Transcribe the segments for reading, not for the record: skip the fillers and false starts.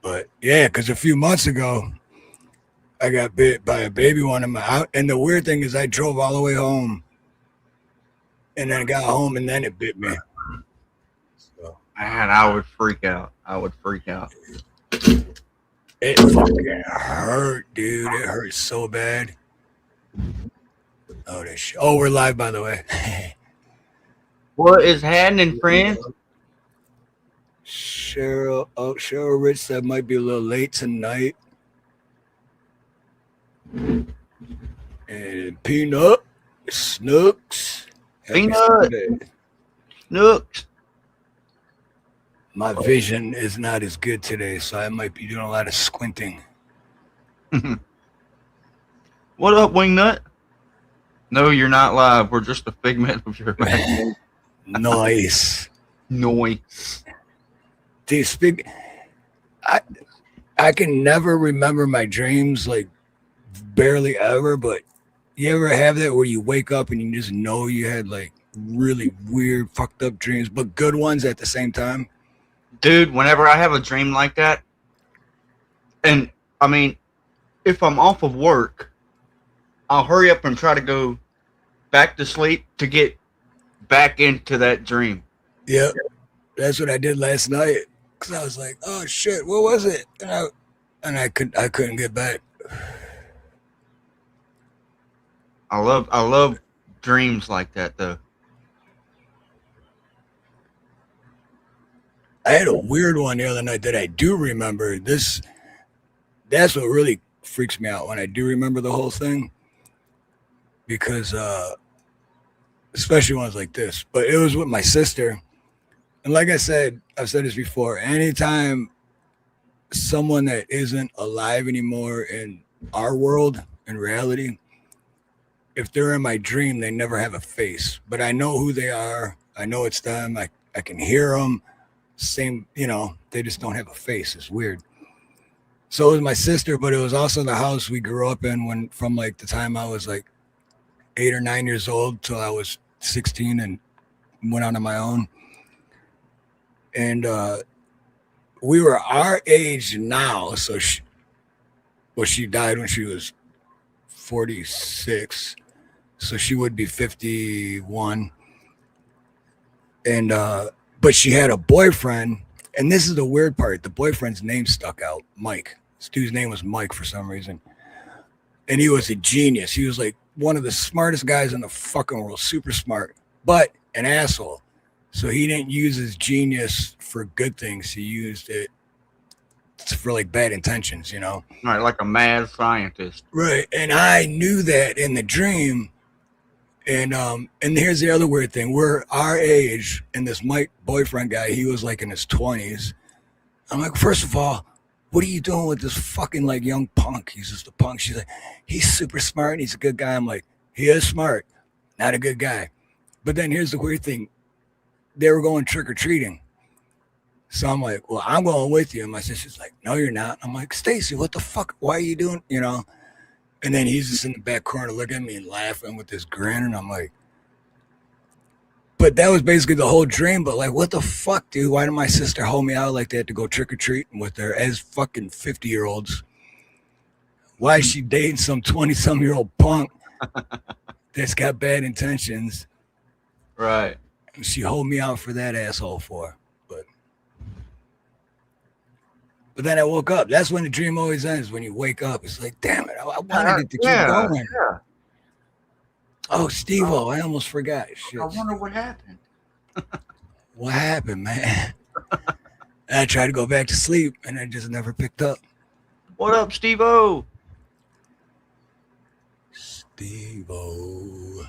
But yeah, because a few months ago I got bit by a baby one in my house, and the weird thing is I drove all the way home, and then I got home, and then it bit me. So Man, I would freak out. I would freak out. it fucking hurt, dude. It hurt so bad. Oh, oh, we're live, by the way. What is happening, friends? Cheryl Rich said might be a little late tonight. And Peanut, Snooks, Peanut, Snooks. My vision is not as good today, so I might be doing a lot of squinting. What up, Wingnut? No, you're not live. We're just a figment of your imagination. Nice. Noise. Do you speak? I can never remember my dreams, like barely ever, but you ever have that where you wake up and you just know you had like really weird, fucked up dreams, but good ones at the same time? Dude, whenever I have a dream like that, and I mean, if I'm off of work, I'll hurry up and try to go back to sleep to get back into that dream. Yep. That's what I did last night. Cause I was like, oh shit, what was it? And I couldn't get back. I love dreams like that though. I had a weird one the other night that I do remember. That's what really freaks me out when I do remember the whole thing. Because especially ones like this. But it was with my sister. And like I said, I've said this before, anytime someone that isn't alive anymore in our world, in reality, if they're in my dream, they never have a face. But I know who they are. I know it's them. I can hear them. Same, they just don't have a face. It's weird. So it was my sister, but it was also the house we grew up in from like the time I was like 8 or 9 years old till I was 16 and went on my own. And we were our age now. So she died when she was 46. So she would be 51. And but she had a boyfriend, and this is the weird part. The boyfriend's name stuck out, Mike. This dude's name was Mike for some reason. And he was a genius. He was like one of the smartest guys in the fucking world, super smart, but an asshole. So he didn't use his genius for good things. He used it for like bad intentions, Right, like a mad scientist. Right. And I knew that in the dream. And here's the other weird thing. We're our age, and this Mike boyfriend guy, he was like in his 20s. I'm like, first of all, what are you doing with this fucking like young punk? He's just a punk. She's like, he's super smart and he's a good guy. I'm like, he is smart, not a good guy. But then here's the weird thing. They were going trick-or-treating. So I'm like, well, I'm going with you. And my sister's like, no, you're not. I'm like, Stacy, what the fuck? Why are you doing, And then he's just in the back corner looking at me and laughing with this grin. And I'm like, but that was basically the whole dream. But like, what the fuck, dude? Why did my sister hold me out like that to go trick-or-treating with her as fucking 50-year-olds? Why is she dating some 20-some-year-old punk that's got bad intentions? Right. And she hold me out for that asshole for. But then I woke up. That's when the dream always ends, when you wake up. It's like, damn it, I wanted it to keep going. Yeah. Oh, Steve-O, I almost forgot. Shit. I wonder what happened. What happened, man? I tried to go back to sleep, and I just never picked up. What up, Steve-O? Steve-O.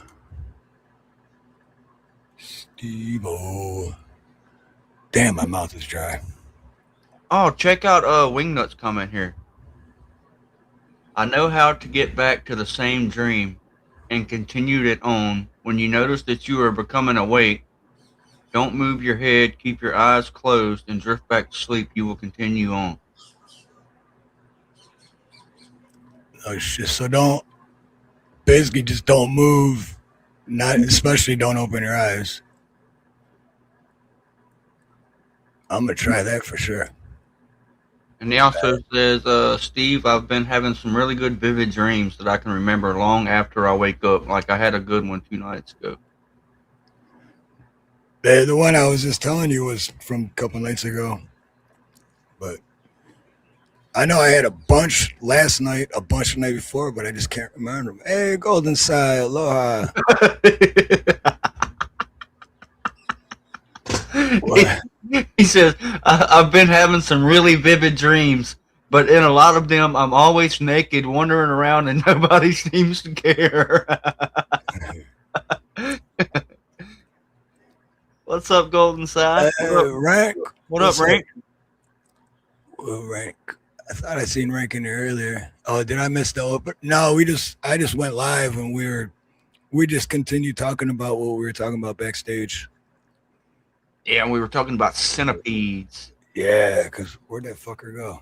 Steve-O. Damn, my mouth is dry. Oh, check out Wingnut's comment here. I know how to get back to the same dream and continued it on. When you notice that you are becoming awake, don't move your head, keep your eyes closed, and drift back to sleep. You will continue on. Oh shit! So basically just don't move, not especially don't open your eyes. I'm gonna try that for sure. And he also says, Steve, I've been having some really good vivid dreams that I can remember long after I wake up. Like I had a good one 2 nights ago. The one I was just telling you was from a couple nights ago, but I know I had a bunch last night, a bunch the night before, but I just can't remember them. Hey, Golden Side, aloha. he, What? he says, I've been having some really vivid dreams, but in a lot of them, I'm always naked, wandering around, and nobody seems to care. What's up, Golden Side? Rank, What up, what's up? Rank? Rank. I thought I seen Rank in there earlier. Oh, did I miss the open? No, I just went live and we just continued talking about what we were talking about backstage. Yeah, and we were talking about centipedes. Yeah, because where'd that fucker go?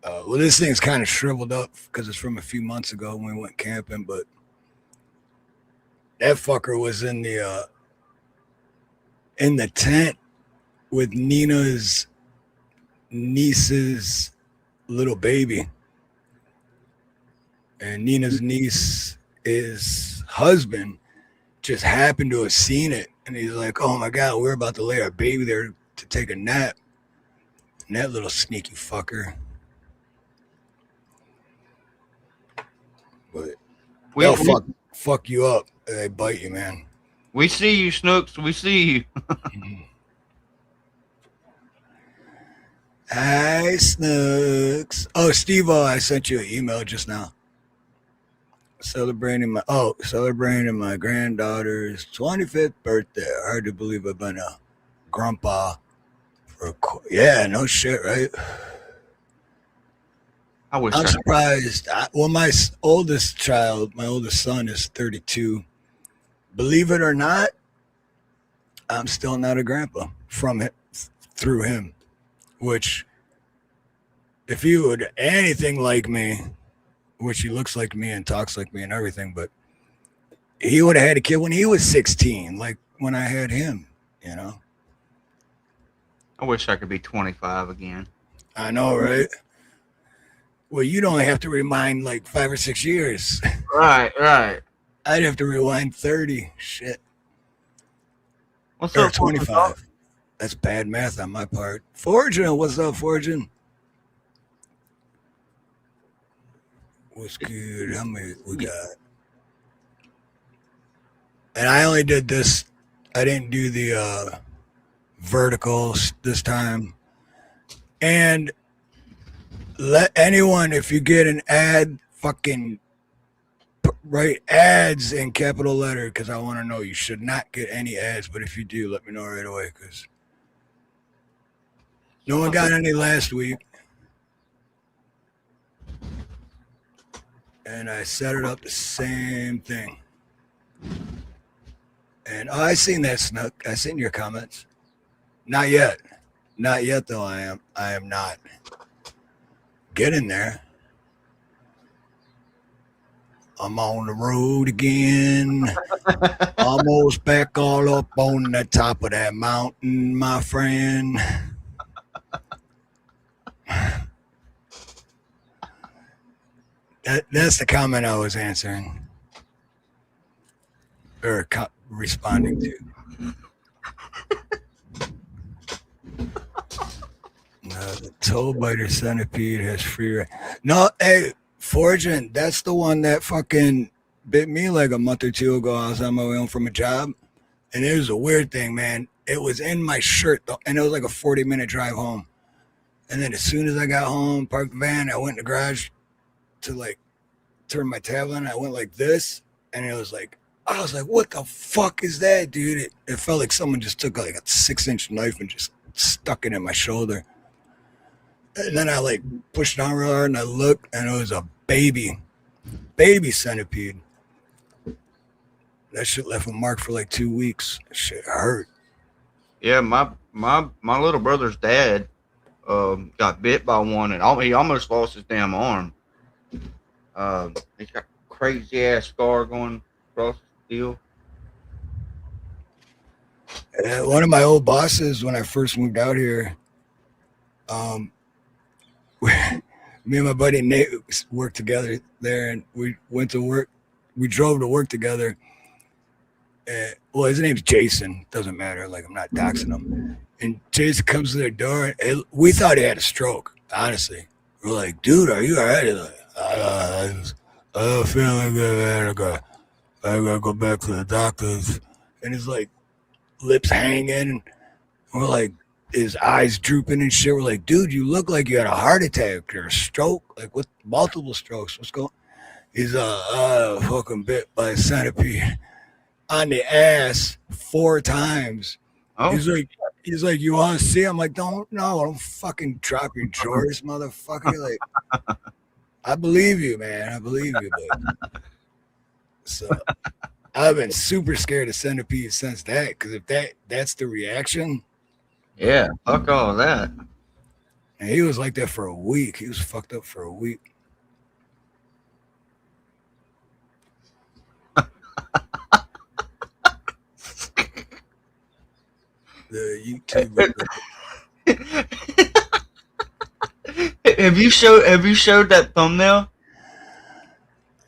Well, this thing's kind of shriveled up because it's from a few months ago when we went camping, but that fucker was in the tent with Nina's niece's little baby, and Nina's niece, his husband, just happened to have seen it, and he's like, "Oh my god, we're about to lay our baby there to take a nap," and that little sneaky fucker. But We, they'll we fuck you up. They bite you, man. we see you, Snooks. We see you. Hi, Snooks. Oh, Steve, I sent you an email just now. Celebrating my granddaughter's 25th birthday. Hard to believe I've been a grandpa for yeah, no shit, right? I wish I'm I. surprised. Well, my oldest son is 32. Believe it or not, I'm still not a grandpa from it through him. Which, if he would anything like me, which he looks like me and talks like me and everything, but he would have had a kid when he was 16, like when I had him, you know? I wish I could be 25 again. I know, right? Well, you'd only have to rewind like 5 or 6 years. Right, right. I'd have to rewind 30. Shit. What's Or up, Fortune Talk? 25. That's bad math on my part. Fortune, what's up, Fortune? What's good? How many we got? And I only did this. I didn't do the verticals this time. And let anyone, if you get an ad, fucking write ads in capital letter because I want to know. You should not get any ads, but if you do, let me know right away because no one got any last week. And I set it up the same thing. And I seen that, Snook. I seen your comments. Not yet. Not yet though. I am not. Get in there. I'm on the road again. Almost back all up on the top of that mountain, my friend. That's the comment I was answering or responding to. The toe biter centipede has free. No, hey, Fortune, that's the one that fucking bit me like a month or two ago. I was on my way home from a job, and it was a weird thing, man. It was in my shirt, and it was like a 40-minute drive home. And then as soon as I got home, parked the van, I went in the garage to like turn my tab on. I went like this, and it was like, I was like, what the fuck is that, dude? It felt like someone just took like a 6-inch knife and just stuck it in my shoulder. And then I like pushed down real hard and I looked and it was a baby centipede. That shit left a mark for like 2 weeks. That shit hurt. Yeah, my little brother's dad got bit by one, and he almost lost his damn arm. He's got crazy ass scar going across the deal. One of my old bosses when I first moved out here, um, me and my buddy Nate worked together there, and we went to work. We drove to work together. Well, his name's Jason. Doesn't matter. Like I'm not doxing him. And Jason comes to their door. And we thought he had a stroke. Honestly, we're like, dude, are you alright? He's like, I don't feel like that. I gotta go back to the doctors. And his like lips hanging. We're like, his eyes drooping and shit. We're like, dude, you look like you had a heart attack or a stroke, like with multiple strokes. What's going? He's fucking bit by a centipede on the ass 4 times. Oh, He's like, you want to see? I'm like, don't fucking drop your drawers, motherfucker. Like, I believe you, man. I believe you, but so I've been super scared of centipedes since that. Because if that's the reaction, yeah. Fuck all that. and he was like that for a week. He was fucked up for a week. The YouTube. Have you showed that thumbnail?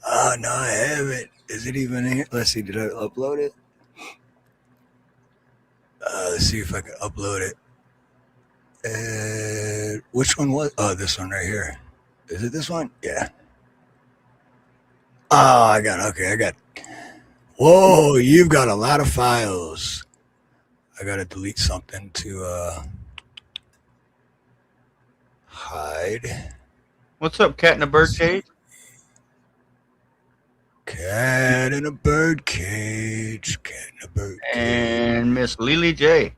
Oh no, I haven't. Is it even in here? Let's see. Did I upload it? Let's see if I can upload it. And which one was? Oh, this one right here. Is it this one? Yeah. Oh, I got. Whoa, you've got a lot of files. I gotta delete something to hide. What's up, cat in a bird cage? Cat in a bird cage. Cat in a bird cage. And Miss Lily J.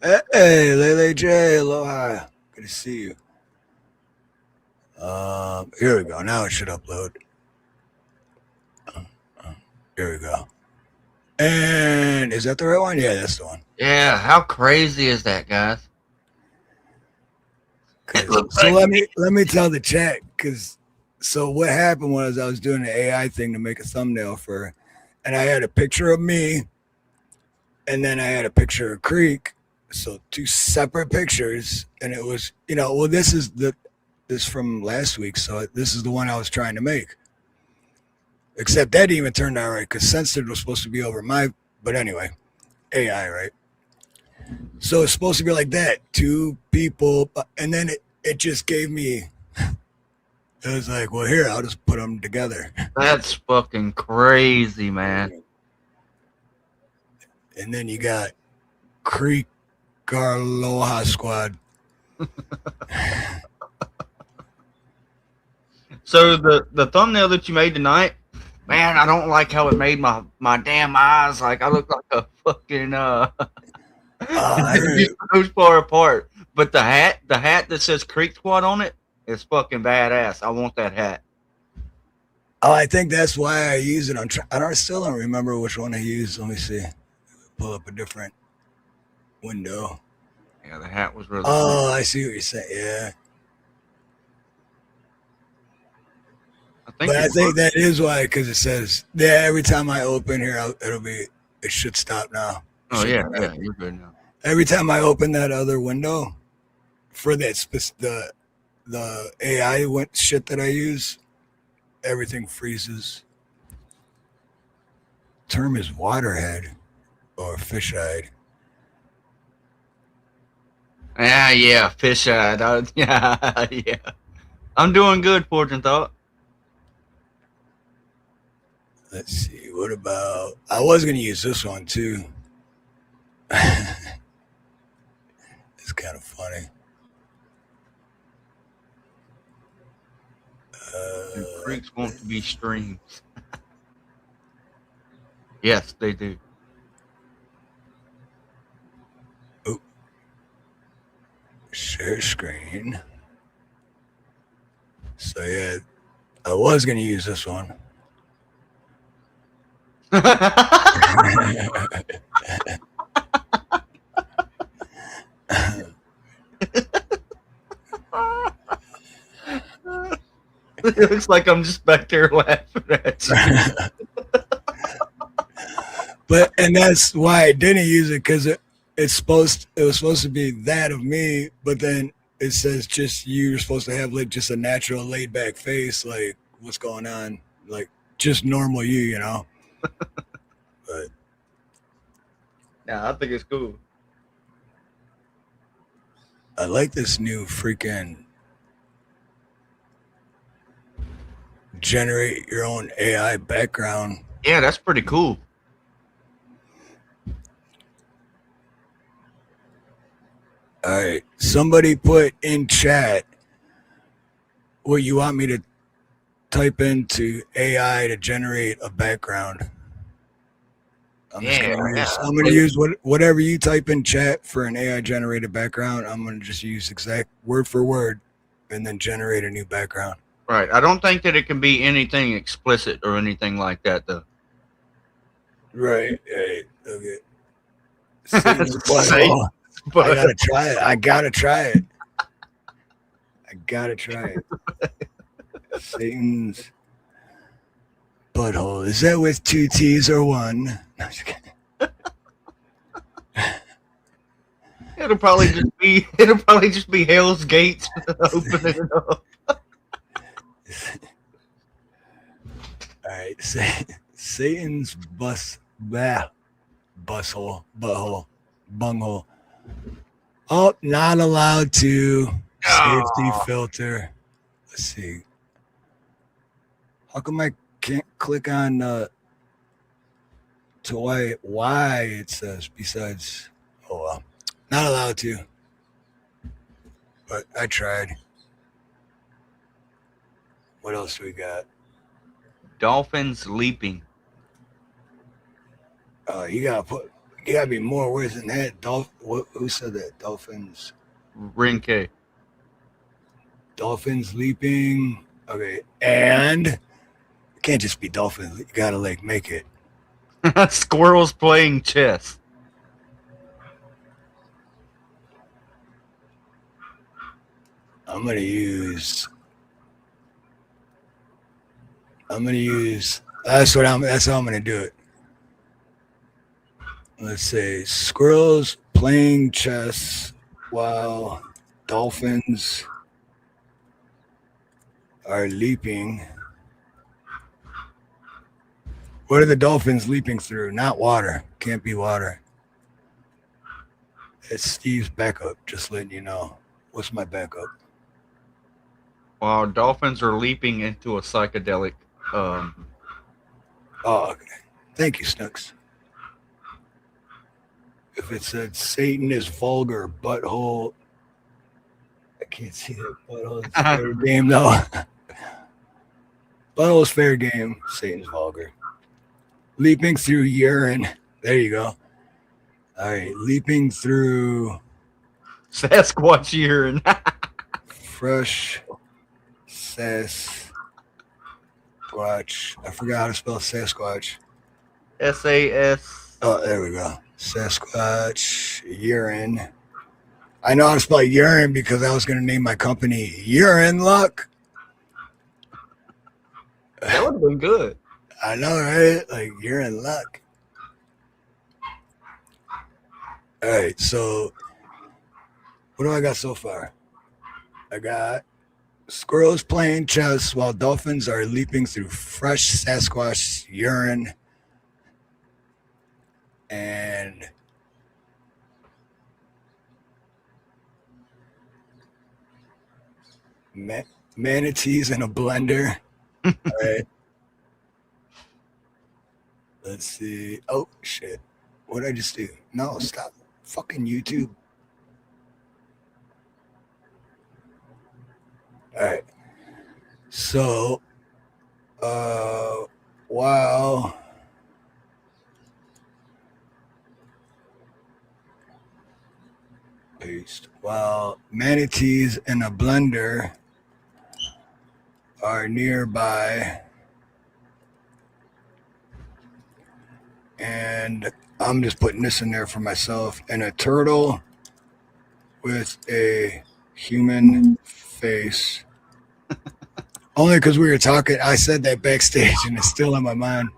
Hey, Lele J. Aloha. Good to see you. Here we go. Now it should upload. Here we go. And is that the right one? Yeah, that's the one. Yeah, how crazy is that, guys? So let me tell the chat because so what happened was I was doing the AI thing to make a thumbnail for, and I had a picture of me, and then I had a picture of Creek, so 2 separate pictures, and it was well this is from last week, so this is the one I was trying to make. Except that didn't even turn out right because censored was supposed to be over but anyway, AI, right? So it's supposed to be like that, 2 people, and then it just gave me. It was like, well, here I'll just put them together. That's fucking crazy, man. And then you got Harloha squad. So the thumbnail that you made tonight, man, I don't like how it made my damn eyes like I look like a fucking those far apart. But the hat that says Creeksquad on it is fucking badass. I want that hat. Oh, I think that's why I use it. I still don't remember which one I used. Let me see. Pull up a different window. Yeah, the hat was really Oh, cool. I see what you're saying. Yeah. I think that is why, because it says, every time I open here, it should stop now. Oh, yeah, you're good now. Every time I open that other window for that the AI shit that I use, everything freezes. Term is waterhead or fish-eyed. Yeah, fish-eyed. Yeah. I'm doing good, Fortune Thought. Let's see. What about? I was gonna use this one too. It's kind of funny. Freaks want to be streams. Yes, they do. Oh, share screen. So yeah, I was gonna use this one. It looks like I'm just back there laughing at you. and that's why I didn't use it because it was supposed to be that of me, but then it says just you're supposed to have like just a natural laid back face, like what's going on, like just normal you, you know. But Yeah, I think it's cool. I like this new freaking generate your own AI background. Yeah, that's pretty cool. All right, somebody put in chat what you want me to type into AI to generate a background. I'm gonna use whatever you type in chat for an AI generated background. I'm gonna just use exact word for word, and then generate a new background. Right. I don't think that it can be anything explicit or anything like that, though. Right. Right. Okay. Satan's Butthole. butt. I gotta try it. I gotta try it. I gotta try it. Satan's butthole. Is that with two T's or one? No, I'm just kidding. It'll probably just be Hell's Gates opening it up. All right. Satan's butthole, bunghole. Oh, not allowed to. Safety filter. Let's see. How come I can't click on to why it says besides? Oh well, not allowed to. But I tried. What else do we got? Dolphins leaping. You gotta be more words than that. Who said that? Dolphins. Rinke. Dolphins leaping. Okay, and it can't just be dolphins. You gotta like make it. Squirrels playing chess. I'm gonna use. That's how I'm gonna do it. Let's say squirrels playing chess while dolphins are leaping. What are the dolphins leaping through? Not water. Can't be water. It's Steve's backup. Just letting you know. What's my backup? While dolphins are leaping into a psychedelic. Oh, okay. Thank you, Snooks. If it said Satan is vulgar, butthole. I can't see that butthole. It's fair game, though. Butthole's fair game. Satan's vulgar. Leaping through urine. There you go. All right. Leaping through Sasquatch urine. fresh Sasquatch. I forgot how to spell Sasquatch. SAS. Oh, there we go. Sasquatch urine. I know how to spell urine because I was going to name my company Urine Luck. That would have been good. I know, right? Like Urine Luck. All right, so what do I got so far? I got squirrels playing chess while dolphins are leaping through fresh Sasquatch urine. And manatees in a blender. All right. Let's see. Oh, shit. What did I just do? No, stop. Fucking YouTube. All right. So, wow. Paste. While manatees in a blender are nearby, and I'm just putting this in there for myself, and a turtle with a human face. Only because we were talking, I said that backstage, and it's still in my mind.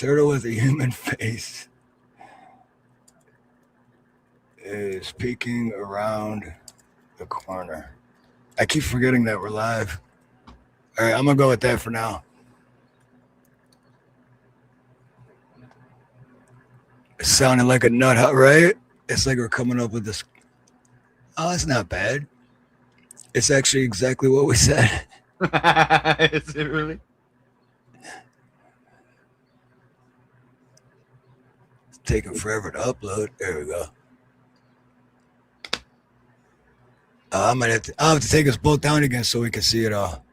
turtle with a human face is peeking around the corner. I keep forgetting that we're live. All right, I'm gonna go with that for now. It sounded like a nut hut, right? It's like we're coming up with this. Oh, it's not bad. It's actually exactly what we said. Is it really? It's taking forever to upload. There we go. I'll have to take us both down again so we can see it all.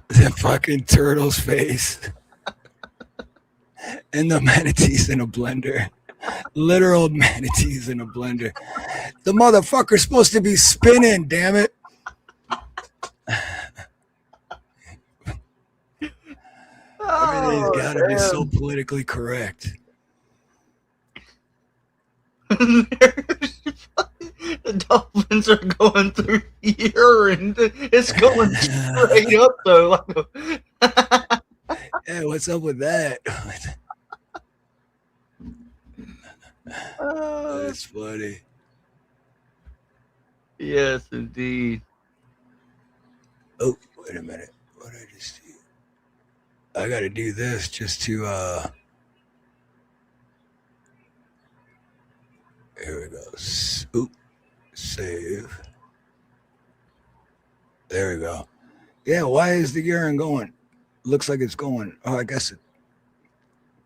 The fucking turtle's face. And the manatees in a blender. Literal manatees in a blender. The motherfucker's supposed to be spinning, damn it. Everything's gotta be so politically correct. The dolphins are going through urine. It's going straight up though. Yeah, what's up with that? That's funny. Yes, indeed. Oh, wait a minute. What did I just do? I gotta do this just to here we go. Oop. Save. There we go. Yeah, why is the urine going? Looks like it's going. Oh, I guess it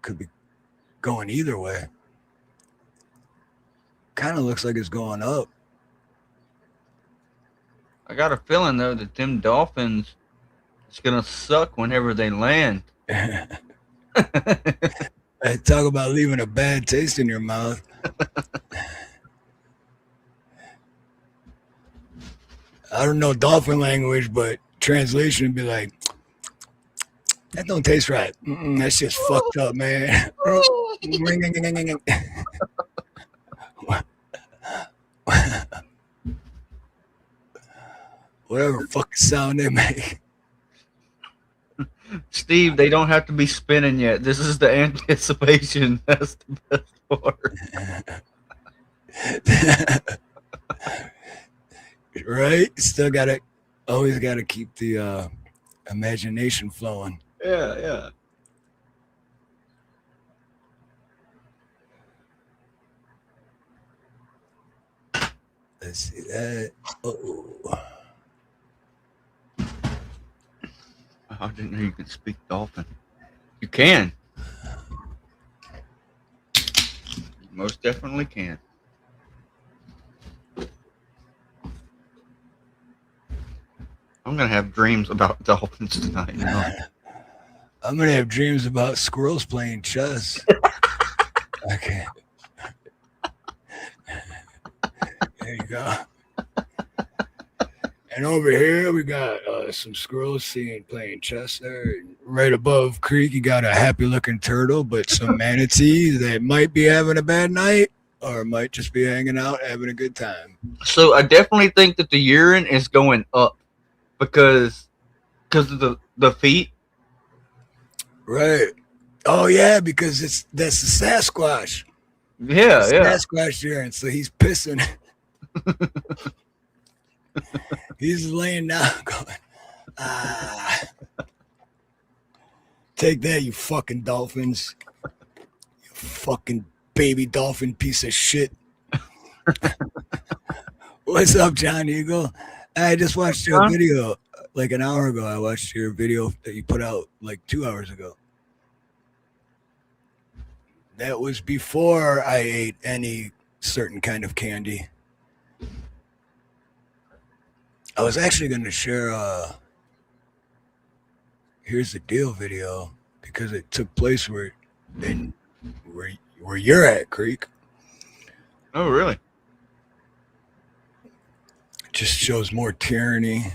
could be going either way. Kind of looks like it's going up. I got a feeling though that them dolphins, it's gonna suck whenever they land. Talk about leaving a bad taste in your mouth. I don't know dolphin language, but translation would be like, that don't taste right. That's just fucked up, man. Whatever fucking sound they make. Steve, they don't have to be spinning yet. This is the anticipation. That's the best part. Right? Still always gotta keep the imagination flowing. Yeah. Let's see that. Oh. I didn't know you could speak dolphin. You can. You most definitely can. I'm gonna have dreams about dolphins tonight. You know? I'm gonna have dreams about squirrels playing chess. Okay. There you go. And over here we got some squirrels playing chess there. Right above Creek, you got a happy-looking turtle, but some manatees that might be having a bad night or might just be hanging out having a good time. So I definitely think that the urine is going up because of the feet. Right. Oh yeah, because that's the Sasquatch. Yeah. Sasquatch urine, so he's pissing. He's laying down going, take that, you fucking dolphins. You fucking baby dolphin piece of shit. What's up, John Eagle? I just watched your video like an hour ago. I watched your video that you put out like 2 hours ago. That was before I ate any certain kind of candy. I was actually going to share Here's the Deal video because it took place where you're at, Creek. Oh, really? It just shows more tyranny.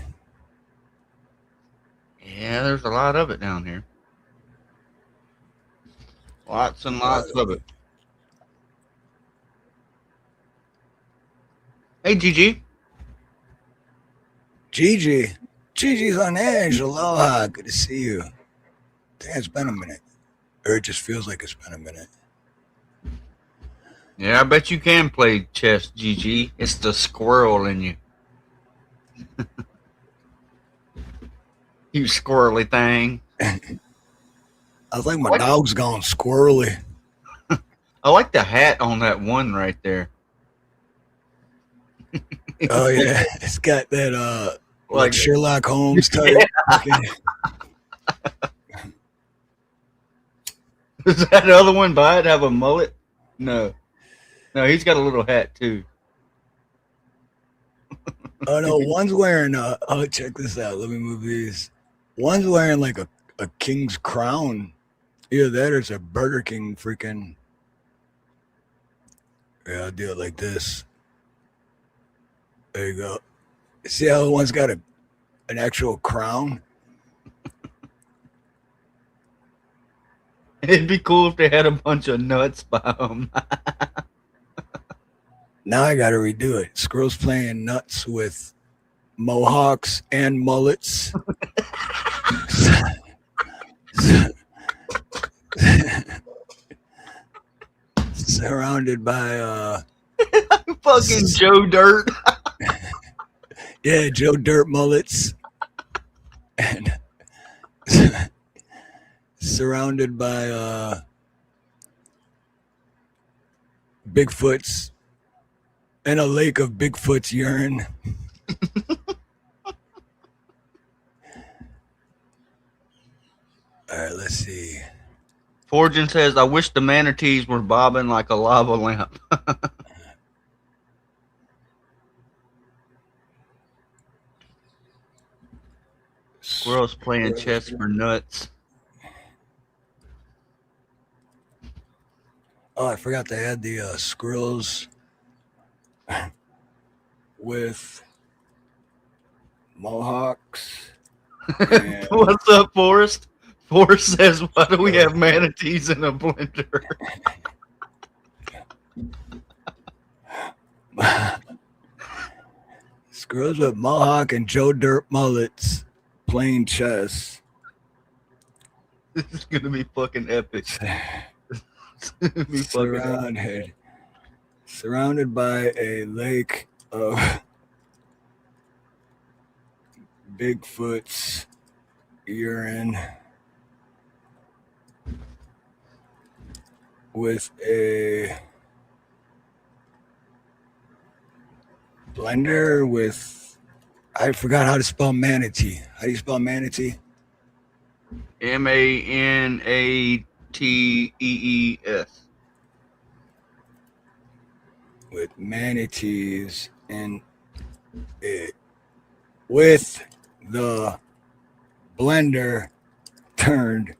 Yeah, there's a lot of it down here. Lots and lots of it. Hey, Gigi. Gigi. Gigi's on edge. Aloha. Good to see you. Damn, it's been a minute. Or it just feels like it's been a minute. Yeah, I bet you can play chess, GG. It's the squirrel in you. You squirrely thing. I think my dog's gone squirrely. I like the hat on that one right there. Oh yeah, it's got that like Like- Sherlock Holmes type. looking- Does that other one by it have a mullet? No. No, he's got a little hat too. Oh no, one's wearing oh check this out. Let me move these. One's wearing like a king's crown. Either that or it's a Burger King freaking. Yeah, I'll do it like this. There you go. See how one's got an actual crown? It'd be cool if they had a bunch of nuts by them. Now I gotta redo it. Squirrel's playing nuts with mohawks and mullets. Surrounded by Fucking Joe Dirt. yeah, Joe Dirt mullets. And surrounded by Bigfoots and a lake of Bigfoot's urine. All right, let's see. Fortune says, I wish the manatees were bobbing like a lava lamp. Squirrel's playing chess for nuts. Oh, I forgot to add the squirrels with mohawks. And What's up, Forrest? Forrest says, why do we have manatees in a blender? squirrels with mohawk and Joe Dirt mullets playing chess. This is going to be fucking epic. It's gonna be fucking epic. Surrounded by a lake of Bigfoot's urine with a blender with I forgot how to spell manatee. How do you spell manatee? Manatees. With manatees in it with the blender turned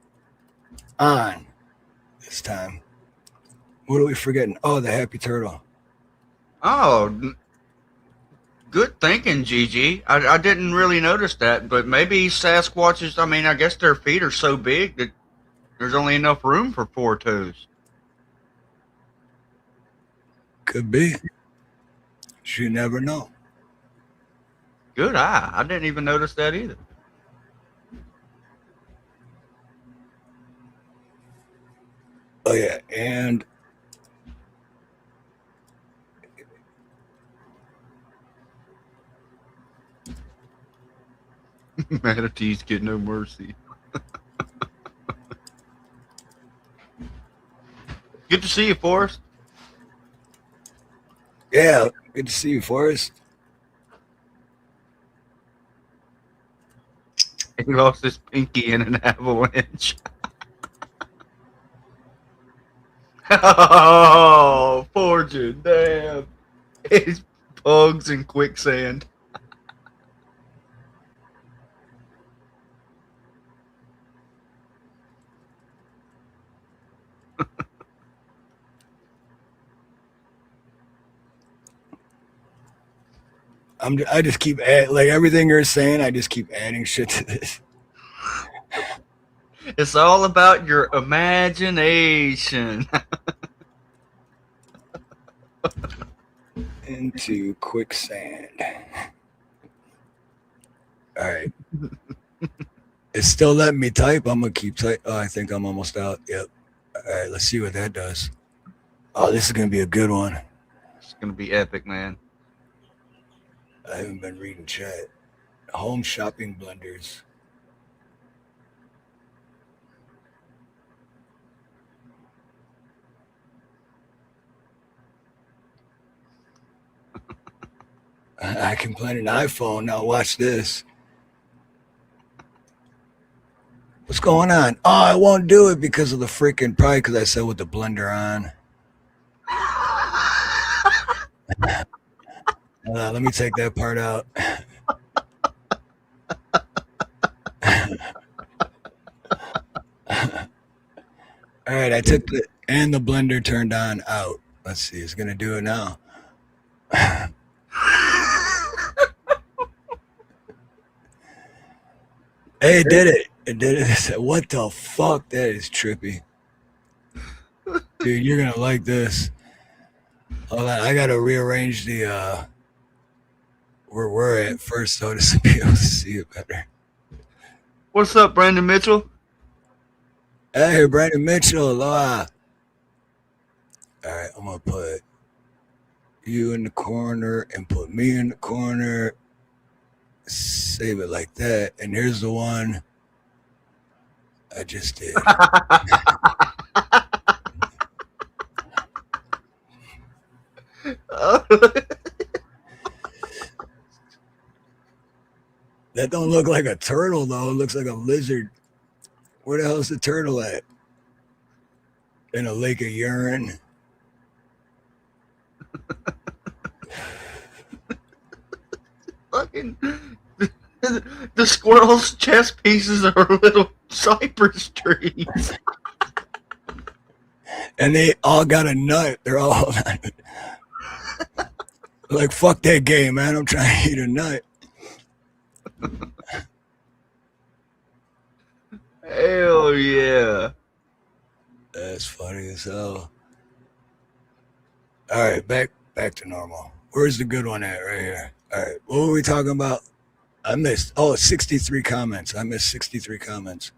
on this time. What are we forgetting? Oh, the happy turtle. Oh, good thinking, Gigi. I didn't really notice that, but maybe Sasquatches, I mean, I guess their feet are so big that there's only enough room for 4 toes. Could be. You never know. Good eye. I didn't even notice that either. Oh yeah, and Manatees get no mercy. Good to see you, Forrest. yeah, good to see you, Forrest. He lost his pinky in an avalanche. Oh, Fortune, damn. It's bugs and quicksand. I just keep like everything you're saying. I just keep adding shit to this. It's all about your imagination. Into quicksand. All right. It's still letting me type. I'm gonna keep type. Oh, I think I'm almost out. Yep. All right, let's see what that does. Oh, this is gonna be a good one. It's gonna be epic, man. I haven't been reading chat. Home shopping blenders. I can blend an iPhone. Now watch this. What's going on? Oh, I won't do it because of the freaking, probably because I said with the blender on. Let me take that part out. All right, I took the and the blender turned on out. Let's see, it's gonna do it now. Hey, it did it. It did it. What the fuck? That is trippy. Dude, you're gonna like this. Hold on, I gotta rearrange the where we're at first so to be able to see it better. What's up, Brandon Mitchell? Hey, Brandon Mitchell, aloha. All right, I'm gonna put you in the corner and put me in the corner. Save it like that. And here's the one I just did. That don't look like a turtle though. It looks like a lizard. Where the hell's the turtle at? In a lake of urine. Fucking the squirrel's chest pieces are little cypress trees. And they all got a nut. They're all like, fuck that game, man. I'm trying to eat a nut. Hell yeah. That's funny as hell. All right, back to normal. Where's the good one at? Right here. All right, what were we talking about? I missed. Oh, 63 comments. I missed 63 comments.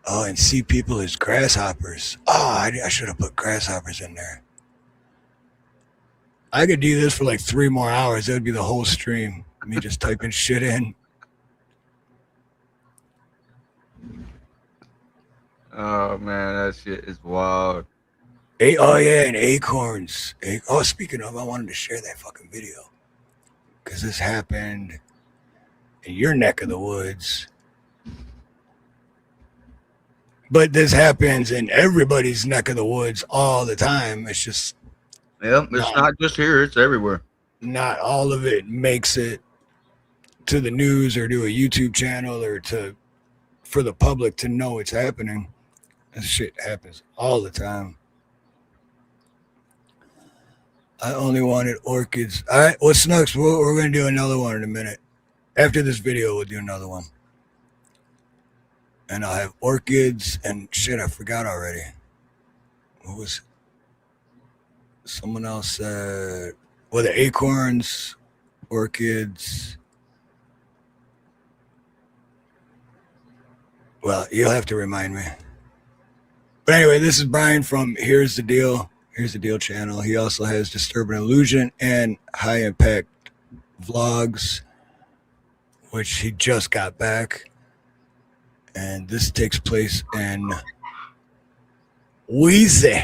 Oh, and see people as grasshoppers. Oh, I should have put grasshoppers in there. I could do this for like 3 more hours. That would be the whole stream. Me just typing shit in. Oh man, that shit is wild. Oh yeah, and acorns. Oh, speaking of, I wanted to share that fucking video because this happened in your neck of the woods. But this happens in everybody's neck of the woods all the time. It's just Yep, it's not just here; it's everywhere. Not all of it makes it to the news or to a YouTube channel or for the public to know it's happening. This shit happens all the time. I only wanted orchids. All right, what's next? We're going to do another one in a minute. After this video, we'll do another one. And I'll have orchids and shit, I forgot already. What was it? Someone else said, well, the acorns, orchids. Well, you'll have to remind me. But anyway, this is Brian from Here's the Deal channel. He also has Disturbing Illusion and High Impact Vlogs, which he just got back. And this takes place in Wheezy,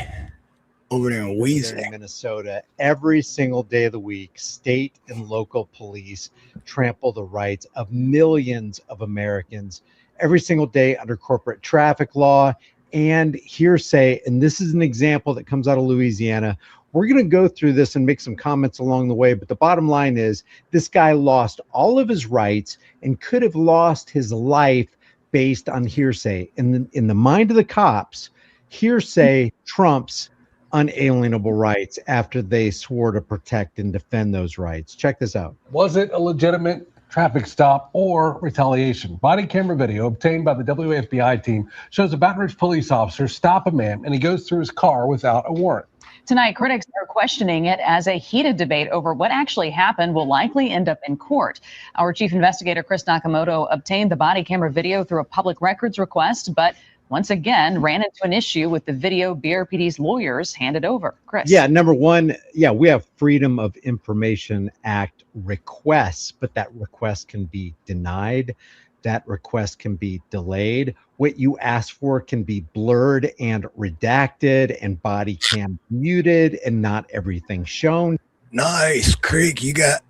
over there in Wheezy, Minnesota. Every single day of the week, state and local police trample the rights of millions of Americans every single day under corporate traffic law and hearsay. And this is an example that comes out of Louisiana. We're going to go through this and make some comments along the way. But the bottom line is this guy lost all of his rights and could have lost his life based on hearsay. In the mind of the cops, hearsay trumps unalienable rights after they swore to protect and defend those rights. Check this out. Was it a legitimate traffic stop, or retaliation. Body camera video obtained by the WFBI team shows a Baton Rouge police officer stop a man and he goes through his car without a warrant. Tonight, critics are questioning it as a heated debate over what actually happened will likely end up in court. Our chief investigator, Chris Nakamoto, obtained the body camera video through a public records request, but once again ran into an issue with the video BRPD's lawyers handed over. Chris. Yeah, number one, we have Freedom of Information Act requests, but that request can be denied. That request can be delayed. What you ask for can be blurred and redacted and body cam muted and not everything shown. Nice, Creek. You got.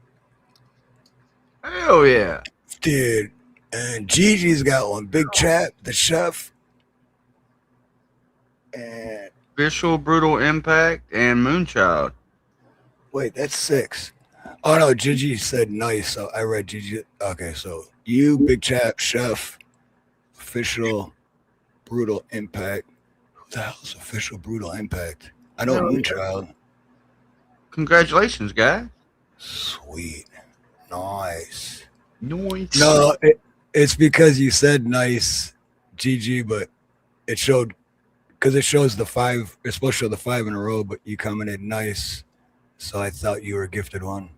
Hell yeah. Dude. And Gigi's got one. Big Chap, the chef. And Official Brutal Impact and Moonchild. wait, that's 6. Oh no, Gigi said nice. So I read Gigi. Okay, so you, Big Chap, Chef, Official Brutal Impact. Who the hell's Official Brutal Impact? I know Moonchild. Congratulations, guy. Sweet. Nice. Nice. No, it's because you said nice, GG, but it showed, because it shows the 5. It's supposed to show the 5 in a row, but you commented nice, so I thought you were gifted one.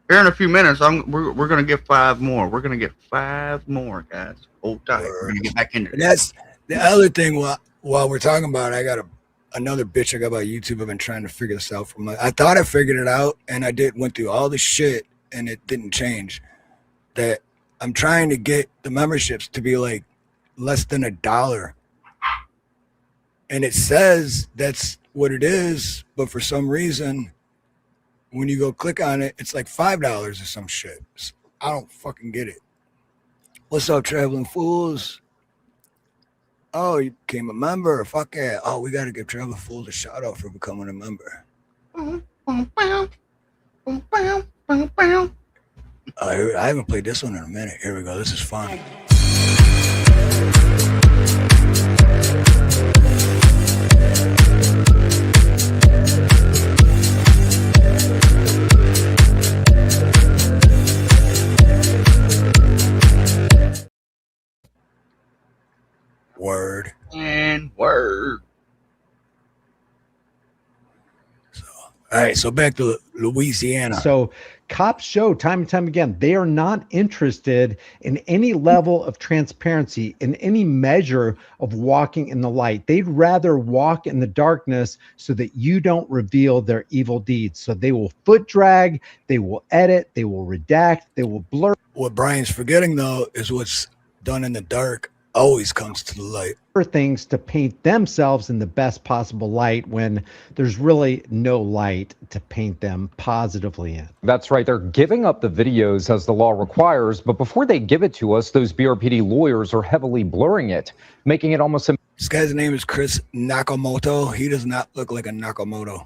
Here in a few minutes, we're gonna get 5 more. We're gonna get 5 more, guys. Hold tight. We're gonna get back into it. And that's the other thing. While we're talking about it, I got another bitch I got about YouTube. I've been trying to figure this out I thought I figured it out, and I went through all the shit, and it didn't change. That I'm trying to get the memberships to be like less than $1. And it says that's what it is, but for some reason, when you go click on it, it's like $5 or some shit. I don't fucking get it. What's up, Traveling Fools? Oh, you became a member. Fuck yeah. Oh, we got to give Traveling Fools a shout out for becoming a member. I haven't played this one in a minute. Here we go. This is fun. Word. And word. All right, so back to Louisiana. So cops show time and time again, they are not interested in any level of transparency, in any measure of walking in the light. They'd rather walk in the darkness so that you don't reveal their evil deeds. So they will foot drag, they will edit, they will redact, they will blur. What Brian's forgetting, though, is what's done in the dark always comes to the light. Things to paint themselves in the best possible light when there's really no light to paint them positively in. That's right. They're giving up the videos as the law requires, but before they give it to us, those BRPD lawyers are heavily blurring it, making it almost This guy's name is Chris Nakamoto. He does not look like a Nakamoto.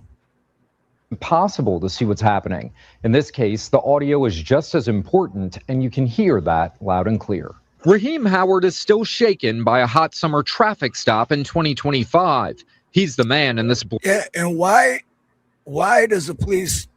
impossible to see what's happening. In this case, the audio is just as important, and you can hear that loud and clear. Raheem Howard is still shaken by a hot summer traffic stop in 2025. He's the man in this. Yeah, and why does the police?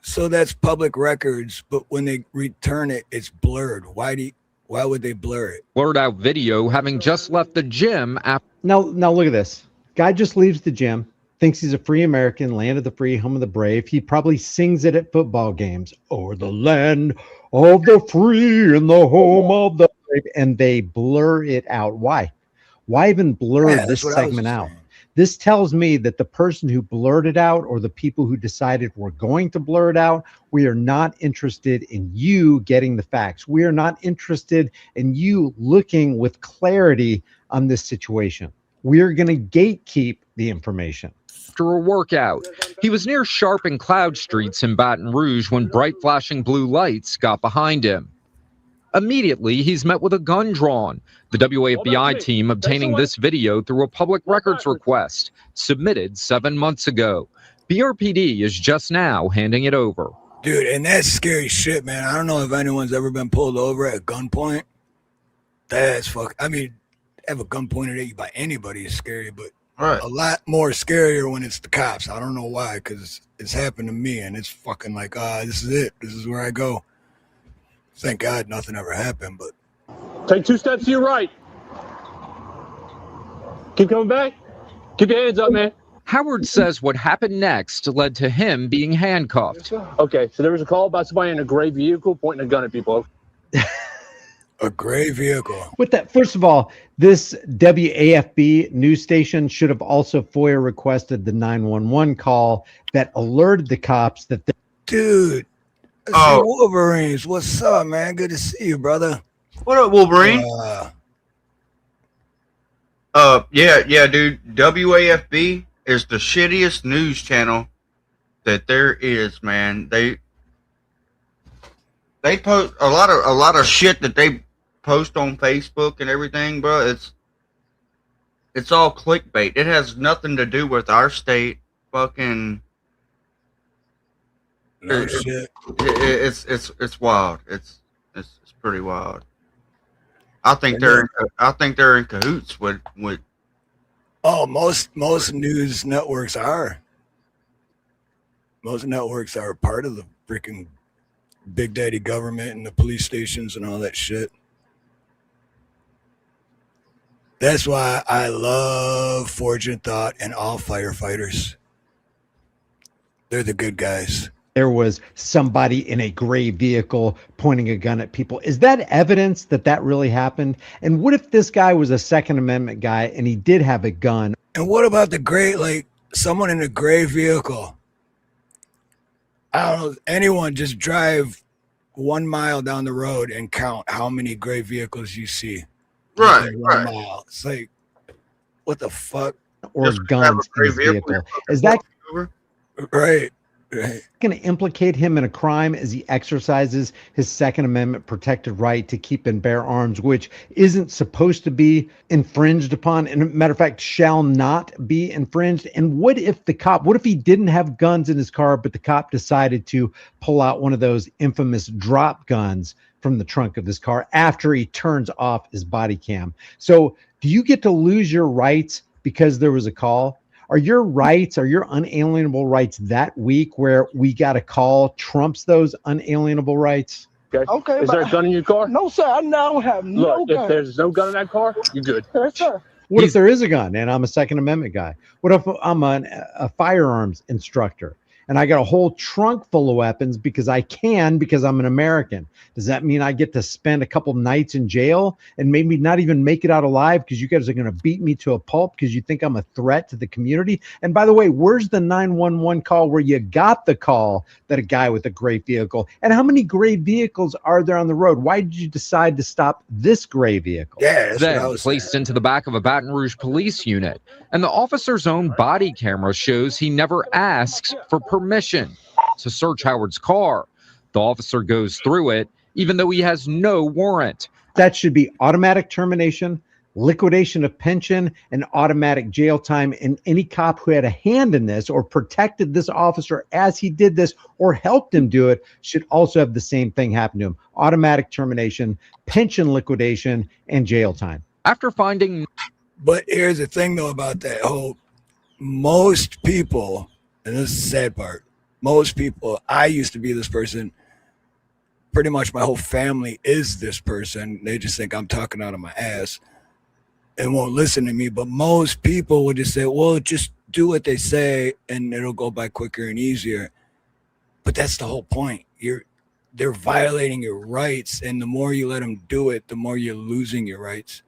So that's public records, but when they return it, it's blurred. Why would they blur it? Blurred out video having just left the gym after. Now look at this. Guy just leaves the gym, thinks he's a free American, land of the free, home of the brave. He probably sings it at football games. O'er the land of the free and the home of the brave. And they blur it out. Why? Why even blur this segment out? This tells me that the person who blurred it out, or the people who decided we're going to blur it out, we are not interested in you getting the facts. We are not interested in you looking with clarity on this situation. We are going to gatekeep the information. After a workout, he was near Sharp and Cloud Streets in Baton Rouge when bright flashing blue lights got behind him. Immediately, he's met with a gun drawn. The WAFBI team obtaining this video through a public records request submitted 7 months ago. BRPD is just now handing it over. Dude, and that's scary shit, man. I don't know if anyone's ever been pulled over at gunpoint. That's I mean, have a gun pointed at you by anybody is scary, but a lot more scarier when it's the cops. I don't know why, because it's happened to me, and it's fucking like, this is it. This is where I go. Thank God nothing ever happened, but Take 2 steps to your right. Keep coming back. Keep your hands up, man. Howard says what happened next led to him being handcuffed. Okay, so there was a call about somebody in a gray vehicle pointing a gun at people. a gray vehicle. With that, first of all, this WAFB news station should have also FOIA requested the 911 call that alerted the cops that Dude, I see Wolverines. What's up, man? Good to see you, brother. What up, Wolverine? Yeah, dude. WAFB is the shittiest news channel that there is, man. They post a lot of shit that they post on Facebook and everything, bro. It's all clickbait. It has nothing to do with our state. Fucking Shit. It's wild. It's pretty wild. I think they're in cahoots with. Oh, most news networks are. Most networks are part of the freaking big daddy government and the police stations and all that shit. That's why I love Forging Thought and all firefighters. They're the good guys. there was somebody in a gray vehicle pointing a gun at people. Is that evidence that that really happened? And what if this guy was a Second Amendment guy and he did have a gun? And what about the gray, like someone in a gray vehicle? I don't know, anyone just drive 1 mile down the road and count how many gray vehicles you see. Right, One mile. It's like, what the fuck? Or Just guns in his vehicle. Is that Right. going to implicate him in a crime as he exercises his Second Amendment protected right to keep and bear arms, which isn't supposed to be infringed upon, and matter of fact, shall not be infringed? And what if he didn't have guns in his car, but the cop decided to pull out one of those infamous drop guns from the trunk of his car after he turns off his body cam? So do you get to lose your rights because there was a call? Are your unalienable rights that weak where we got a call trumps those unalienable rights? Okay. Is there a gun in your car? No, sir. I don't have no gun. If there's no gun in that car, you're good. Yes, sir. What if there is a gun and I'm a Second Amendment guy? What if I'm a firearms instructor and I got a whole trunk full of weapons because I'm an American? Does that mean I get to spend a couple nights in jail and maybe not even make it out alive because you guys are going to beat me to a pulp because you think I'm a threat to the community? And by the way, where's the 911 call where you got the call that a guy with a gray vehicle? And how many gray vehicles are there on the road? Why did you decide to stop this gray vehicle? Yeah, that's what I Then was placed saying. into the back of a Baton Rouge police unit, and the officer's own body camera shows he never asks for permission to search Howard's car. The officer goes through it, even though he has no warrant. That should be automatic termination, liquidation of pension, and automatic jail time. And any cop who had a hand in this or protected this officer as he did this or helped him do it should also have the same thing happen to him. Automatic termination, pension liquidation, and jail time. After finding But here's the thing, though, about that whole, most people, and this is the sad part, most people, I used to be this person, pretty much my whole family is this person. They just think I'm talking out of my ass and won't listen to me. But most people would just say, well, just do what they say and it'll go by quicker and easier. But that's the whole point. They're violating your rights, and the more you let them do it, the more you're losing your rights.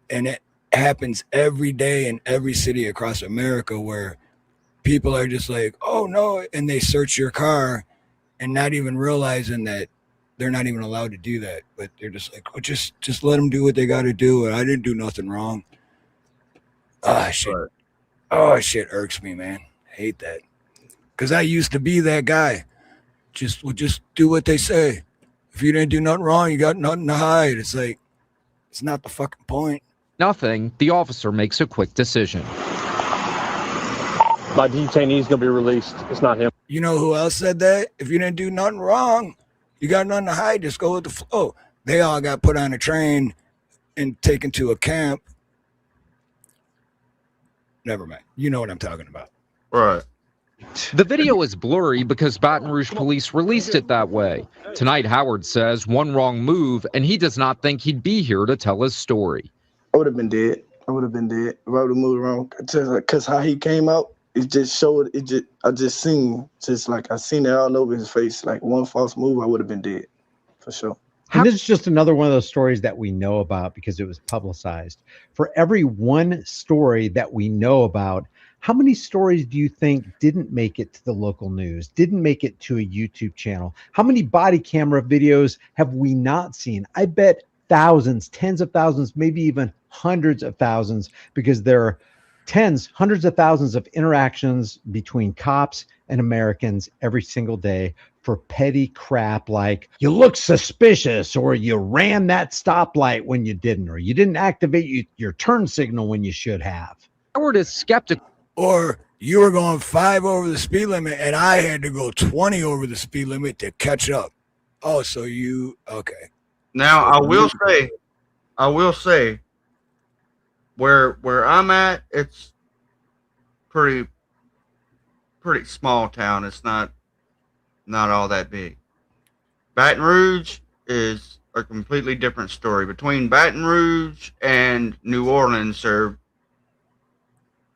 And it happens every day in every city across America where people are just like, oh no, and they search your car and not even realizing that they're not even allowed to do that. But they're just like, oh, just let them do what they got to do. I didn't do nothing wrong. Shit. Oh, shit irks me, man. I hate that. Because I used to be that guy. Just do what they say. If you didn't do nothing wrong, you got nothing to hide. It's like, it's not the fucking point. nothing, the officer makes a quick decision. My detainee's gonna be released. It's not him. You know who else said that? If you didn't do nothing wrong, you got nothing to hide. Just go with the flow. They all got put on a train and taken to a camp. Never mind. You know what I'm talking about. Right. The video is blurry because Baton Rouge police released it that way. Tonight, Howard says one wrong move, and he does not think he'd be here to tell his story. I would have been dead. I would have been dead if I would have moved wrong. Just because how he came out, it just showed. I just seen, just like I seen it all over his face. Like one false move, I would have been dead, for sure. And this is just another one of those stories that we know about because it was publicized. For every one story that we know about, how many stories do you think didn't make it to the local news, didn't make it to a YouTube channel? How many body camera videos have we not seen? I bet thousands, tens of thousands, maybe even hundreds of thousands, because there are hundreds of thousands of interactions between cops and Americans every single day for petty crap like you look suspicious, or you ran that stoplight when you didn't, or you didn't activate your turn signal when you should have. Howard is skeptical. Or you were going 5 over the speed limit and I had to go 20 over the speed limit to catch up. Oh, so okay. Now I will say, where I'm at, it's pretty small town. It's not all that big. Baton Rouge is a completely different story. Between Baton Rouge and New Orleans are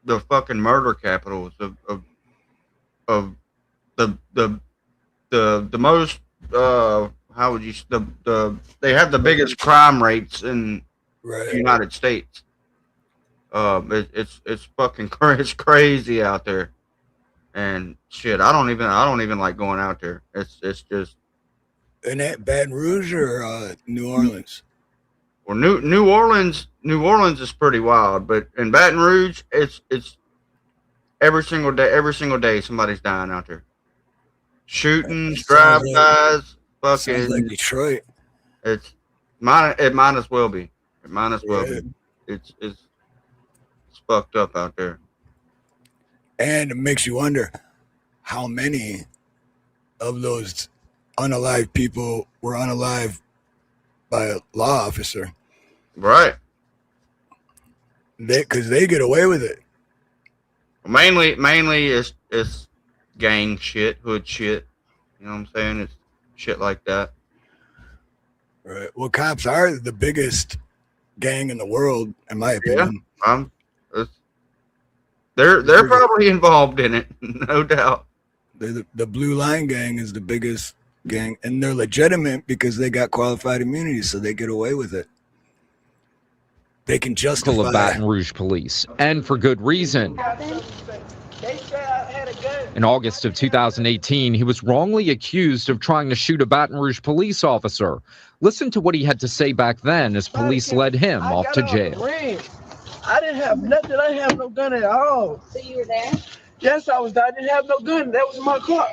the fucking murder capitals of the most how would you they have the biggest crime rates in the United States. It's fucking it's crazy out there, and shit. I don't even like going out there. It's just. And that Baton Rouge or New Orleans? Well, New Orleans is pretty wild, but in Baton Rouge, it's every single day somebody's dying out there. Shootings, drive-bys, fucking. Sounds like Detroit. It might as well be. It might as well be. It's fucked up out there. And it makes you wonder how many of those unalive people were unalive by a law officer. Right. Because they get away with it. Mainly it's gang shit, hood shit. You know what I'm saying? It's shit like that. Right. Well, cops are the biggest gang in the world, in my opinion. Yeah. They're probably involved in it, no doubt. The Blue Line Gang is the biggest gang, and they're legitimate because they got qualified immunity, so they get away with it. They can justify of Baton Rouge police, and for good reason. In August of 2018, he was wrongly accused of trying to shoot a Baton Rouge police officer. Listen to what he had to say back then as police led him off to jail. I didn't have nothing. I didn't have no gun at all. So you were there? Yes, I was there. I didn't have no gun. That was my car.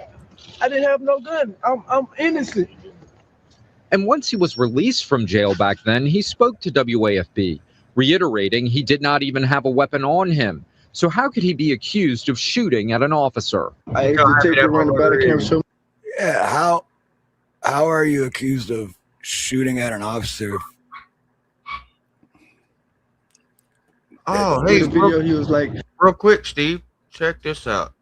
I didn't have no gun. I'm innocent. And once he was released from jail back then, he spoke to WAFB, reiterating he did not even have a weapon on him. So how could he be accused of shooting at an officer? I had to take around the body camera. Yeah, how are you accused of shooting at an officer? Oh, hey, the video, he was like, real quick, Steve, check this out.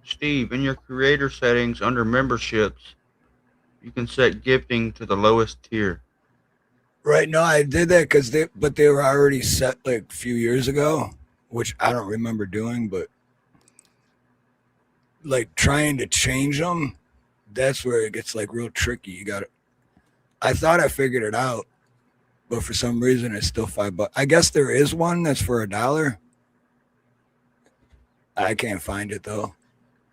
Steve, in your creator settings under memberships, you can set gifting to the lowest tier. Right. No, I did that because they were already set like a few years ago, which I don't remember doing, but like trying to change them, that's where it gets like real tricky. I thought I figured it out, but for some reason it's still $5. I guess there is one that's for $1. I can't find it though.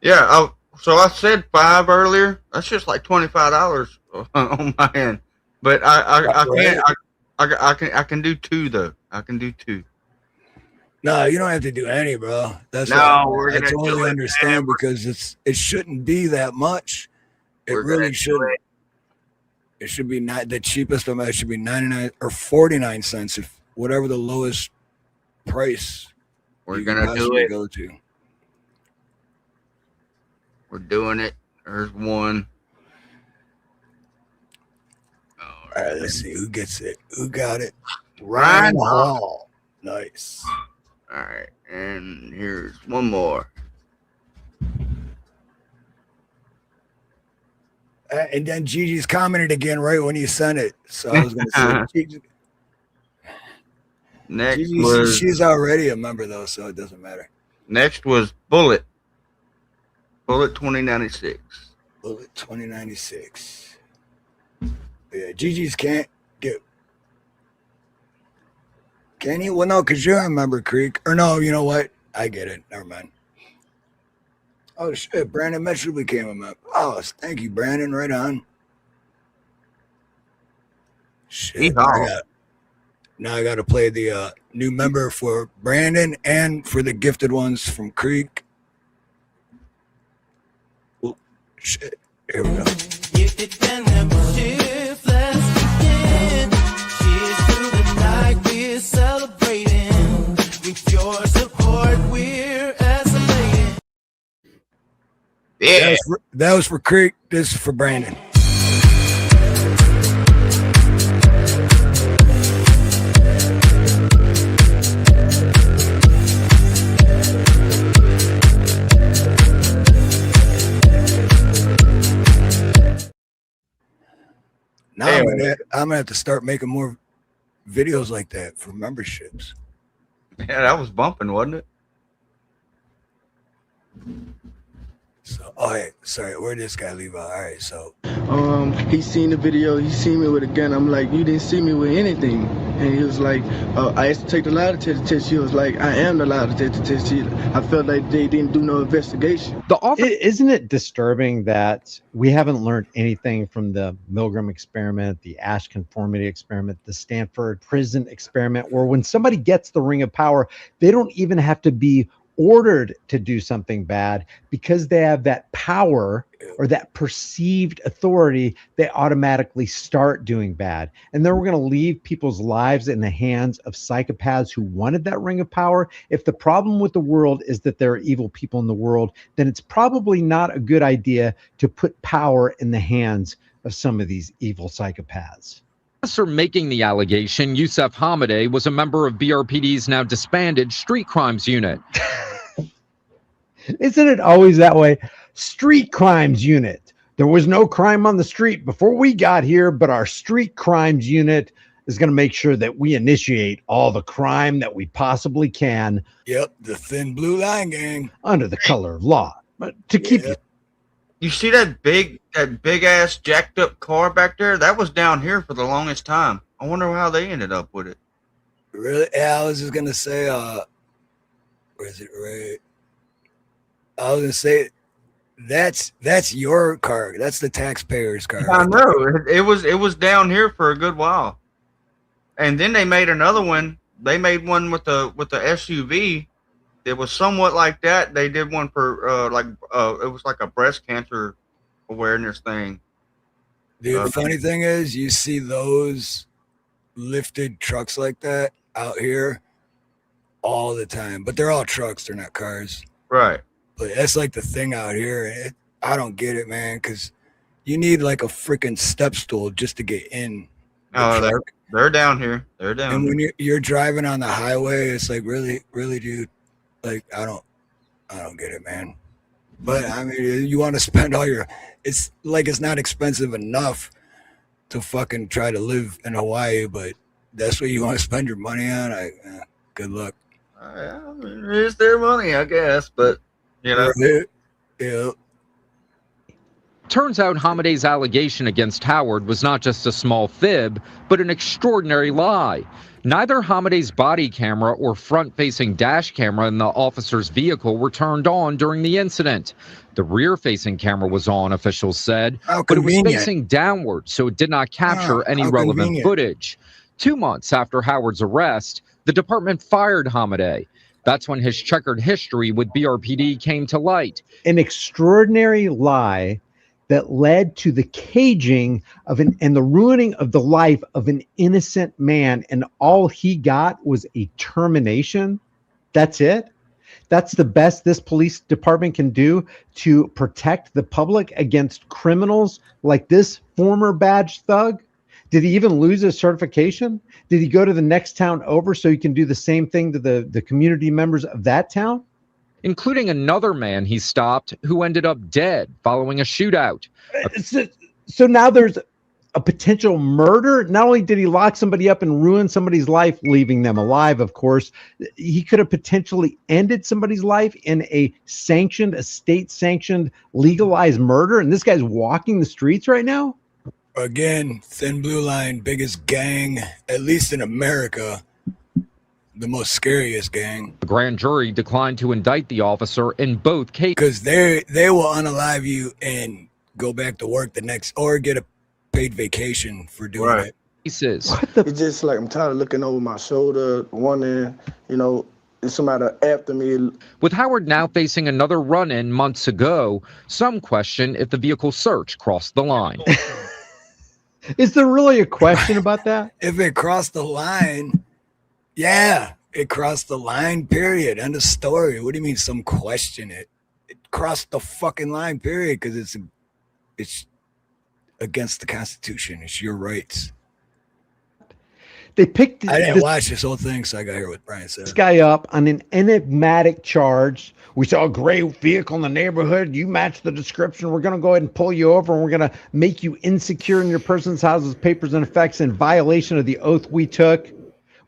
Yeah, so I said 5 earlier. That's just like $25 on my end. But I can do 2 though. I can do 2. No, you don't have to do any, bro. That's we're I gonna totally understand because it shouldn't be that much. It really shouldn't. It should be not the cheapest amount. It should be 99 or 49 cents, if whatever the lowest price we're gonna do it. Go to. We're doing it. There's one. All right, let's see who gets it. Who got it? Ryan Hall. Nice. All right, and here's one more. And then Gigi's commented again right when you sent it. So I was going to say, Gigi, Next was she's already a member though, so it doesn't matter. Next was Bullet 2096. Bullet 2096. Yeah, Gigi's can't get. Can you? Well, no, because you're a member, Creek. Or no, you know what? I get it. Never mind. Oh shit! Brandon Mitchell became a member. Oh, thank you, Brandon. Right on. Shit. Now I got to play the new member for Brandon and for the gifted ones from Creek. Well, shit. Here we go. Yeah. That was for Creek. This is for Brandon. Now I'm gonna have to start making more videos like that for memberships. Yeah, that was bumping, wasn't it? So, oh, hey, sorry, where did this guy leave out? All right, so. He seen the video, he seen me with a gun. I'm like, you didn't see me with anything. And he was like, I asked to take the lie detector test. He was like, I am the lie detector test. I felt like they didn't do no investigation. Isn't it disturbing that we haven't learned anything from the Milgram experiment, the Ash conformity experiment, the Stanford prison experiment, where when somebody gets the ring of power, they don't even have to be ordered to do something bad because they have that power or that perceived authority, they automatically start doing bad. And then we're going to leave people's lives in the hands of psychopaths who wanted that ring of power. If the problem with the world is that there are evil people in the world, then it's probably not a good idea to put power in the hands of some of these evil psychopaths. Officer making the allegation, Yusuf Hamadeh, was a member of BRPD's now disbanded street crimes unit. Isn't it always that way? Street crimes unit. There was no crime on the street before we got here, but our street crimes unit is going to make sure that we initiate all the crime that we possibly can. Yep, the thin blue line gang. Under the color of law. But to keep you. You see that big ass jacked up car back there? That was down here for the longest time. I wonder how they ended up with it. Really? Yeah, I was just gonna say, where is it? Right. I was gonna say that's your car. That's the taxpayer's car. I know. It was down here for a good while. And then they made another one. They made one with the SUV. It was somewhat like that. They did one for it was like a breast cancer awareness thing. The funny thing is, you see those lifted trucks like that out here all the time, but they're all trucks. They're not cars. Right. But that's like the thing out here. I don't get it, man, because you need like a freaking step stool just to get in. They're down here. They're down. And when you're driving on the highway, it's like, really, dude. Like, I don't get it, man. But I mean, you want to spend it's like it's not expensive enough to fucking try to live in Hawaii, but that's what you want to spend your money on. Good luck. It's their money, I guess, but you know. Yeah. Turns out Hamadeh's allegation against Howard was not just a small fib, but an extraordinary lie. Neither Hamadeh's body camera or front-facing dash camera in the officer's vehicle were turned on during the incident. The rear-facing camera was on, officials said, but it was facing downward, so it did not capture any relevant footage. 2 months after Howard's arrest, the department fired Hamadeh. That's when his checkered history with BRPD came to light. An extraordinary lie that led to the caging of and the ruining of the life of an innocent man, and all he got was a termination. That's it. That's the best this police department can do to protect the public against criminals like this former badge thug. Did he even lose his certification? Did he go to the next town over so he can do the same thing to the community members of that town? including another man he stopped who ended up dead following a shootout. So now there's a potential murder. Not only did he lock somebody up and ruin somebody's life, leaving them alive, of course, he could have potentially ended somebody's life in a state-sanctioned, legalized murder. And this guy's walking the streets right now? Again, Thin Blue Line, biggest gang, at least in America, the most scariest gang. The grand jury declined to indict the officer in both cases. Because they will unalive you and go back to work the next, or get a paid vacation for doing it. What It's just like I'm tired of looking over my shoulder, wondering, is somebody after me? With Howard now facing another run-in months ago, some question if the vehicle search crossed the line. Is there really a question about that? If it crossed the line, yeah, it crossed the line, period. End of story. What do you mean some question it? It crossed the fucking line, period, because it's against the Constitution. It's your rights. They picked. I didn't watch this whole thing, so I got here what Brian said. This guy up on an enigmatic charge. We saw a gray vehicle in the neighborhood. You match the description. We're going to go ahead and pull you over, and we're going to make you insecure in your person's house's papers and effects in violation of the oath we took.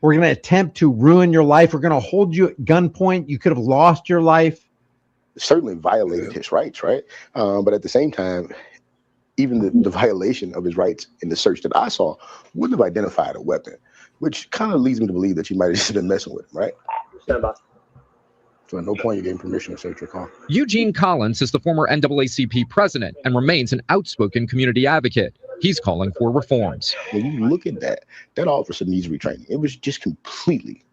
We're going to attempt to ruin your life. We're going to hold you at gunpoint. You could have lost your life. Certainly violated his rights, right? But at the same time, even the violation of his rights in the search that I saw wouldn't have identified a weapon, which kind of leads me to believe that you might have just been messing with him, right? Stand by. So at no point you gave him permission to search your car. Eugene Collins is the former NAACP president and remains an outspoken community advocate. He's calling for reforms. When you look at that officer needs retraining. It was just completely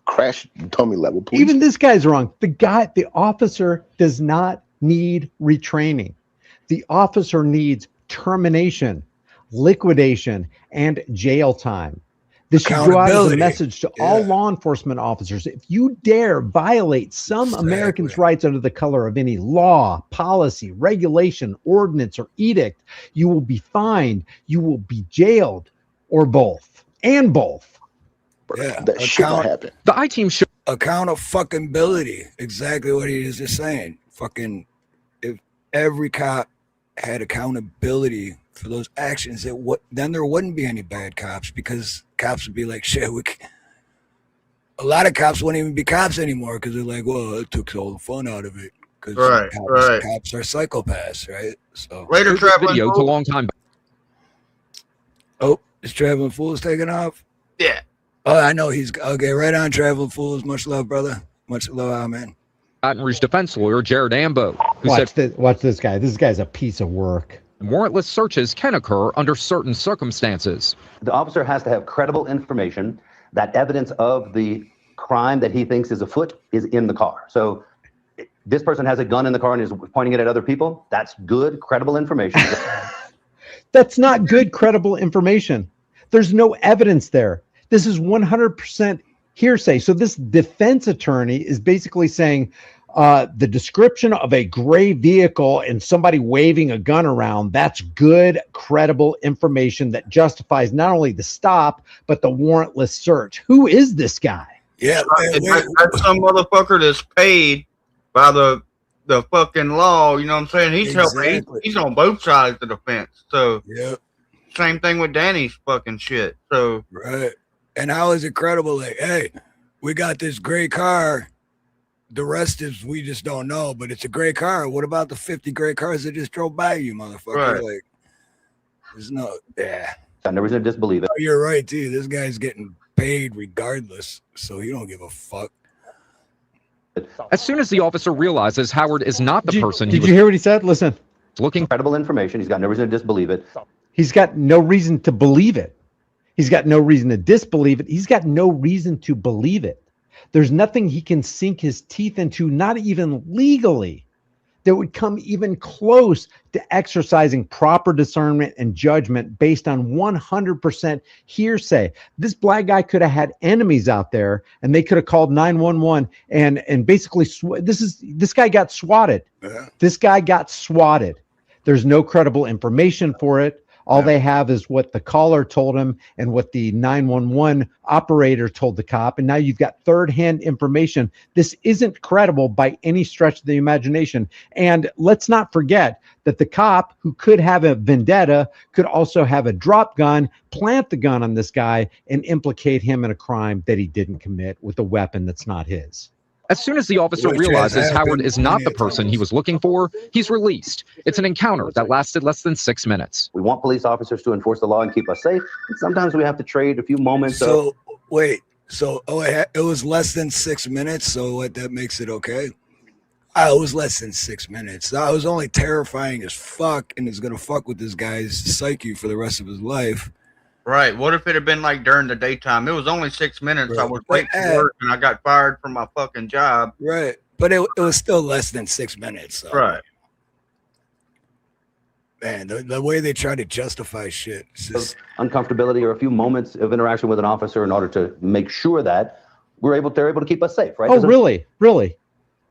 crash dummy level police. Even this guy's wrong. The officer does not need retraining. The officer needs termination, liquidation, and jail time. This should go out as a message to all law enforcement officers. If you dare violate some Americans' rights under the color of any law, policy, regulation, ordinance, or edict, you will be fined, you will be jailed, or both, and both. Yeah, that should not happen. The I-Team should accountability. Exactly what he is just saying. Fucking, if every cop had accountability for those actions, then there wouldn't be any bad cops, because cops would be like, shit, a lot of cops wouldn't even be cops anymore, because they're like, well, it took all the fun out of it, because cops are psychopaths, right? So later, video to long time. Oh, is Traveling Fools taking off? Yeah. Oh, I know he's okay. Right on, Traveling Fools. Much love, brother. Much love, man. Baton Rouge defense lawyer Jared Ambo, who watch this guy. This guy's a piece of work. Warrantless searches can occur under certain circumstances. The officer has to have credible information that evidence of the crime that he thinks is afoot is in the car. So this person has a gun in the car and is pointing it at other people. That's good, credible information. That's not good, credible information. There's no evidence there. This is 100% hearsay. So this defense attorney is basically saying the description of a gray vehicle and somebody waving a gun around, that's good, credible information that justifies not only the stop, but the warrantless search. Who is this guy? Yeah, that's some motherfucker that's paid by the fucking law. You know what I'm saying? He's helping. He's on both sides of the fence. So same thing with Danny's fucking shit. So right. And how is it credible? Like, hey, we got this gray car. The rest is we just don't know, but it's a gray car. What about the 50 gray cars that just drove by you, motherfucker? Right. Like, there's no, I never said disbelieve it. Oh, you're right, too. This guy's getting paid regardless, so he don't give a fuck. As soon as the officer realizes Howard is not the person Did you hear what he said? Listen. Looking credible information. He's got no reason to disbelieve it. He's got no reason to believe it. He's got no reason to disbelieve it. He's got no reason to believe it. There's nothing he can sink his teeth into, not even legally, that would come even close to exercising proper discernment and judgment based on 100% hearsay. This black guy could have had enemies out there, and they could have called 911 and basically this guy got swatted. This guy got swatted. There's no credible information for it. All they have is what the caller told him and what the 911 operator told the cop. And now you've got third-hand information. This isn't credible by any stretch of the imagination. And let's not forget that the cop who could have a vendetta could also have a drop gun, plant the gun on this guy, and implicate him in a crime that he didn't commit with a weapon that's not his. As soon as the officer realizes Howard is not the person he was looking for, he's released. It's an encounter that lasted less than 6 minutes. We want police officers to enforce the law and keep us safe. And sometimes we have to trade a few moments. So wait, it was less than 6 minutes. So what? That makes it okay. It was less than 6 minutes. I was only terrifying as fuck, and it's gonna fuck with this guy's psyche for the rest of his life. Right. What if it had been like during the daytime? It was only 6 minutes. I was late for work and I got fired from my fucking job. Right. But it was still less than 6 minutes. So. Right. Man, the way they try to justify shit. Just... uncomfortability or a few moments of interaction with an officer in order to make sure that they're able to keep us safe, right? Oh, really? Really?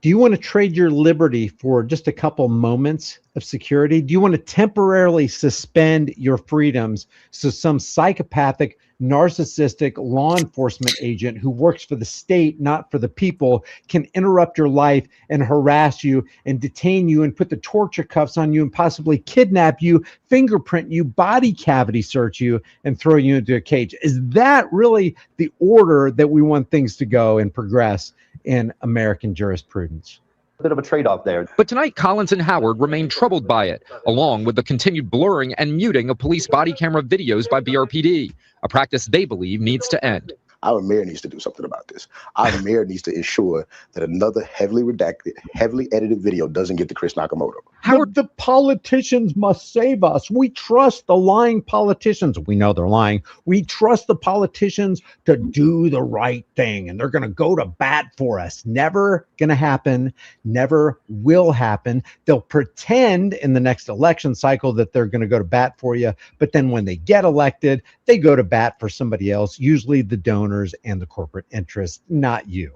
Do you want to trade your liberty for just a couple moments of security? Do you want to temporarily suspend your freedoms so some psychopathic, narcissistic law enforcement agent who works for the state, not for the people, can interrupt your life and harass you and detain you and put the torture cuffs on you and possibly kidnap you, fingerprint you, body cavity search you, and throw you into a cage? Is that really the order that we want things to go and progress in American jurisprudence? A bit of a trade-off there. But tonight, Collins and Howard remain troubled by it, along with the continued blurring and muting of police body camera videos by BRPD, a practice they believe needs to end. Our mayor needs to do something about this. Our mayor needs to ensure that another heavily redacted, heavily edited video doesn't get to Chris Nakamoto. Howard, the politicians must save us. We trust the lying politicians. We know they're lying. We trust the politicians to do the right thing, and they're going to go to bat for us. Never going to happen. Never will happen. They'll pretend in the next election cycle that they're going to go to bat for you, but then when they get elected, they go to bat for somebody else, usually the donor and the corporate interests, not you.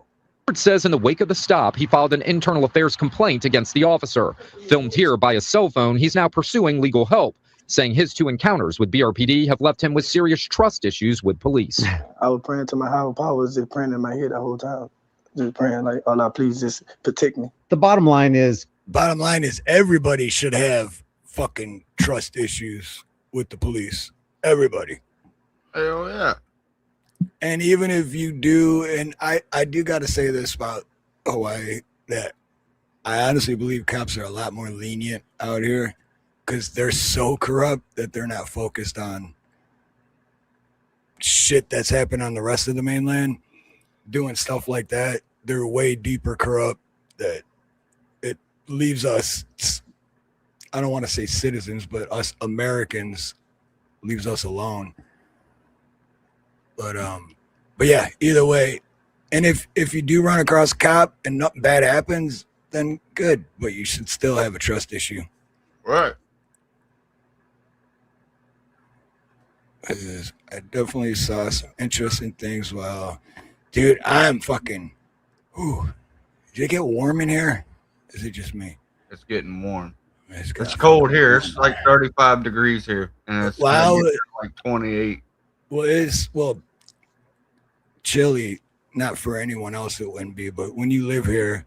Howard says in the wake of the stop, he filed an internal affairs complaint against the officer. Filmed here by his cell phone, he's now pursuing legal help, saying his 2 encounters with BRPD have left him with serious trust issues with police. I was praying to my higher powers, just praying in my head the whole time. Just praying like, oh, Lord, please just protect me. The bottom line is everybody should have fucking trust issues with the police. Everybody. Hell yeah. And even if you do, and I do got to say this about Hawaii, that I honestly believe cops are a lot more lenient out here because they're so corrupt that they're not focused on shit that's happened on the rest of the mainland. Doing stuff like that, they're way deeper corrupt that it leaves us, I don't want to say citizens, but us Americans, leaves us alone. But yeah, either way, and if you do run across a cop and nothing bad happens, then good, but you should still have a trust issue. Right. I definitely saw some interesting things. Well, dude, I'm fucking. Ooh, did it get warm in here? Is it just me? It's getting warm. It's cold here. It's like 35 degrees here, and it's like 28. Well, chilly, not for anyone else it wouldn't be, but when you live here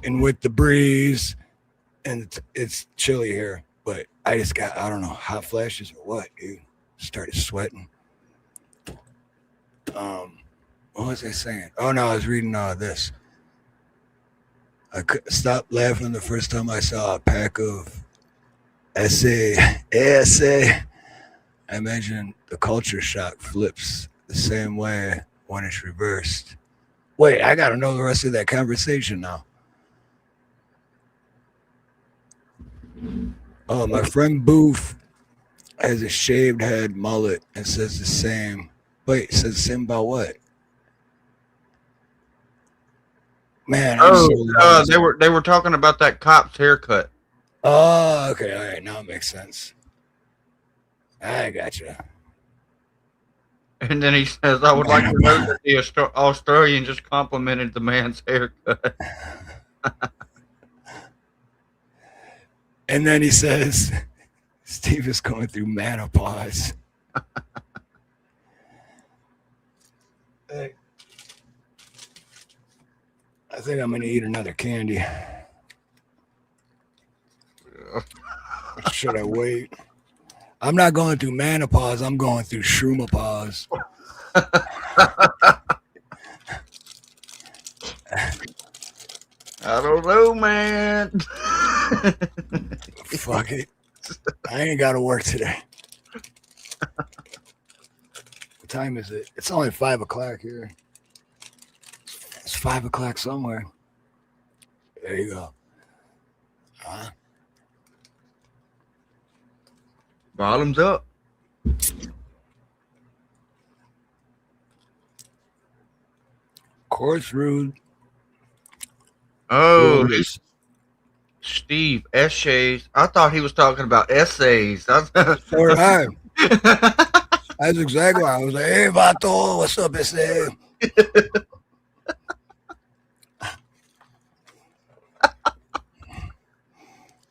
and with the breeze, and it's chilly here, but I just got, I don't know, hot flashes or what, dude. Started sweating. What was I saying? Oh no, I was reading this. I couldn't stop laughing the first time I saw a pack of essay. I imagine the culture shock flips the same way when it's reversed. Wait, I gotta know the rest of that conversation now. Oh, my friend Booth has a shaved head mullet and says the same. Wait, says the same about what? Man, they were talking about that cop's haircut. Oh, okay, all right, now it makes sense. I gotcha. And then he says, I would like to know that the Australian just complimented the man's haircut. And then he says, Steve is going through menopause. Hey, I think I'm going to eat another candy. Or should I wait? I'm not going through menopause. I'm going through shroomapause. I don't know, man. Fuck it. I ain't got to work today. What time is it? It's only 5 o'clock here. It's 5 o'clock somewhere. There you go. Bottoms up. Course rude. Oh, Rude. Steve, essays. I thought he was talking about essays. So did I. That's exactly why I was like, hey, Vato, what's up, essay?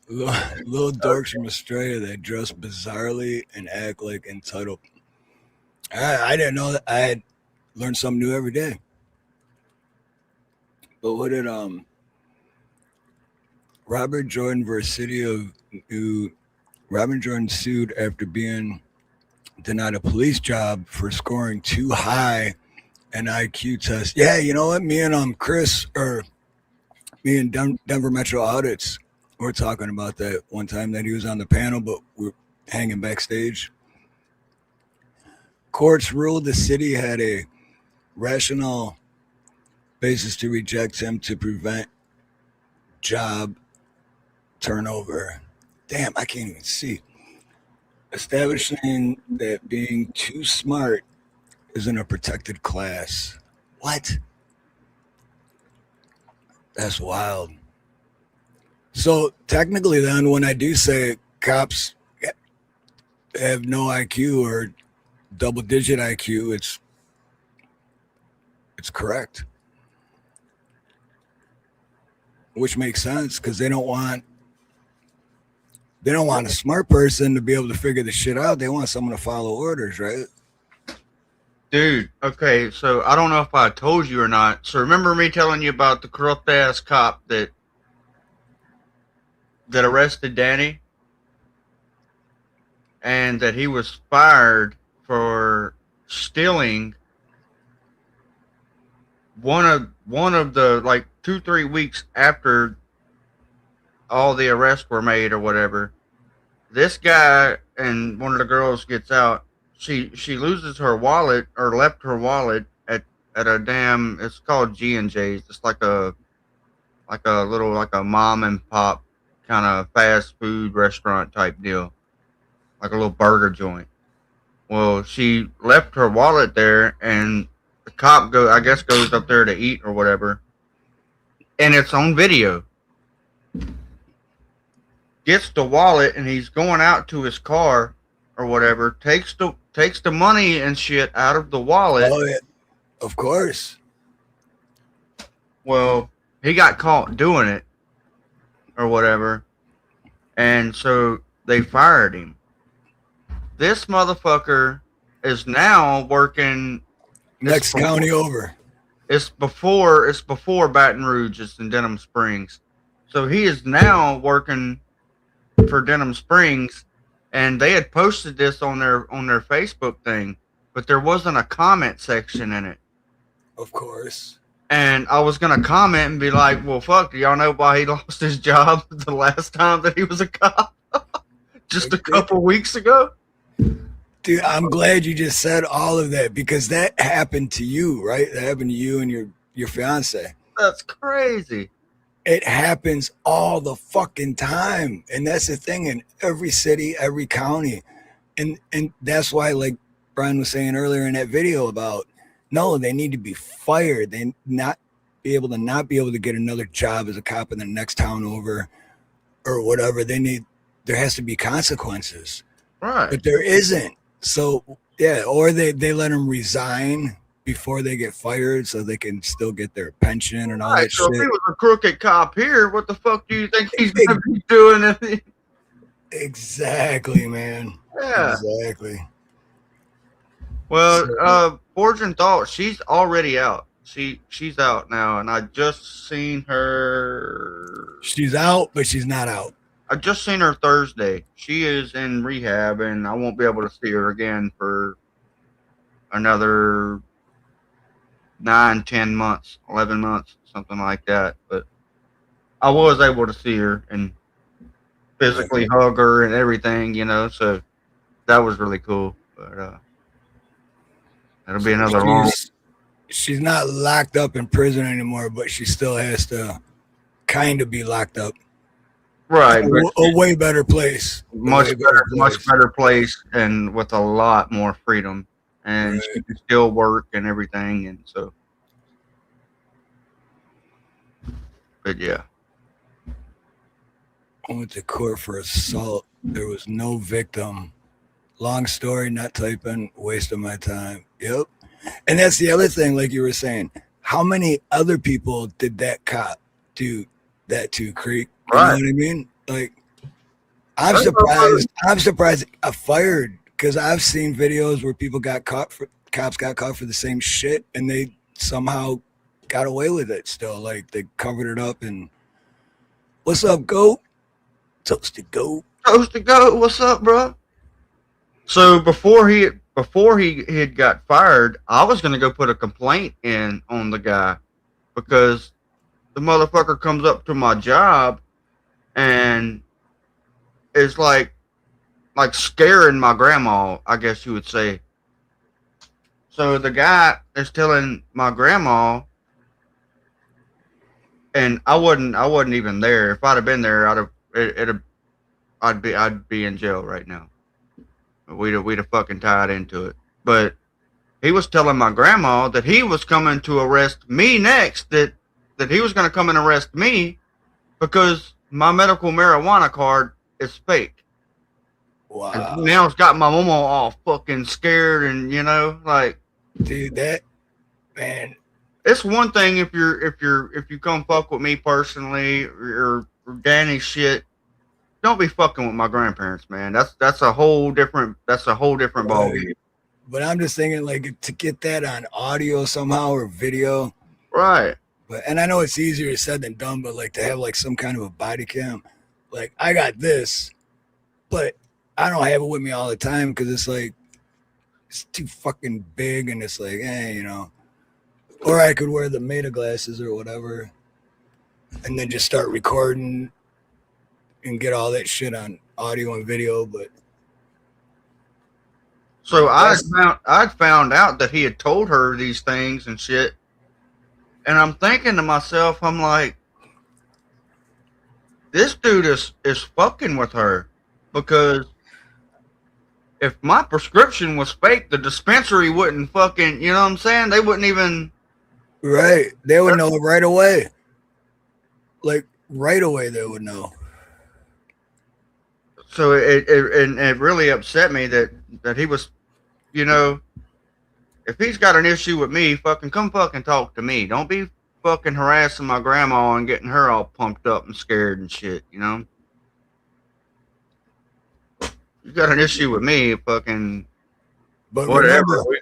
Little dorks from Australia that dress bizarrely and act like entitled. I didn't know that. I had learned something new every day. But what did Robert Jordan versus City of New? Robert Jordan sued after being denied a police job for scoring too high an IQ test. Yeah, you know what? Me and Chris, or me and Denver Metro Audits, we're talking about that one time that he was on the panel, but we're hanging backstage. Courts ruled the city had a rational basis to reject him to prevent job turnover. Damn, I can't even see. Establishing that being too smart isn't a protected class. What? That's wild. So technically then, when I do say cops have no IQ or double-digit IQ, it's correct. Which makes sense because they don't want a smart person to be able to figure the shit out. They want someone to follow orders, right? Dude, okay, so I don't know if I told you or not. So remember me telling you about the corrupt ass cop that arrested Danny? And that he was fired for stealing one of the, like, 2-3 weeks after all the arrests were made or whatever. This guy and one of the girls gets out. She loses her wallet, or left her wallet at a damn, it's called G&J's. It's like a little, like a mom and pop kind of fast food restaurant type deal, like a little burger joint. Well, she left her wallet there, and the cop goes up there to eat or whatever, and it's on video. Gets the wallet, and he's going out to his car or whatever, takes the money and shit out of the wallet. Oh, yeah. Of course. Well, he got caught doing it or whatever, and so they fired him. This motherfucker is now working Next county over. It's before Baton Rouge. It's in Denham Springs. So he is now working for Denham Springs, and they had posted this on their Facebook thing, but there wasn't a comment section in it. Of course. And I was gonna comment and be like, "Well, fuck, do y'all know why he lost his job the last time that he was a cop? Just a couple weeks ago?" Dude, I'm glad you just said all of that because that happened to you, right? That happened to you and your fiance. That's crazy. It happens all the fucking time. And that's the thing in every city, every county. And that's why, like Brian was saying earlier in that video about, no, they need to be fired. They not be able to get another job as a cop in the next town over or whatever. There has to be consequences. Right. But there isn't. So, yeah, or they let them resign before they get fired so they can still get their pension and all that so shit. if he was a crooked cop here, what the fuck do you think he's going to be doing? Exactly, man. Yeah. Exactly. Well, So, Fortune Thought, she's already out. She's out now, and I just seen her. she's out, but she's not out. I just seen her Thursday. She is in rehab, and I won't be able to see her again for another 9, 10 months, 11 months, something like that. But I was able to see her and physically hug her and everything, so that was really cool. But that'll be another long. She's not locked up in prison anymore, but she still has to kind of be locked up. Right, but A way better place. much better place, and with a lot more freedom, and she can still work and everything, and so. But yeah, I went to court for assault. There was no victim. Long story, not typing, waste of my time. Yep. And that's the other thing, like you were saying. How many other people did that cop do that to, Creek? You know what I mean? Like, I'm surprised it got fired, because I've seen videos where people cops got caught for the same shit, and they somehow got away with it still. Like, they covered it up and, what's up, goat? Toasted goat. Toasted goat, what's up, bro? So before he had got fired, I was gonna go put a complaint in on the guy, because the motherfucker comes up to my job and is like scaring my grandma, I guess you would say. So the guy is telling my grandma, and I wasn't even there. If I'd have been there, I'd be in jail right now. We'd have fucking tied into it. But he was telling my grandma that he was coming to arrest me next, that he was going to come and arrest me because my medical marijuana card is fake. Wow. And now it's got my mama all fucking scared, and like, dude, that, man. It's one thing if you come fuck with me personally, or Danny shit. Don't be fucking with my grandparents, man. That's a whole different ballgame. But I'm just thinking, like, to get that on audio somehow or video, right? And I know it's easier said than done, but like to have like some kind of a body cam, like I got this, but I don't have it with me all the time because it's like it's too fucking big, and it's like, or I could wear the Meta glasses or whatever, and then just start recording and get all that shit on audio and video. But so I'd found out that he had told her these things and shit, and I'm thinking to myself, I'm like, this dude is fucking with her, because if my prescription was fake, the dispensary wouldn't fucking, you know what I'm saying? They wouldn't even. Right, they would know right away. Like right away, they would know. So it really upset me that he was, if he's got an issue with me, come fucking talk to me. Don't be fucking harassing my grandma and getting her all pumped up and scared and shit, You got an issue with me, fucking. But whatever. Remember,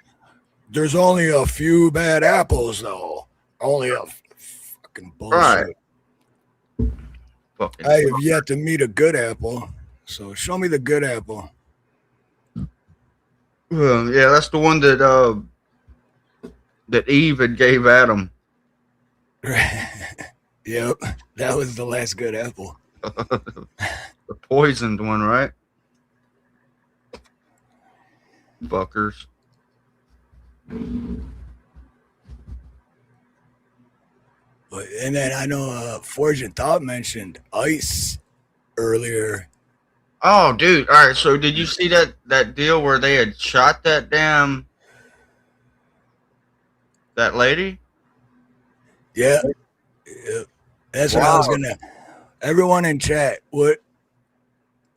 there's only a few bad apples, though. Only a fucking bullshit. Right. I have yet to meet a good apple. So show me the good apple. Well, yeah, that's the one that Eve had gave Adam. Yep, that was the last good apple. The poisoned one, right? Fuckers. And then I know Fortune Thought mentioned ice earlier. Oh, dude. All right. So did you see that deal where they had shot that lady? Yeah. That's what I was gonna. Everyone in chat, what?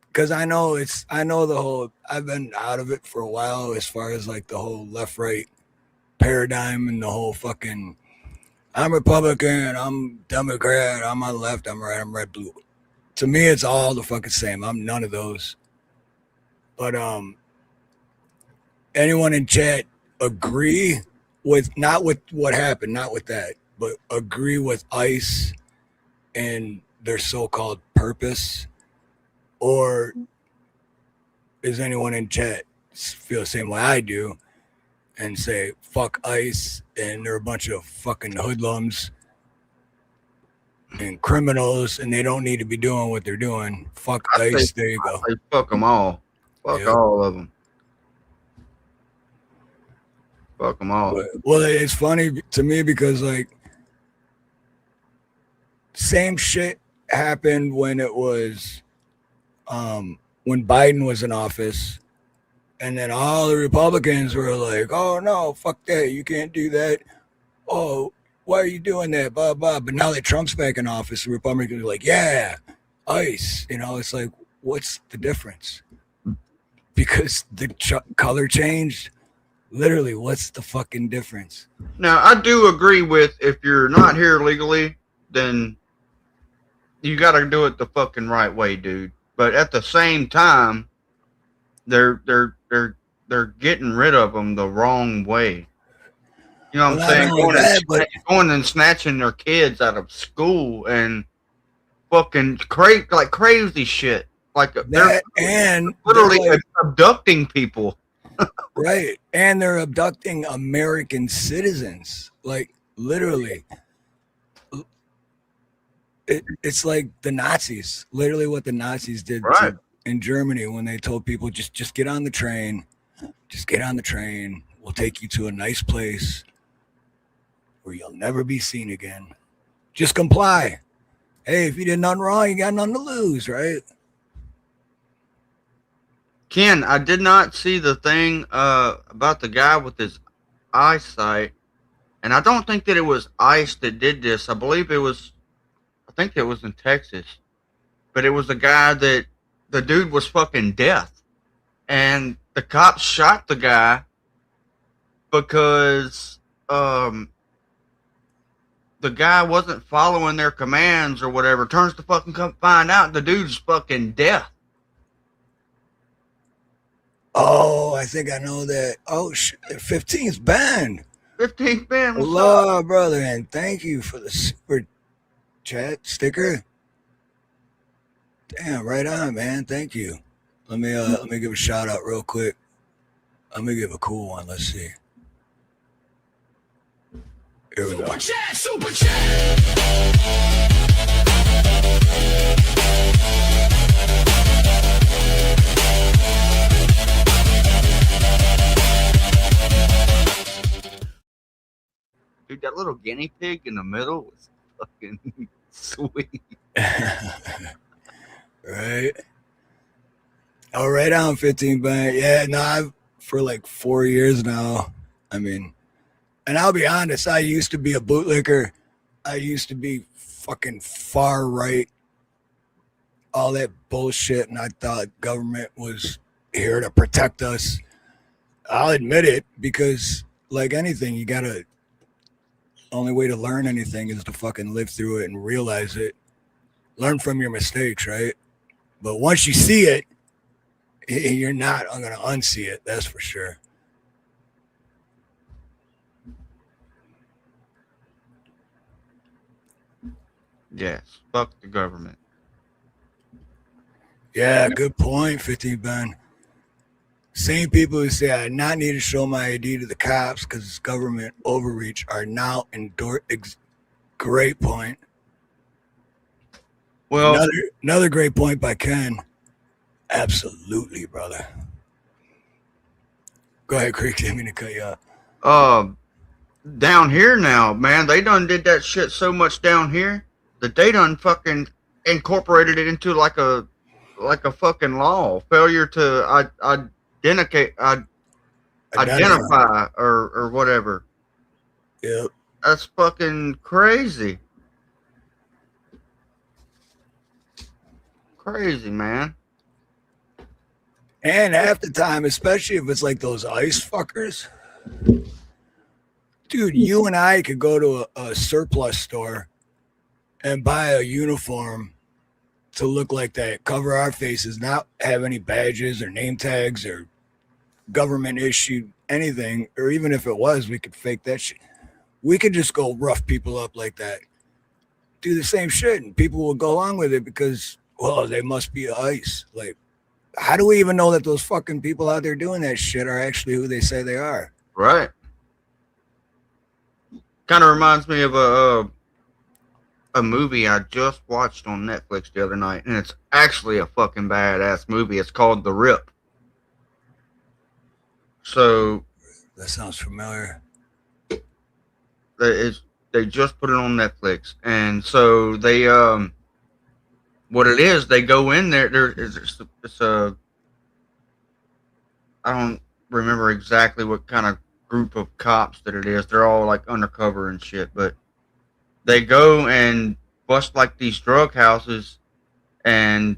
Because I know the whole. I've been out of it for a while as far as like the whole left-right paradigm and the whole fucking. I'm Republican. I'm Democrat. I'm on the left. I'm right. I'm red, blue. to me, it's all the fucking same. I'm none of those. But anyone in chat agree with not with what happened, not with that, but agree with ICE and their so-called purpose, or is anyone in chat feel the same way I do and say fuck ICE and they're a bunch of fucking hoodlums and criminals and they don't need to be doing what they're doing? Fuck ICE. There you go. Fuck them all. Fuck all of them. Fuck them all. Well, it's funny to me because like same shit happened when it was when Biden was in office, and then all the Republicans were like, oh no, fuck that, you can't do that. Oh, why are you doing that? Blah blah. But now that Trump's back in office, the Republicans are like, yeah, ICE. You know, it's like, what's the difference? Because the color changed. Literally, what's the fucking difference? Now, I do agree with if you're not here legally, then you got to do it the fucking right way, dude. But at the same time, they're getting rid of them the wrong way. You know what I'm saying? Going and snatching their kids out of school and fucking crazy shit. Like they're literally abducting people. Right. And they're abducting American citizens. Like literally. It's like the Nazis. Literally what the Nazis did in Germany when they told people just get on the train. Just get on the train. We'll take you to a nice place where you'll never be seen again. Just comply. Hey, if you did nothing wrong, you got nothing to lose, right? Ken, I did not see the thing about the guy with his eyesight, and I don't think that it was ICE that did this. I think it was in Texas, but it was a guy that the dude was fucking deaf, and the cops shot the guy because the guy wasn't following their commands or whatever. Turns to fucking come find out the dude's fucking deaf. Oh, I think I know that. Oh, shit. 15th band. 15th band. Hello, brother, and thank you for the super chat sticker. Damn, right on, man. Thank you. Let me give a shout out real quick. Let me give a cool one. Let's see. Here we go. Super chat. Dude, that little guinea pig in the middle was fucking sweet. Right. Oh, right on 15 band. Yeah, no, I've for like 4 years now. I mean, and I'll be honest, I used to be a bootlicker. I used to be fucking far right. All that bullshit, and I thought government was here to protect us. I'll admit it, because like anything, you gotta, only way to learn anything is to fucking live through it and realize it. Learn from your mistakes, right? But once you see it, you're not going to unsee it. That's for sure. Yes. Fuck the government. Yeah, good point, 15 Ben. Same people who say I not need to show my ID to the cops because it's government overreach are now endorsed. Great point. Well, another great point by Ken. Absolutely, brother. Go ahead, Creek. Didn't mean to cut you off. Down here now, man, they done did that shit so much down here that they done fucking incorporated it into like a fucking law. Failure to identify or whatever. Yep. That's fucking crazy. Crazy, man. And half the time, especially if it's like those ICE fuckers, dude, you and I could go to a surplus store and buy a uniform to look like that, cover our faces, not have any badges or name tags or government issued anything, or even if it was, we could fake that shit. We could just go rough people up like that, do the same shit, and people will go along with it because, well, they must be ICE. Like, how do we even know that those fucking people out there doing that shit are actually who they say they are? Right. Kind of reminds me of a movie I just watched on Netflix the other night, and it's actually a fucking badass movie. It's called The Rip. So that sounds familiar. They just put it on Netflix, and so they what it is, they go in there. It's a I don't remember exactly what kind of group of cops that it is. They're all like undercover and shit, but they go and bust like these drug houses and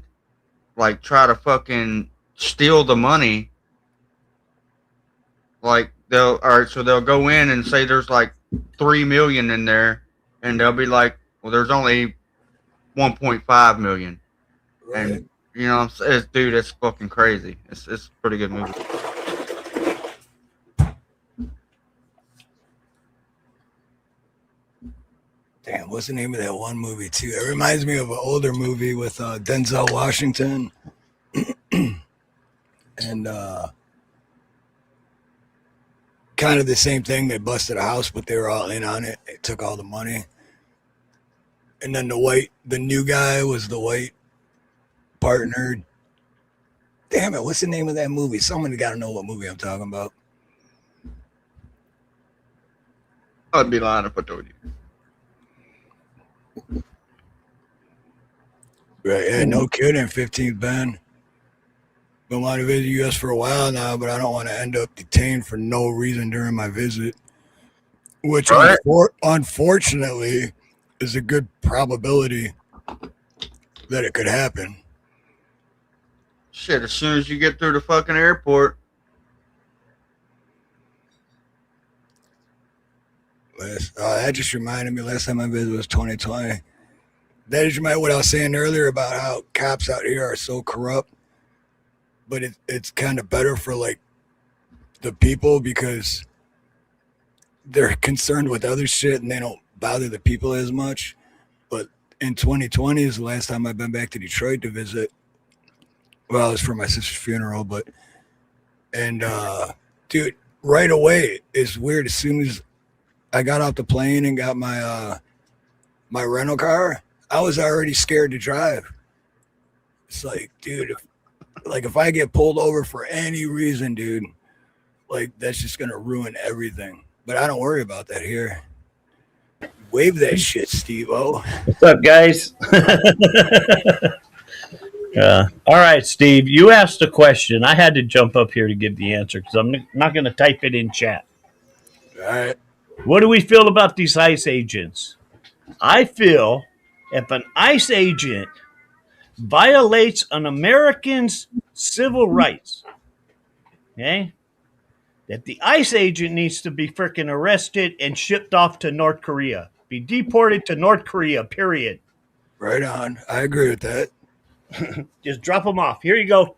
like try to fucking steal the money. Like they'll go in and say there's like 3 million in there, and they'll be like, well, there's only 1.5 million. Right. And you know, dude, it's fucking crazy. It's a pretty good movie. Damn, what's the name of that one movie too? It reminds me of an older movie with Denzel Washington, and kind of the same thing. They busted a house, but they were all in on it. They took all the money, and then the new guy was the white partner. Damn it, what's the name of that movie? Someone got to know what movie I'm talking about. I'd be lying if I told you. Right, yeah, no kidding. 15th Ben. Been wanting to visit the U.S. for a while now, but I don't want to end up detained for no reason during my visit, which unfortunately is a good probability that it could happen. Shit, as soon as you get through the fucking airport. That just reminded me, last time I visited was 2020. That just reminded what I was saying earlier about how cops out here are so corrupt. But it's kind of better for like the people because they're concerned with other shit and they don't bother the people as much. But in 2020 is the last time I've been back to Detroit to visit. Well, it was for my sister's funeral, dude, right away, it's weird. As soon as I got off the plane and got my my rental car, I was already scared to drive. It's like, dude, if I get pulled over for any reason, dude, like that's just gonna ruin everything. But I don't worry about that here. Wave that shit, Steve-O. What's up, guys? All right, Steve, you asked a question. I had to jump up here to give the answer because I'm not going to type it in chat. All right. What do we feel about these ICE agents? I feel if an ICE agent violates an American's civil rights, okay, that the ICE agent needs to be freaking arrested and shipped off to North Korea. Be deported to North Korea, period. Right on. I agree with that. Just drop them off. Here you go.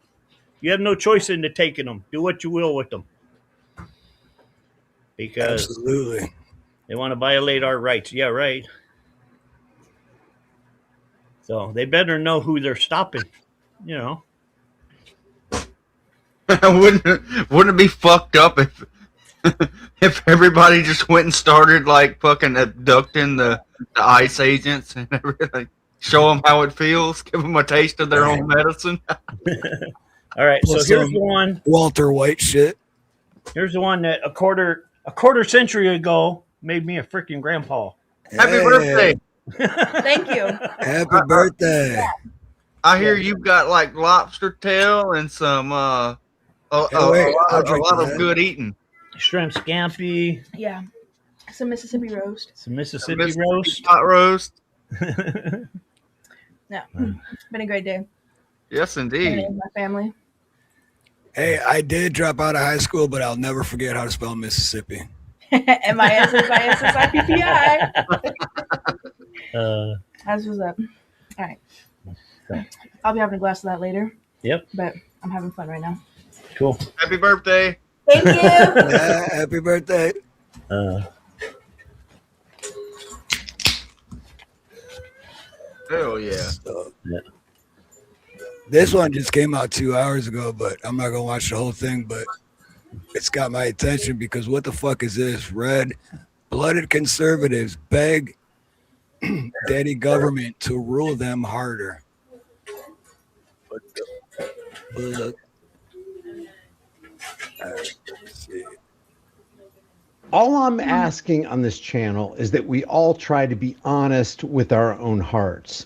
You have no choice in taking them. Do what you will with them. Because absolutely, they want to violate our rights. Yeah, right. So they better know who they're stopping. You know. Wouldn't it be fucked up if everybody just went and started like fucking abducting the ICE agents and everything? Show them how it feels. Give them a taste of their own medicine. All right. So here's the one. Walter White shit. Here's the one that a quarter century ago made me a freaking grandpa. Happy birthday. Thank you. Happy birthday. I hear you've got like lobster tail and some a lot of good eating. Shrimp scampi. Yeah. Some Mississippi roast. Some Mississippi roast. Hot roast. No, it's been a great day. Yes, indeed. My family. Hey, I did drop out of high school, but I'll never forget how to spell Mississippi. MISSISSIPPI. That's what's up. All right. I'll be having a glass of that later. Yep. But I'm having fun right now. Cool. Happy birthday. Thank you. Yeah, happy birthday. Hell yeah. So, Yeah. this one just came out 2 hours ago, but I'm not gonna watch the whole thing. But it's got my attention because what the fuck is this? Red-blooded conservatives beg daddy government to rule them harder. What the fuck? Let's see. All I'm asking on this channel is that we all try to be honest with our own hearts.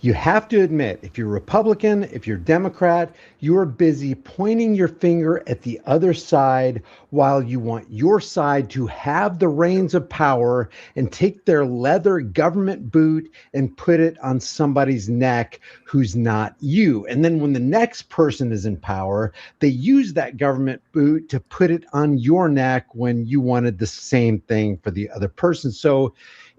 You have to admit, if you're Republican, if you're Democrat, you are busy pointing your finger at the other side while you want your side to have the reins of power and take their leather government boot and put it on somebody's neck who's not you. And then when the next person is in power, they use that government boot to put it on your neck when you wanted the same thing for the other person. So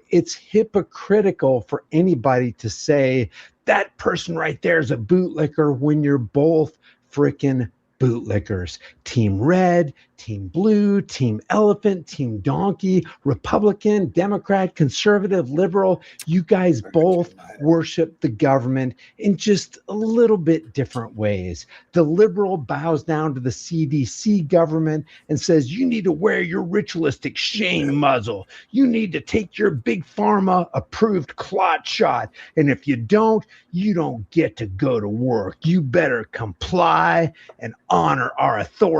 it's hypocritical for anybody to say that person right there is a bootlicker when you're both freaking bootlickers. Team red, team blue, team elephant, team donkey, Republican, Democrat, conservative, liberal. You guys both worship the government in just a little bit different ways. The liberal bows down to the CDC government and says, you need to wear your ritualistic shame muzzle. You need to take your big pharma approved clot shot. And if you don't get to go to work. You better comply and honor our authority.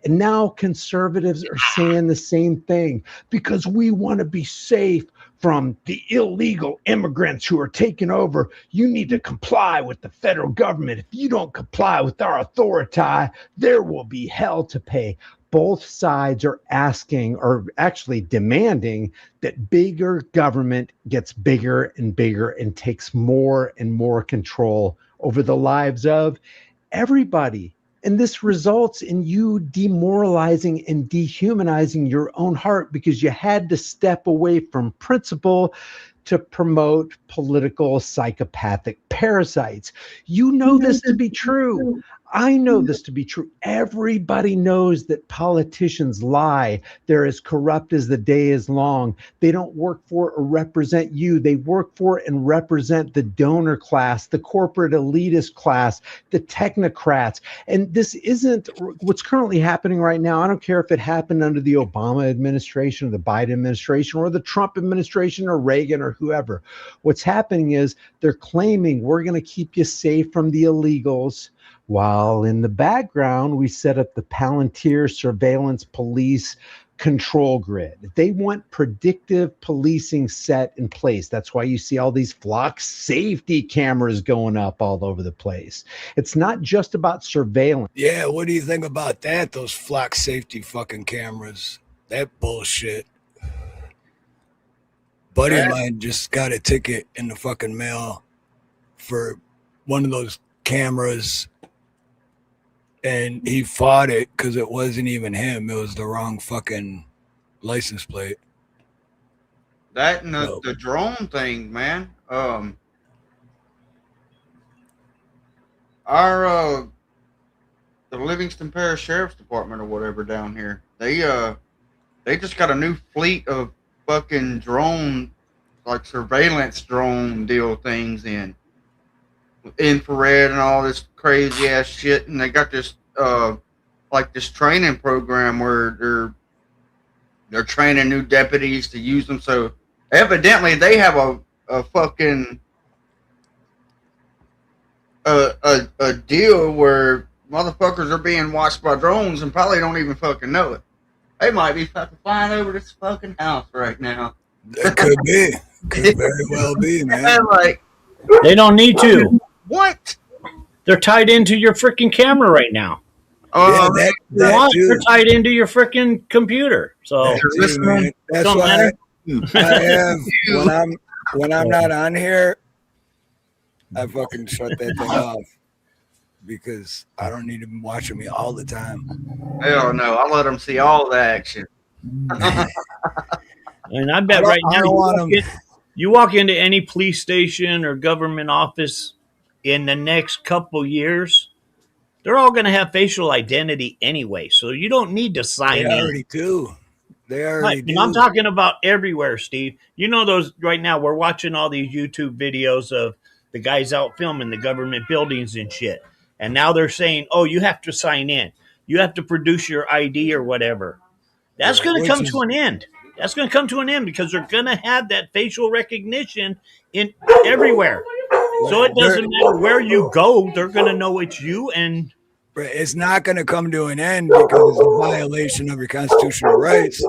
And now conservatives are saying the same thing because we want to be safe from the illegal immigrants who are taking over. You need to comply with the federal government. If you don't comply with our authority, there will be hell to pay. Both sides are asking, or actually demanding, that bigger government gets bigger and bigger and takes more and more control over the lives of everybody. And this results in you demoralizing and dehumanizing your own heart because you had to step away from principle to promote political psychopathic parasites. You know this to be true. I know this to be true. Everybody knows that politicians lie. They're as corrupt as the day is long. They don't work for or represent you. They work for and represent the donor class, the corporate elitist class, the technocrats. And this isn't what's currently happening right now. I don't care if it happened under the Obama administration or the Biden administration or the Trump administration or Reagan or whoever. What's happening is they're claiming we're going to keep you safe from the illegals, while in the background, we set up the Palantir surveillance police control grid. They want predictive policing set in place. That's why you see all these flock safety cameras going up all over the place. It's not just about surveillance. Yeah, what do you think about that? Those flock safety fucking cameras. That bullshit. Buddy of mine just got a ticket in the fucking mail for one of those cameras, and he fought it because it wasn't even him. It was the wrong fucking license plate. That and the drone thing, man. Our the Livingston Parish Sheriff's Department or whatever down here, they just got a new fleet of fucking drone, like surveillance drone deal things in infrared and all this crazy ass shit, and they got this like this training program where they're training new deputies to use them. So evidently they have a fucking a deal where motherfuckers are being watched by drones and probably don't even fucking know it. They might be fucking flying over this fucking house right now. That could be. Could very well be, man. Like, they don't need to. What? They're tied into your freaking camera right now. They're tied into your freaking computer. So that's why I have when I'm not on here, I fucking shut that thing off because I don't need them watching me all the time. Hell no, I let them see all the action. And I bet right now you walk into any police station or government office, in the next couple years, they're all going to have facial identity anyway. So you don't need to They sign in. already do. They Right. already And I'm do. talking about everywhere, Steve. You know those right now. We're watching all these YouTube videos of the guys out filming the government buildings and shit. And now they're saying, "Oh, you have to sign in. You have to produce your ID or whatever." That's Yeah, going to which come to is an end. That's going to come to an end because they're going to have that facial recognition in everywhere. So it they're doesn't matter where you go; they're going to know it's you. And it's not going to come to an end because it's a violation of your constitutional rights.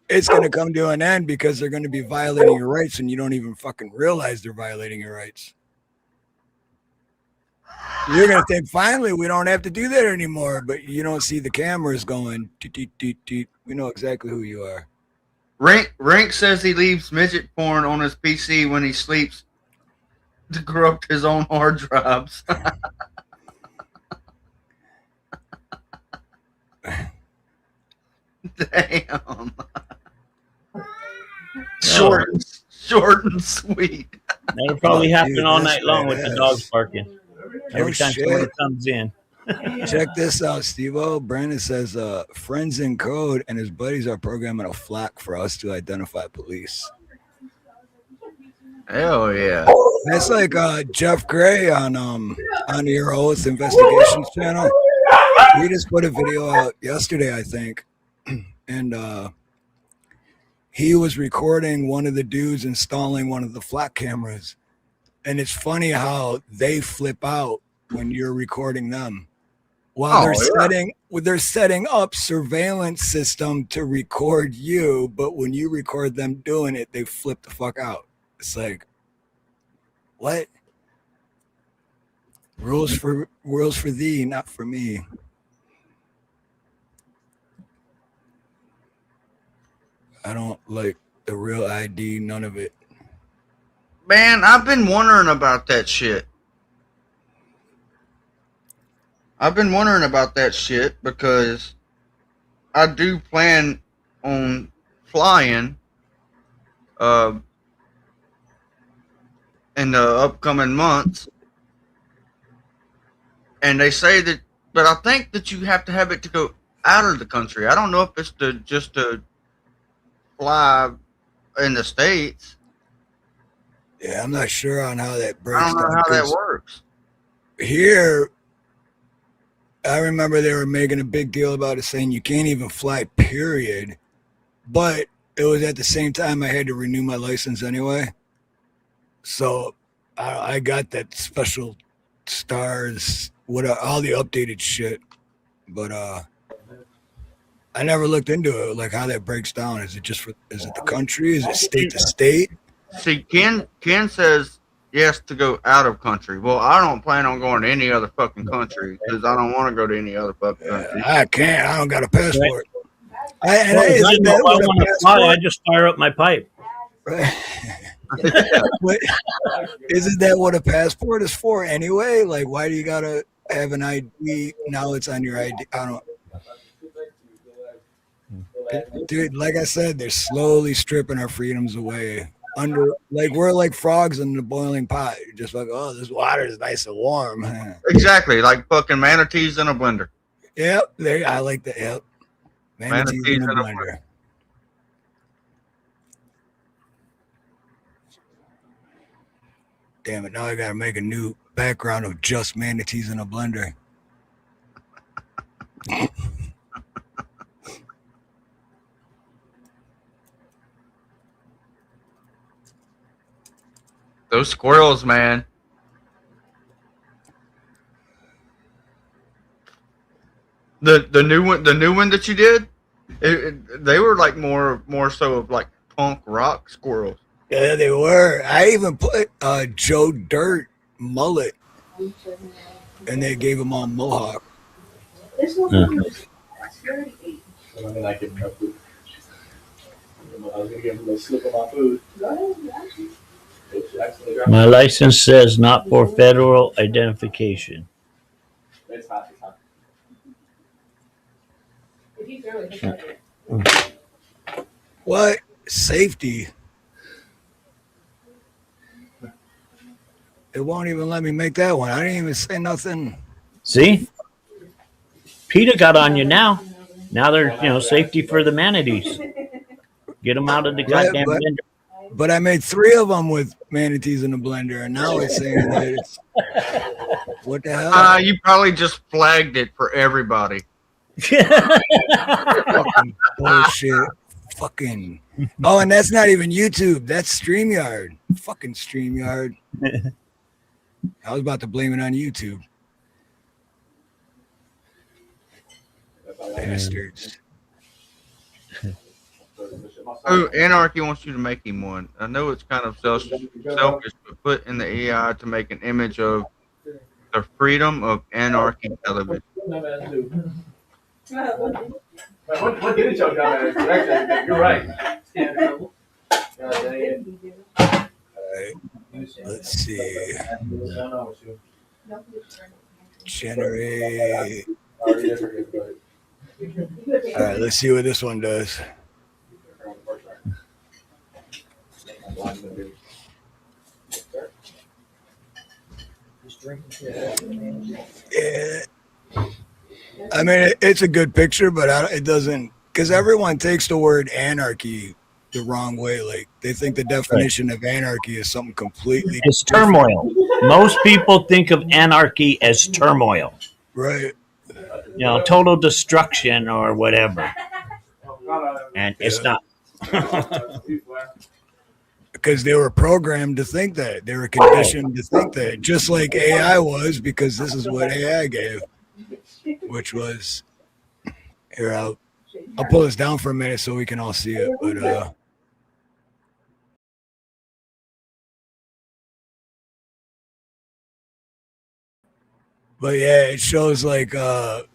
It's going to come to an end because they're going to be violating your rights and you don't even fucking realize they're violating your rights. You're going to think, finally, we don't have to do that anymore, but you don't see the cameras going, toot, toot, toot, toot. We know exactly who you are. Rank says he leaves midget porn on his PC when he sleeps to corrupt his own hard drives. Damn. Short and sweet. that'll probably happen dude, all that's night long with the dogs badass. barking every Oh, time shit. someone comes in. Check this out, Steve-O. Brandon says friends in code and his buddies are programming a flak for us to identify police. Hell yeah. That's like Jeff Gray on your Oath Investigations channel. He just put a video out yesterday, I think, and he was recording one of the dudes installing one of the flak cameras, and it's funny how they flip out when you're recording them while they're setting up surveillance system to record you, but when you record them doing it, they flip the fuck out. It's like, what? Rules for thee, not for me. I don't like the real ID, none of it. Man, I've been wondering about that shit. Because I do plan on flying in the upcoming months. And they say that, but I think that you have to have it to go out of the country. I don't know if it's just to fly in the States. Yeah, I'm not sure on how that breaks I don't know down. how that works. Here, I remember they were making a big deal about it, saying you can't even fly, period. But it was at the same time I had to renew my license anyway. So I got that special stars, all the updated shit. But I never looked into it, like how that breaks down. Is it the country? Is it state to state? See, Ken says yes to go out of country. Well, I don't plan on going to any other fucking country because I don't want to go to any other fucking country. I can't. I don't got a passport. I want to fly. I just fire up my pipe. Right. Isn't that what a passport is for anyway? Like, why do you gotta have an ID? Now it's on your ID. I don't. Dude, like I said, they're slowly stripping our freedoms away. We're like frogs in the boiling pot. You're just like, oh, this water is nice and warm. Exactly, like fucking manatees in a blender. Yep, I like that. Yep, manatees in a blender. Damn it! Now I gotta make a new background of just manatees in a blender. Those squirrels, man. The new one that you did, they were like more so of like punk rock squirrels. Yeah, they were. I even put Joe Dirt mullet, and they gave him all mohawk. My license says not for federal identification. What? Safety. It won't even let me make that one. I didn't even say nothing. See? PETA got on you now. Now they're, safety for the manatees. Get them out of the goddamn blender. But I made 3 of them with manatees in the blender, and now it's saying that it's what the hell? You probably just flagged it for everybody. Fucking bullshit. Fucking. Oh, and that's not even YouTube. That's StreamYard. Fucking StreamYard. I was about to blame it on YouTube. Bastards. Oh, Anarchy wants you to make him one. I know it's kind of selfish, but put in the AI to make an image of the freedom of Anarchy television. What did it show down there? Actually, you're right. Alright. Let's see. Generate. Alright, let's see what this one does. Yeah. I mean, it's a good picture, but it doesn't, because everyone takes the word anarchy the wrong way. Like, they think the definition of anarchy is something completely It's turmoil. Most people think of anarchy as turmoil. Right. Total destruction or whatever. And it's not. Because they were programmed to think that. They were conditioned to think that. Just like AI was, because this is what AI gave. Which was, here, I'll pull this down for a minute so we can all see it. But yeah, it shows like a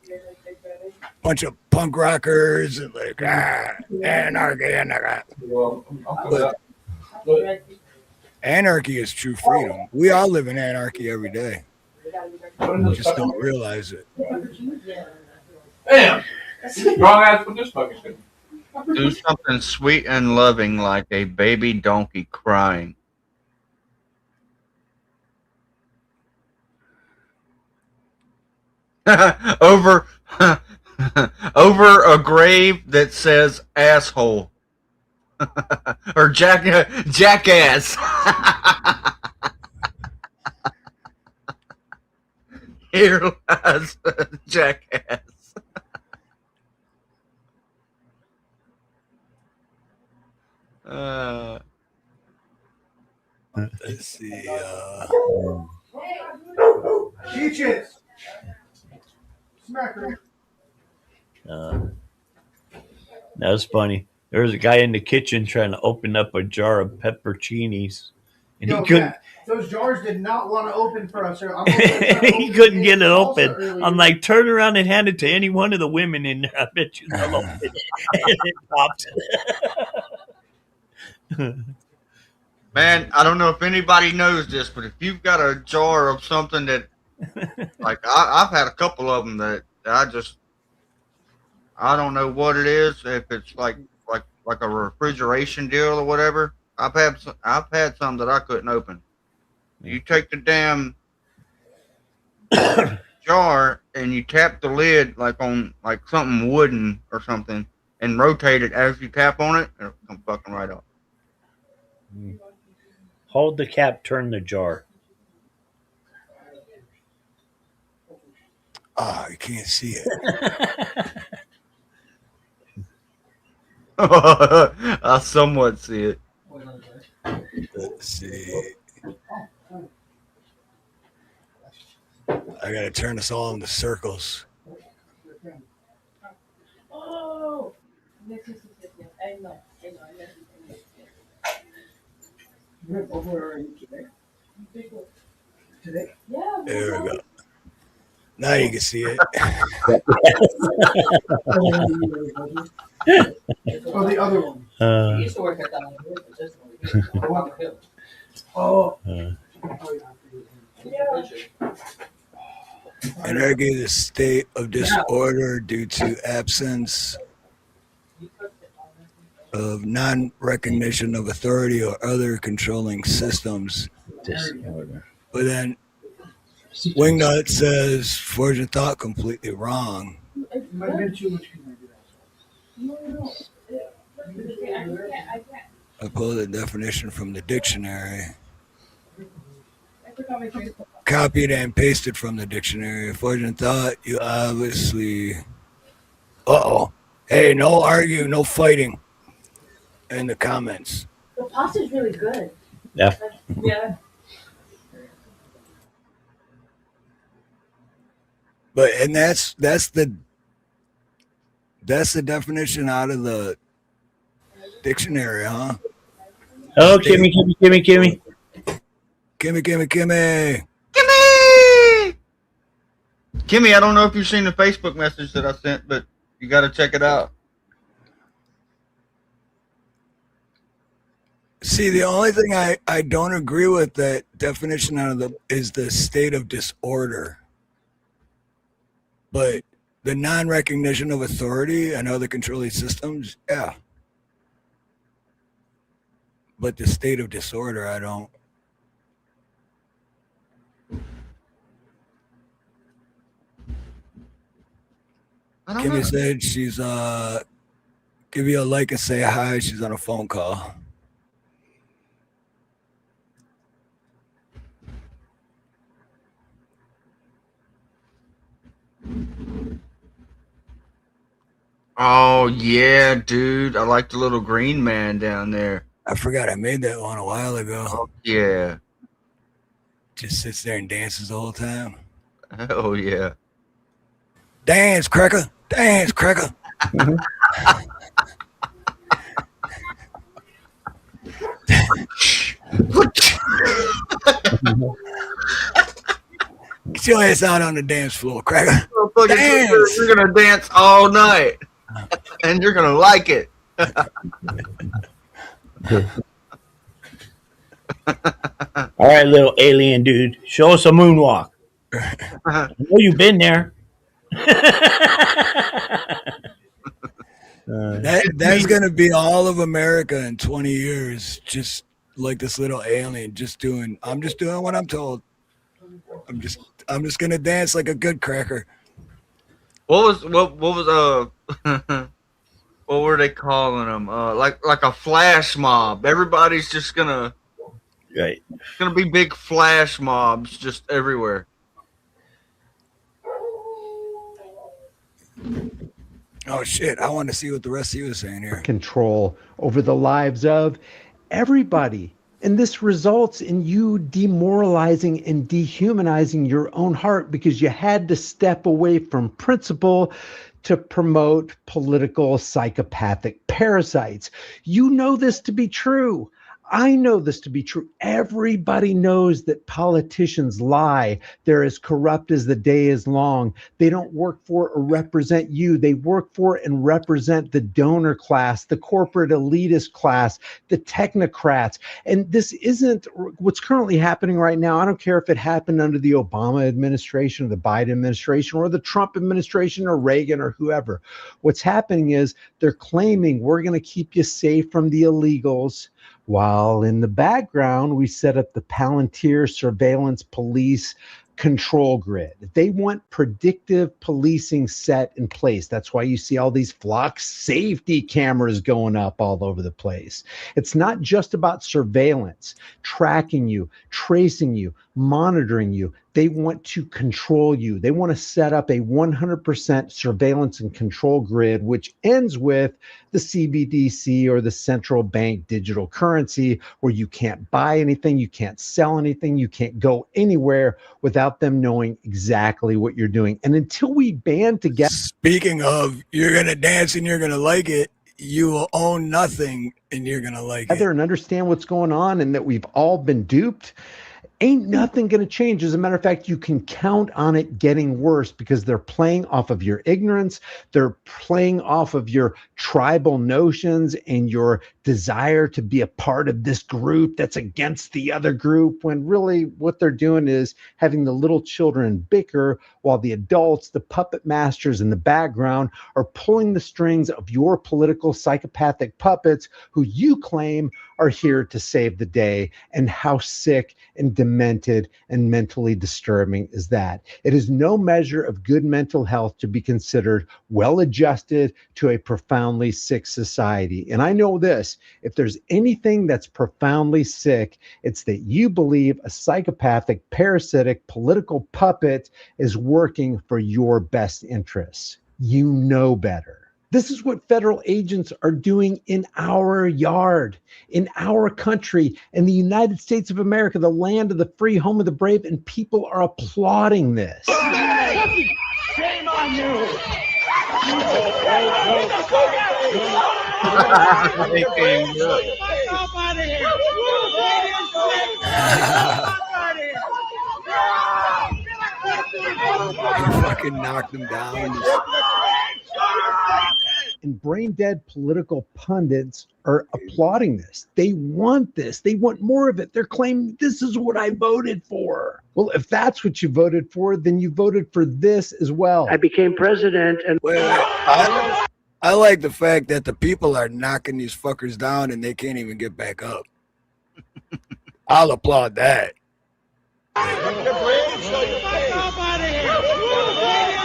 bunch of punk rockers and like anarchy. But anarchy is true freedom. We all live in anarchy every day. We just don't realize it. Damn! Wrong ass with this fucking shit. Do something sweet and loving like a baby donkey crying. over a grave that says asshole. Or jackass. Here lies jackass. Let's see. Peaches. Smack her. That's funny. There was a guy in the kitchen trying to open up a jar of pepperoncinis, and he couldn't. Matt, those jars did not want to open for us. He couldn't get it open. I'm like, turn around and hand it to any one of the women in there. I bet you they'll open it. And it popped. Man, I don't know if anybody knows this, but if you've got a jar of something that, like, I've had a couple of them that I don't know what it is. If it's like a refrigeration deal or whatever, I've had some that I couldn't open. You take the damn jar and you tap the lid on something wooden or something and rotate it as you tap on it, and it'll come fucking right off. Hold the cap, turn the jar. Oh, you can't see it. I somewhat see it. Let's see. I gotta turn this all into circles. Oh. There we go. Now you can see it. Oh, the other one. He used to work at that. Oh. Anarchy is a state of disorder due to absence of non-recognition of authority or other controlling systems. Disorder. But then Wingnut says Forge and Thought completely wrong. It might have been too much. I pulled the definition from the dictionary. Copied and pasted from the dictionary. Forge and Thought, you obviously... Uh-oh. Hey, no arguing, no fighting in the comments. The pasta's really good. Yeah. Yeah. But and that's the definition out of the dictionary, huh? Oh, Kimmy. Kimmy. Kimmy, I don't know if you've seen the Facebook message that I sent, but you got to check it out. See, the only thing I don't agree with that definition out of is the state of disorder. But the non-recognition of authority and other controlling systems, yeah. But the state of disorder, I don't. Kimmy said she's give you a like and say hi. She's on a phone call. Oh yeah, dude. I like the little green man down there. I forgot I made that one a while ago. Oh yeah. Just sits there and dances the whole time. Oh yeah. Dance, cracker. Dance, cracker. Get your ass out on the dance floor, cracker. Dance. You're gonna dance all night, and you're gonna like it. All right, little alien dude, show us a moonwalk. I know you've been there. That's gonna be all of America in 20 years, just like this little alien, I'm just doing what I'm told. I'm just gonna dance like a good cracker. What was what were they calling them? Like a flash mob. Everybody's just gonna Right. It's gonna be big flash mobs just everywhere. Oh shit! I want to see what the rest of you was saying here. Control over the lives of everybody. And this results in you demoralizing and dehumanizing your own heart because you had to step away from principle to promote political psychopathic parasites. You know this to be true. I know this to be true. Everybody knows that politicians lie. They're as corrupt as the day is long. They don't work for or represent you. They work for and represent the donor class, the corporate elitist class, the technocrats. And this isn't what's currently happening right now. I don't care if it happened under the Obama administration or the Biden administration or the Trump administration or Reagan or whoever. What's happening is they're claiming we're going to keep you safe from the illegals, while in the background, we set up the Palantir surveillance police control grid. They want predictive policing set in place. That's why you see all these flock safety cameras going up all over the place. It's not just about surveillance, tracking you, tracing you, monitoring you. They want to control you. They want to set up a 100% surveillance and control grid, which ends with the CBDC or the central bank digital currency, where you can't buy anything, you can't sell anything, you can't go anywhere without them knowing exactly what you're doing. And until we band together. Speaking of, you're going to dance and you're going to like it, you will own nothing and you're going to like it. And understand what's going on and that we've all been duped. Ain't nothing going to change. As a matter of fact, you can count on it getting worse because they're playing off of your ignorance. They're playing off of your tribal notions and your desire to be a part of this group that's against the other group, when really what they're doing is having the little children bicker while the adults, the puppet masters in the background, are pulling the strings of your political psychopathic puppets who you claim are here to save the day. And how sick and demented and mentally disturbing is that? It is no measure of good mental health to be considered well-adjusted to a profoundly sick society. And I know this, if there's anything that's profoundly sick, it's that you believe a psychopathic, parasitic, political puppet is working for your best interests. You know better. This is what federal agents are doing in our yard, in our country, in the United States of America, the land of the free, home of the brave, and people are applauding this. Shame on you! He fucking knocked him down. And brain dead political pundits are applauding this. They want this. They want more of it. They're claiming this is what I voted for. Well, if that's what you voted for, then you voted for this as well. I became president and I like the fact that the people are knocking these fuckers down and they can't even get back up. I'll applaud that.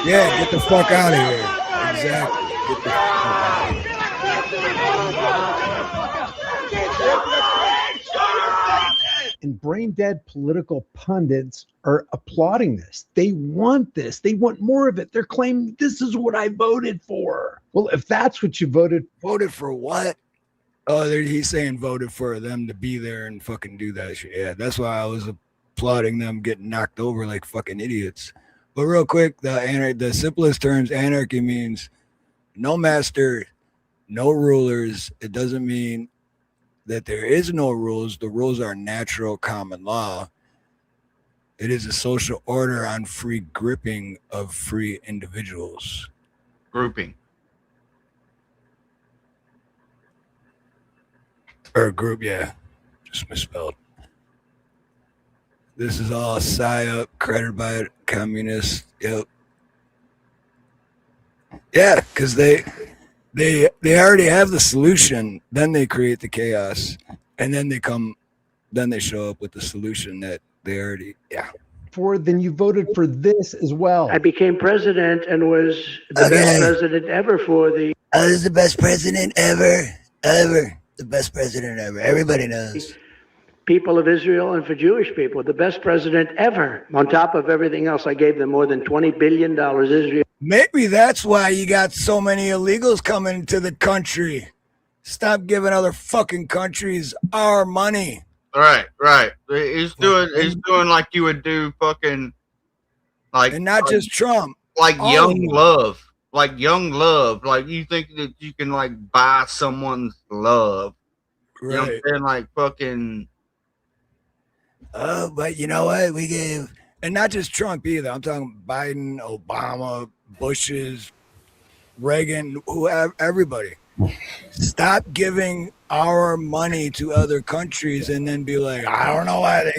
Yeah, get the fuck out of here. Exactly. Get the fuck out of here. And brain dead political pundits are applauding this. They want this. They want more of it. They're claiming this is what I voted for. Well, if that's what you voted for what? Oh, he's saying voted for them to be there and fucking do that shit. Yeah, that's why I was applauding them getting knocked over like fucking idiots. But real quick, the simplest terms, anarchy means no master, no rulers. It doesn't mean that there is no rules. The rules are natural common law. It is a social order on free gripping of free individuals. Grouping. Or group, yeah. Just misspelled. This is all PSYOP, credited by communists. Yep. Yeah, because they already have the solution. Then they create the chaos, and then they show up with the solution that they already, yeah. for, then you voted for this as well. I became president and was the best president ever for the. I was the best president ever. The best president ever. Everybody knows. People of Israel and for Jewish people, the best president ever. On top of everything else, I gave them more than $20 billion. Israel. Maybe that's why you got so many illegals coming to the country. Stop giving other fucking countries our money. Right. He's doing like you would do fucking like, and not just Trump. Like young love. Like young love. Like you think that you can like buy someone's love. Right. You know what I'm saying? Like fucking. Oh, but you know what? We gave, and not just Trump either. I'm talking Biden, Obama, Bush's, Reagan, whoever, everybody. Stop giving our money to other countries and then be like, I don't know why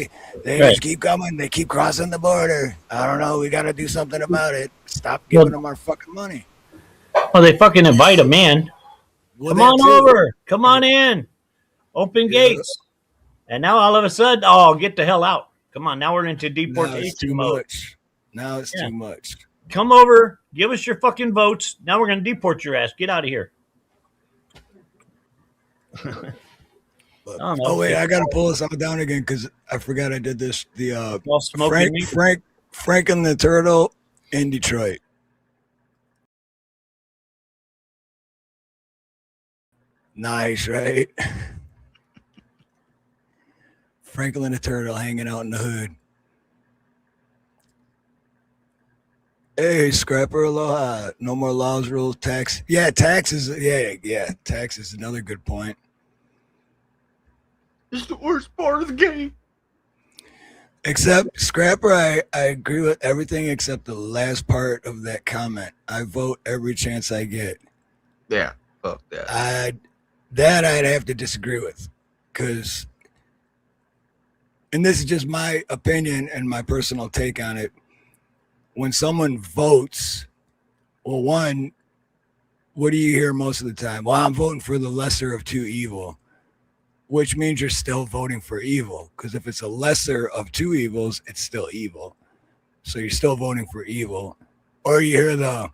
they just keep coming. They keep crossing the border. I don't know. We got to do something about it. Stop giving them our fucking money. Well, they fucking invite them in. Well, come on over. Come on in. Open gates. And now all of a sudden, get the hell out. Come on. Now we're into deportation mode. Now it's too much. Come over. Give us your fucking votes. Now we're going to deport your ass. Get out of here. Wait, I gotta pull this all down again because I forgot I did this. The Frank and the Turtle in Detroit. Nice, right? Franklin the Turtle hanging out in the hood. Hey, scrapper, aloha. No more laws, rules, tax. Yeah, taxes. Yeah. Tax is another good point. It's the worst part of the game. Except, Scrapper, I agree with everything except the last part of that comment. I vote every chance I get. Yeah, fuck that. I'd have to disagree with. Because, and this is just my opinion and my personal take on it. When someone votes, well, one, what do you hear most of the time? Well, I'm voting for the lesser of two evil. which means you're still voting for evil. Because if it's a lesser of two evils, it's still evil. So you're still voting for evil. Or you hear the,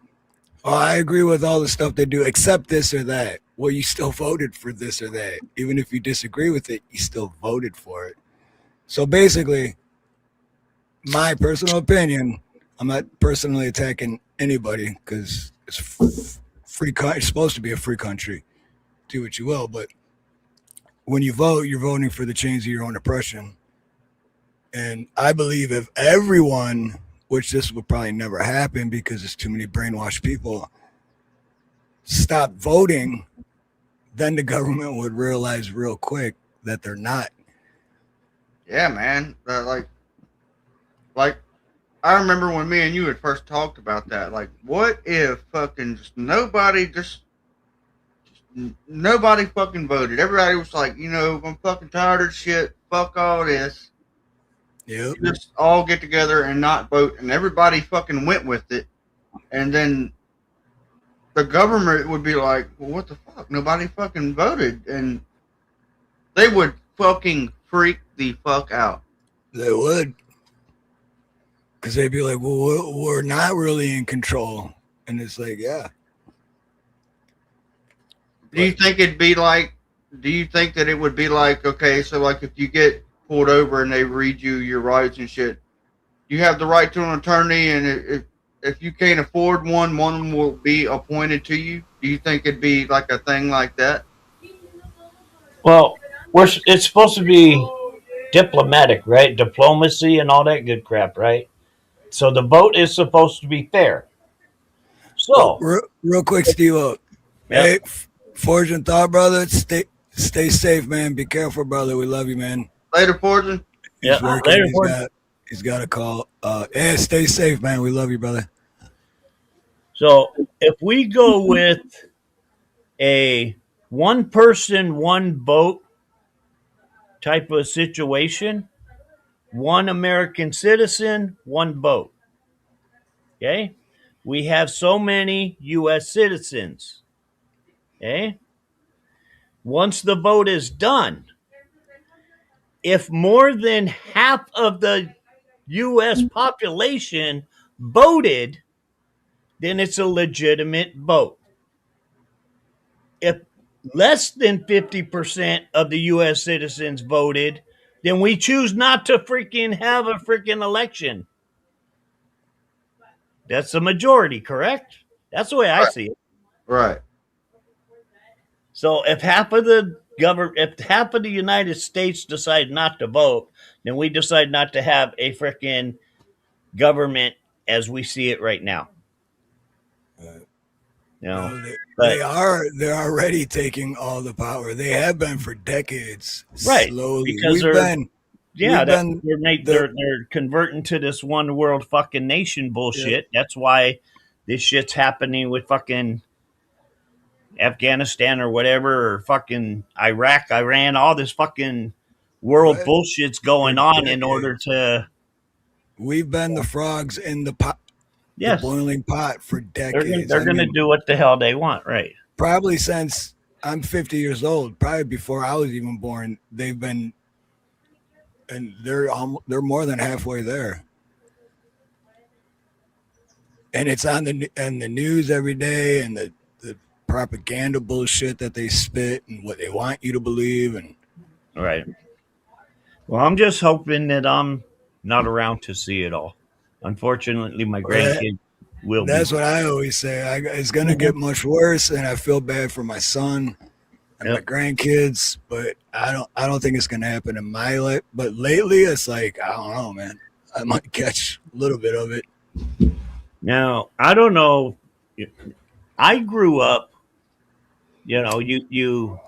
oh, I agree with all the stuff they do, except this or that. Well, you still voted for this or that. Even if you disagree with it, you still voted for it. So basically, my personal opinion, I'm not personally attacking anybody because it's free. It's supposed to be a free country. Do what you will, but when you vote, you're voting for the change of your own oppression. And I believe if everyone, which this would probably never happen because there's too many brainwashed people, stop voting, then the government would realize real quick that they're not. Yeah, man. Like, I remember when me and you had first talked about that. Like, what if fucking nobody fucking voted? Everybody was like, you know, I'm fucking tired of shit. Fuck all this. Yep. Just all get together and not vote, and everybody fucking went with it. And then the government would be like, well, what the fuck? Nobody fucking voted. And they would fucking freak the fuck out. They would. Because they'd be like, well, we're not really in control. And it's like, yeah. Do you think that it would be like, okay, so like if you get pulled over and they read you your rights and shit, you have the right to an attorney, and if you can't afford one will be appointed to you? Do you think it'd be like a thing like that? Well, it's supposed to be diplomatic, right? Diplomacy and all that good crap, right? So the vote is supposed to be fair. So, real quick, Steve. Hey, Fortune Thought, brother. Stay safe, man. Be careful, brother. We love you, man. Later, Fortune. He's working. Later, he's got a call. Yeah, stay safe, man. We love you, brother. So if we go with a one person, one vote type of situation, one American citizen, one vote. Okay? We have so many U.S. citizens. Okay? Once the vote is done, if more than half of the U.S. population voted, then it's a legitimate vote. If less than 50% of the U.S. citizens voted, then we choose not to freaking have a freaking election. That's the majority, correct? That's the way I see it. Right. So if half of the United States decide not to vote, then we decide not to have a freaking government as we see it right now. They're already taking all the power. They have been for decades. Right. Slowly. Because they're converting to this one world fucking nation bullshit. Yeah. That's why this shit's happening with fucking Afghanistan or whatever, or fucking Iraq, Iran, all this fucking world bullshit's going on in order to. We've been the frogs in the pot. Yes. The boiling pot for decades. They're going to do what the hell they want, right? Probably since I'm 50 years old, probably before I was even born, they've been, and they're more than halfway there. And it's on the news every day, and the propaganda bullshit that they spit and what they want you to believe. And right. Well, I'm just hoping that I'm not around to see it all. Unfortunately, my grandkids will. That's what I always say. It's going to get much worse, and I feel bad for my son and my grandkids. But I don't think it's going to happen in my life. But lately, it's like, I don't know, man. I might catch a little bit of it. Now, I don't know. I grew up. You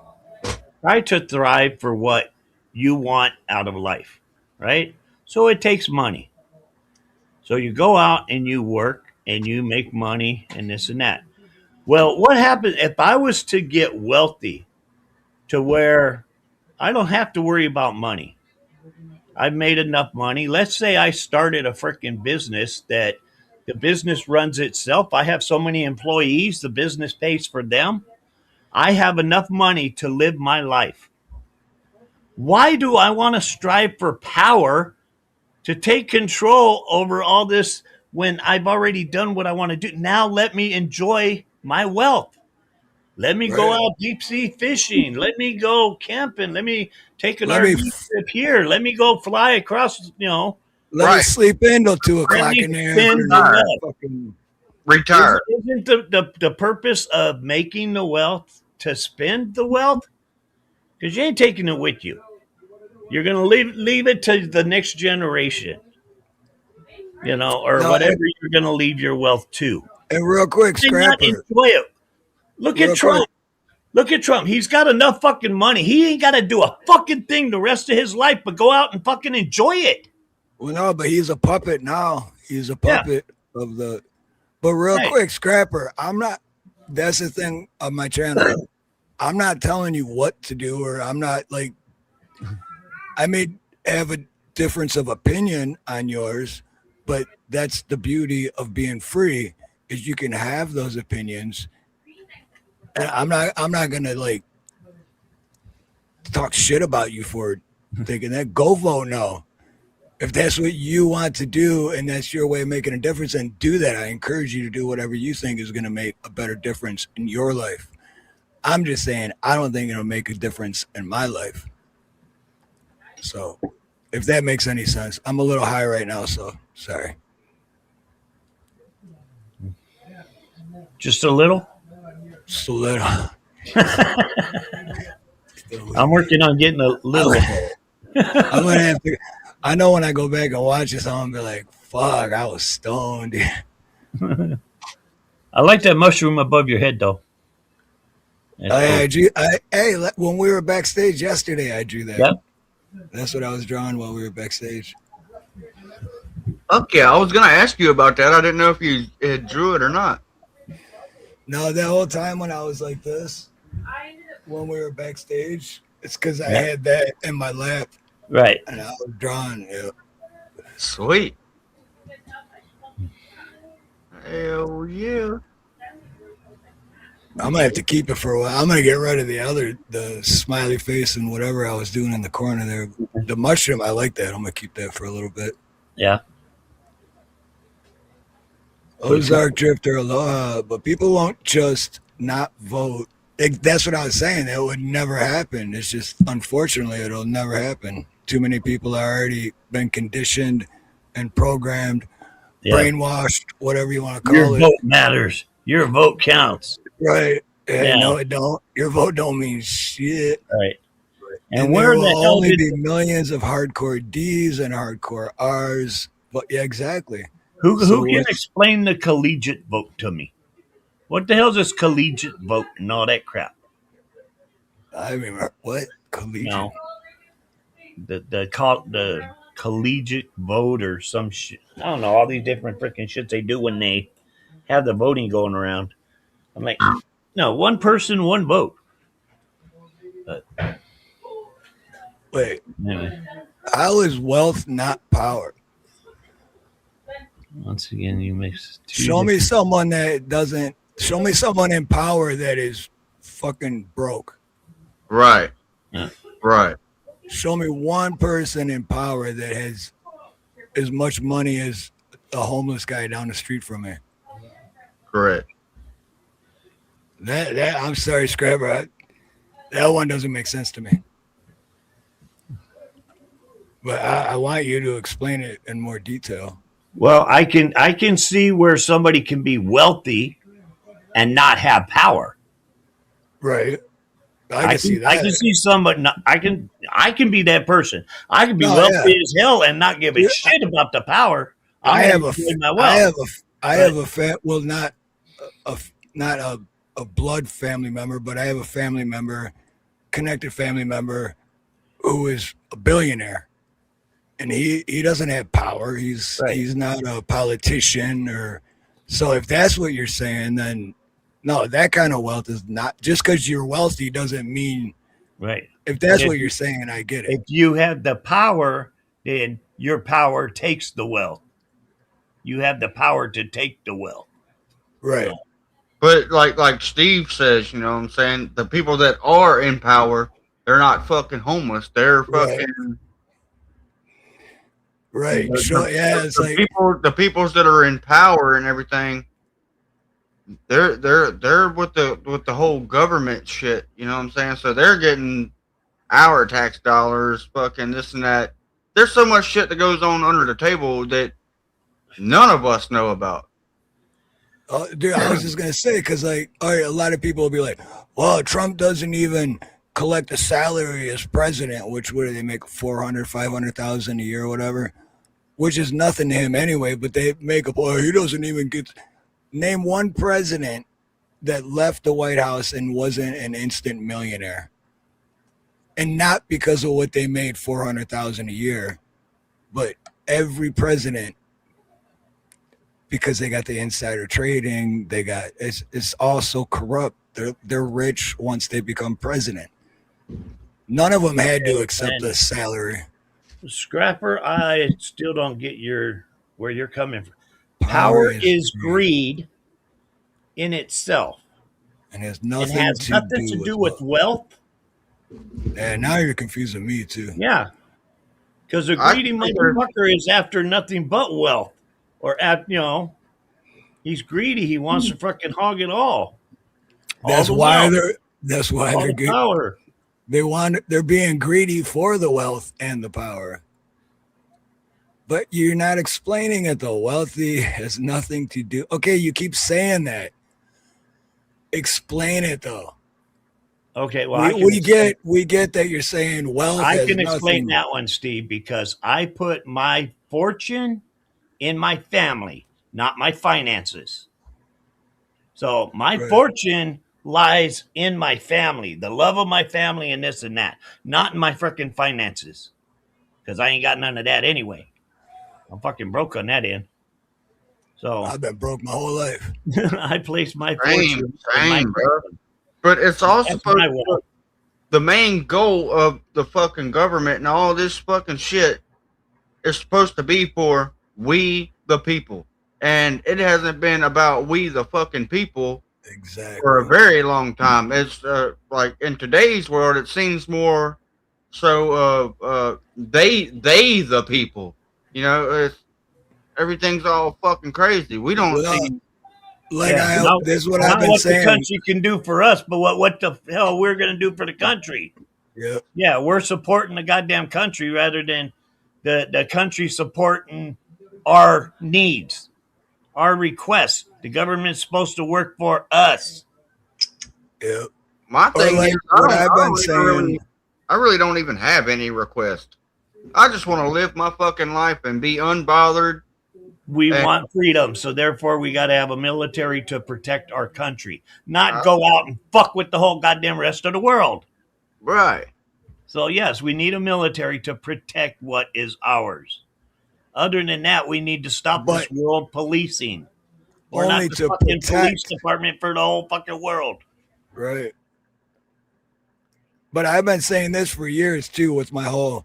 try to thrive for what you want out of life, right? So it takes money. So you go out and you work and you make money and this and that. Well, what happens if I was to get wealthy to where I don't have to worry about money? I've made enough money. Let's say I started a freaking business that the business runs itself. I have so many employees, the business pays for them. I have enough money to live my life. Why do I want to strive for power to take control over all this when I've already done what I want to do? Now let me enjoy my wealth. Let me go Right. out deep sea fishing. Let me go camping. Let me take an Let me RV trip here. Let me go fly across, let me sleep in till 2 Let o'clock me in the spend the afternoon. wealth. Fucking Retire. Isn't the purpose of making the wealth to spend the wealth? Because you ain't taking it with you. You're gonna leave it to the next generation, or no, whatever you're gonna leave your wealth to. and real quick, And not Scrapper. enjoy it. Look at Real quick. Trump. Look at Trump. He's got enough fucking money. He ain't got to do a fucking thing the rest of his life, but go out and fucking enjoy it. Well, no, but he's a puppet now. He's a Yeah. puppet of the. But real Right. quick, Scrapper. I'm not. That's the thing of my channel. I'm not telling you what to do, or I'm not like. I may have a difference of opinion on yours, but that's the beauty of being free is you can have those opinions. And I'm not gonna like talk shit about you for thinking that. Go vote no. If that's what you want to do and that's your way of making a difference, then do that. I encourage you to do whatever you think is going to make a better difference in your life. I'm just saying, I don't think it'll make a difference in my life. So, if that makes any sense, I'm a little high right now, so sorry. Just a little. Just a little. I'm working on getting a little. I'm gonna have to. I know when I go back and watch this, I'm gonna be like, "Fuck, I was stoned." I like that mushroom above your head, though. When we were backstage yesterday, I drew that. Yep. That's what I was drawing while we were backstage. Okay, I was gonna ask you about that. I didn't know if you drew it or not. No, that whole time when I was like this, when we were backstage, it's because I had that in my lap. Right. And I was drawing. Yeah. Sweet. Hell yeah. I'm gonna have to keep it for a while. I'm gonna get rid of the smiley face and whatever I was doing in the corner there. The mushroom, I like that. I'm gonna keep that for a little bit. Yeah. Ozark Drifter, aloha. But people won't just not vote. That's what I was saying. That would never happen. It's just, unfortunately, it'll never happen. Too many people are already been conditioned and programmed, brainwashed, whatever you want to call Your it. vote matters. Your vote counts. Right. Yeah. No, it don't. Your vote don't mean shit. Right. And where there the will hell only did be millions of hardcore D's and hardcore R's. But yeah, exactly. who So can what's- explain the collegiate vote to me? What the hell is this collegiate vote and all that crap? I remember what collegiate. No. The collegiate vote or some shit. I don't know, all these different freaking shits they do when they have the voting going around. I'm like, no, one person, one vote. But Wait, anyway, how is wealth not power? once again, you mix two. Show me someone that doesn't. Show me someone in power that is fucking broke. Right. Yeah. Right. Show me one person in power that has as much money as a homeless guy down the street from me. Correct. That I'm sorry, Scrapper. That one doesn't make sense to me. But I want you to explain it in more detail. Well, I can see where somebody can be wealthy and not have power. Right. I can see that. I can see somebody. I can be that person. I can be No, wealthy yeah. as hell and not give a shit about the power. I have a blood family member, but I have a family member, connected family member, who is a billionaire, and he doesn't have power. He's not a politician, or so. If that's what you're saying, then no, that kind of wealth is not just because you're wealthy doesn't mean right. If that's what you're saying, I get it. If you have the power, then your power takes the wealth. You have the power to take the wealth. Right. But like Steve says, you know what I'm saying? The people that are in power They're not fucking homeless. They're fucking right. Sure, yeah, it's like the peoples that are in power and everything. They're with the whole government shit. You know what I'm saying? So they're getting our tax dollars, fucking this and that. There's so much shit that goes on under the table that none of us know about. Dude, I was just gonna say, because like, all right, a lot of people will be like, "Well, Trump doesn't even collect a salary as president, which what do they make 500,000 a year or whatever, which is nothing to him anyway. But they make up, oh, he doesn't even get. Name one president that left the White House and wasn't an instant millionaire, and not because of what they made 400,000 a year, but every president." Because they got the insider trading, they got it's all so corrupt. They're rich once they become president. None of them had to accept the salary. Scrapper, I still don't get where you're coming from. Power is greed in itself, and has nothing to do with wealth. And now you're confusing me too. Yeah, because a greedy motherfucker is after nothing but wealth. Or he's greedy. He wants to fucking hog it all. That's why they're good. Power. They're being greedy for the wealth and the power. But you're not explaining it though. Wealthy has nothing to do. Okay, you keep saying that. Explain it though. Okay, well, we get that you're saying wealth. I can explain that one, Steve, because I put my fortune in my family, not my finances. So my fortune lies in my family, the love of my family and this and that, not in my freaking finances. Because I ain't got none of that anyway. I'm fucking broke on that end. So I've been broke my whole life. I place my fortune in my bro. But it's also supposed to, the main goal of the fucking government and all this fucking shit is supposed to be for we the people, and it hasn't been about we the fucking people for a very long time. It's like in today's world, it seems more so they the people. You know, it's everything's all fucking crazy. We don't see. This is what I've been saying. What the country can do for us, but what the hell we're going to do for the country. Yeah, we're supporting the goddamn country rather than the country supporting our needs, our requests. The government's supposed to work for us. Yeah. My thing is, I really don't even have any request. I just want to live my fucking life and be unbothered. We want freedom, so therefore we got to have a military to protect our country, not go out and fuck with the whole goddamn rest of the world. Right. So yes, we need a military to protect what is ours. Other than that, we need to stop this world policing. We're not the fucking police department for the whole fucking world. Right. But I've been saying this for years too with my whole,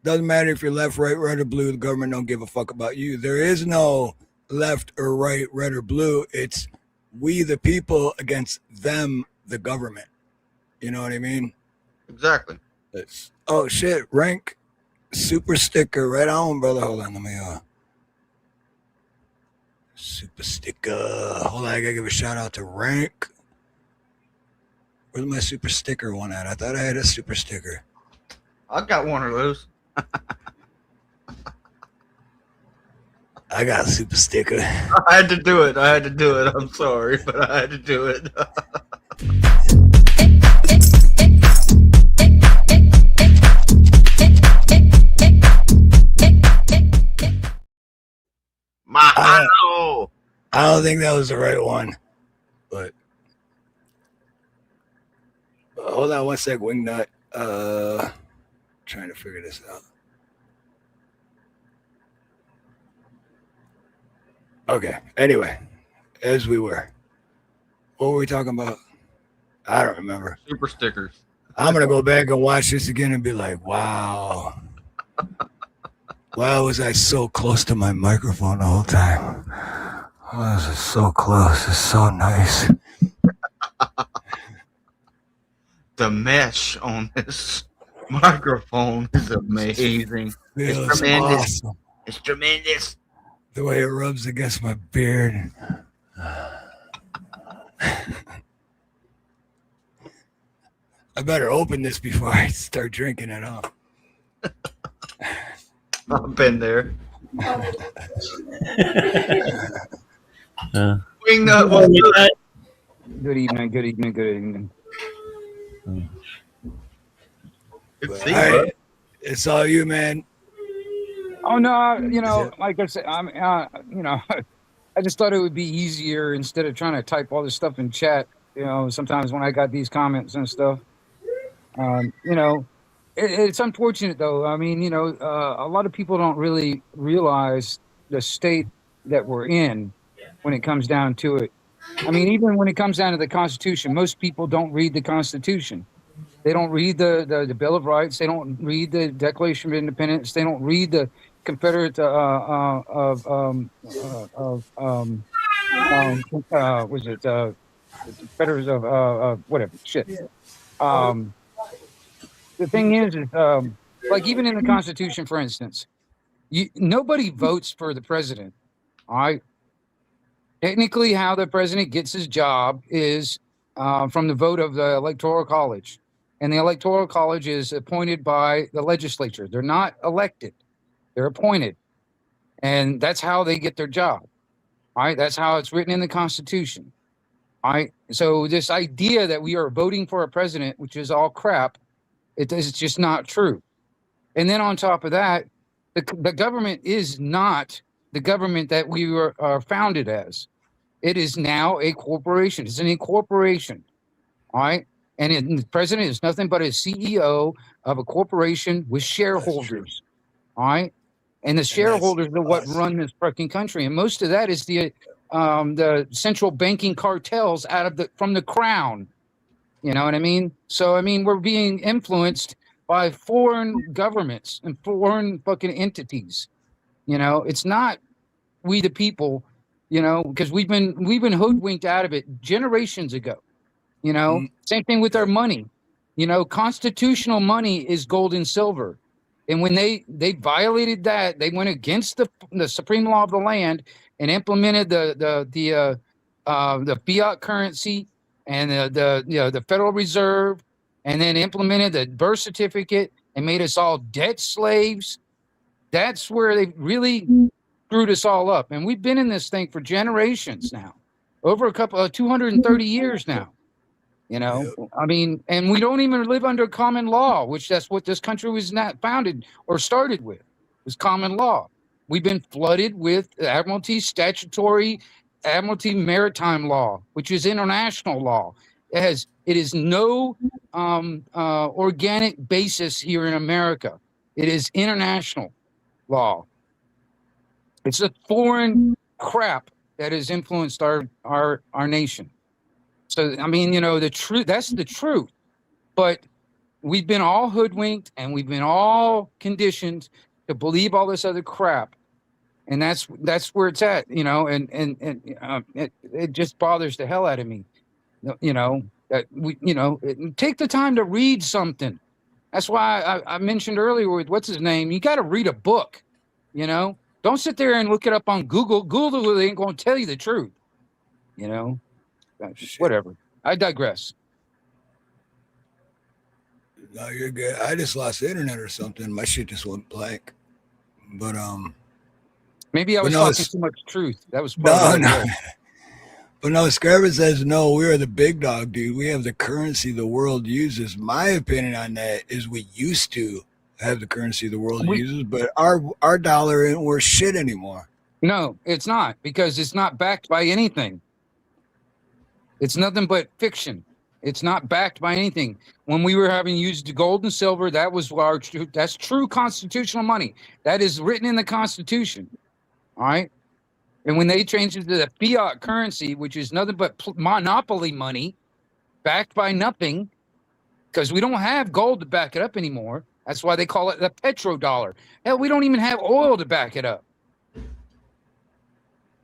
doesn't matter if you're left, right, red, or blue, the government don't give a fuck about you. There is no left or right, red or blue. It's we the people against them, the government. You know what I mean? Exactly. Oh shit, rank. Super sticker right on, brother. Hold on, let me super sticker. Hold on, I gotta give a shout out to Rank. Where's my super sticker one at? I thought I had a super sticker. I got one of those. I got a super sticker. I had to do it. I'm sorry, but I had to do it. I don't think that was the right one, but hold on one sec, Wingnut. Trying to figure this out. Okay. Anyway, as we were, what were we talking about? I don't remember. Super stickers. I'm gonna go back and watch this again and be like, wow. Why was I so close to my microphone the whole time? Oh, this is so close. It's so nice. the mesh on this microphone is amazing. It's Feels tremendous. awesome. It's tremendous. The way it rubs against my beard. I better open this before I start drinking it up. I've been there. Wingnut, what's good? Good evening, good evening, good evening. It's all you, man. Oh no, you know, like I said, I'm, you know, I just thought it would be easier instead of trying to type all this stuff in chat. You know, sometimes when I got these comments and stuff, you know, it's unfortunate though. I mean, you know, a lot of people don't really realize the state that we're in when it comes down to it. I mean, even when it comes down to the Constitution, most people don't read the Constitution. They don't read the Bill of Rights. They don't read the Declaration of Independence. They don't read the Confederate was it Confederates of whatever shit. The thing is like even in the Constitution, for instance, nobody votes for the president. All right. Technically, how the president gets his job is from the vote of the Electoral College. And the Electoral College is appointed by the legislature. They're not elected. They're appointed. And that's how they get their job. All right. That's how it's written in the Constitution. All right. So this idea that we are voting for a president, which is all crap, it's just not true. And then on top of that, the government is not the government that we are founded as. It is now a corporation. It's an incorporation. All right. And the president is nothing but a CEO of a corporation with shareholders. All right. And the shareholders are what run this fucking country. And most of that is the central banking cartels from the crown. You know what I mean? So, I mean, we're being influenced by foreign governments and foreign fucking entities. You know, it's not we the people, you know, because we've been hoodwinked out of it generations ago. You know, same thing with our money. You know, constitutional money is gold and silver. And when they violated that, they went against the supreme law of the land and implemented the fiat currency and the Federal Reserve, and then implemented the birth certificate and made us all debt slaves. That's where they really screwed us all up. And we've been in this thing for generations now, over 230 years now. You know, I mean, and we don't even live under common law, which that's what this country was not founded or started with, was common law. We've been flooded with Admiralty maritime law, which is international law. It is no organic basis here in America. It is international law. It's a foreign crap that has influenced our nation. So, I mean, you know, that's the truth. But we've been all hoodwinked and we've been all conditioned to believe all this other crap. And that's where it's at, you know, and it just bothers the hell out of me, you know, that take the time to read something. That's why I mentioned earlier with what's his name, you got to read a book, you know, don't sit there and look it up on Google. Google ain't going to tell you the truth, you know. Whatever. I digress. No, you're good. I just lost the internet or something. My shit just went blank. But maybe I was talking too much truth. That was no. But no, Scarver says no. We are the big dog, dude. We have the currency the world uses. My opinion on that is we used to have the currency the world uses, but our dollar ain't worth shit anymore. No, it's not, because it's not backed by anything. It's nothing but fiction. It's not backed by anything. When we were having used gold and silver, that was that's true constitutional money. That is written in the Constitution. All right. And when they changed it to the fiat currency, which is nothing but monopoly money, backed by nothing, because we don't have gold to back it up anymore. That's why they call it the petrodollar. Hell, we don't even have oil to back it up.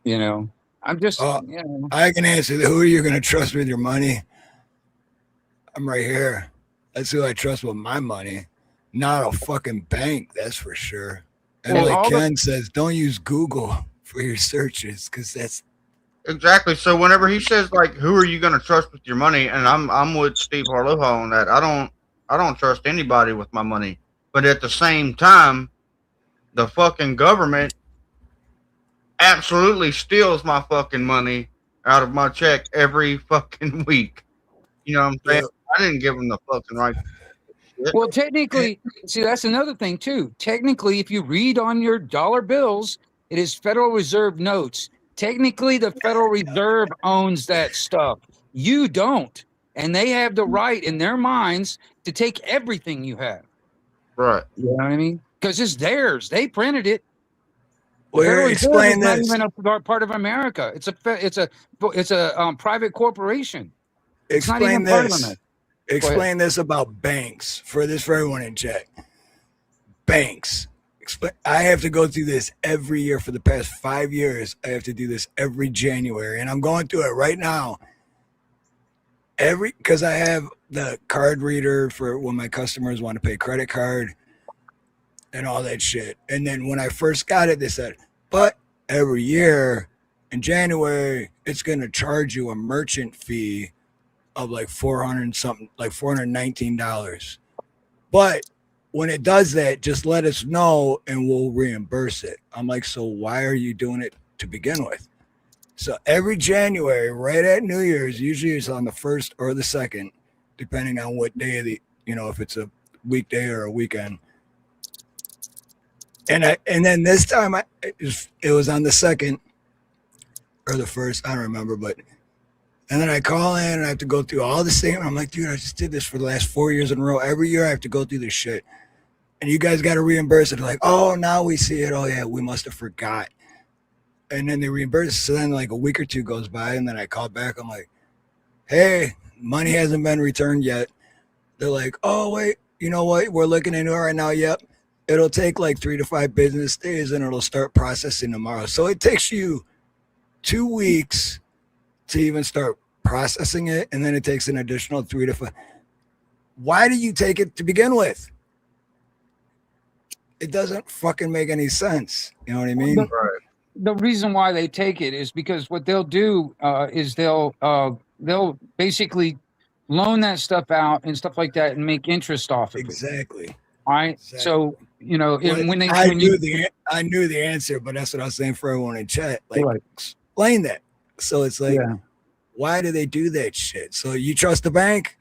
You know. I'm just, you know. I can answer that. Who are you going to trust with your money? I'm right here. That's who I trust with my money, not a fucking bank. That's for sure. And Well, like all the Ken says, don't use Google for your searches because that's Exactly. So whenever he says like, "Who are you going to trust with your money?" and I'm with Steve Harloha on that. I don't trust anybody with my money. But at the same time, the fucking government absolutely steals my fucking money out of my check every fucking week. You know what I'm saying? yeah. I didn't give them the fucking right shit. Well, technically, see, that's another thing too. Technically, if you read on your dollar bills, it is Federal Reserve notes. Technically, the Federal Reserve owns that stuff. You don't. And they have the right in their minds to take everything you have. Right. You know what I mean? Because it's theirs. They printed it. The Well, Federal here, Reserve explain is not this. even a part of America. It's a private corporation. It's not Explain even part of this. America. Go ahead. Explain this about banks for everyone in chat. Banks. I have to go through this every year for the past 5 years. I have to do this every January, and I'm going through it right now. Because I have the card reader for when my customers want to pay credit card and all that shit. And then when I first got it, they said, but every year in January, it's going to charge you a merchant fee of like 400 and something, like $419. But when it does that, just let us know and we'll reimburse it. I'm like, so why are you doing it to begin with? So every January, right at New Year's, usually it's on the 1st or the 2nd, depending on what day of the, if it's a weekday or a weekend. And then this time it was on the 2nd or the 1st, I don't remember, but and then I call in and I have to go through all the same. I'm like, dude, I just did this for the last 4 years in a row. Every year I have to go through this shit. And you guys got to reimburse it. They're like, oh, now we see it. Oh, yeah, we must have forgot. And then they reimburse it. So then like a week or two goes by and then I call back. I'm like, hey, money hasn't been returned yet. They're like, oh, wait, you know what? We're looking into it right now. Yep. It'll take like 3 to 5 business days and it'll start processing tomorrow. So it takes you 2 weeks to even start processing it, and then it takes an additional 3 to 5. Why do you take it to begin with? It doesn't fucking make any sense. You know what I mean? The reason why they take it is because what they'll do is they'll basically loan that stuff out and stuff like that and make interest off of it. Exactly. All right. Exactly. So I knew the answer, but that's what I was saying for everyone in chat. Like, explain that. So it's like, why do they do that shit? So you trust the bank?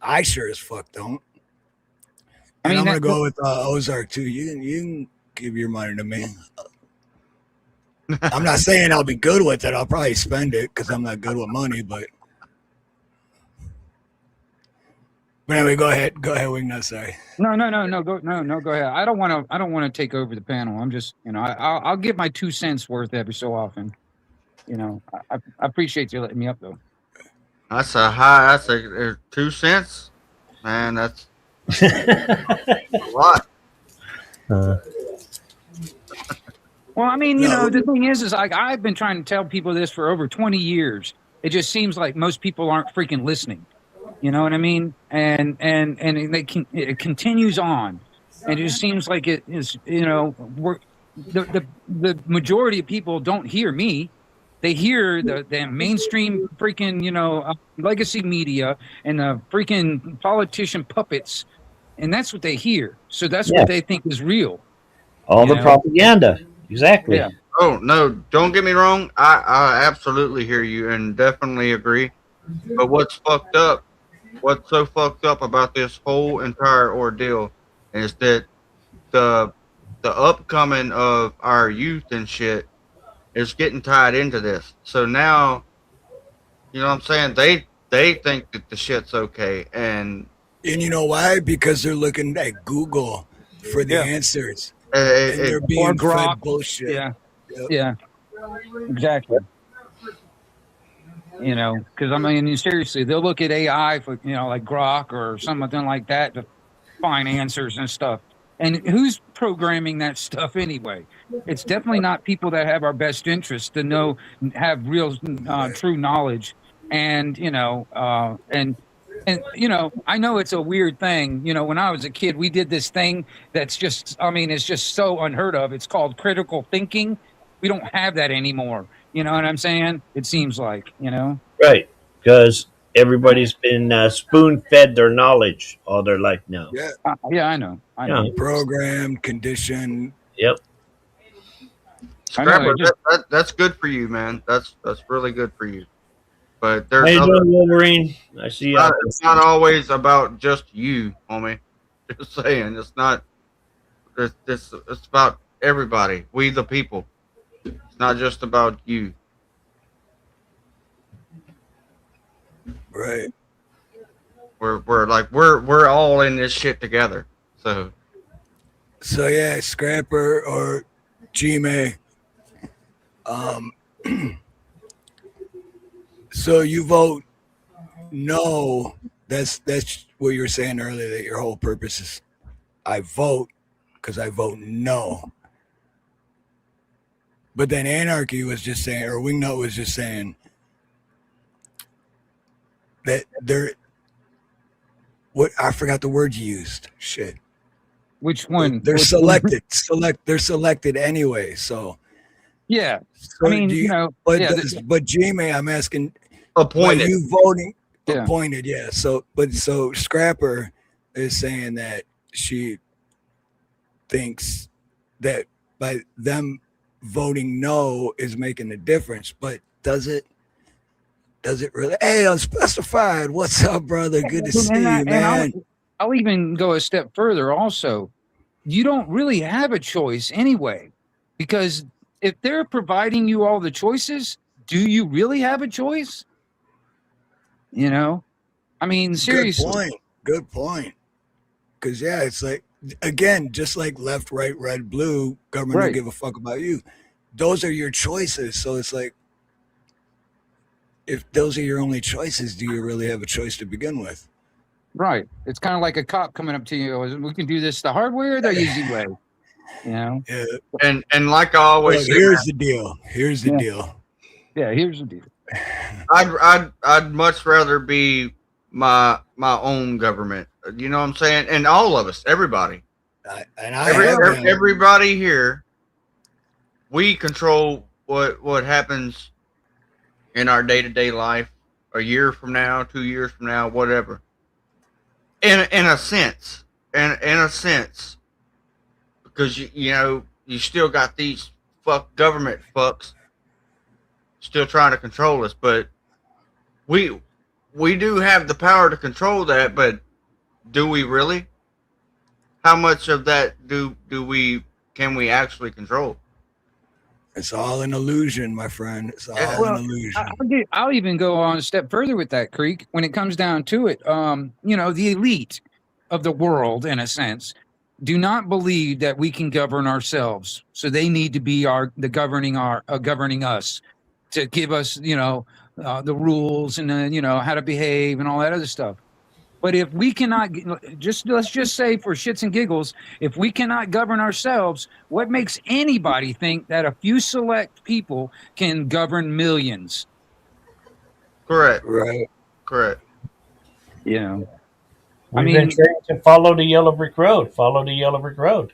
I sure as fuck don't. And I'm gonna go with Ozark too. You can give your money to me. I'm not saying I'll be good with it. I'll probably spend it because I'm not good with money. But anyway, go ahead, Wingnut. Sorry. No. Go ahead. I don't want to take over the panel. I'm just, I'll give my 2 cents worth every so often. I appreciate you letting me up though. That's a 2 cents, man. That's a lot. Well, I mean, the thing is like I've been trying to tell people this for over 20 years. It just seems like most people aren't freaking listening. You know what I mean? And it continues on, and it just seems like it is. The majority of people don't hear me. They hear the mainstream freaking legacy media and the freaking politician puppets, and that's what they hear. So that's what they think is real. All the propaganda. Exactly. Yeah. Oh no! Don't get me wrong. I absolutely hear you and definitely agree. But what's so fucked up about this whole entire ordeal is that the upcoming of our youth and shit is getting tied into this. So now, you know what I'm saying? They think that the shit's okay, and you know why? Because they're looking at Google for the answers. And they're being fed bullshit. Yeah. Yeah. Exactly. Because I mean, seriously, they'll look at AI for like Grok or something like that to find answers and stuff. And who's programming that stuff anyway? It's definitely not people that have our best interest to have real, true knowledge. And And, I know it's a weird thing. When I was a kid, we did this thing that's just, it's just so unheard of. It's called critical thinking. We don't have that anymore. You know what I'm saying? It seems like. Right. Because everybody's been spoon-fed their knowledge all their life now. Yeah. Yeah, I know. Programmed, conditioned. Yep. Scrapper, that's good for you, man. That's really good for you. But there's How you other. doing, Wolverine? I see you. It's not always about just you, homie. Just saying, it's not. It's about everybody. We the people. It's not just about you. Right. We're all in this shit together. So yeah, Scrapper or G-May. So you vote no. That's what you were saying earlier, that your whole purpose is I vote because I vote no. But then Anarchy was just saying, or Wingnut was just saying that I forgot the word you used. Shit. Which one? They're selected. They're selected anyway. So yeah. So but but G-May, I'm asking, appointed. You voting Yeah. appointed? Yeah. So Scrapper is saying that she thinks that by them voting no is making a difference, but does it really? Hey, Unspecified, what's up, brother? Good to see you, man. I'll even go a step further also. You don't really have a choice anyway, because if they're providing you all the choices, do you really have a choice? Seriously. Good point. Because it's like, again, just like left, right, red, blue, government don't give a fuck about you. Those are your choices. So it's like, if those are your only choices, do you really have a choice to begin with? Right. It's kind of like a cop coming up to you. We can do this the hard way or the easy way. Yeah. And like I always say, here's the deal. Here's the deal. Yeah, here's the deal. I'd much rather be my own government. You know what I'm saying? And all of us, everybody. Everybody here, we control what happens in our day-to-day life, a year from now, 2 years from now, whatever. In a sense, because you still got these government fucks still trying to control us, but we do have the power to control that, but do we really? How much of that can we actually control? It's all an illusion, my friend. It's all an illusion. I'll even go on a step further with that, Creek. When it comes down to it, the elite of the world, in a sense, do not believe that we can govern ourselves. So they need to be governing us, to give us, the rules and how to behave and all that other stuff. But if we cannot, let's just say for shits and giggles, if we cannot govern ourselves, what makes anybody think that a few select people can govern millions? Correct. Right. Correct. We've been trained to follow the yellow brick road. Follow the yellow brick road.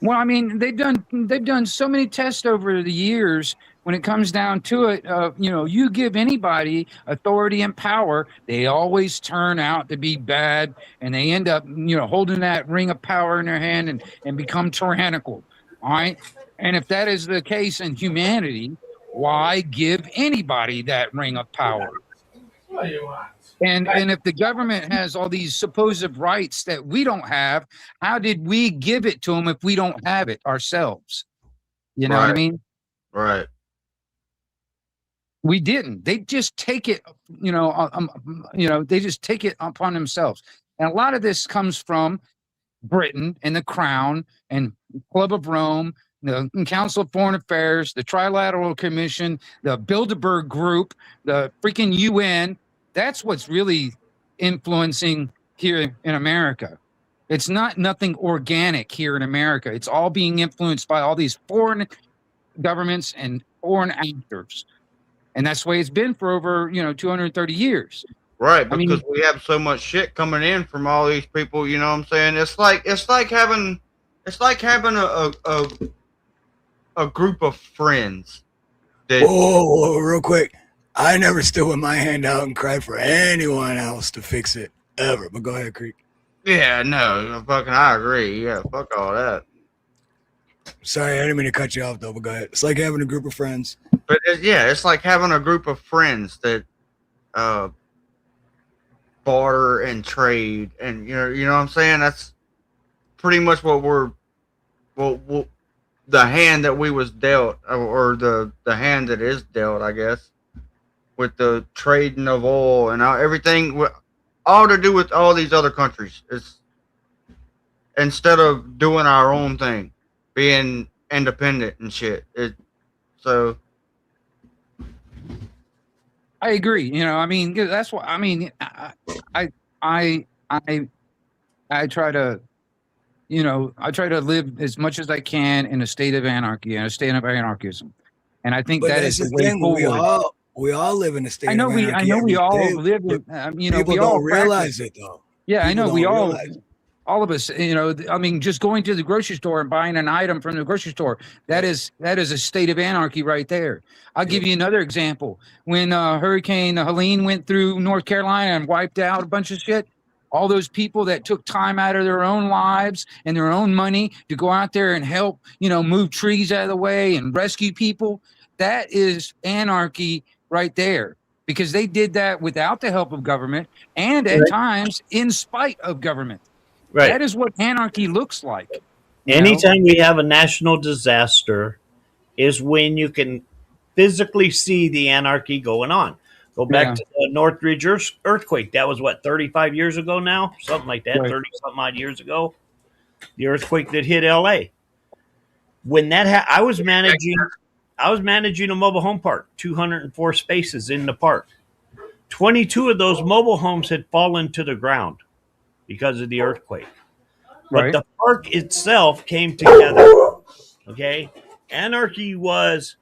Well, they've done so many tests over the years. When it comes down to it, you give anybody authority and power, they always turn out to be bad, and they end up, holding that ring of power in their hand and become tyrannical. All right. And if that is the case in humanity, why give anybody that ring of power? And if the government has all these supposed rights that we don't have, how did we give it to them if we don't have it ourselves? You know what I mean? Right. We didn't. They just take it, they just take it upon themselves. And a lot of this comes from Britain and the Crown and Club of Rome, the Council of Foreign Affairs, the Trilateral Commission, the Bilderberg Group, the freaking UN. That's what's really influencing here in America. It's nothing organic here in America. It's all being influenced by all these foreign governments and foreign actors. And that's the way it's been for over, 230 years. Right, because we have so much shit coming in from all these people. You know what I'm saying? It's like having a group of friends. Whoa, real quick. I never stood with my hand out and cried for anyone else to fix it ever. But go ahead, Creek. Yeah, no, I agree. Yeah, fuck all that. Sorry, I didn't mean to cut you off though. But go ahead. It's like having a group of friends. But it's like having a group of friends that barter and trade, and you know what I'm saying. That's pretty much what the hand that we was dealt, or the hand that is dealt, I guess, with the trading of oil and everything, all to do with all these other countries. It's instead of doing our own thing, being independent and shit. So I agree. You know, I mean, that's what I mean. I try to, you know, I try to live as much as I can in a state of anarchy and a state of anarchism, and I think that is the way forward. We all live in a state. I know of we. anarchy I know we all day, live in. You know, people we don't all realize practice it though. Yeah, I People know we don't all. realize it. All of us, you know, I mean, just going to the grocery store and buying an item from the grocery store, that is a state of anarchy right there. I'll give you another example. When Hurricane Helene went through North Carolina and wiped out a bunch of shit, all those people that took time out of their own lives and their own money to go out there and help, you know, move trees out of the way and rescue people, that is anarchy right there. Because they did that without the help of government and at times in spite of government. Right. That is what anarchy looks like. Anytime we have a national disaster is when you can physically see the anarchy going on. Go back to the Northridge earthquake. That was what, 35 years ago now? Something like that, 30 something odd years ago. The earthquake that hit LA. When that I was managing a mobile home park, 204 spaces in the park. 22 of those mobile homes had fallen to the ground because of the earthquake. But the park itself came together. Okay. Anarchy was,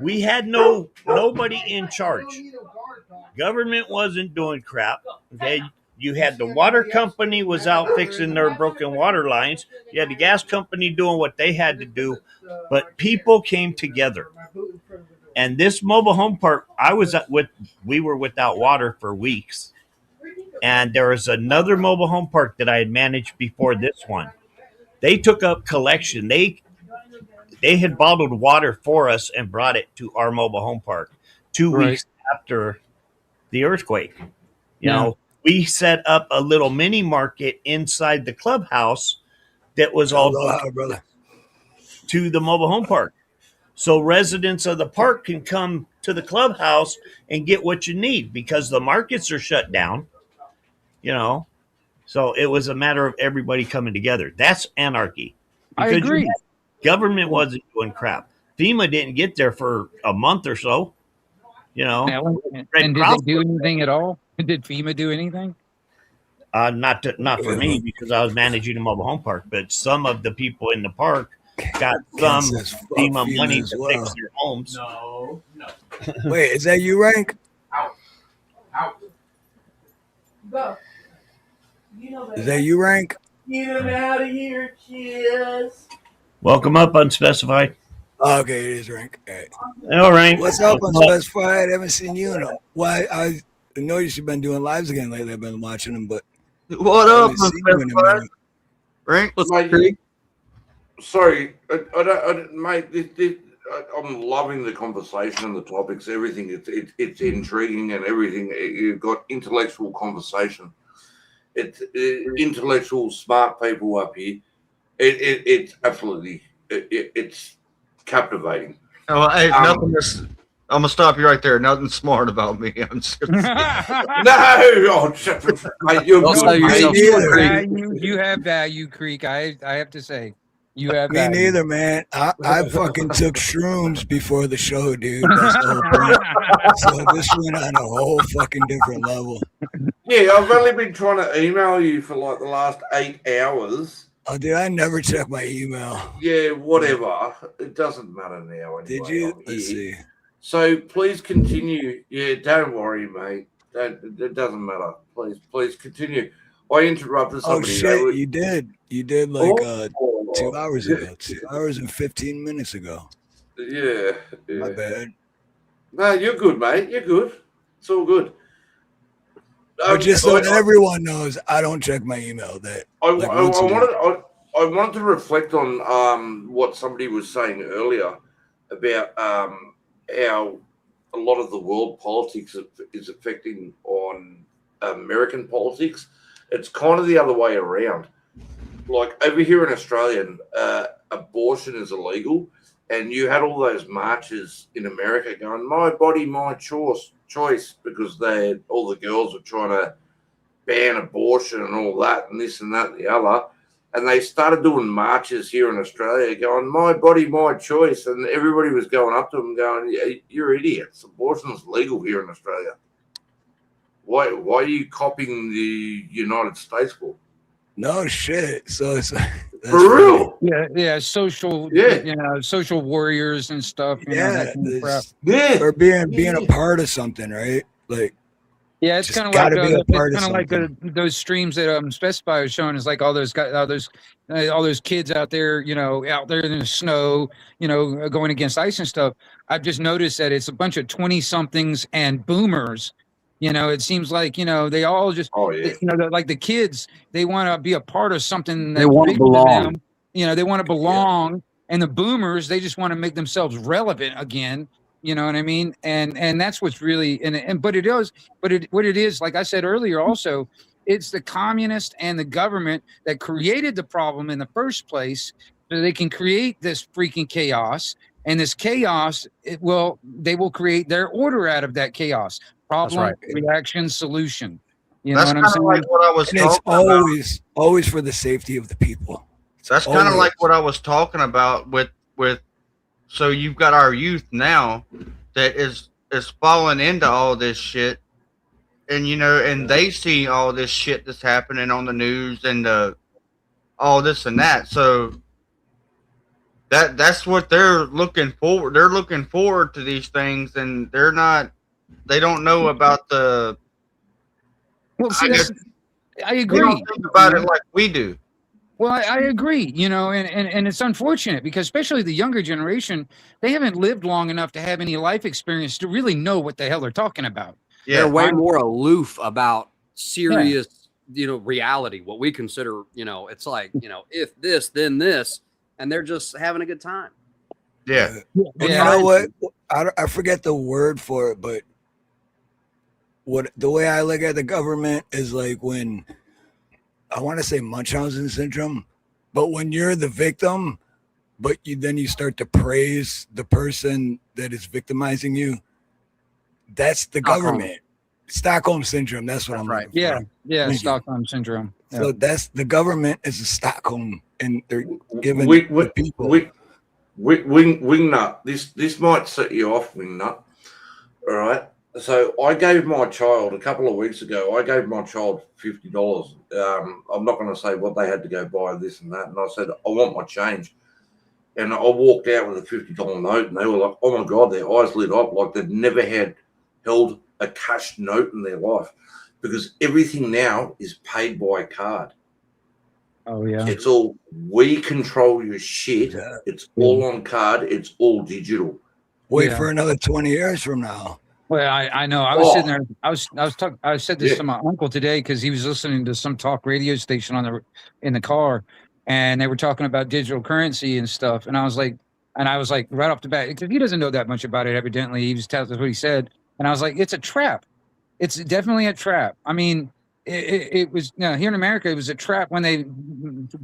we had nobody in charge. Government wasn't doing crap. Okay. You had the water company was out fixing their broken water lines. You had the gas company doing what they had to do, but people came together. And this mobile home park, we were without water for weeks. And there was another mobile home park that I had managed before this one. They took up collection. They had bottled water for us and brought it to our mobile home park 2 weeks after the earthquake. You know, we set up a little mini market inside the clubhouse that was all brother, to the mobile home park. So residents of the park can come to the clubhouse and get what you need because the markets are shut down. You know, so it was a matter of everybody coming together. That's anarchy. I agree. Government wasn't doing crap. FEMA didn't get there for a month or so. You know, and did they do anything at all? Did FEMA do anything? Not for me because I was managing a mobile home park, but some of the people in the park got some FEMA money to fix their homes. No. Wait, is that you, Rank? Out. Go. Is that you, Rank? Get him out of here, kids. Welcome up, Unspecified. Okay, it is Rank. All right. What's up, Unspecified? I haven't seen you in a while. I noticed you've been doing lives again lately. I've been watching them, but what up, Unspecified? Rank, what's Creek? Sorry, I don't, mate. I'm loving the conversation and the topics, everything. It's intriguing and everything. You've got intellectual conversation. It's intellectual, smart people up here. It's absolutely it's captivating. Oh, hey, nothing. I'm gonna stop you right there. Nothing smart about me. I'm just gonna mate, you have value, Creek. I have to say. You have me value. neither, man. I fucking took shrooms before the show, dude. That's the whole point. So this went on a whole fucking different level. Yeah, I've only been trying to email you for like the last 8 hours. Oh, dude, I never check my email. Yeah, whatever. It doesn't matter now. Anyway. Did you? Let's see. So please continue. Yeah, don't worry, mate. It doesn't matter. Please continue. I interrupted Oh somebody. shit, you did. You did like 2 hours yeah. ago. 2 hours and 15 minutes ago. Yeah. My bad. No, you're good, mate. You're good. It's all good. But just so that everyone knows, I don't check my email. That I once a day. wanted to reflect on what somebody was saying earlier about how a lot of the world politics is affecting on American politics. It's kind of the other way around. Like over here in Australia, abortion is illegal, and you had all those marches in America going, "My body, my choice," because all the girls were trying to ban abortion and all that, and this and that and the other. And they started doing marches here in Australia going, "My body, my choice." And everybody was going up to them going, "You're idiots. Abortion's legal here in Australia. Why are you copying the United States for?" No shit. So it's for real. Yeah, social, social warriors and stuff. You know, that kind of crap. Or being a part of something, right? Like, yeah, it's kind of like those streams that Specify was showing. Is like all those guys, all those kids out there, out there in the snow, going against ice and stuff. I've just noticed that it's a bunch of 20-somethings and boomers. It seems like they all just, like the kids, they want to be a part of something. They want to belong. They want to belong, and the boomers, they just want to make themselves relevant again. You know what I mean? And that's what's really what it is, like I said earlier, also, it's the communist and the government that created the problem in the first place, so they can create this freaking chaos. And this chaos, they will create their order out of that chaos. Problem, reaction, solution. You know what I'm saying? Like what I was and talking it's always for the safety of the people. That's kind of like what I was talking about with. So you've got our youth now that is falling into all this shit, and and they see all this shit that's happening on the news and all this and that. So that's what they're looking forward. They're looking forward to these things, and they don't know about the. Well, see, I agree. They don't think about it like we do. Well, I agree, and it's unfortunate because especially the younger generation, they haven't lived long enough to have any life experience to really know what the hell they're talking about. Yeah, they're way more aloof about serious, reality, what we consider, it's like, if this, then this, and they're just having a good time. Yeah. And you know what? I forget the word for it, but the way I look at the government is like when I want to say Munchausen syndrome, but when you're the victim, but then you start to praise the person that is victimizing you, that's the government. Stockholm syndrome. That's what I'm right. Yeah, Stockholm syndrome. Yeah. So that's the government is a Stockholm, and they're giving the people. Wingnut. This might set you off, Wingnut. All right. So I gave my child a couple of weeks ago. I gave my child $50. I'm not going to say what they had to go buy this and that. And I said, I want my change. And I walked out with a $50 note, and they were like, "Oh my God!" Their eyes lit up like they'd never held a cash note in their life, because everything now is paid by card. Oh yeah. It's all, we control your shit. Yeah. It's all on card. It's all digital. Wait for another 20 years from now. Well, I know. I was sitting there. I said this to my uncle today because he was listening to some talk radio station in the car, and they were talking about digital currency and stuff. And I was like right off the bat, because he doesn't know that much about it. Evidently, he was telling us what he said, and I was like, it's a trap. It's definitely a trap. I mean, it was here in America. It was a trap when they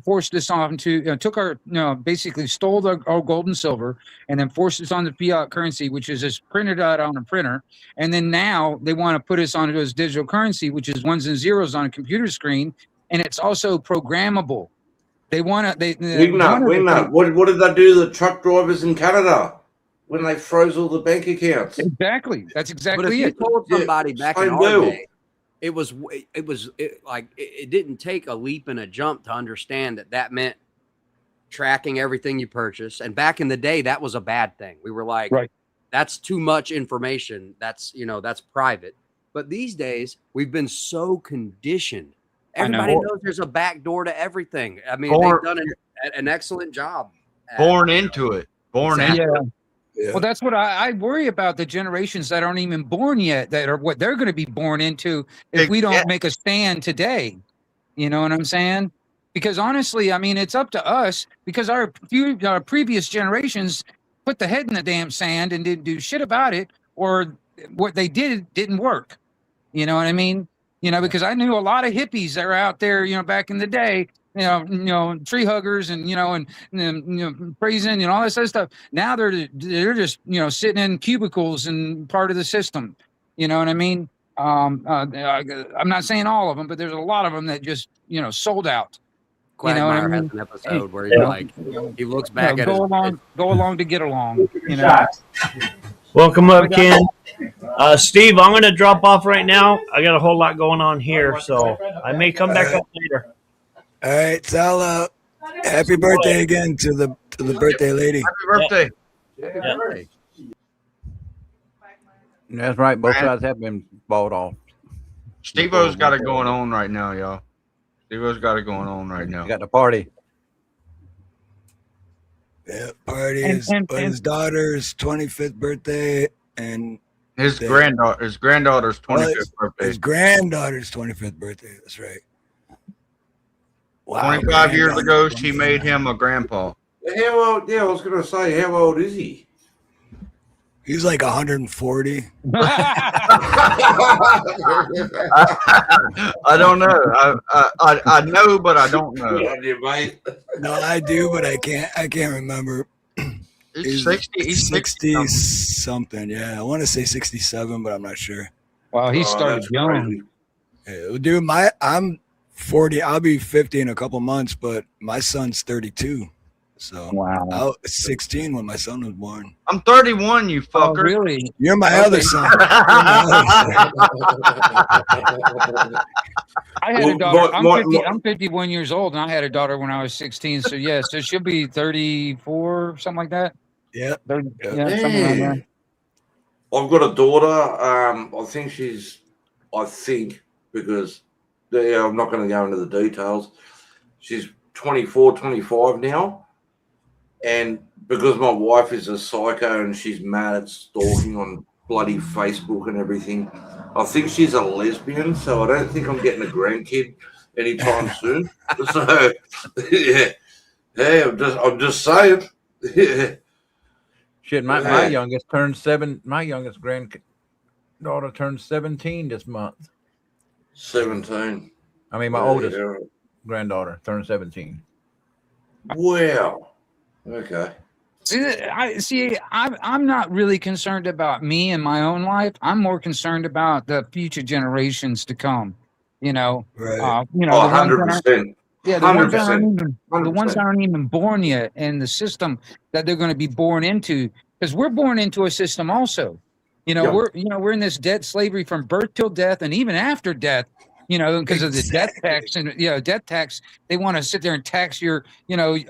forced us on to took our basically stole our gold and silver and then forced us on the fiat currency, which is just printed out on a printer. And then now they want to put us onto this digital currency, which is ones and zeros on a computer screen, and it's also programmable. They want to. What did they do to the truck drivers in Canada when they froze all the bank accounts? Exactly. That's exactly but if it. you told somebody back in our day, it didn't take a leap and a jump to understand that meant tracking everything you purchase. And back in the day, that was a bad thing. We were like, that's too much information. That's private. But these days, we've been so conditioned. I know. Everybody knows there's a back door to everything. I mean, Born- they've done an excellent job. Born into it. Born Exactly. into it. Yeah. Well, that's what I worry about, the generations that aren't even born yet, that are what they're going to be born into if we don't make a stand today. You know what I'm saying? Because honestly, I mean, it's up to us, because our previous generations put the head in the damn sand and didn't do shit about it, or what they didn't work. You know what I mean? You know, because I knew a lot of hippies that were out there, you know, back in the day, tree huggers and praising and all this other stuff. Now they're just, sitting in cubicles and part of the system. You know what I mean? I'm not saying all of them, but there's a lot of them that just, sold out. Quagmire I mean? has an episode where he looks back at go along to get along. You know. Welcome up, Ken. Steve, I'm going to drop off right now. I got a whole lot going on here, so I may come back up later. All right, Sal. Happy birthday again to the birthday lady. Happy birthday. Happy birthday. That's right. Both sides have been bought off. Steve-O's got it going on right now, y'all. Steve-O's got it going on right now. Got the party. Yeah, party is his daughter's 25th birthday and his granddaughter's 25th birthday. His granddaughter's 25th birthday. That's right. Wow, 25 years ago, she made him a grandpa. How old? Yeah, I was going to say, how old is he? He's like 140. I don't know. I know, but I don't know. No, I do, but I can't remember. He's 60. He's 60 something. Yeah, I want to say 67, but I'm not sure. Wow, he started young. Yeah, dude, I'm 40. I'll be 50 in a couple months, but my son's 32. So wow, I was 16 when my son was born. I'm 31, you fucker. Oh, really? You're my other son. I had a daughter. I'm 51 years old, and I had a daughter when I was 16. So yes, so she'll be 34, something like that. Yeah, 30, something like that. I've got a daughter. I think because I'm not going to go into the details. She's 24, 25 now. And because my wife is a psycho and she's mad at stalking on bloody Facebook and everything, I think she's a lesbian. So I don't think I'm getting a grandkid anytime soon. So yeah, hey, I'm just saying. Shit, my youngest turned 7. My youngest granddaughter turned 17 this month. 17. I mean, my oldest granddaughter turned 17. Wow. Okay. I'm not really concerned about me and my own life. I'm more concerned about the future generations to come. You know, right? 100%. Yeah, the ones that aren't even born yet, and the system that they're going to be born into, because we're born into a system also. We're in this debt slavery from birth till death, and even after death. Because of the death tax and death tax, they want to sit there and tax your,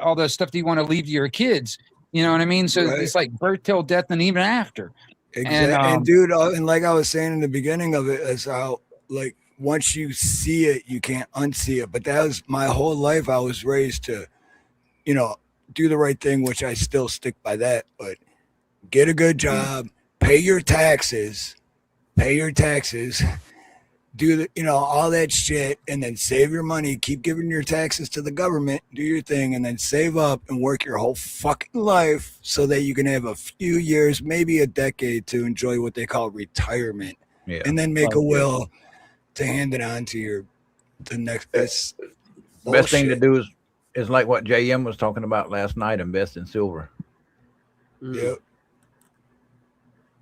all the stuff that you want to leave to your kids. You know what I mean? So it's like birth till death, and even after. Exactly. And dude, and like I was saying in the beginning of it, is how like once you see it, you can't unsee it. But that was my whole life. I was raised to, do the right thing, which I still stick by that. But get a good job, pay your taxes. Do all that shit, and then save your money, keep giving your taxes to the government, do your thing, and then save up and work your whole fucking life so that you can have a few years, maybe a decade, to enjoy what they call retirement. Yeah. And then make a will to hand it on to the next. Best thing to do is like what JM was talking about last night, invest in silver. Yep.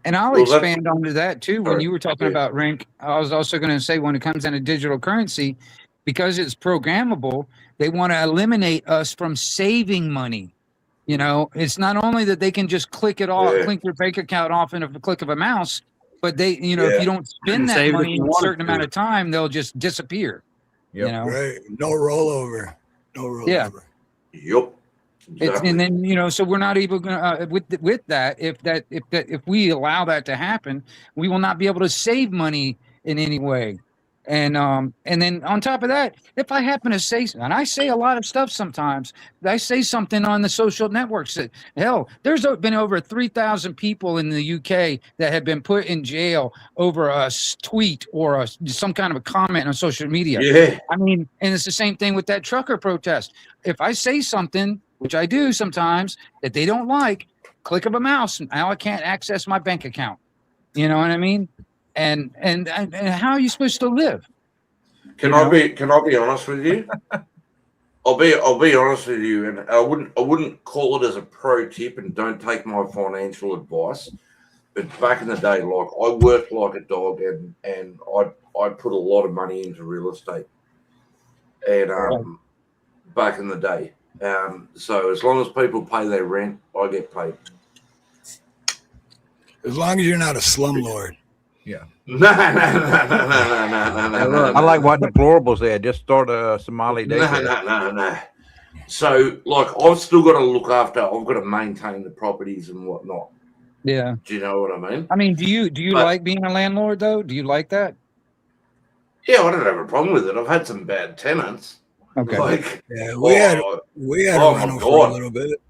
And I'll expand onto that too. When you were talking about rank, I was also going to say when it comes down to digital currency, because it's programmable, they want to eliminate us from saving money. It's not only that they can just click it off, click your bank account off in a click of a mouse, but they, if you don't spend that money in a certain amount of time, they'll just disappear. Yep. Right. No rollover. Yeah. Yep. Exactly. And then so we're not even going with that. If we allow that to happen, we will not be able to save money in any way. And then on top of that, if I happen to say, and I say a lot of stuff sometimes, I say something on the social networks that, hell, there's been over 3,000 people in the UK that have been put in jail over a tweet or some kind of a comment on social media. Yeah. I mean, and it's the same thing with that trucker protest. If I say something, which I do sometimes, that they don't like, click of a mouse, and now I can't access my bank account. You know what I mean? And how are you supposed to live? Can I be honest with you? I'll be honest with you, and I wouldn't call it as a pro tip, and don't take my financial advice. But back in the day, like I worked like a dog, and I put a lot of money into real estate, and back in the day, so as long as people pay their rent, I get paid. As long as you're not a slumlord. Yeah. No. I like what Deplorables said. Just start a Somali daycare. No. So, like, I've still got to look after. I've got to maintain the properties and whatnot. Yeah. Do you know what I mean? I mean, do you like being a landlord though? Do you like that? Yeah, I don't have a problem with it. I've had some bad tenants. Okay. Like, yeah, we had a rental for a little bit.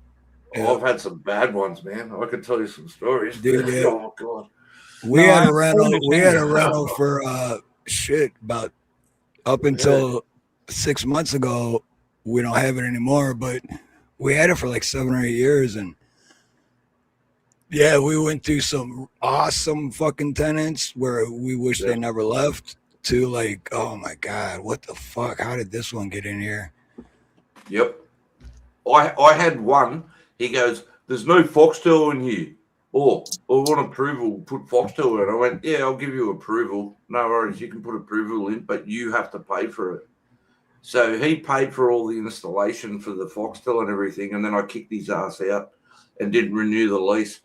Yeah. I've had some bad ones, man. I could tell you some stories. Dude, yeah. Oh God. We had a rental for about up until 6 months ago. We don't have it anymore, but we had it for like 7 or 8 years, and yeah, we went through some awesome fucking tenants where we wish they never left, to like, oh my God, what the fuck? How did this one get in here? Yep. I had one. He goes, "There's no Foxtel in here." Oh, I want approval. Put Foxtel in. I went, "Yeah, I'll give you approval. No worries. You can put approval in, but you have to pay for it." So he paid for all the installation for the Foxtel and everything, and then I kicked his ass out and didn't renew the lease.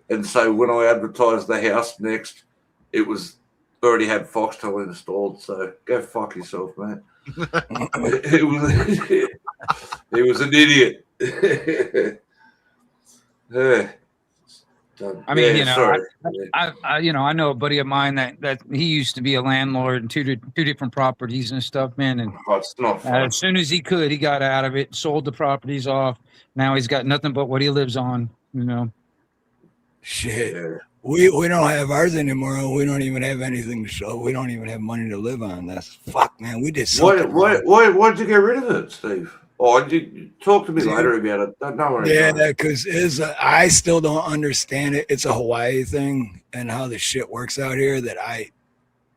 And so when I advertised the house next, it was already had Foxtel installed. So go fuck yourself, mate. It was an idiot. I mean, yeah, I know a buddy of mine that he used to be a landlord in two different properties and stuff, man. And it's not fun. as soon as he could, he got out of it, sold the properties off. Now he's got nothing but what he lives on, Shit. Yeah. We don't have ours anymore. We don't even have anything to show. We don't even have money to live on. That's fuck, man. We did something. Why'd you get rid of it, Steve? Oh, talk to me later about it. No, yeah, because I still don't understand it. It's a Hawaii thing and how the shit works out here.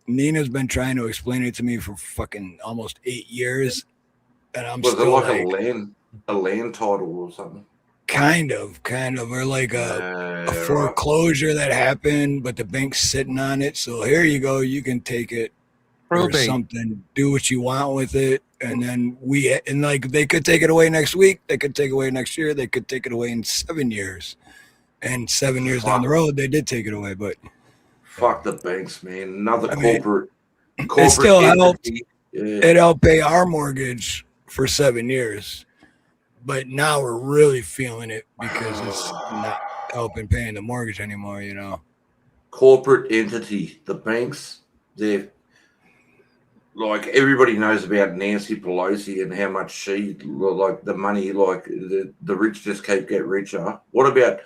Nina's been trying to explain it to me for fucking almost 8 years, and I'm was still it like a land title or something? Kind of, or like a foreclosure that happened, but the bank's sitting on it. So here you go, you can take it or something, do what you want with it, and then they could take it away next week, they could take it away next year, they could take it away in 7 years, and 7 years down the road, they did take it away. But fuck the banks, man. Another corporate it still helped. It helped pay our mortgage for 7 years. But now we're really feeling it because it's not helping paying the mortgage anymore, Corporate entity. The banks, they're like, everybody knows about Nancy Pelosi and how much she, like, the money, like, the rich just keep getting richer. What about,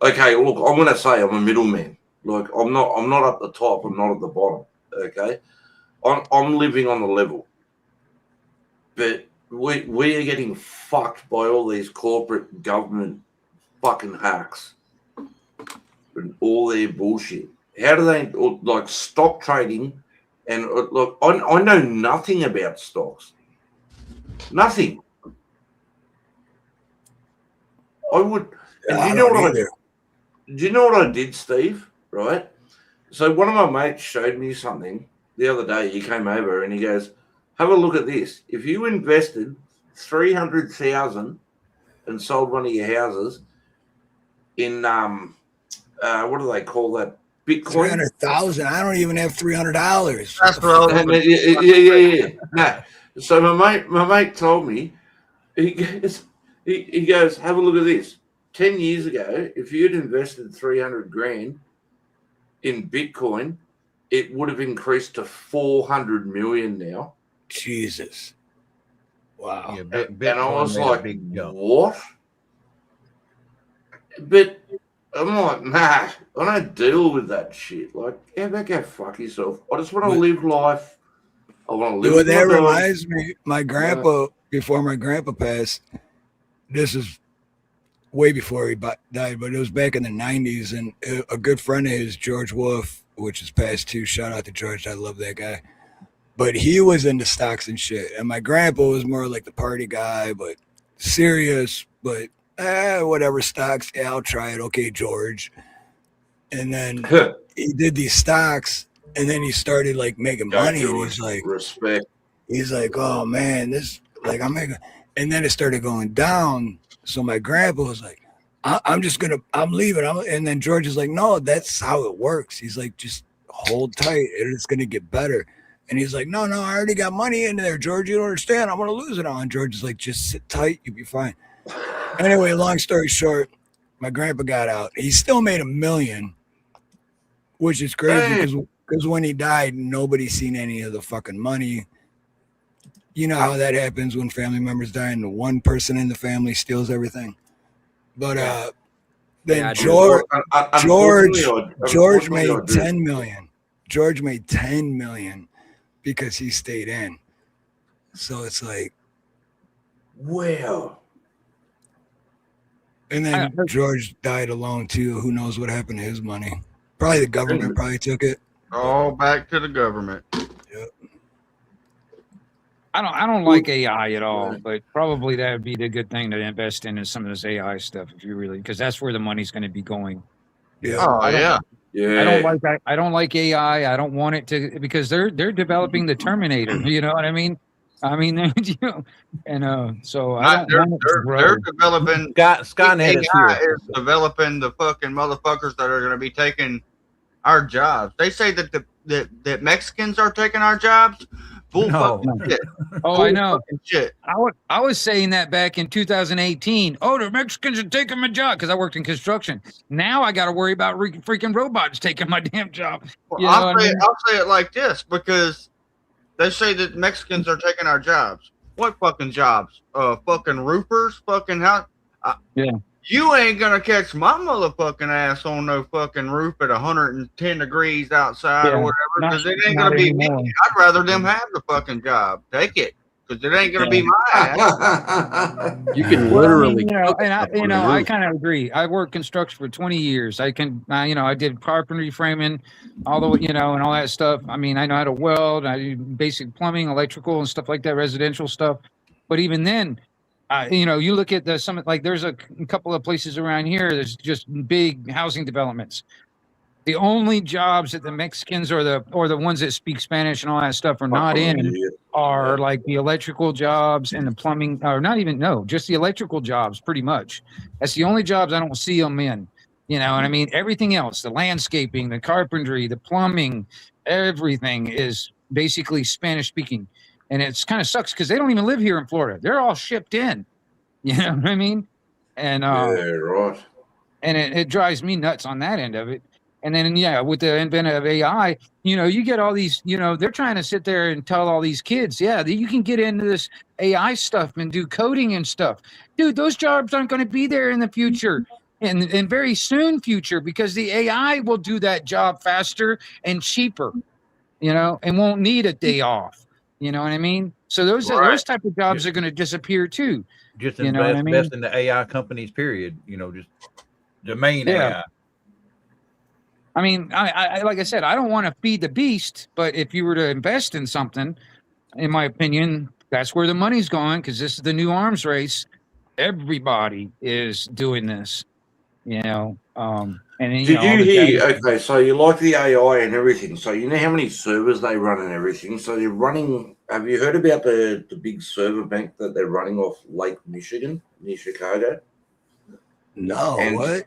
okay, look, I'm going to say I'm a middleman. Like, I'm not at the top, I'm not at the bottom, okay? I'm living on the level. But we are getting fucked by all these corporate government fucking hacks and all their bullshit. How do they, like, stock trading? And look, I know nothing about stocks. Nothing. I would. And do you know what I did? Do you know what I did, Steve? Right. So one of my mates showed me something the other day. He came over and he goes, "Have a look at this. If you invested 300,000 and sold one of your houses in what do they call that? Bitcoin." 300,000. I don't even have $300. That's what yeah. No. So my mate told me, he goes, "Have a look at this. 10 years ago, if you'd invested 300 grand in Bitcoin, it would have increased to 400 million now. Jesus. Wow. Yeah, And I was Bitcoin made a like, big jump. what? But I'm like, nah, I don't deal with that shit. Like, go fuck yourself. I just want to live life. I want to live Well, with my that dog. reminds me, my grandpa, before my grandpa passed, this is way before he died, but it was back in the 90s. And a good friend of his, George Wolf, which is passed too. Shout out to George. I love that guy. But he was into stocks and shit. And my grandpa was more like the party guy, but serious, but whatever stocks. Yeah, I'll try it. Okay, George. And then he did these stocks, and then he started like making money. And he's like, respect. He's like, oh man, this like I'm making, and then it started going down. So my grandpa was like, I'm leaving. And then George is like, no, that's how it works. He's like, just hold tight, and it's gonna get better. And he's like, no, I already got money in there, George. You don't understand. I'm gonna lose it all. And George is like, just sit tight, you'll be fine. Anyway, long story short, my grandpa got out. He still made $1 million, which is crazy because when he died, nobody seen any of the fucking money. You know how that happens when family members die and the one person in the family steals everything. But then George made $10 million. George made $10 million because he stayed in. So it's like, wow. And then George died alone too. Who knows what happened to his money? Probably the government probably took it. All back to the government. Yep. I don't like AI at all, but probably that would be the good thing to invest in is some of this AI stuff if you really, because that's where the money's going to be going. Yeah. Oh yeah. Yeah. I don't like that. I don't like AI. I don't want it to because they're developing the Terminator. You know what I mean? You know, and so I don't want it to grow. They're developing. Skynet is here. AI is developing the fucking motherfuckers that are going to be taking our jobs. They say that that Mexicans are taking our jobs. Bull fucking shit. Oh, Bull I know. Shit. I was saying that back in 2018. Oh, the Mexicans are taking my job because I worked in construction. Now I got to worry about freaking robots taking my damn job. Well, I'll say it like this because they say that Mexicans are taking our jobs. What fucking jobs? Fucking roofers? Fucking how? Yeah. You ain't gonna catch my motherfucking ass on no fucking roof at 110 degrees outside or whatever, because it ain't gonna be me. I'd rather them have the fucking job. Take it, because it ain't gonna be my ass. You can literally. I kind of agree. I worked construction for 20 years. I did carpentry, framing, all the way, and all that stuff. I mean, I know how to weld. I do basic plumbing, electrical, and stuff like that, residential stuff. But even then. You look at there's a couple of places around here. There's just big housing developments. The only jobs that the Mexicans or the ones that speak Spanish and all that stuff are not in are like the electrical jobs and the plumbing, or just the electrical jobs. Pretty much, that's the only jobs I don't see them in. You know what I mean? Everything else, the landscaping, the carpentry, the plumbing, everything is basically Spanish speaking. And it's kind of sucks because they don't even live here in Florida. They're all shipped in. You know what I mean? And right. And it drives me nuts on that end of it. And then with the advent of AI, you get all these, they're trying to sit there and tell all these kids, you can get into this AI stuff and do coding and stuff. Dude, those jobs aren't going to be there in the future and very soon future because the AI will do that job faster and cheaper, and won't need a day off. You know what I mean? So those type of jobs are going to disappear too. Just invest in the AI companies, period. Just the main AI. I mean, I like I said, I don't want to feed the beast, but if you were to invest in something, in my opinion, that's where the money's going because this is the new arms race. Everybody is doing this, And did you hear? Okay, so you like the AI and everything. So you know how many servers they run and everything. So they're running. Have you heard about the big server bank that they're running off Lake Michigan near Chicago? No, what?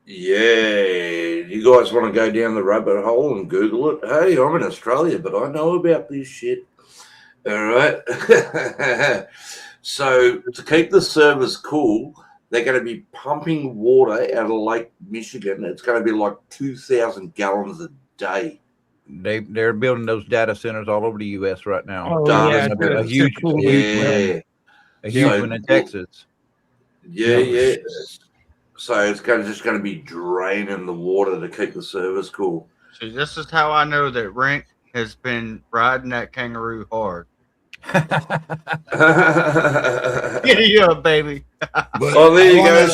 Yeah, you guys want to go down the rabbit hole and Google it? Hey, I'm in Australia, but I know about this shit. All right. So to keep the servers cool, they're going to be pumping water out of Lake Michigan. It's going to be like 2,000 gallons a day. They're building those data centers all over the U.S. right now. Oh, They're yeah, building to a huge cool one, Yeah. a huge So- one in Texas. Yeah, yeah. So it's just going to be draining the water to keep the servers cool. See, this is how I know that Rink has been riding that kangaroo hard. Giddy up, baby. Well, there you go,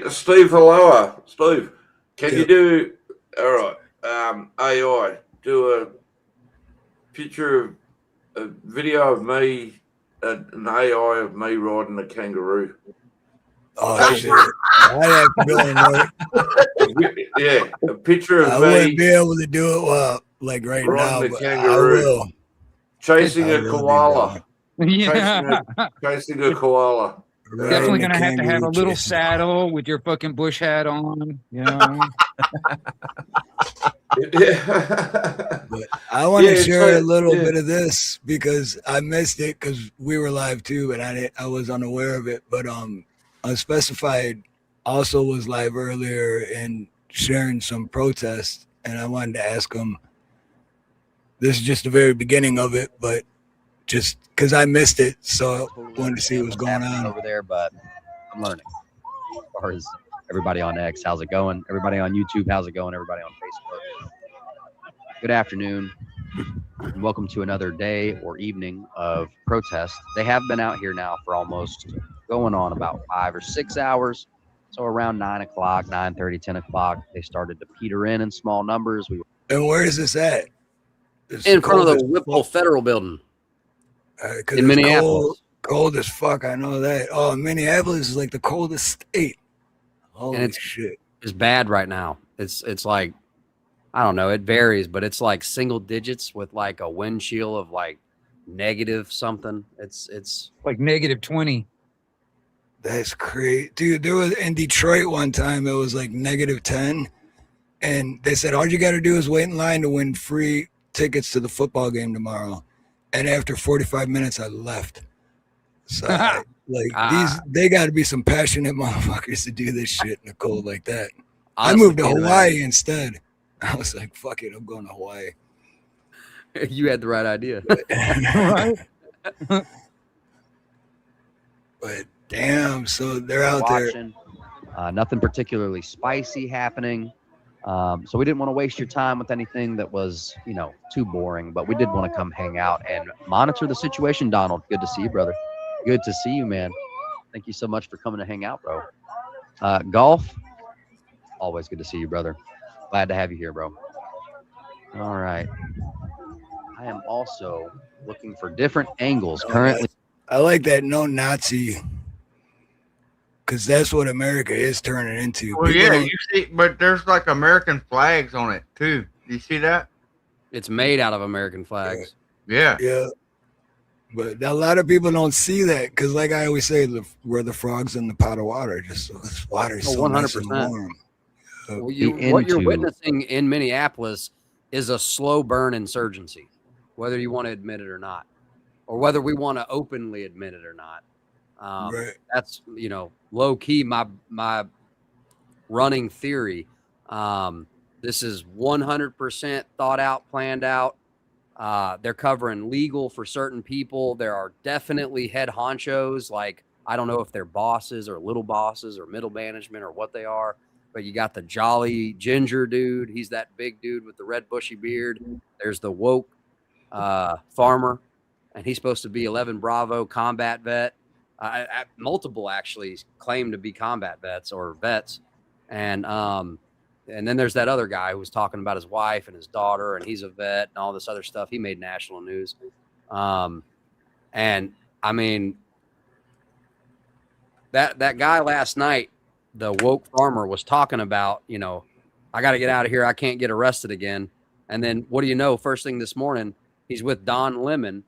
Steve Harloha. Steve, can you do, all right, AI, do a picture of a video of me, an AI of me riding a kangaroo. Oh, shit. I'd have to go and work. Yeah, a picture of I me. wouldn't be able to do it like right now, riding a but kangaroo. I will. Chasing I a will be koala. Yeah. Chasing a koala. Definitely gonna have to have a little saddle with your fucking bush hat on. You know. But I want to share a little bit of this because I missed it because we were live too, and I was unaware of it. But Unspecified also was live earlier and sharing some protests, and I wanted to ask him. This is just the very beginning of it, but just because I missed it, so I wanted to see what was going on over there. But I'm learning. As far as everybody on X, how's it going? Everybody on YouTube, how's it going? Everybody on Facebook. Good afternoon, and welcome to another day or evening of protest. They have been out here now for almost going on about 5 or 6 hours. So around 9 o'clock, 9:30, 10 o'clock, they started to peter in small numbers. And where is this at? It's in front of cold the as Whipple fuck. Federal Building In in Minneapolis. cold as fuck. I know that. Oh, Minneapolis is like the coldest state. Holy And it's shit. It's bad right now. It's like, I don't know, it varies, but it's like single digits with like a wind chill of like negative something. It's like negative 20. That's crazy. Dude, there was in Detroit one time, it was like negative 10. And they said, all you got to do is wait in line to win free tickets to the football game tomorrow. And after 45 minutes, I left. So, they got to be some passionate motherfuckers to do this shit in the cold like that. Honestly, I moved to can't Hawaii imagine. instead. I was like, fuck it, I'm going to Hawaii. You had the right idea. Right. But damn, so they're out watching. Nothing particularly spicy happening. So we didn't want to waste your time with anything that was, too boring, but we did want to come hang out and monitor the situation. Donald, good to see you, brother. Good to see you, man. Thank you so much for coming to hang out, bro. Golf, always good to see you, brother. Glad to have you here, bro. All right. I am also looking for different angles currently. I like that no Nazi, because that's what America is turning into. Well, People yeah, don't- you see, but there's like American flags on it too. You see that? It's made out of American flags. Yeah. Yeah. But a lot of people don't see that because, like I always say, we're the frogs in the pot of water. Just this water is so nice and 100%. warm. What you're witnessing in Minneapolis is a slow burn insurgency, whether you want to admit it or not, or whether we want to openly admit it or not. Right. That's, low key my running theory. This is 100% thought out, planned out. They're covering legal for certain people. There are definitely head honchos. Like, I don't know if they're bosses or little bosses or middle management or what they are, but you got the jolly ginger dude. He's that big dude with the red bushy beard. There's the woke farmer, and he's supposed to be 11 Bravo combat vet. Multiple actually claim to be combat vets or vets. And then there's that other guy who was talking about his wife and his daughter, and he's a vet and all this other stuff. He made national news. And I mean, that guy last night, the woke farmer, was talking about, I got to get out of here. I can't get arrested again. And then what do you know? First thing this morning, he's with Don Lemon.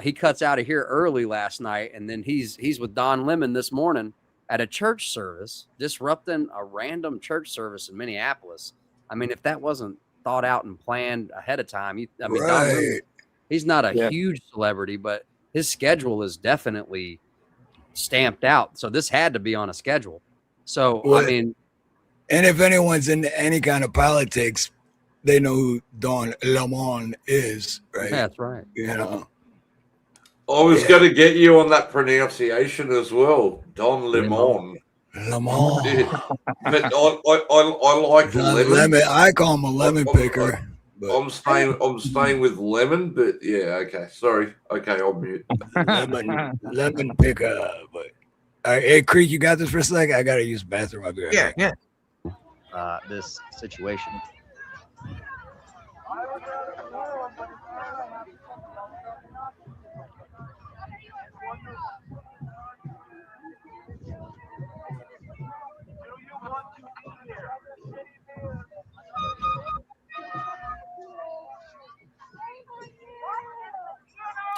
He cuts out of here early last night, and then he's with Don Lemon this morning at a church service, disrupting a random church service in Minneapolis. I mean, if that wasn't thought out and planned ahead of time, Don Lemon, he's not a huge celebrity, but his schedule is definitely stamped out. So this had to be on a schedule. So, Well, I mean, and if anyone's into any kind of politics, they know who Don Lemon is, right? That's right. You know. I was going to get you on that pronunciation as well, Don Lemon. Lemon. Yeah. But I like lemon. I call him a lemon picker. I'm staying with lemon, but yeah, okay. Sorry. Okay, I'll mute. lemon picker. But hey, Creek, you got this for a second? I gotta use the bathroom. I'll be right back. This situation.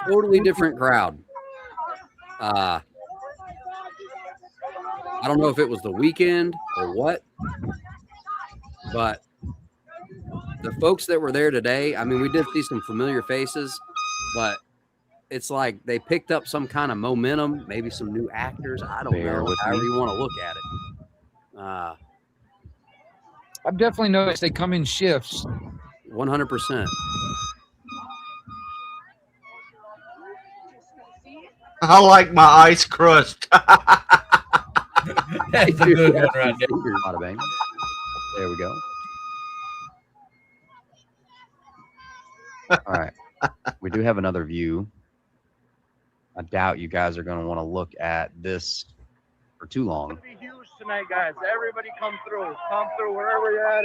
Totally different crowd. I don't know if it was the weekend or what, but the folks that were there today, I mean, we did see some familiar faces, but it's like they picked up some kind of momentum, maybe some new actors. I don't know, however you want to look at it. I've definitely noticed they come in shifts. 100%. I like my ice crust. That's a good one right there. Bada bang. There we go. All right. We do have another view. I doubt you guys are going to want to look at this for too long. It's gonna be huge tonight, guys. Everybody come through. Come through wherever you're at.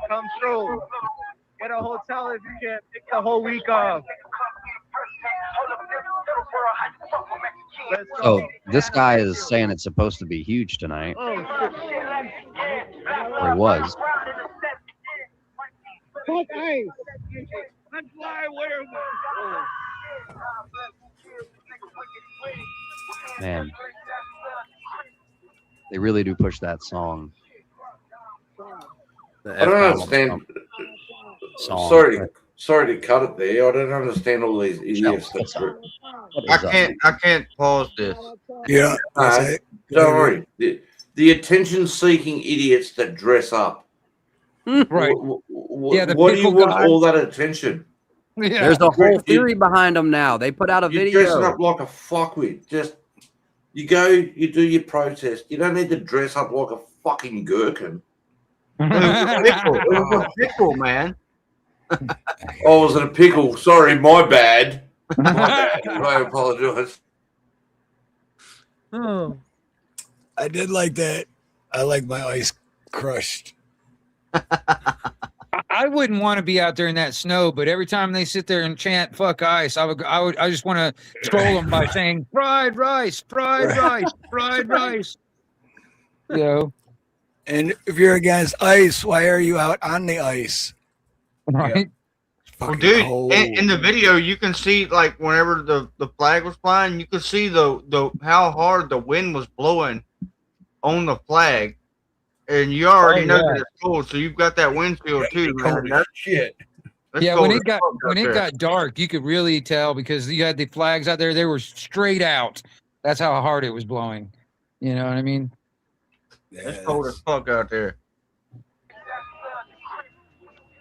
Come through. Get a hotel if you can. Take the whole week off. So this guy is saying it's supposed to be huge tonight. Oh, Or he was. fuck ice. Let's fly. Where? Man. They really do push that song. I don't understand. Sorry to cut it there. I don't understand all these idiots. I can't pause this. Yeah. Don't worry. The attention-seeking idiots that dress up. Right. What do you want all that attention? Yeah. There's a whole theory behind them now. They put out a You're video. dressing up like a fuckwit. Just you go, you do your protest. You don't need to dress up like a fucking gherkin. It was a pickle, man. I was in a pickle. Sorry, my bad. My bad. I apologize. Oh. I did like that. I like my ice crushed. I wouldn't want to be out there in that snow, but every time they sit there and chant "fuck ice," I just want to troll them by saying "fried rice, fried rice, fried rice." You know. And if you're against ice, why are you out on the ice? Right. Well, dude, in the video, you can see like whenever the flag was flying, you could see the how hard the wind was blowing on the flag, and you already know that it's cold, so you've got that wind chill too, man. That's shit. Yeah, when it got dark, you could really tell because you had the flags out there; they were straight out. That's how hard it was blowing. You know what I mean? It's cold as fuck out there.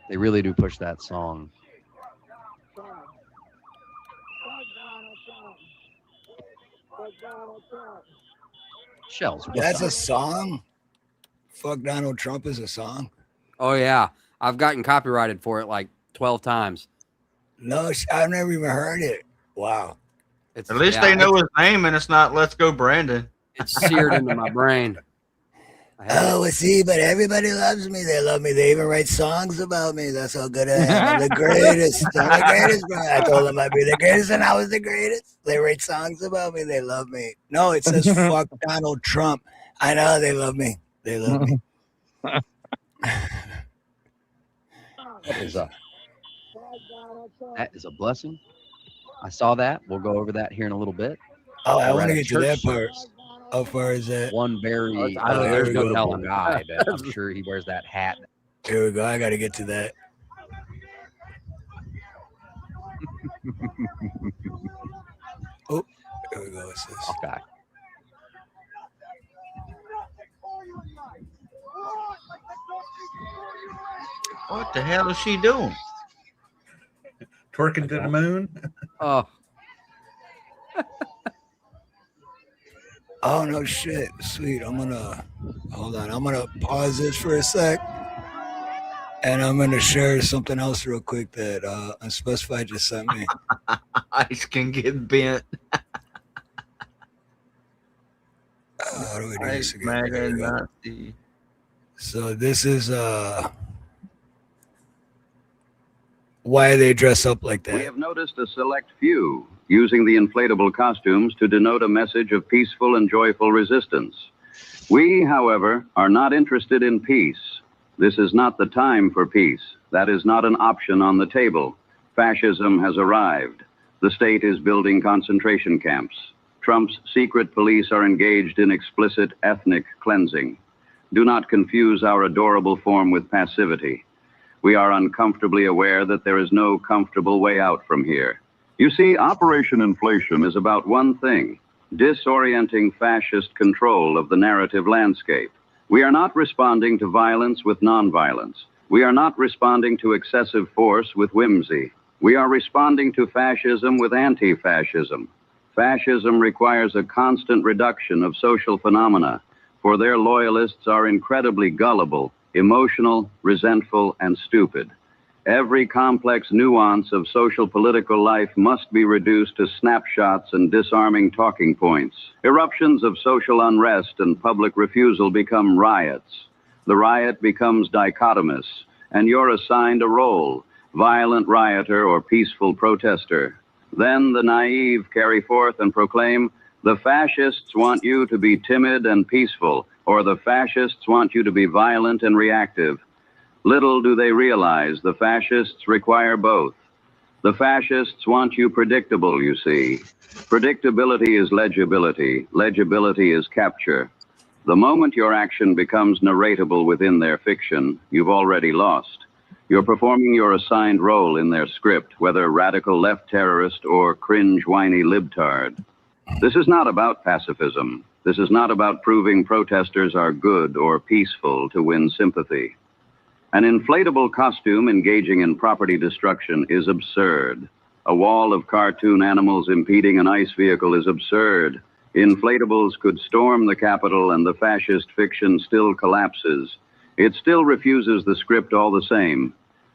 They really do push that song. Shells. That's a song? Fuck Donald Trump is a song? Oh, yeah. I've gotten copyrighted for it like 12 times. No, I've never even heard it. Wow. At least they know his name, and it's not "Let's Go Brandon." It's seared into my brain. Oh, well, see, but everybody loves me. They love me. They even write songs about me. That's how good I am. I'm the greatest. I'm the greatest, bro. I told them I'd be the greatest, and I was the greatest. They write songs about me. They love me. No, it says fuck Donald Trump. I know they love me. They love me. That is a blessing. I saw that. We'll go over that here in a little bit. Oh, I We're want at to a get to that church part. service. How far is that? One very there's no telling guy, but I'm sure he wears that hat. Here we go. I got to get to that. Oh, here we go. What's this? Okay. What the hell is she doing? Twerking to the moon. Oh, Oh no shit. Sweet. Hold on. I'm gonna pause this for a sec. And I'm gonna share something else real quick that Unspecified just sent me. Ice can get bent. How do we do this again? Ice There we go. Nazi. So this is why they dress up like We that. have noticed a select few using the inflatable costumes to denote a message of peaceful and joyful resistance. We, however, are not interested in peace. This is not the time for peace. That is not an option on the table. Fascism has arrived. The state is building concentration camps. Trump's secret police are engaged in explicit ethnic cleansing. Do not confuse our adorable form with passivity. We are uncomfortably aware that there is no comfortable way out from here. You see, Operation Inflation is about one thing: disorienting fascist control of the narrative landscape. We are not responding to violence with nonviolence. We are not responding to excessive force with whimsy. We are responding to fascism with anti-fascism. Fascism requires a constant reduction of social phenomena, for their loyalists are incredibly gullible, emotional, resentful, and stupid. Every complex nuance of social political life must be reduced to snapshots and disarming talking points. Eruptions of social unrest and public refusal become riots. The riot becomes dichotomous, and you're assigned a role: violent rioter or peaceful protester. Then the naive carry forth and proclaim, the fascists want you to be timid and peaceful, or the fascists want you to be violent and reactive. Little do they realize the fascists require both. The fascists want you predictable, you see. Predictability is legibility. Legibility is capture. The moment your action becomes narratable within their fiction, you've already lost. You're performing your assigned role in their script, whether radical left terrorist or cringe whiny libtard. This is not about pacifism. This is not about proving protesters are good or peaceful to win sympathy. An inflatable costume engaging in property destruction is absurd. A wall of cartoon animals impeding an ice vehicle is absurd. Inflatables could storm the Capitol and the fascist fiction still collapses. It still refuses the script all the same.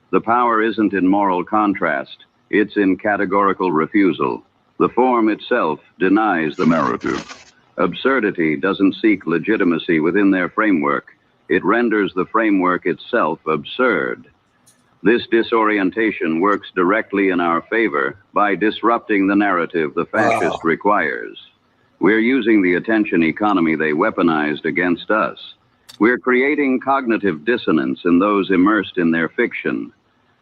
The power isn't in moral contrast. It's in categorical refusal. The form itself denies the narrative. Absurdity doesn't seek legitimacy within their framework. It renders the framework itself absurd. This disorientation works directly in our favor by disrupting the narrative the fascist requires. We're using the attention economy they weaponized against us. We're creating cognitive dissonance in those immersed in their fiction.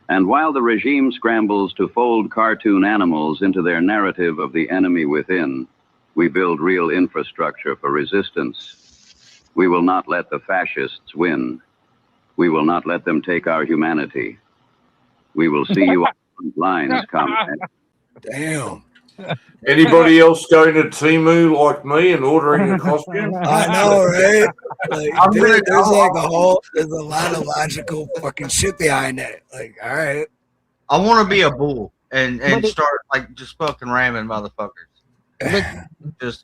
And while the regime scrambles to fold cartoon animals into their narrative of the enemy within, we build real infrastructure for resistance. We will not let the fascists win. We will not let them take our humanity. We will see you on the front lines, comrade. Damn. Anybody else going to Temu like me and ordering a costume? I know, right? Like, dude, there's a lot of logical fucking shit behind that. Like, all right. I want to be a bull and start like just fucking ramming motherfuckers. It's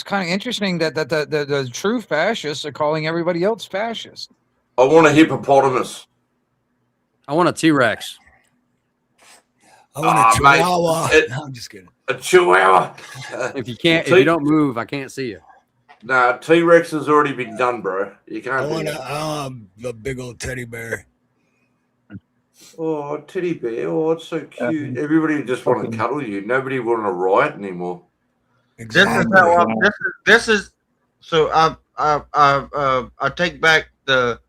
kind of interesting that the true fascists are calling everybody else fascist. I want a hippopotamus. I want a T-Rex. I want a chihuahua. No, I'm just kidding. A chihuahua. If you don't move, I can't see you. Nah, T-Rex has already been done, bro. You can't. I want a big old teddy bear. Oh, teddy bear! Oh, it's so cute. Everybody just want to cuddle you. Nobody want to riot anymore. Exactly. This is so. I take back the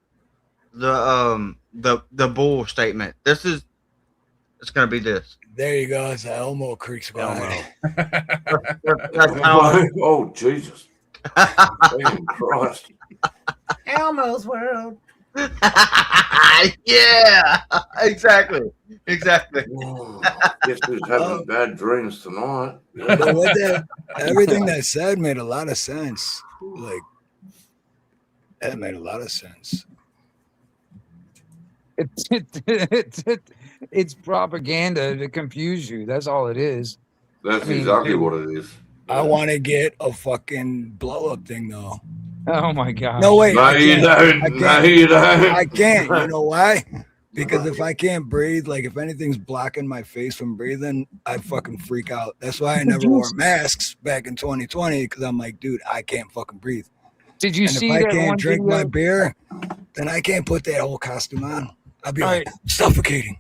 bull statement. It's gonna be this. There you go. It's Elmo Creeksquad. Oh Jesus! Christ! Elmo's world. Yeah, exactly. Oh, guess who's having bad dreams tonight? But everything that said made a lot of sense. Like, that made a lot of sense. It's propaganda to confuse you. That's all it is. That's exactly what it is. I want to get a fucking blow up thing though. Oh my god! No wait, No, I you can't. don't. I No, can't. you don't. I can't. You know why? Because if I can't breathe, like if anything's blocking my face from breathing, I fucking freak out. That's why I never wore masks back in 2020 because I'm like, dude, I can't fucking breathe. Did you and see if I that can't one drink video? my beer, then I can't put that whole costume on. I'll be like suffocating.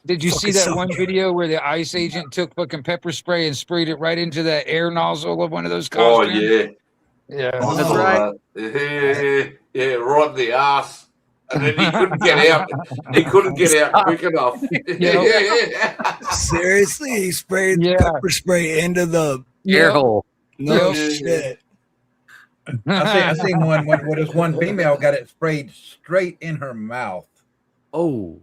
Did you see Fucking that one suffocating. video where the ICE agent took fucking pepper spray and sprayed it right into that air nozzle of one of those Oh costumes? yeah. Yeah, I that's saw right. that. Yeah, right in the ass. And then he couldn't get out. He couldn't get out quick enough. Seriously, he sprayed pepper spray into the Air hole. No shit. I seen one where this one female got it sprayed straight in her mouth. Oh.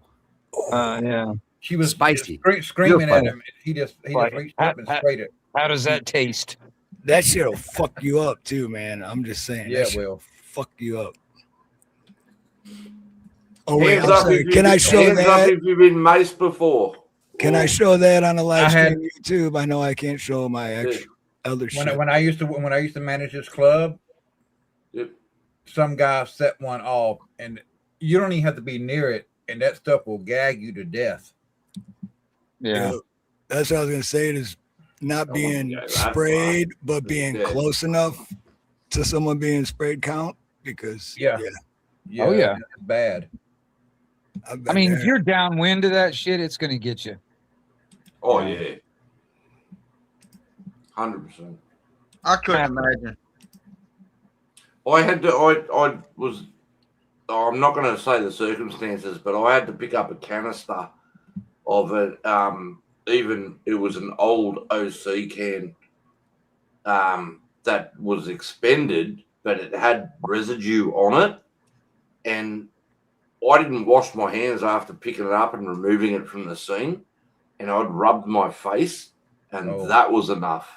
Yeah. She was spicy. Screaming at him. He just reached up and sprayed it. How does that taste? That shit'll fuck you up too, man. I'm just saying. Yeah, that it will. Fuck you up. Oh wait, Hands I'm up sorry. if you've Can I been- show hands up that? if you've been maced before. Can I show that on a live I had- stream YouTube? I know I can't show my other shit. When I used to manage this club, some guy set one off, and you don't even have to be near it, and that stuff will gag you to death. Yeah. That's what I was gonna say. It is not being yeah, that's sprayed, fine. but being Yeah. close enough to someone being sprayed count because Yeah, Oh, yeah. it's bad. I mean, if you're downwind of that shit, it's gonna get you. Oh yeah. 100%. I couldn't imagine. I had to. I was. I'm not going to say the circumstances, but I had to pick up a canister of it. Even it was an old OC can that was expended, but it had residue on it, and I didn't wash my hands after picking it up and removing it from the scene, and I'd rubbed my face, and that was enough.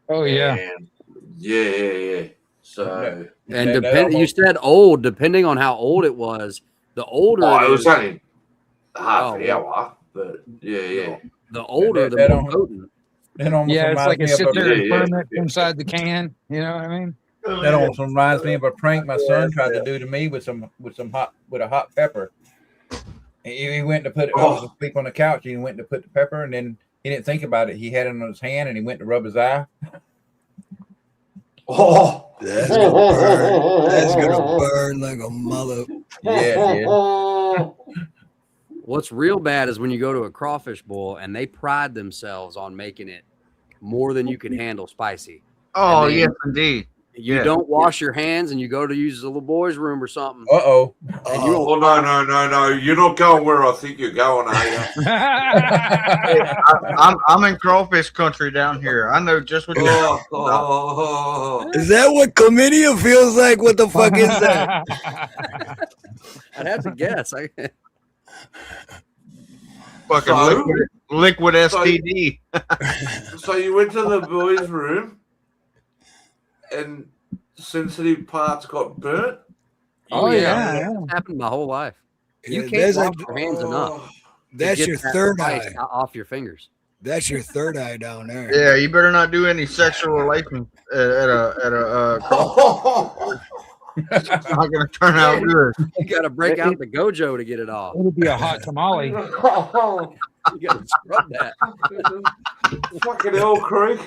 Oh yeah. And yeah. So And you said old, depending on how old it was, the older it it was is, only half an well, hour, but yeah. the older, the That more don't- potent. That almost Yeah, it's like reminds a me of sit there and Yeah, yeah, ferment inside the can. You know what I mean? That almost reminds me of a prank my son tried to do to me with a hot pepper. He went to put it. I was asleep on the couch. He went to put the pepper, and then he didn't think about it. He had it on his hand, and he went to rub his eye. Oh, that's gonna burn. That's gonna burn like a mother. Yeah. What's real bad is when you go to a crawfish boil and they pride themselves on making it more than you can handle spicy. Oh, And then yes, indeed. You Yeah. don't wash your hands and you go to use the little boy's room or something. Uh-oh. And you Oh, no. You're not going where I think you're going, are you? I'm in crawfish country down here. I know just what you're talking about. Is that what chlamydia feels like? What the fuck is that? I'd have to guess. Fucking So? liquid STD. So you went to the boys' room, and sensitive parts got burnt. Oh, yeah. It's happened my whole life. You Yeah, can't there's wash a- your hands enough. to That's get your that third spice eye. off your fingers. That's your third eye down there. Yeah, you better not do any sexual relations at a crawfish. It's not gonna turn out good. You got to break out the Gojo to get it off. It'll be a hot tamale. You got to scrub that. Fucking hell, Creek.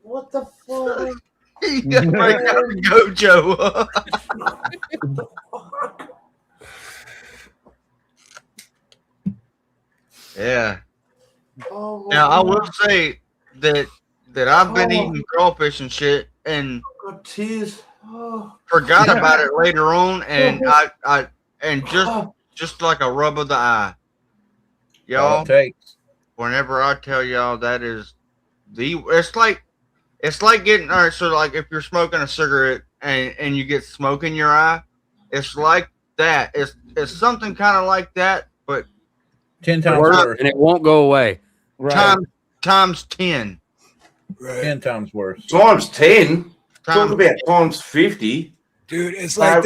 What the fuck? You gotta break out the Gojo. Yeah. Oh, Now I will say that I've been eating crawfish and shit and got tears. Oh. forgot about it later on, and I just like a rub of the eye, All y'all. it takes. Whenever I tell y'all that is it's like getting all right. So like if you're smoking a cigarette and you get smoke in your eye, it's like that. It's something kind of like that, but 10 times Worse, worse. and it won't go away. times 10. Right. 10 times worse. Times 10. Talk about times 50. Dude, it's like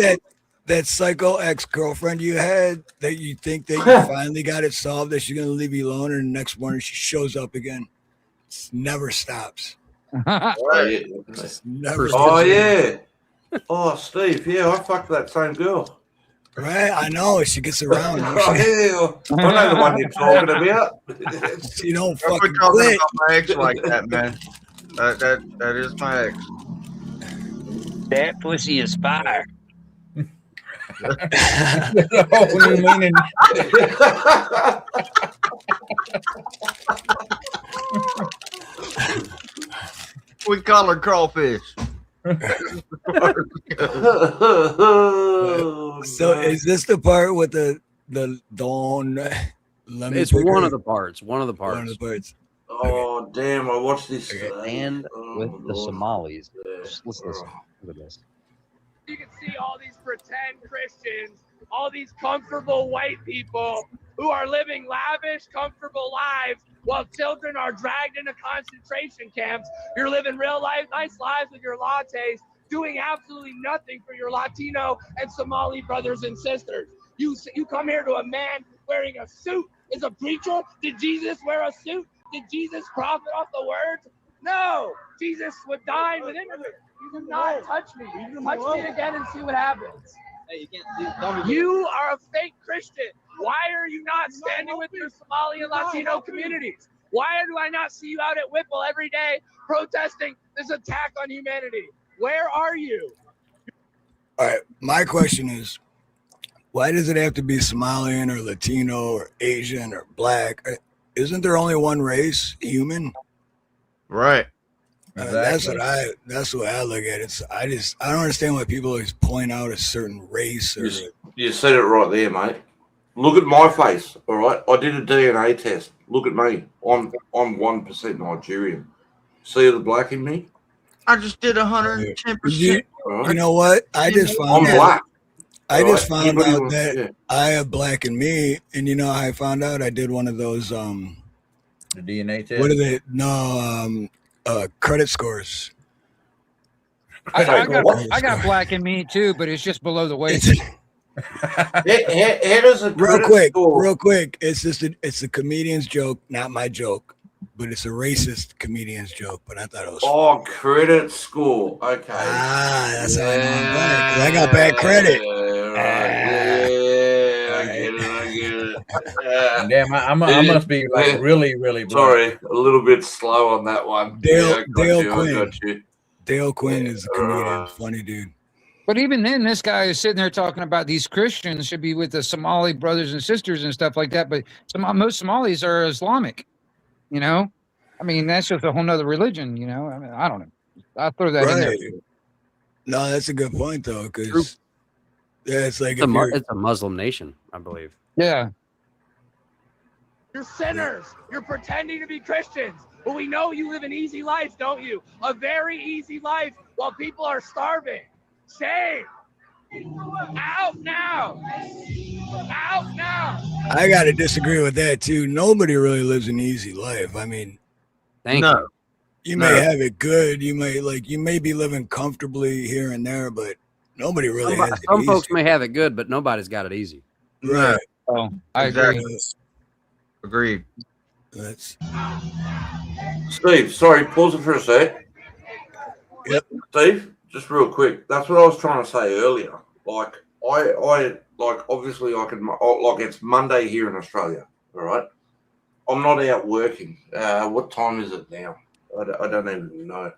that psycho ex-girlfriend you had that you think that you finally got it solved, that she's going to leave you alone, and the next morning she shows up again. It never stops. Right. Never Oh, stops. yeah. Oh, Steve, yeah, I fucked that same girl. Right, I know. She gets around. Oh, yeah. I know the one you're talking about. You don't Don't fucking be talking quit. about my ex like that, man. That is my ex. That pussy is fire. We call her crawfish. So is this the part with the dawn lemon It's picker? one of the parts. One of the One of parts. the parts. Oh, damn, I watched this. And with the Somalis. Just let's listen. Look at this. You can see all these pretend Christians, all these comfortable white people who are living lavish, comfortable lives while children are dragged into concentration camps. You're living real life, nice lives with your lattes, doing absolutely nothing for your Latino and Somali brothers and sisters. You come here to a man wearing a suit. Is a preacher? Did Jesus wear a suit? Did Jesus profit off the words? No. Jesus would dine with immigrants. You do not touch me. Touch me again and see what happens. Hey, you can't. You are a fake Christian. Why are you not standing with your Somali and Latino communities? Why do I not see you out at Whipple every day protesting this attack on humanity? Where are you? All right, my question is, why does it have to be Somalian or Latino or Asian or black? Isn't there only one race, human? Right. That's what I look at. I don't understand why people always point out a certain race. Or You said it right there, mate. Look at my face, all right? I did a DNA test. Look at me. I'm 1% Nigerian. See the black in me? I just did 110%. You know what? I just found I'm out. black. I All just right? found Anybody out wants- that yeah. I have black in me, and you know how I found out? I did one of those. The DNA test. What are they? No, credit scores. I got black in me too, but it's just below the waist. How does a credit score? Real quick. It's just it's a comedian's joke, not my joke, but it's a racist comedian's joke. But I thought it was. Oh, credit score. Okay. That's how I know I'm black. 'Cause I got bad credit. Yeah, I get it. Damn, I must be like really black. Sorry, a little bit slow on that one. Dale I Quinn. got you. Dale Quinn is a comedian, funny dude. But even then, this guy is sitting there talking about these Christians should be with the Somali brothers and sisters and stuff like that. But most Somalis are Islamic, you know? I mean, that's just a whole nother religion, you know? I mean, I don't know. I'll throw that in there. No, that's a good point, though, because it's like It's a Muslim nation, I believe. Yeah. You're sinners. You're pretending to be Christians. But we know you live an easy life, don't you? A very easy life while people are starving. Shame. Out now. Out now. I got to disagree with that, too. Nobody really lives an easy life. I mean, you may have it good. You may be living comfortably here and there, but nobody really has it Some easy. folks may have it good, but nobody's got it easy. Right. Oh, I agree. Agreed. Steve, sorry, pause it for a sec. Yep. Steve, just real quick. That's what I was trying to say earlier. Like, I obviously I can, like, it's Monday here in Australia, all right? I'm not out working. What time is it now? I don't even know.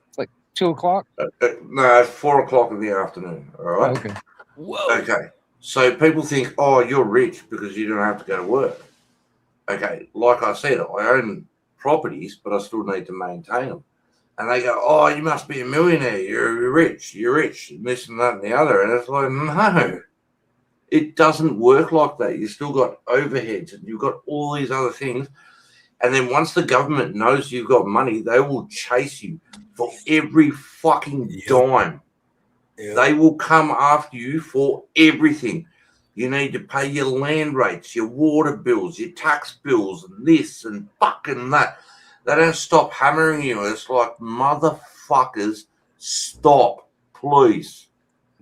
It's like 2 o'clock? No, it's 4 o'clock in the afternoon, all right? Okay. Whoa. Okay. So people think, oh, you're rich because you don't have to go to work. Okay, like I said, I own properties, but I still need to maintain them. And they go, oh, you must be a millionaire. You're rich, and this and that and the other. And it's like, no, it doesn't work like that. You've still got overheads and you've got all these other things. And then once the government knows you've got money, they will chase you for every fucking dime. They will come after you for everything. You need to pay your land rates, your water bills, your tax bills, and this and fucking that. They don't stop hammering you. It's like, motherfuckers, Stop, please.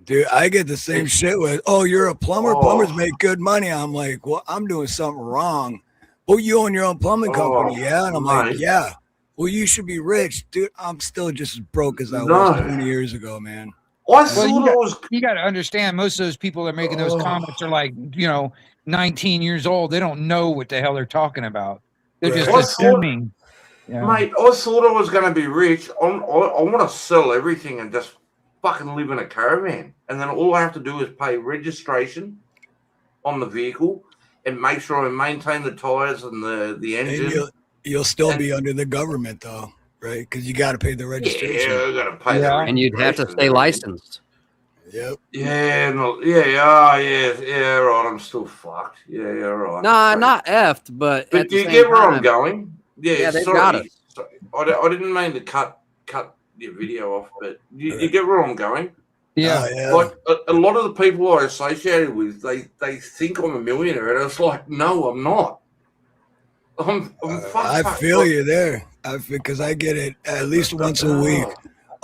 Dude, I get the same shit with, oh, you're a plumber. Plumbers make good money. I'm like, well, I'm doing something wrong. Oh, you own your own plumbing company, yeah? And I'm like, mate. yeah. Well, you should be rich. Dude, I'm still just as broke as I No. was 20 years ago, man. I you got to understand, most of those people that are making those comments are like, 19 years old. They don't know what the hell they're talking about. They're just assuming. Mate, I thought I was going to be rich. I want to sell everything and just fucking live in a caravan. And then all I have to do is pay registration on the vehicle and make sure I maintain the tires and the engine. And you'll still be under the government, though, right? Because you got to pay the registration. Yeah, I got to pay the registration. And you'd have to stay licensed. Yep. Yeah, right. I'm still fucked. Yeah, right. Nah, not effed, but But at the you same get where time, I'm going? Yeah, they've sorry. got us. Sorry. I didn't mean to cut your video off, but you get where I'm going? Yeah. Like a lot of the people I associated with, they think I'm a millionaire, and it's like, no, I'm not. I'm I feel you there. Because I get it at least once a week.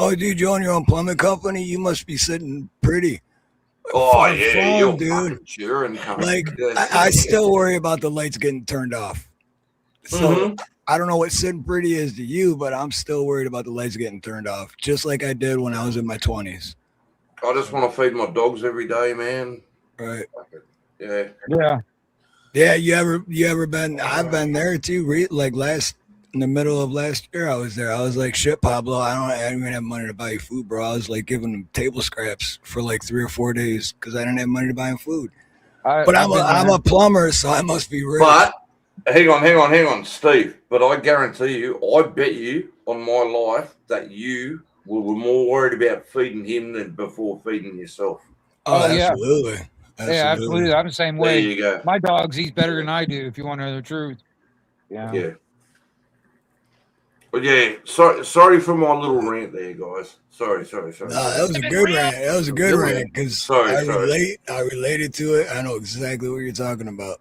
Oh, dude, you own your own plumbing company? You must be sitting pretty. Oh, yeah, you're dude. fucking cheering. Like, I still worry about the lights getting turned off. So I don't know what sitting pretty is to you, but I'm still worried about the lights getting turned off, just like I did when I was in my 20s. I just want to feed my dogs every day, man. Right. Yeah. Yeah. You ever been? I've been there too. Like in the middle of last year, I was there. I was like, shit, Pablo, I didn't even have money to buy you food, bro. I was like giving them table scraps for like 3 or 4 days because I didn't have money to buy them food. But I'm a plumber, so I must be rich. But hang on, Steve. But I guarantee you, I bet you on my life that you were more worried about feeding him than before feeding yourself. Oh, yeah. absolutely. Yeah, absolutely. I'm the same way. There you go. My dogs eat better than I do, if you want to know the truth. Yeah. But yeah, sorry for my little rant there, guys. Sorry. No, that was a good rant. That was a good rant because I related to it. I know exactly what you're talking about.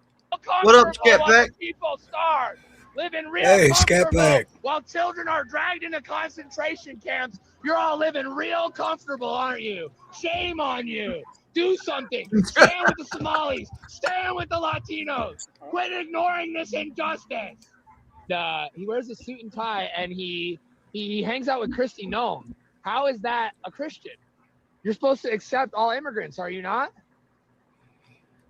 What up, Scatback? People starve, living real Hey, comfortable Scatback. while children are dragged into concentration camps. You're all living real comfortable, aren't you? Shame on you. Do something. Stand with the Somalis. Stand with the Latinos. Quit ignoring this injustice. He wears a suit and tie, and he hangs out with Kristi Noem. How is that a Christian? You're supposed to accept all immigrants, are you not?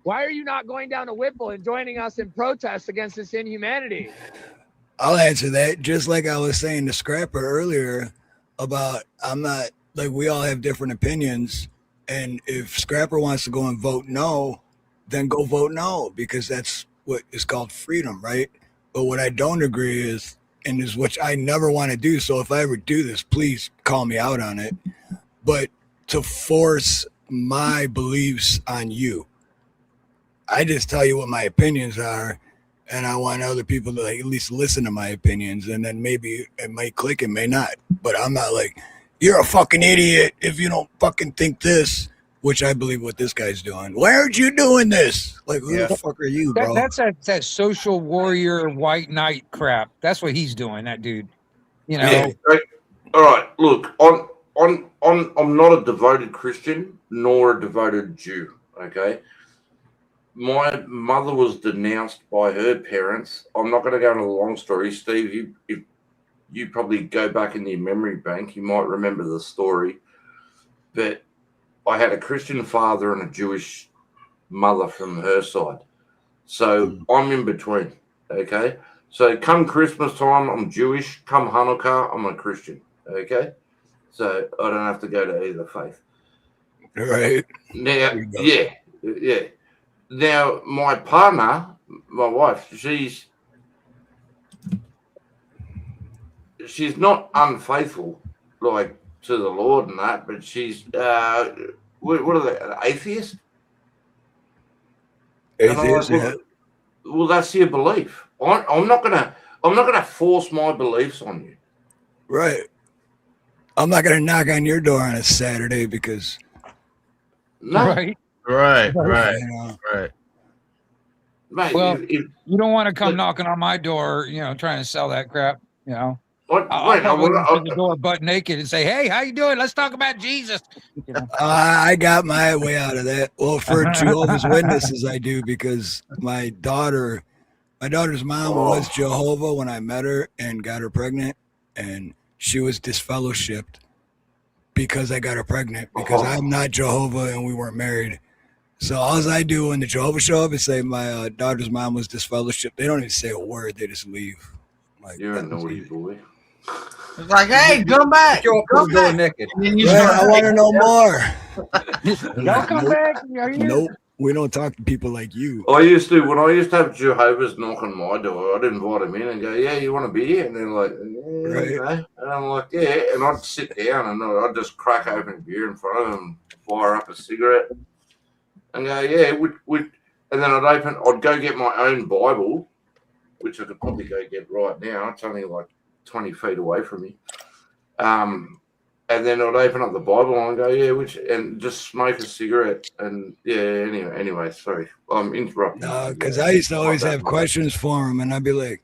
Why are you not going down to Whipple and joining us in protest against this inhumanity? I'll answer that. Just like I was saying to Scrapper earlier about I'm not like we all have different opinions. And if Scrapper wants to go and vote no, then go vote no, because that's what is called freedom, right? But what I don't agree is, and is what I never want to do. So if I ever do this, please call me out on it. But to force my beliefs on you, I just tell you what my opinions are, and I want other people to at least listen to my opinions, and then maybe it might click, it may not. But I'm not like, you're a fucking idiot if you don't fucking think this, which I believe what this guy's doing. Why aren't you doing this? Like, who the fuck are you, bro? That's that social warrior white knight crap. That's what he's doing, that dude. Yeah. All right. Look, I'm not a devoted Christian nor a devoted Jew. Okay. My mother was denounced by her parents. I'm not going to go into the long story, Steve. If you probably go back in your memory bank, you might remember the story. But I had a Christian father and a Jewish mother from her side. So I'm in between, okay? So come Christmas time, I'm Jewish. Come Hanukkah, I'm a Christian, okay? So I don't have to go to either faith. Right. Now, yeah. Now, my partner, my wife, she's not unfaithful, like, to the Lord and that, but she's what are they? An atheist? Atheist, like, well, that's your belief. I'm not gonna force my beliefs on you. Right. I'm not gonna knock on your door on a Saturday because no. Right. Mate, well, you don't want to come knocking on my door, trying to sell that crap, I'll come over to the door butt naked and say, "Hey, how you doing? Let's talk about Jesus." You know? I got my way out of that. Well, for Jehovah's Witnesses, I do, because my daughter's mom was Jehovah when I met her and got her pregnant, and she was disfellowshipped because I got her pregnant, because I'm not Jehovah and we weren't married. So all I do when the Jehovah show up is say my daughter's mom was disfellowshipped. They don't even say a word; they just leave. Like, you're a naughty boy. It's like, hey, come back. Come back. Naked. I want to know more. Y'all come back. Nope, we don't talk to people like you. When I used to have Jehovah's knock on my door, I'd invite them in and go, "Yeah, you want to be here?" And they're like, "Yeah." Right. And I'm like, "Yeah." And I'd sit down and I'd just crack open a beer in front of them, fire up a cigarette, and go, "Yeah." And then I'd go get my own Bible, which I could probably go get right now. It's only like 20 feet away from me. And then I'd open up the Bible and go, and just smoke a cigarette. And anyway, sorry, I'm interrupting. No, because I used to always have questions for him, and I'd be like,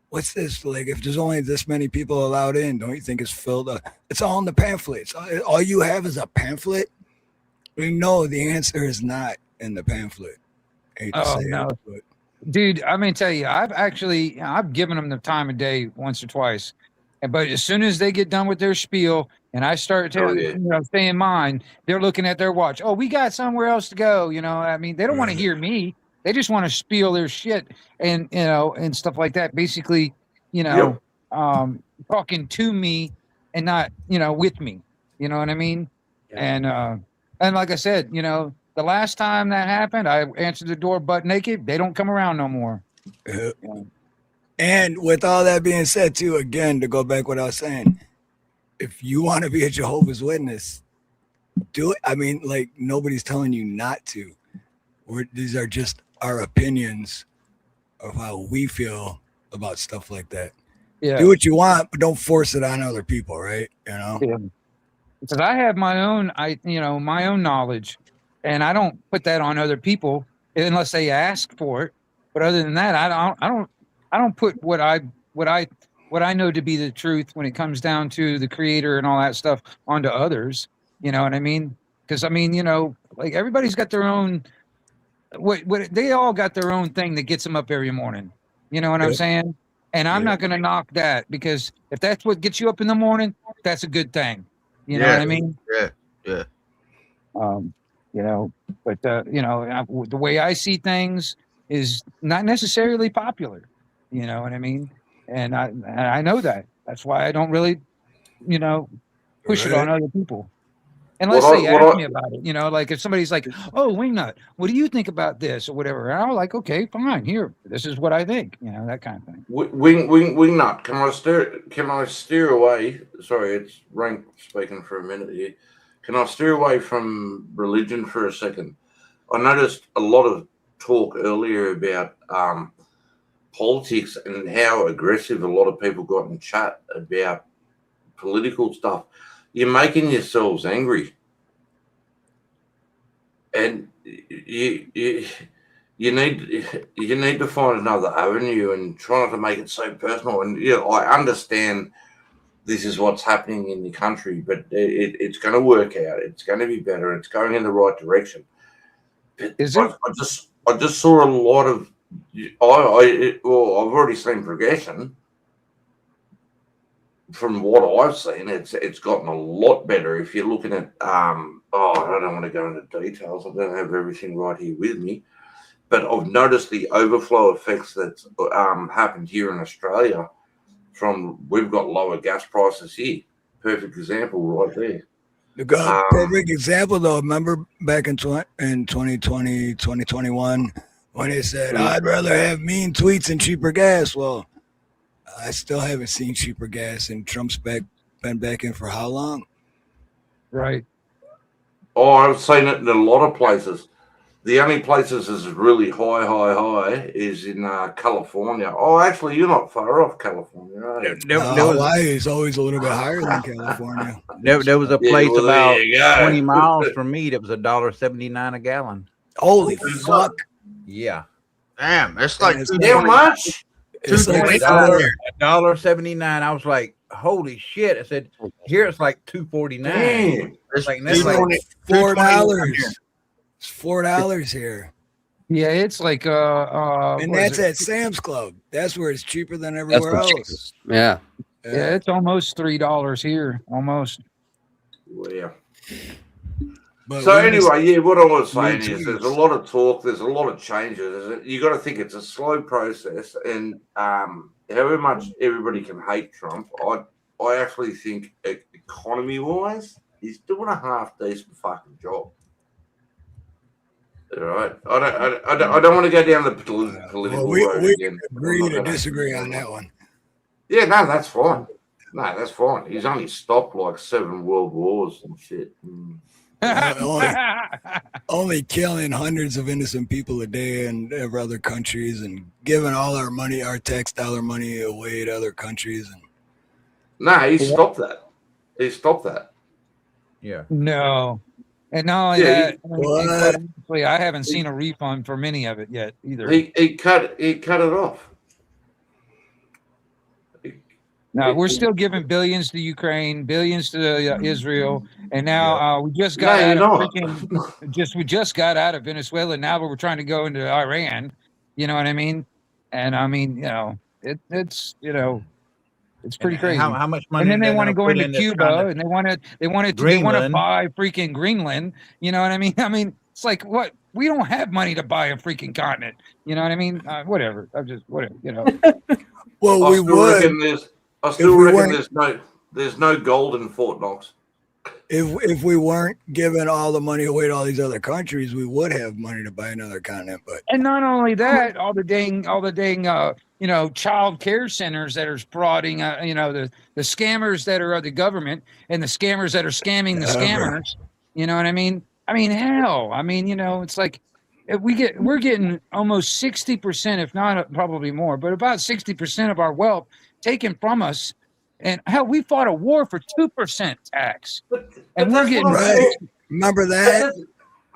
what's this? Like, if there's only this many people allowed in, don't you think it's filled up? It's all in the pamphlets. All you have is a pamphlet? We know the answer is not in the pamphlet. No. Dude, I'm going to tell you, I've given them the time of day once or twice. But as soon as they get done with their spiel and I start to stay in mind, they're looking at their watch. Oh, we got somewhere else to go. You know, I mean, they don't want to hear me. They just want to spiel their shit and, and stuff like that. Basically, talking to me and not, with me. You know what I mean? Yeah. And like I said, the last time that happened, I answered the door butt naked. They don't come around no more. Yeah. And with all that being said, too, again, to go back what I was saying, if you want to be a Jehovah's Witness, do it. I mean, like, nobody's telling you not to. These are just our opinions of how we feel about stuff like that. Yeah. Do what you want, but don't force it on other people, right? Yeah. Because I have my own, my own knowledge, and I don't put that on other people unless they ask for it. But other than that, I don't put what I know to be the truth when it comes down to the creator and all that stuff onto others. You know what I mean? Because like everybody's got their own. What they all got their own thing that gets them up every morning. You know what I'm saying? And I'm not going to knock that, because if that's what gets you up in the morning, that's a good thing. You know what I mean? Yeah. But the way I see things is not necessarily popular. You know what I mean? And I know that. That's why I don't really, push it on other people. Unless they ask me about it. Like if somebody's like, "Oh, Wingnut, what do you think about this?" or whatever. And I'm like, "Okay, fine. Here, this is what I think." That kind of thing. Wingnut, can I steer away? Sorry, it's Rank speaking for a minute here. Can I steer away from religion for a second? I noticed a lot of talk earlier about politics and how aggressive a lot of people got in chat about political stuff. You're making yourselves angry, and you need to find another avenue and try not to make it so personal. And I understand this is what's happening in the country, but it's going to work out. It's going to be better. It's going in the right direction. But I just saw a lot of. I've already seen progression. From what I've seen, it's gotten a lot better. If you're looking at, I don't want to go into details. I don't have everything right here with me, but I've noticed the overflow effects that's happened here in Australia. We've got lower gas prices here. Perfect example right there. Perfect example, though. Remember back in 2020, 2021, when they said, "I'd rather have mean tweets and cheaper gas." Well, I still haven't seen cheaper gas, and Trump's been back in for how long? Right. Oh, I've seen it in a lot of places. The only places is really high is in California. Oh, actually, you're not far off California, are you? Hawaii is always a little bit higher than California. There was a place about 20 miles from me that was $1.79 a gallon. Holy fuck! Yeah. Damn, it's like how much? It's like $1.79. I was like, holy shit! I said, here it's like $2.49. Damn. It's like It's like $4. It's $4 here. Yeah, it's like And what is that's it? at Sam's Club. That's where it's cheaper than That's everywhere the else. cheapest. Yeah. Yeah, it's almost $3 here, almost. Well, yeah. But So we just- anyway, yeah, what I was saying Me is too. there's a lot of talk, there's a lot of changes. You got to think it's a slow process, and however much everybody can hate Trump, I actually think economy-wise, he's doing a half decent fucking job. All right, I don't want to go down the political Well, road we again. agree to disagree on that one. Yeah, no, that's fine. No, that's fine. He's only stopped like 7 world wars and shit. Only killing hundreds of innocent people a day in other countries and giving all our money, our tax dollar money, away to other countries. And No, he stopped that. He stopped that. Yeah. No. And not only Yeah, that, quite honestly, I haven't seen a refund for many of it yet either. He cut it off. No, we're still giving billions to Ukraine, billions to Israel, and now we just got out of we just got out of Venezuela. Now we're trying to go into Iran. You know what I mean? And I mean, it's it's pretty crazy. How much money? And then they they're want to gonna go put into in this Cuba, kind of and they want to Greenland. buy freaking Greenland. You know what I mean? I mean, it's like what we don't have money to buy a freaking continent. You know what I mean? Whatever. I'm just whatever. You know. Well, I we still would. reckon I still reckon there's no gold in Fort Knox. If we weren't giving all the money away to all these other countries, we would have money to buy another continent. But And not only that, all the dang child care centers that are frauding, the scammers that are of the government and the scammers that are scamming the scammers. You know what I mean? I mean, hell, I mean, it's like we're getting almost 60%, if not probably more, but about 60% of our wealth taken from us. And hell, we fought a war for 2% tax, and we're getting right. Remember that?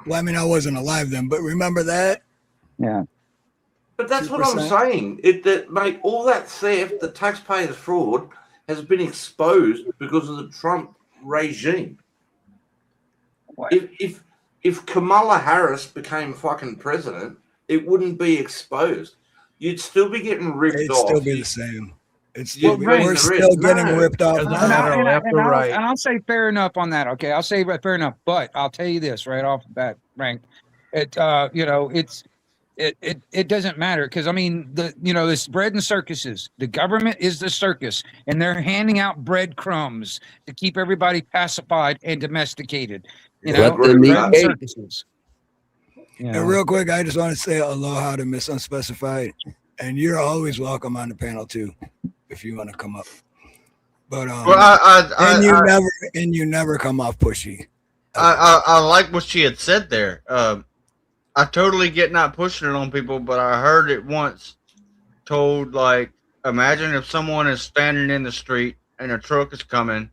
Well, I mean, I wasn't alive then, but remember that? Yeah. But that's 2%? what I'm saying. Mate, all that theft, the taxpayers' fraud, has been exposed because of the Trump regime. If Kamala Harris became fucking president, it wouldn't be exposed. You'd still be getting ripped off. It'd still be the same. We're still getting ripped off. And I'll say fair enough on that. Okay, I'll say fair enough. But I'll tell you this right off the bat, Frank. It doesn't matter because I mean this bread and circuses. The government is the circus, and they're handing out breadcrumbs to keep everybody pacified and domesticated. Let them eat bread and cake. circuses. And real quick, I just want to say aloha to Miss Unspecified, and you're always welcome on the panel too, if you want to come up. But you never come off pushy. I like what she had said there. I totally get not pushing it on people, but I heard it once told like, imagine if someone is standing in the street and a truck is coming,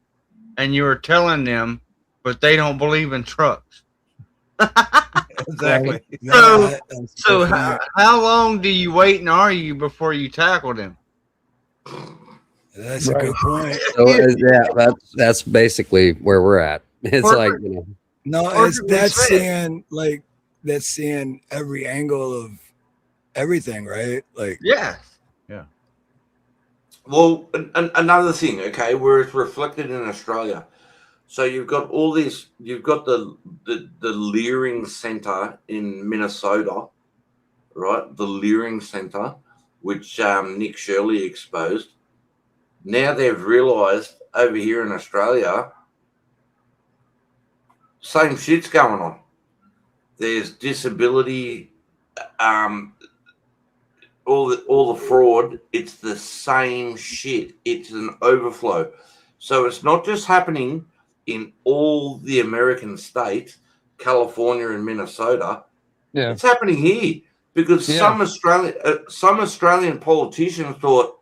and you are telling them, but they don't believe in trucks. Exactly. So how long do you wait and argue before you tackle them? That's a good point. So that's basically where we're at. It's like No, that's seeing every angle of everything, right? Like yeah. Well, another thing, okay, where it's reflected in Australia. So you've got all this. You've got the Leering Center in Minnesota, right? The Leering Center, which Nick Shirley exposed. Now they've realised over here in Australia, same shit's going on. There's disability, all the fraud. It's the same shit. It's an overflow. So it's not just happening in all the American states, California and Minnesota. Yeah. It's happening here because some Australian politicians thought,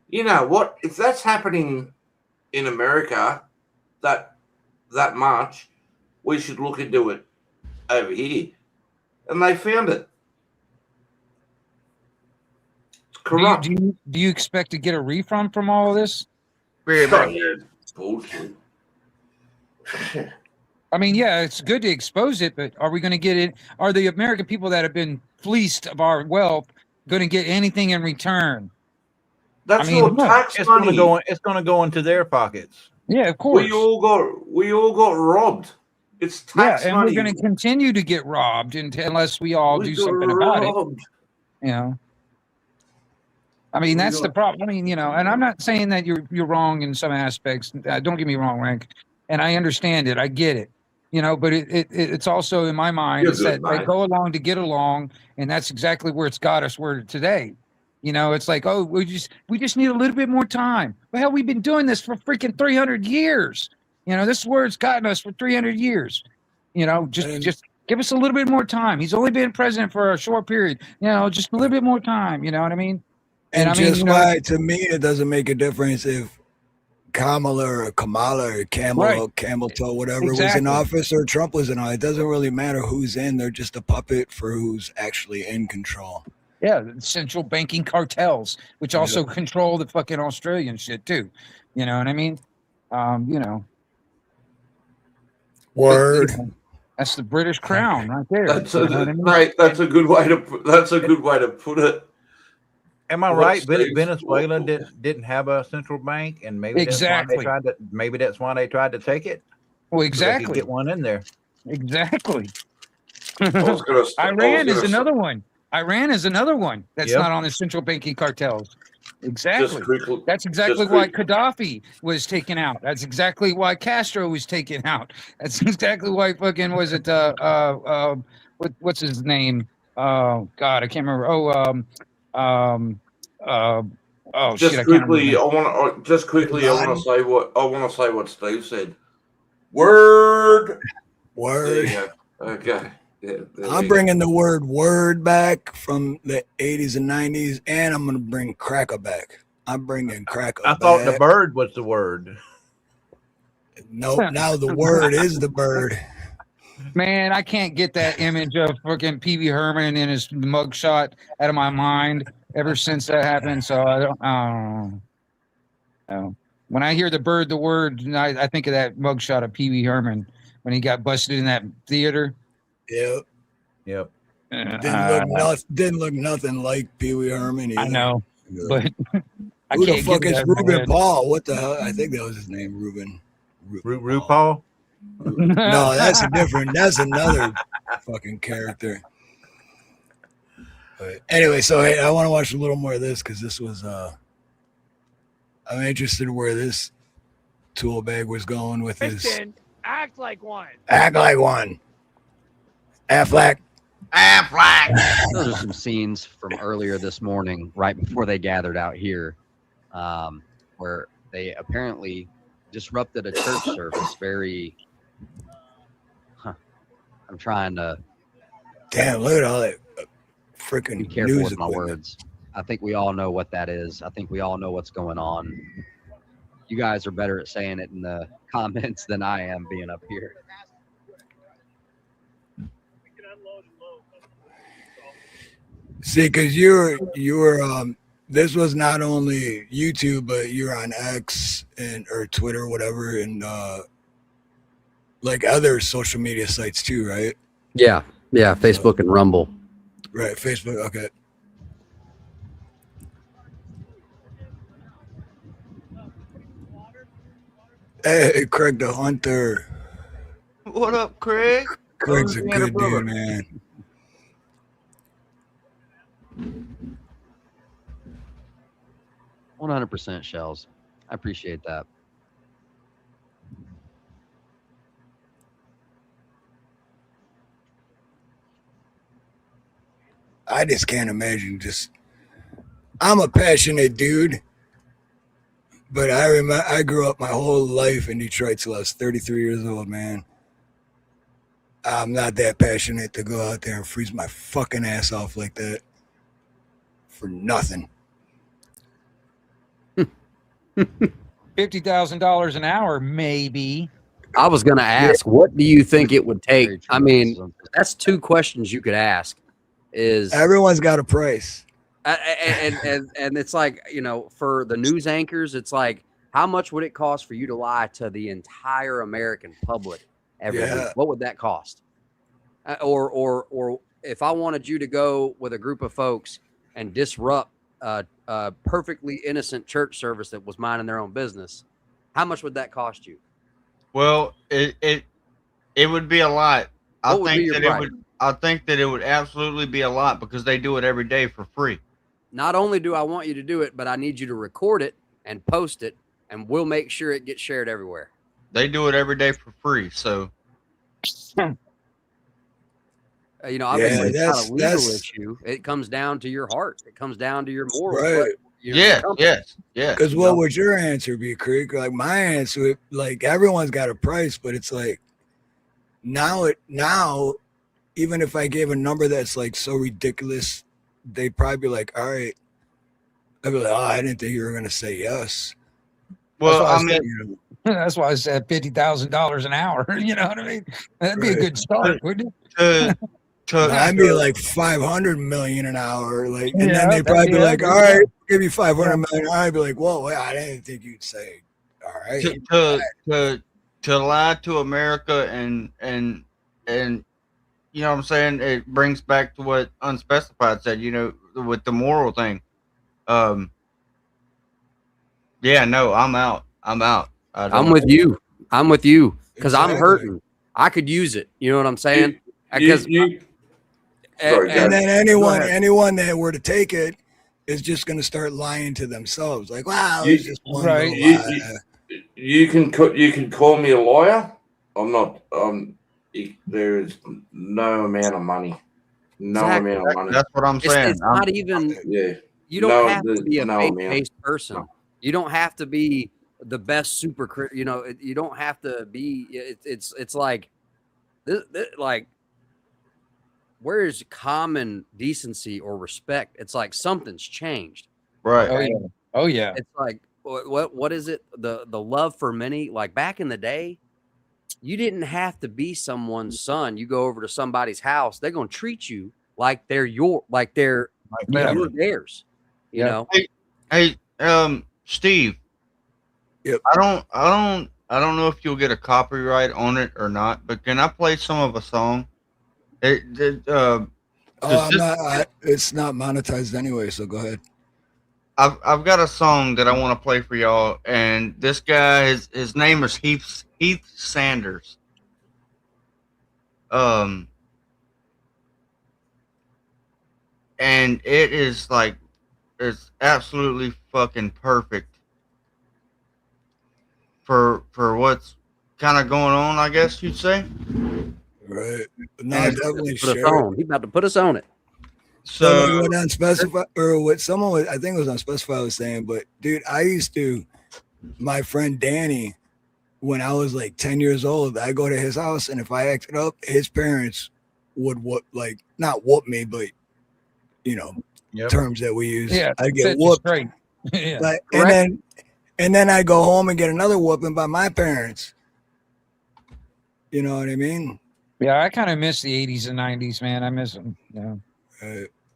you know what, if that's happening in America that much, we should look into it over here. And they found it. It's corrupt. Do you expect to get a refund from all of this? Bullshit. I mean, yeah, it's good to expose it, but are we going to get it? Are the American people that have been fleeced of our wealth going to get anything in return? That's I mean, your tax It's money. It's going to go into their pockets. Yeah, of course. We all got robbed. It's tax and money. we're going to continue to get robbed unless we all do something about it. You know, I mean, that's the problem. I mean, you know, and I'm not saying that you're wrong in some aspects. Don't get me wrong, Rank. And I understand it. I get it. You know, but it's also in my mind is that they go along to get along, and that's exactly where it's got us. Where today, you know, it's like, oh, we just need a little bit more time. Well, hell, we've been doing this for freaking 300 years. You know, this is where it's gotten us for 300 years. You know, just give us a little bit more time. He's only been president for a short period. You know, just a little bit more time. You know what I mean? And I mean, just you know, why, to me, it doesn't make a difference if Kamala or Camel Toe, whatever was in office, or Trump was in office. It doesn't really matter who's in. They're just a puppet for who's actually in control. Yeah, central banking cartels, which also control the fucking Australian shit too. You know what I mean? You know. Word. That's the British crown right there. That's you know what I mean? right. That's a good way to. That's a good way to put it. Am I right? Venezuela didn't have a central bank, and maybe that's why they tried to take it. Well, so exactly. they could get one in there. Exactly. Iran is another one. Iran is another one that's not on the central banking cartels. Exactly. That's exactly why Gaddafi was taken out. That's exactly why Castro was taken out. That's exactly why fucking was it what's his name? Oh God, I can't remember. Just quickly, I want to say what Steve said. Word. Word. Okay. Yeah, I'm bringing the word back from the 80s and 90s, and I'm going to bring cracker back. I'm bringing cracker back. I thought the bird was the word. Nope, now the word is the bird. Man, I can't get that image of fucking Pee Wee Herman in his mugshot out of my mind ever since that happened. So I don't know. When I hear the bird, the word, I think of that mugshot of Pee Wee Herman when he got busted in that theater. Yep. Didn't look nothing like Pee Wee Herman either. I know, but I who can't the fuck get is that in my Ruben head. Paul? What the hell? I think that was his name, Ruben. RuPaul? No, that's a different. That's another fucking character. But anyway, so hey, I want to watch a little more of this because this was. I'm interested where this tool bag was going with his. Christian, act like one. Act like one. Affleck. Those are some scenes from earlier this morning, right before they gathered out here, where they apparently disrupted a church service. I'm trying to. Damn, look at all that freaking. Be careful news with my words. I think we all know what that is. I think we all know what's going on. You guys are better at saying it in the comments than I am being up here. See, because you were this was not only YouTube, but you're on X or Twitter, whatever, and like other social media sites too, right? Yeah, Facebook and Rumble. Right, Facebook. Okay. Hey, Craig the Hunter. What up, Craig? Craig's a good dude, man. %, Shells. I appreciate that. I just can't imagine. I'm a passionate dude, but I remember I grew up my whole life in Detroit till I was 33 years old, man. I'm not that passionate to go out there and freeze my fucking ass off like that for nothing. $50,000 an hour, maybe. I was going to ask, what do you think it would take? I mean, that's two questions you could ask. Is everyone's got a price, and it's like, you know, for the news anchors, it's like, how much would it cost for you to lie to the entire American public every week? What would that cost? Or if I wanted you to go with a group of folks and disrupt a perfectly innocent church service that was minding their own business, how much would that cost you? Well, it would be a lot. What would be your price? I think that it would absolutely be a lot because they do it every day for free. Not only do I want you to do it, but I need you to record it and post it, and we'll make sure it gets shared everywhere. They do it every day for free. So, obviously it's not a legal issue. It comes down to your heart. It comes down to your morals. Right. Yes. Because what would your answer be, Creek? Like my answer, like everyone's got a price, but it's like now, even if I gave a number that's like so ridiculous, they'd probably be like, all right. I'd be like, oh, I didn't think you were going to say yes. Well, that's why I said $50,000 an hour. You know what I mean? That'd be a good start, wouldn't it? I'd be like 500 million an hour, like, and then they'd probably be like, all right, we'll give you 500 million. I'd be like, whoa, wait, I didn't think you'd say, all right. To lie to America and you know what I'm saying? It brings back to what Unspecified said, with the moral thing. Yeah, no, I'm out. I'm with you. I'm with you because I'm hurting. I could use it. You know what I'm saying? And then anyone that were to take it is just going to start lying to themselves. Like, wow, it's just one little lie. You can call me a liar. I'm not. There is no amount of money. Exactly. Amount of money. That's what I'm saying. It's not even. Yeah. You don't have to be a faith-based person. No. You don't have to be the best super. You don't have to be. It's like this. Like, where's common decency or respect? It's like something's changed. Right. Oh yeah. It's like what is it? The love for many. Like back in the day, you didn't have to be someone's son. You go over to somebody's house, they're gonna treat you like they're theirs. You know. Hey, Steve. Yep. I don't know if you'll get a copyright on it or not, but can I play some of a song? It's not monetized anyway, so go ahead. I've got a song that I want to play for y'all, and this guy, his name is Heath Sanders. And it is like, it's absolutely fucking perfect for what's kind of going on, I guess you'd say. Right. No, definitely He's about to put us on it. So what Unspecified, or what someone was, I think it was Unspecified, was saying, but dude, my friend Danny, when I was like 10 years old, I go to his house, and if I acted up, his parents would not whoop me, but terms that we use. Yeah, I get whooped. Yeah. But, and then I go home and get another whooping by my parents. You know what I mean? Yeah, I kind of miss the 80s and 90s, man. I miss them. Yeah.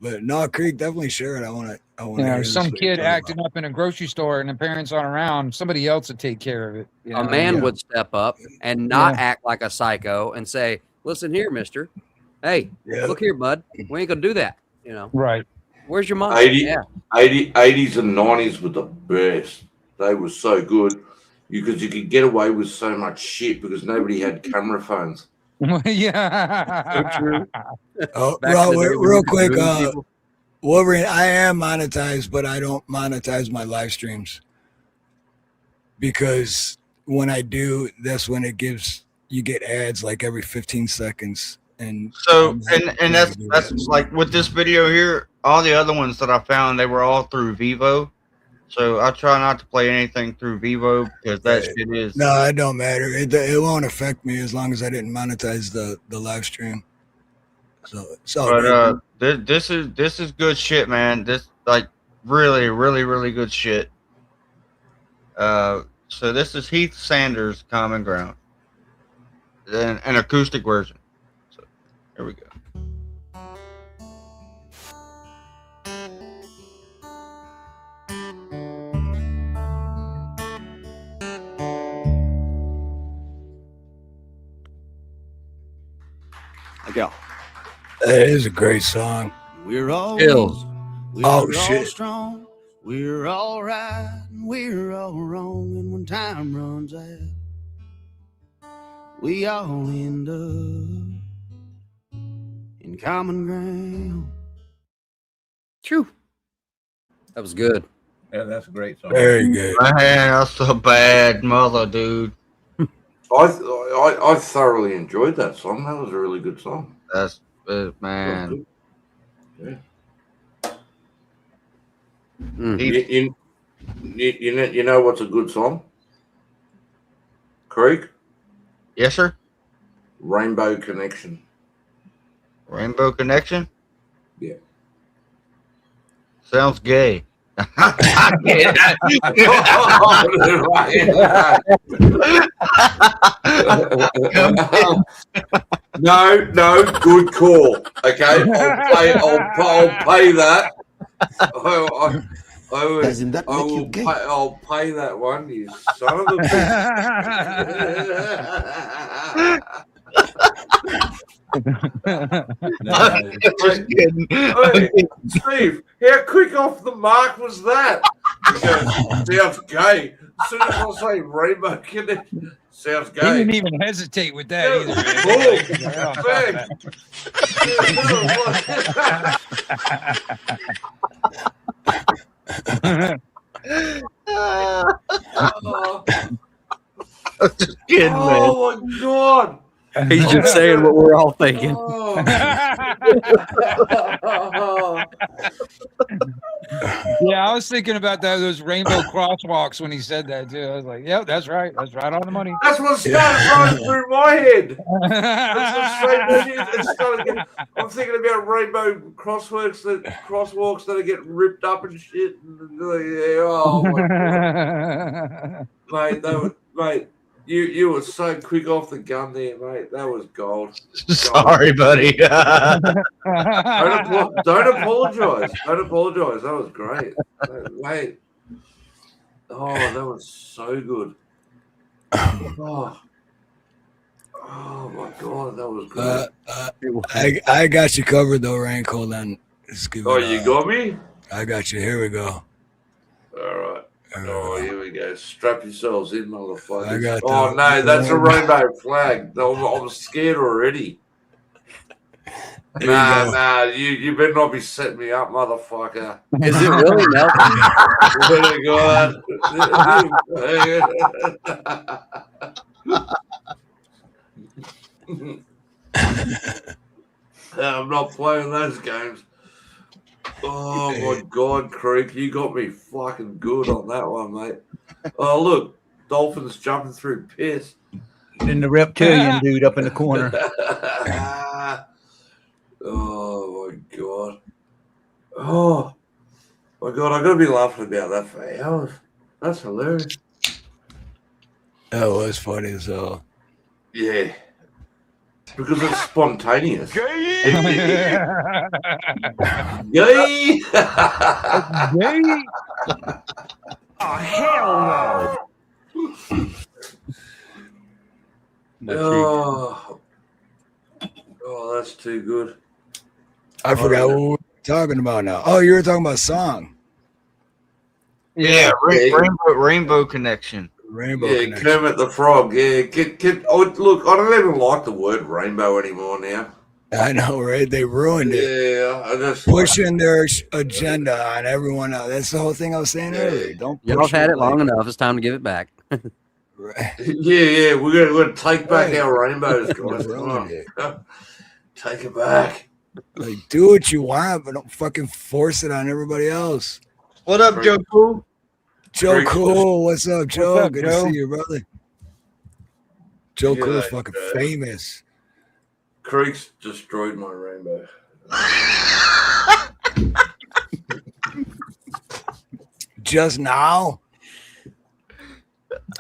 But no, Creek, definitely share it. I want to. Some kid acting up in a grocery store and the parents aren't around, somebody else would take care of it. A man would step up and not act like a psycho and say, "Listen here, mister. Hey, look here, bud. We ain't gonna do that." Right. Where's your mom? 80s and 90s were the best. They were so good because you could get away with so much shit because nobody had camera phones. Yeah. So true. Real quick, Wolverine, I am monetized, but I don't monetize my live streams because when I do, that's when you get ads like every 15 seconds. And so, and that's like with this video here, all the other ones that I found, they were all through Vivo. So I try not to play anything through Vivo because that shit is. No, it don't matter. It won't affect me as long as I didn't monetize the live stream. So this is good shit, man. This like really, really, really good shit. So this is Heath Sanders' Common Ground, an acoustic version. So here we go. go. That is a great song. We're all Hills. we're Oh, all shit. strong. We're all right. And we're all wrong. And when time runs out, we all end up in common ground. True. That was good. Yeah, that's a great song. Very good. Man, that's a bad mother, dude. I thoroughly enjoyed that song. That was a really good song. That's man. Yeah. Mm. You know what's a good song? Creek? Yes, sir. Rainbow Connection. Rainbow Connection? Yeah. Sounds gay. No, good call. Okay, I'll pay that. I'll pay that one, you son of a Just kidding. Hey, Steve, how quick off the mark was that? He goes, sounds gay. As soon as I say Rainbow Connection, sounds He gay. didn't even hesitate with that either. Just kidding, man. Oh my god. He's just saying what we're all thinking. Yeah, I was thinking about those rainbow crosswalks when he said that too. I was like, "Yep, that's right. That's right on the money." That's what started running through my head. That's the same shit that started getting, I'm thinking about rainbow crosswalks that are getting ripped up and shit. Oh my god, mate, you were so quick off the gun there, mate. That was gold. Sorry, buddy. Don't apologize. Don't apologize. That was great, mate. Oh, that was so good. Oh my god, that was great. I got you covered though, Rank. Hold on. Let's give it, You got me? I got you. Here we go. All right. Here we go. Strap yourselves in, motherfuckers. I got no, that's a rainbow flag. I'm scared already. Nah, you better not be setting me up, motherfucker. Is it really Nelson? I'm not playing those games. Oh my god, Creek, you got me fucking good on that one, mate. Oh look, dolphins jumping through piss. And the reptilian dude up in the corner. Oh my god. Oh my god, I'm gonna be laughing about that for hours. That's hilarious. That was funny as hell. Yeah. Because it's spontaneous. Gay! Gay! Gay! Oh, hell no. Oh, that's too good. I forgot what we were talking about now. Oh, you were talking about song. Yeah, Rainbow Connection. Rainbow Connection. Kermit the Frog. Yeah, look, I don't even like the word rainbow anymore now. I know, right? They ruined it. Yeah, I just pushing their agenda on everyone else. That's the whole thing I was saying earlier. Don't. Y'all had it long enough. It's time to give it back. Yeah, we're gonna take back our rainbows, guys. Come on. Take it back. Like, do what you want, but don't fucking force it on everybody else. What up, Joe Cool? Joe Cool, what's up, Joe? What's up, Good Joe? to see you, brother. Joe Yeah, Cool's fucking famous. Creeks destroyed my rainbow. Just now?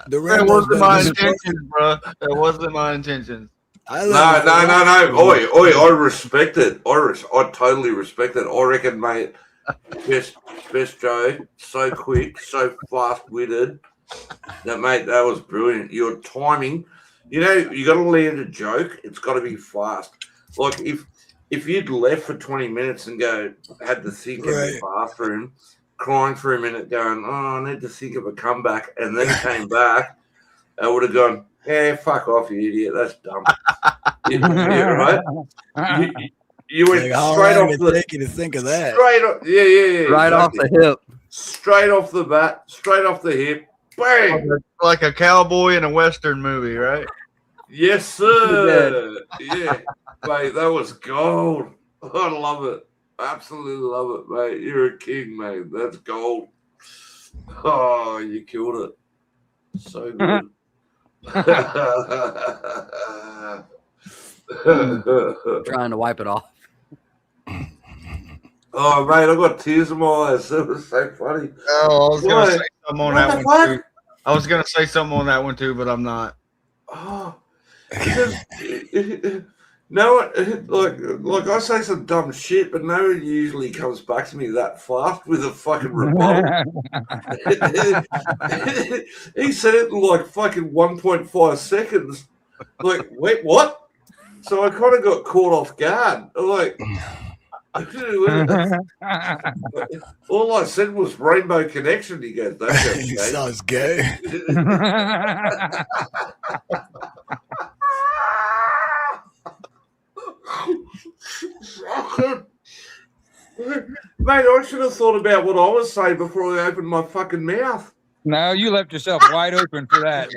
That wasn't my intentions, bro. That wasn't my intentions. No. Oi, I respect it. I totally respect it. I reckon, mate, best Joe, so quick, so fast-witted. Mate, that was brilliant. Your timing, you know, you got to land a joke. It's got to be fast. like if you'd left for 20 minutes and had to think in the bathroom, crying for a minute, going, "Oh, I need to think of a comeback," and then came back, I would have gone, "Yeah, fuck off, you idiot. That's dumb." Yeah, right. You went straight off the. Take you to think of that. Straight off, yeah. Right off the hip. Straight off the bat. Straight off the hip. Bang! Like a cowboy in a Western movie, right? Yes, sir. Yeah, mate, that was gold. I love it. Absolutely love it, mate. You're a king, mate. That's gold. Oh, you killed it. So good. Trying to wipe it off. Oh, mate, I got tears in my eyes. That was so funny. Oh, I was going to say something on that one, too. I was going to say something on that one, too, but I'm not. Oh, no, like I say some dumb shit, but no one usually comes back to me that fast with a fucking rebuttal. He said it in like fucking 1.5 seconds. Like, wait, what? So I kind of got caught off guard. Like, all I said was Rainbow Connection. He goes, "That sounds gay." Mate, I should have thought about what I was saying before I opened my fucking mouth. No, you left yourself wide open for that.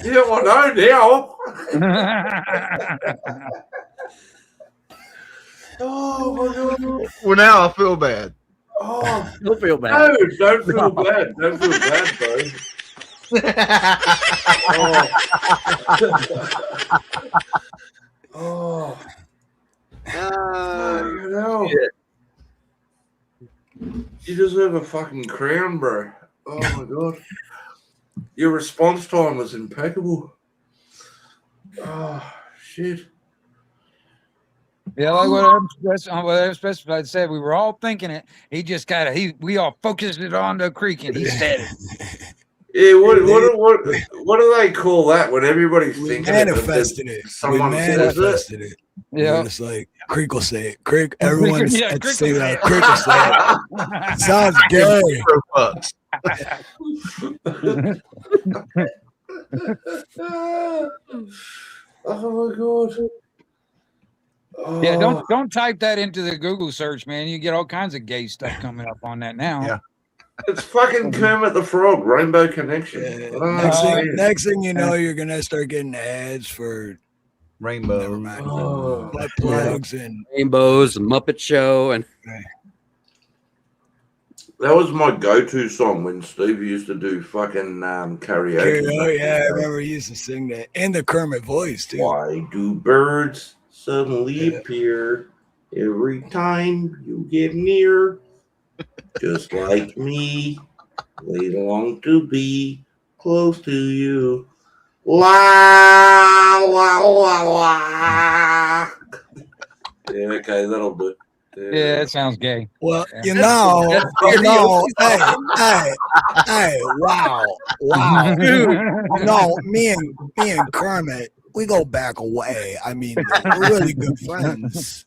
Yeah, I know now. Oh my god. Well, now I feel bad. Oh, don't feel bad. No, don't feel bad. Don't feel bad, bro. Oh. You know. You deserve a fucking crown, bro. Oh my god. Your response time was impeccable. Oh shit. Yeah, like what Adam Specified said, we were all thinking it. He just we all focused it on the creek and he said it. Yeah, what do they call that when everybody's thinking manifested it? Someone manifested it. Yeah, it's like Creek will say it. Creek, everyone's yeah, at the Creek same will time. say Creek will say it. Sounds gay. Oh my god. Yeah, don't type that into the Google search, man. You get all kinds of gay stuff coming up on that now. Yeah. It's fucking Kermit the Frog, Rainbow Connection. Next thing you know, you're gonna start getting ads for Rainbow, butt plugs and Rainbows, and Muppet Show, and that was my go-to song when Steve used to do fucking karaoke. Oh yeah, I remember he used to sing that in the Kermit voice too. Why do birds suddenly appear every time you get near? Just like me, they long to be close to you. La la la la. Yeah, okay, that'll do. Yeah, that sounds gay. Well, Yeah. you know, hey, wow. No, me and Kermit, we go back away. I mean, we're really good friends.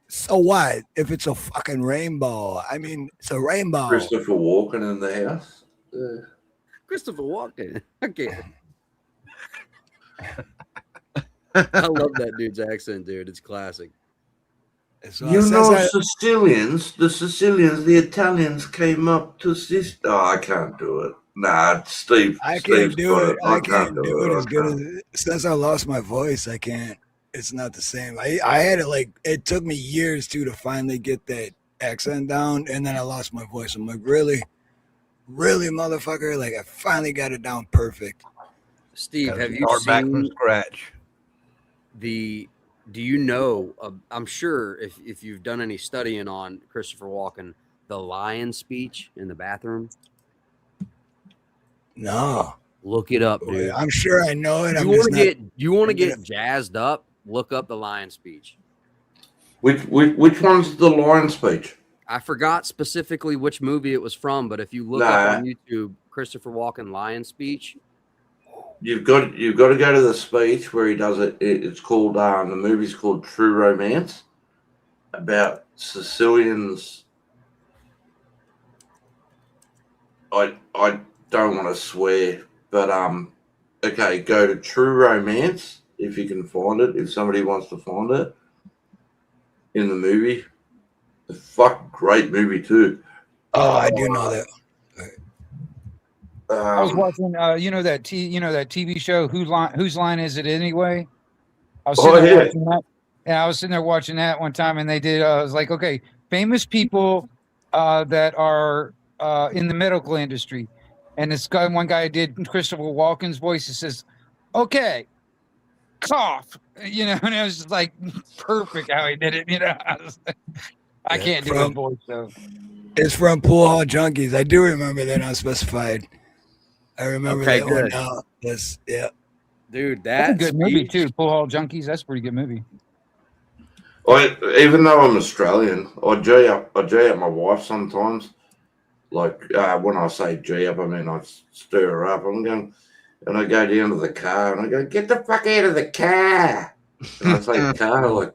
So what if it's a fucking rainbow? I mean, it's a rainbow. Christopher Walken in the house. Christopher Walken. Okay. I love that dude's accent, dude. It's classic. You know, Sicilians, the Italians came up to this. Oh, I can't do it. Nah, Steve. I can't do it. I can't do it as good as since I lost my voice. I can't. It's not the same. I had it it took me years too to finally get that accent down, and then I lost my voice. I'm like, really, motherfucker? Like I finally got it down perfect. Steve, have you start back seen from scratch? Do you know? I'm sure if you've done any studying on Christopher Walken, the lion speech in the bathroom. No, look it up, dude. I'm sure I know it. You want to get jazzed up? Look up the lion speech. Which one's the lion speech? I forgot specifically which movie it was from, but if you look up on YouTube, Christopher Walken lion speech, You've got to go to the speech where he does it. It's called the movie's called True Romance, about Sicilians. I don't want to swear, but okay, go to True Romance if you can find it. If somebody wants to find it in the movie, a fucking great movie too. Oh, I do know that. I was watching, that TV show. Whose line is it anyway? I was sitting there watching that. Yeah, I was sitting there watching that one time, and they did. I was like, okay, famous people that are in the medical industry, and one guy did Christopher Walken's voice. He says, "Okay, cough," and it was just like perfect how he did it. I can't do his voice though. It's from Pool Hall Junkies. I do remember that Unspecified. I remember that one now. Yes, yeah. Dude, that's a good movie too. Pool Hall Junkies. That's a pretty good movie. Even though I'm Australian, I G up my wife sometimes. Like when I say G up, I mean I stir her up. I'm going, and I go down to the car and I go, "Get the fuck out of the car!" And I say car, like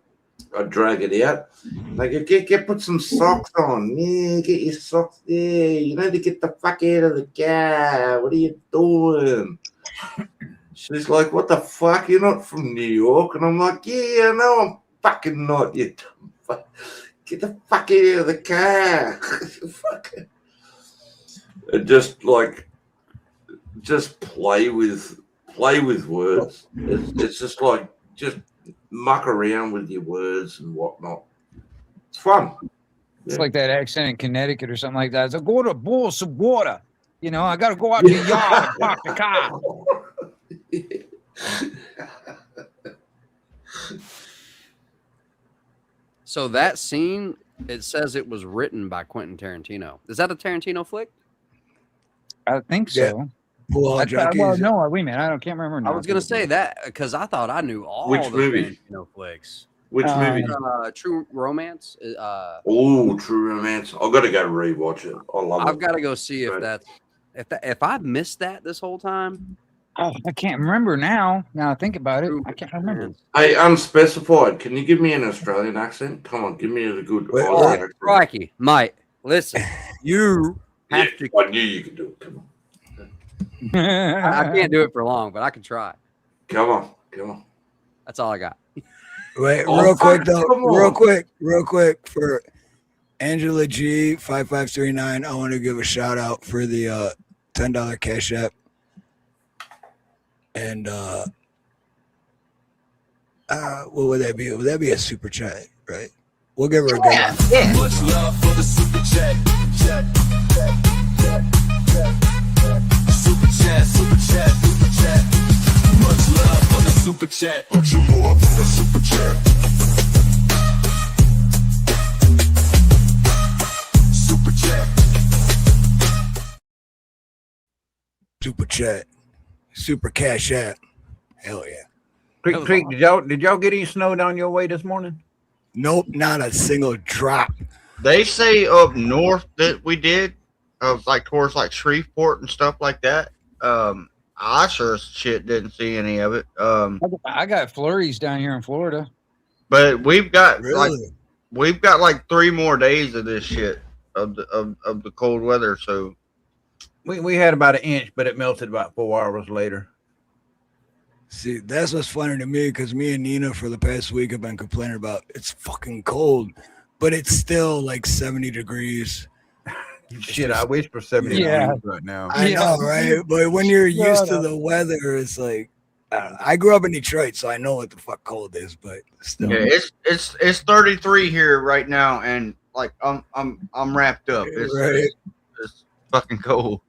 I drag it out. And I go, get put some socks on. Yeah, get your socks there. You need to get the fuck out of the car. What are you doing? She's like, "What the fuck? You're not from New York." And I'm like, "Yeah, no, I'm fucking not. You dumb fuck. Get the fuck out of the car." And just play with words. It's just like just muck around with your words and whatnot. It's fun. It's like that accent in Connecticut or something like that. It's like, "Go to boil some water. I got to go out to the yard and park the car." So that scene, it says it was written by Quentin Tarantino. Is that a Tarantino flick? I think so. Yeah. Well, no, wait a minute. I can't remember now. I was going to say that because I thought I knew all Which the movie? Tarantino flicks. Which movie? True Romance. Oh, True Romance. I've got to go rewatch it. I love it. I've got to go see if I missed that this whole time. Oh, I can't remember now. Now I think about it, I can't remember. Hey, Unspecified. Can you give me an Australian accent? Come on, give me a good Aussie accent. Crikey, Mike, listen. You have to. I knew you could do it. Come on. I can't do it for long, but I can try. Come on. That's all I got. Wait, real quick for Angela G 5539. I want to give a shout out for the $10 Cash App. And what would that be? Would that be a super chat, right? We'll give her a good one. Yeah. Much love for the super chat. Super chat. Much love for the super chat. Much love for the super chat. Super chat. Super chat. Super Cash App. Hell yeah. Creek, did y'all get any snow down your way this morning? Nope, not a single drop. They say up north that we did, towards like Shreveport and stuff like that. I sure as shit didn't see any of it. I got flurries down here in Florida. But we've got Really? like 3 more days of this shit of the cold weather. So We had about an inch, but it melted about 4 hours later. See, that's what's funny to me because me and Nina for the past week have been complaining about it's fucking cold, but it's still like 70 degrees. Shit, I wish for 70 degrees right now. I know, right? But when you're used to the weather, it's like I grew up in Detroit, so I know what the fuck cold is. But still, yeah, it's 33 here right now, and like I'm wrapped up. It's fucking cold.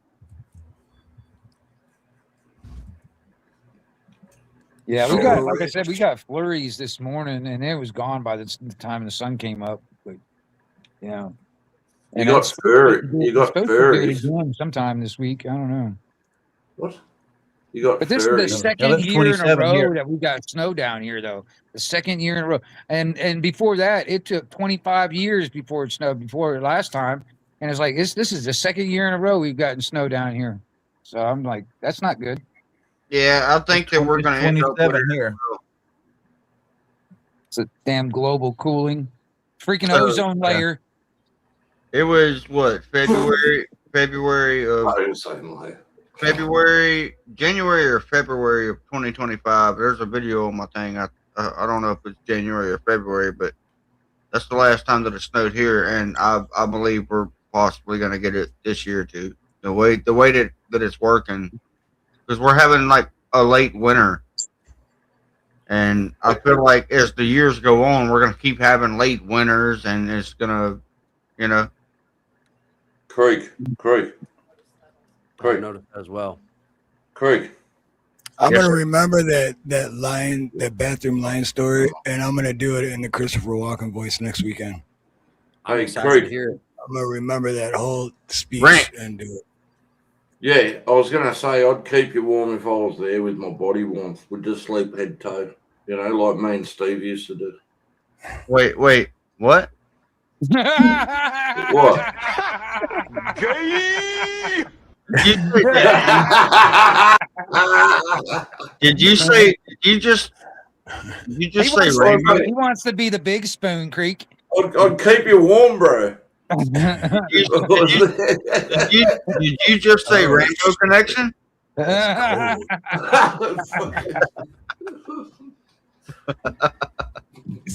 Yeah, we got, like I said, we got flurries this morning, and it was gone by the time the sun came up. But yeah, You got furries. Again sometime this week. I don't know. What? You got But this furries. is the second year in a row that we got snow down here, though. The second year in a row, and before that, it took 25 years before it snowed. Before last time, and it's like this is the second year in a row we've gotten snow down here. So I'm like, that's not good. Yeah, I think that we're going to end up with 27 here. It's a damn global cooling, freaking So, ozone layer. It was what January or February of 2025. There's a video on my thing. I don't know if it's January or February, but that's the last time that it snowed here, and I believe we're possibly going to get it this year too. The way that it's working, because we're having like a late winter, and I feel like as the years go on, we're going to keep having late winters, and it's going to, Creek. I noticed that as well. Creek. I'm gonna remember that bathroom line story, and I'm gonna do it in the Christopher Walken voice next weekend. I'm excited to hear it. I'm gonna remember that whole speech and do it. Yeah, I was gonna say I'd keep you warm if I was there with my body warmth. We'd just sleep head to toe, like me and Steve used to do. Wait, what? What? Gay! Did you say? Did you just say rainbow? He wants to be the big spoon, Creek. I'd keep you warm, bro. Did you just say rainbow connection?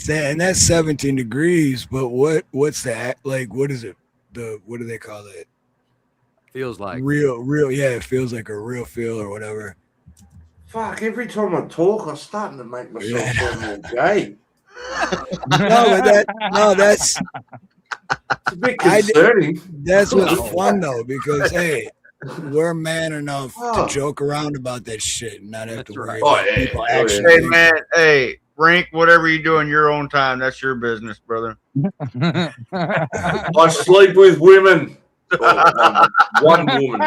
And that's 17 degrees, but what's that? Like, what is it? What do they call it? Feels like real. Yeah, it feels like a real feel or whatever. Fuck! Every time I talk, I'm starting to make myself sound more gay. That's a bit concerning. That's what's fun though, because hey, we're man enough to joke around about that shit and not have to worry about people actually. Hey man, hey, Rink, whatever you do in your own time, that's your business, brother. I sleep with women. One woman.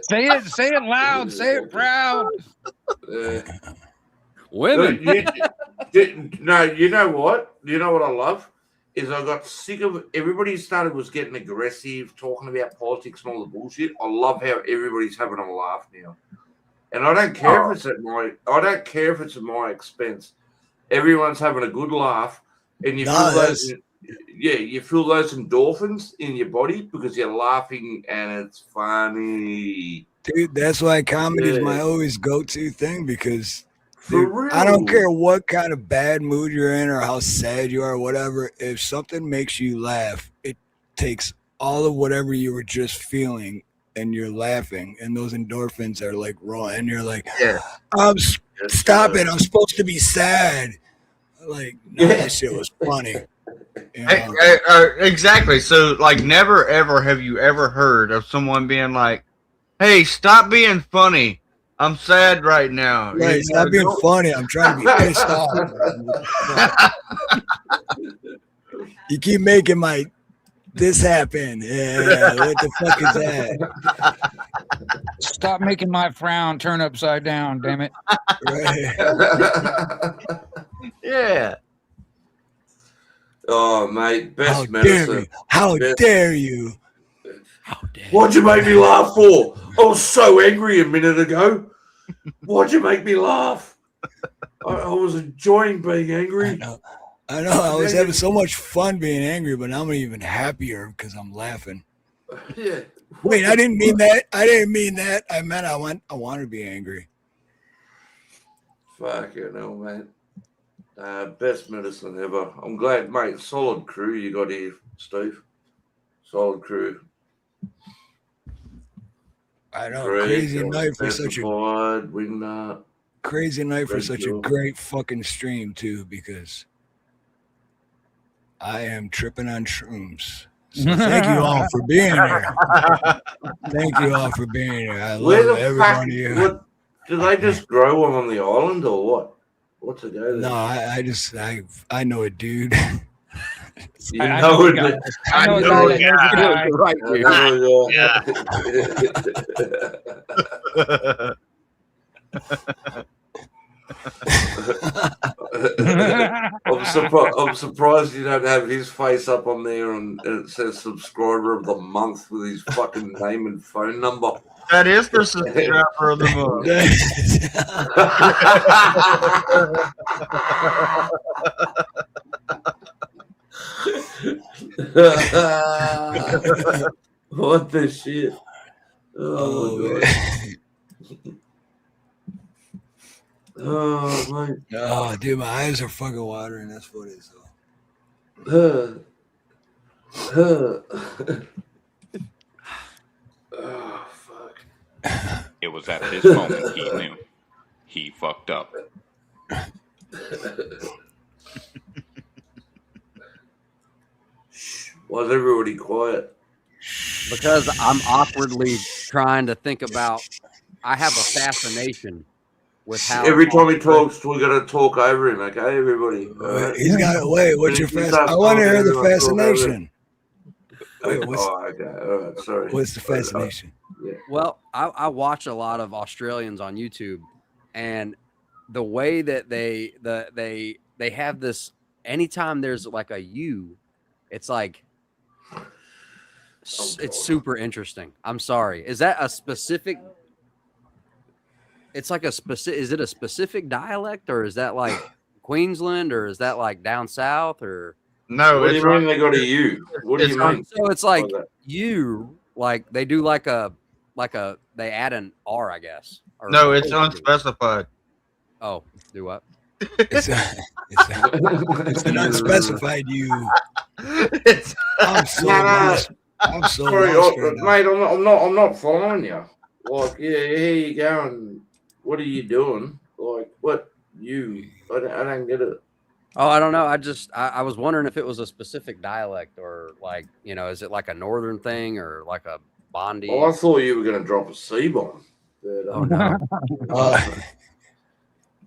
Say it loud. Say it proud. Women. No, you know what? You know what I love? Is I got sick of everybody was getting aggressive, talking about politics and all the bullshit. I love how everybody's having a laugh now. And I don't care if it's at my expense. Everyone's having a good laugh. And you feel those endorphins in your body because you're laughing and it's funny. Dude, that's why comedy is my always go-to thing because I don't care what kind of bad mood you're in or how sad you are or whatever. If something makes you laugh, it takes all of whatever you were just feeling and you're laughing and those endorphins are like raw and you're like, stop it. I'm supposed to be sad. Like, no, that shit was funny. Exactly. So, like, never ever have you ever heard of someone being like, "Hey, stop being funny. I'm sad right now." Right, stop being funny. I'm trying to be pissed off. You keep making this happen. Yeah, what the fuck is that? Stop making my frown turn upside down, damn it. Right. Yeah. Oh, mate, best medicine. How dare you? What'd you make me laugh for? I was so angry a minute ago. Why'd you make me laugh? I was enjoying being angry. I know. I was having so much fun being angry, but now I'm even happier because I'm laughing. Yeah. Wait, I didn't mean that. I meant I want to be angry. Fuck you know, man. Best medicine ever. I'm glad, mate. Solid crew you got here, Steve. Solid crew. I know. Crazy night for such a Wingnut. Crazy night for such a great fucking stream too, because I am tripping on shrooms. So thank you all for being here. Thank you all for being here. I love everybody here. Do they just grow one on the island or what? What's it go? No, I know a dude. You know it. I know a guy. Right here. surprised you don't have his face up on there and it says subscriber of the month with his fucking name and phone number. That is the subscriber of the month. What the shit? Oh my god. Oh my. Oh, dude, my eyes are fucking watering. That's what it is. Oh fuck. It was at this moment he knew. He fucked up. Why's everybody quiet? Because I'm awkwardly trying to think about. I have a fascination with how Every time he talks, we're gonna talk over him, okay, everybody? He's got it. Wait, what's your fascination? I want to hear the fascination. Wait, okay. All right, sorry. What's the fascination? Well, I watch a lot of Australians on YouTube, and the way that they have this. Anytime there's like a U, it's like it's super interesting. I'm sorry. Is that a specific? It's like a specific. Is it a specific dialect, or is that like Queensland, or is that like down south, or? No, what do you mean they got a U? What do you mean? So it's like you, like they do like a they add an R, I guess. Or no, it's unspecified. Oh, do what? It's an unspecified U. I'm so lost. I'm so sorry, lost right now. mate. I'm not following you. Like, here you go, and what are you doing? Like, what you? I don't get it. Oh, I don't know. I was wondering if it was a specific dialect, or like, is it like a northern thing, or like a Bondi? Oh, I thought you were going to drop a C-bomb. Oh no.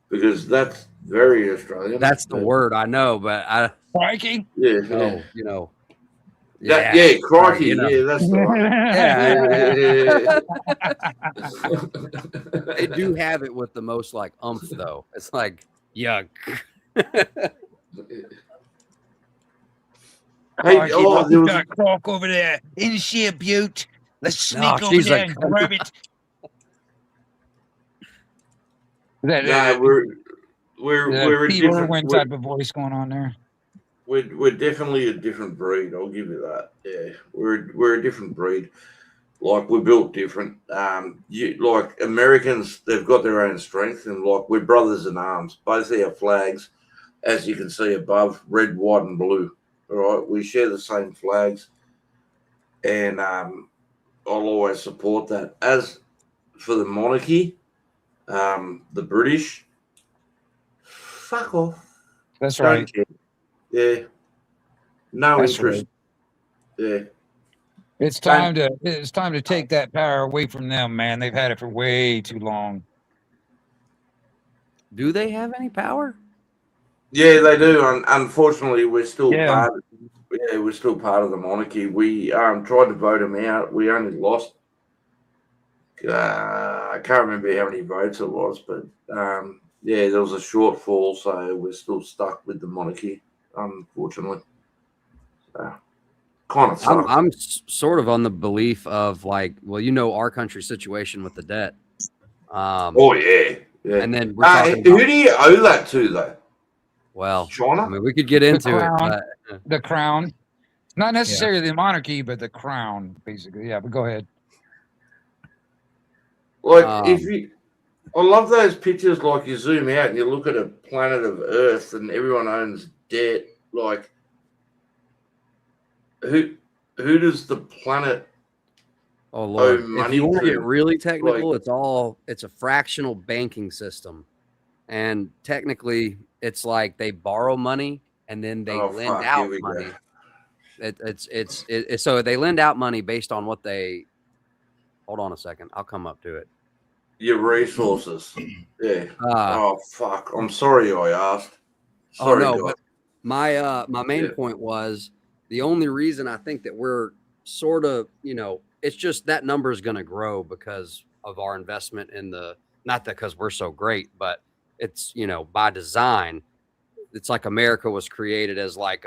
Because that's very Australian. That's the word I know, but I. Crikey. Yeah. No, Yeah, crikey. Yeah, that's the one. They do have it with the most like umph though. It's like yuck. Hey, there was a croc over there. Isn't she a beaut? Let's sneak over there and grab it. we're a different Irwin type of voice going on there. We're definitely a different breed. I'll give you that. Yeah, we're a different breed. Like, we're built different. Like Americans, they've got their own strength, and like, we're brothers in arms. Both our flags, as you can see above, red, white, and blue. All right, we share the same flags, and I'll always support that. As for the monarchy, the British, fuck off. That's right. Yeah, no That's interest. Right. Yeah. It's time to take that power away from them, man. They've had it for way too long. Do they have any power? Yeah, they do. Unfortunately, we're still part. We're still part of the monarchy. We tried to vote them out. We only lost. I can't remember how many votes it was, but there was a shortfall, so we're still stuck with the monarchy, unfortunately. Kind of sucks. I'm sort of on the belief of like, well, our country's situation with the debt. Oh yeah. And then we're talking who do you owe that to, though? Well, China? I mean, we could get into it. But, the crown, not necessarily the monarchy, but the crown, basically. Yeah, but go ahead. Like, I love those pictures. Like, you zoom out and you look at a planet of Earth, and everyone owns debt. Like, who does the planet? Oh Lord! Owe money if you want to to? get really technical, Like, it's a fractional banking system, and technically, it's like they borrow money and then they lend out money. So they lend out money based on what they. Hold on a second, I'll come up to it. Your resources. Yeah. Oh fuck! I'm sorry I asked. Sorry, oh no, guys. but my main point was the only reason I think that we're sort of, it's just that number is going to grow because of our investment in not that because we're so great, but it's, by design, it's like America was created as like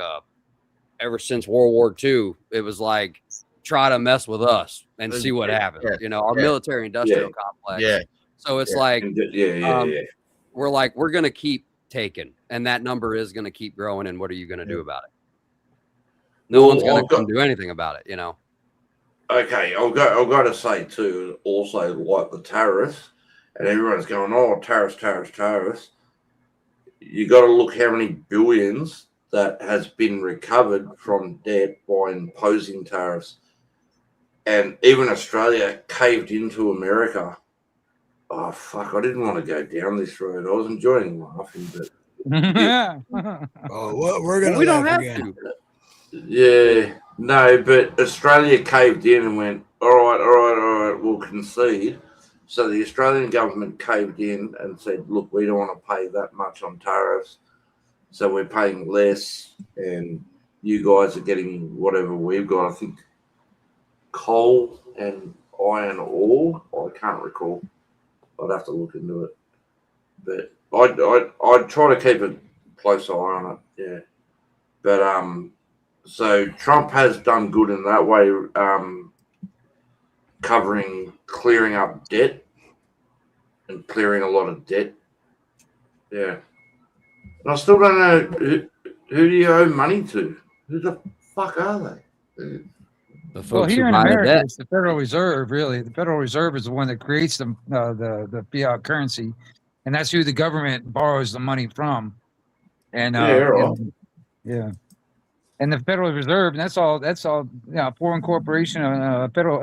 ever since World War II, it was like try to mess with us and see what happens. Yeah. You know, our Yeah. military industrial complex. Yeah. So it's Yeah. like Yeah. we're like we're gonna keep taking, and that number is gonna keep growing. And what are you gonna do about it? No one's gonna come do anything about it. You know. Okay, I've got to say too, also like the tariffs, and everyone's going, oh, tariffs. You got to look how many billions that has been recovered from debt by imposing tariffs, and even Australia caved into America. Oh fuck! I didn't want to go down this road. I was enjoying laughing, but we're gonna. We don't laugh have again. to. Yeah, no, but Australia caved in and went, all right, we'll concede. So the Australian government caved in and said, look, we don't want to pay that much on tariffs, so we're paying less, and you guys are getting whatever we've got. I think coal and iron ore. I can't recall. I'd have to look into it, but I'd try to keep a close eye on it. Yeah, but so Trump has done good in that way, clearing up debt and clearing a lot of debt. Yeah. And I still don't know who do you owe money to? Who the fuck are they? The folks Well, here who in buy the America, debt. it's the Federal Reserve. Really, the Federal Reserve is the one that creates the fiat currency, and that's who the government borrows the money from. And yeah. And the Federal Reserve, and that's all. You know, a foreign corporation, a federal,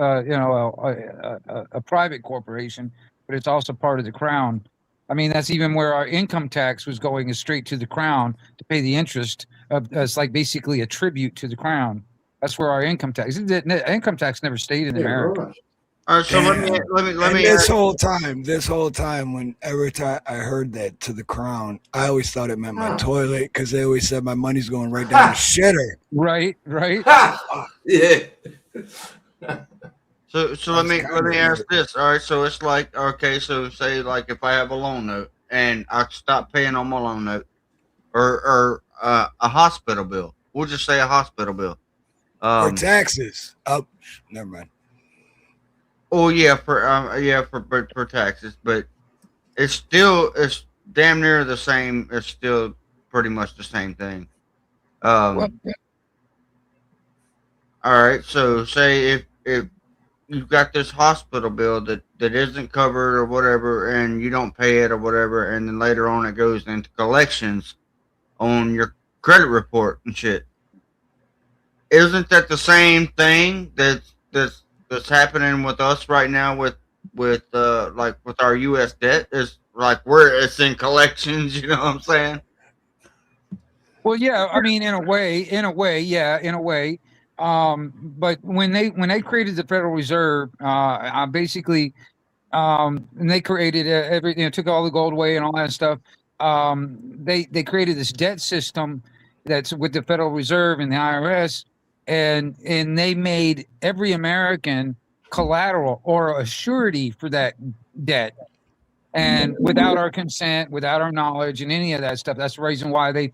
a private corporation, but it's also part of the crown. I mean, that's even where our income tax was going, is straight to the crown to pay the interest. It's like basically a tribute to the crown. That's where our income tax. Income tax never stayed in America. Right. All right, so let me. This whole time, whenever I heard that to the crown, I always thought it meant my toilet, because they always said my money's going right down the shitter. Right. Yeah. So let me ask this. All right, so it's like, okay, so say like if I have a loan note and I stop paying on my loan note, or a hospital bill. We'll just say a hospital bill. Or taxes. Oh, never mind. Oh yeah, for taxes, but it's damn near the same. It's still pretty much the same thing. All right, so say if you've got this hospital bill that isn't covered or whatever, and you don't pay it or whatever, and then later on it goes into collections on your credit report and shit. Isn't that the same thing that's happening with us right now with our U.S. debt? Is like it's in collections, you know what I'm saying? Well, yeah, I mean, in a way, yeah. But when they created the Federal Reserve, basically, and they created everything, took all the gold away and all that stuff. They created this debt system that's with the Federal Reserve and the IRS, and they made every American collateral or a surety for that debt. And without our consent, without our knowledge, and any of that stuff, that's the reason why they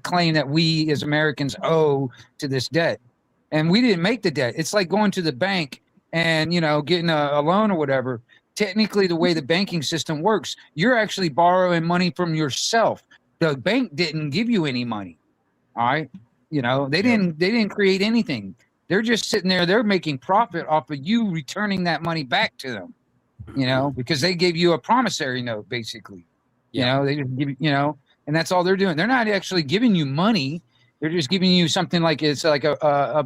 claim that we as Americans owe to this debt, and we didn't make the debt. It's like going to the bank and getting a loan or whatever. Technically, the way the banking system works, you're actually borrowing money from yourself. The bank didn't give you any money. All right, they didn't create anything. They're just sitting there. They're making profit off of you returning that money back to them. Because they gave you a promissory note, basically. They just give and that's all they're doing. They're not actually giving you money. They're just giving you something like it's like a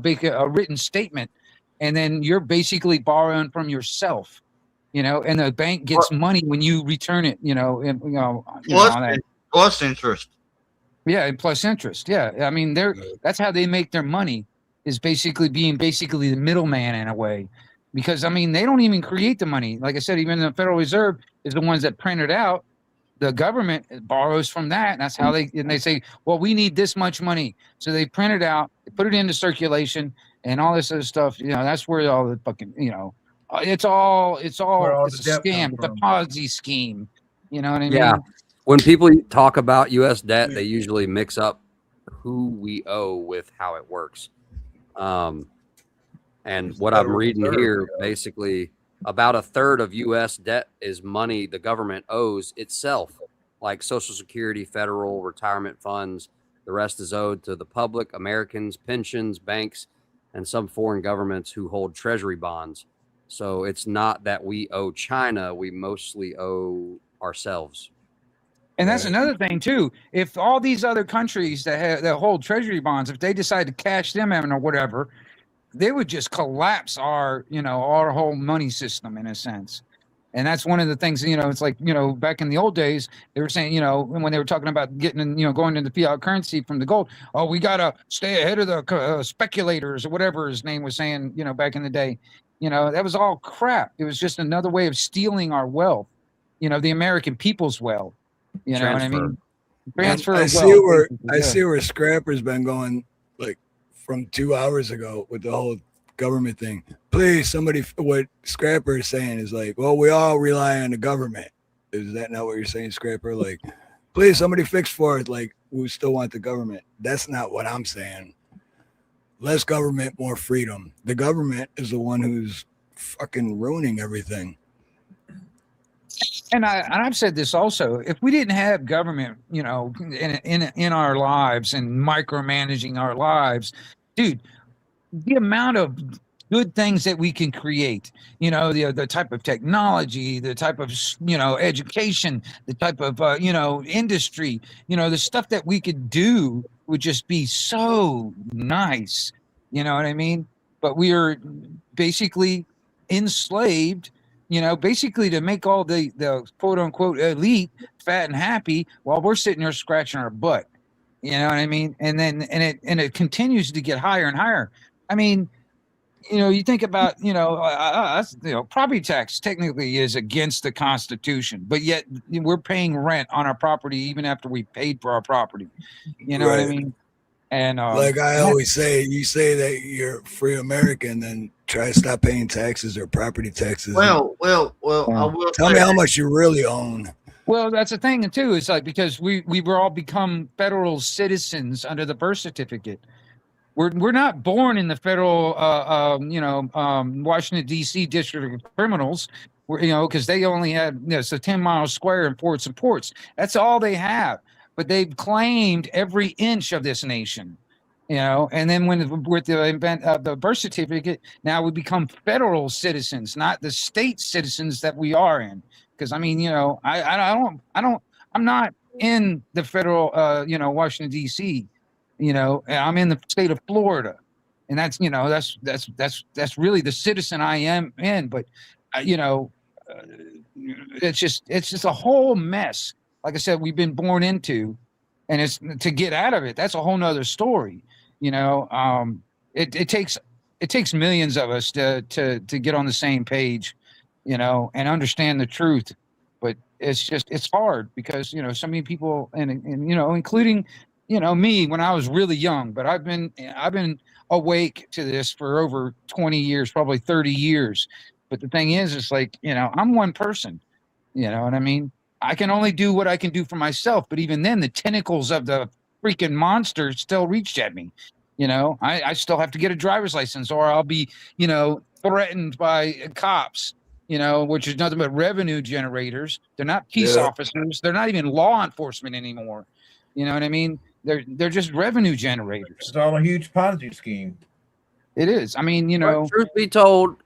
written statement, and then you're basically borrowing from yourself. And the bank gets money when you return it. Plus interest. Yeah, and plus interest. Yeah, I mean, that's how they make their money, is basically being the middleman in a way. Because, I mean, they don't even create the money. Like I said, even the Federal Reserve is the ones that print it out. The government borrows from that. And that's how they say, well, we need this much money. So they print it out, they put it into circulation and all this other stuff. That's where all the fucking, it's a scam. It's a Ponzi scheme. You know what I mean? Yeah. When people talk about U.S. debt, they usually mix up who we owe with how it works. And what I'm reading here, basically, about a third of U.S. debt is money the government owes itself, like Social Security, federal retirement funds. The rest is owed to the public, Americans, pensions, banks, and some foreign governments who hold treasury bonds. So it's not that we owe China, we mostly owe ourselves. And that's another thing too. If all these other countries that hold treasury bonds, if they decide to cash them in or whatever, they would just collapse our whole money system in a sense. And that's one of the things, it's like, back in the old days, they were saying, when they were talking about getting, going into fiat currency from the gold, oh, we got to stay ahead of the speculators or whatever his name was saying, back in the day. That was all crap. It was just another way of stealing our wealth, the American people's wealth. You know what I mean? Transfer. I see where Scrapper's been going like from 2 hours ago with the whole government thing. Please, somebody. What Scrapper is saying is like, well, we all rely on the government. Is that not what you're saying, Scrapper? Like, please, somebody fix for it. Like, we still want the government. That's not what I'm saying. Less government, more freedom. The government is the one who's fucking ruining everything. And I've said this also. If we didn't have government, in our lives and micromanaging our lives, dude, the amount of good things that we can create, the type of technology, the type of education, the type of industry, the stuff that we could do would just be so nice. You know what I mean? But we are basically enslaved, basically to make all the quote unquote elite fat and happy while we're sitting there scratching our butt. You know what I mean? And then it continues to get higher and higher. I mean, you think about, property tax technically is against the Constitution, but yet we're paying rent on our property even after we paid for our property. You know what I mean? And like I always say, you say that you're free American, then try to stop paying taxes or property taxes. Well, I will tell me how much you really own. Well, that's the thing too. It's like because we were all become federal citizens under the birth certificate. We're not born in the federal, Washington D.C. District of Criminals. Because they only had it's a 10-mile square in ports and ports. That's all they have. But they've claimed every inch of this nation, and then with the birth certificate, now we become federal citizens, not the state citizens that we are in. Because I mean, I'm not in the federal, Washington D.C. I'm in the state of Florida, and that's really the citizen I am in. But it's just a whole mess. Like I said, we've been born into, and it's to get out of it. That's a whole nother story. It takes millions of us to get on the same page, and understand the truth. But it's hard because, so many people and including, me when I was really young, but I've been awake to this for over 20 years, probably 30 years. But the thing is, it's like, I'm one person, you know what I mean? I can only do what I can do for myself. But even then, the tentacles of the freaking monster still reached at me. I still have to get a driver's license or I'll be, threatened by cops, which is nothing but revenue generators. They're not peace officers. They're not even law enforcement anymore. You know what I mean? They're just revenue generators. It's all a huge Ponzi scheme. It is. I mean, But truth be told,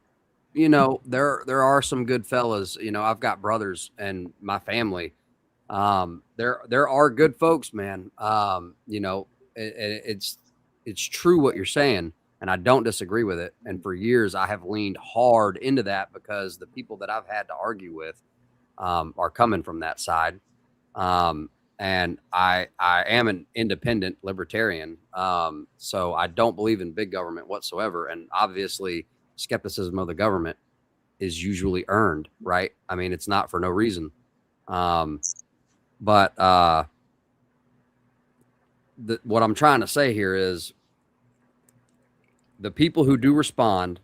there are some good fellas. I've got brothers and my family. There are good folks, man. It's true what you're saying, and I don't disagree with it. And for years, I have leaned hard into that because the people that I've had to argue with are coming from that side. And I am an independent libertarian, so I don't believe in big government whatsoever. And obviously, skepticism of the government is usually earned, right? I mean, it's not for no reason. But what I'm trying to say here is the people who do respond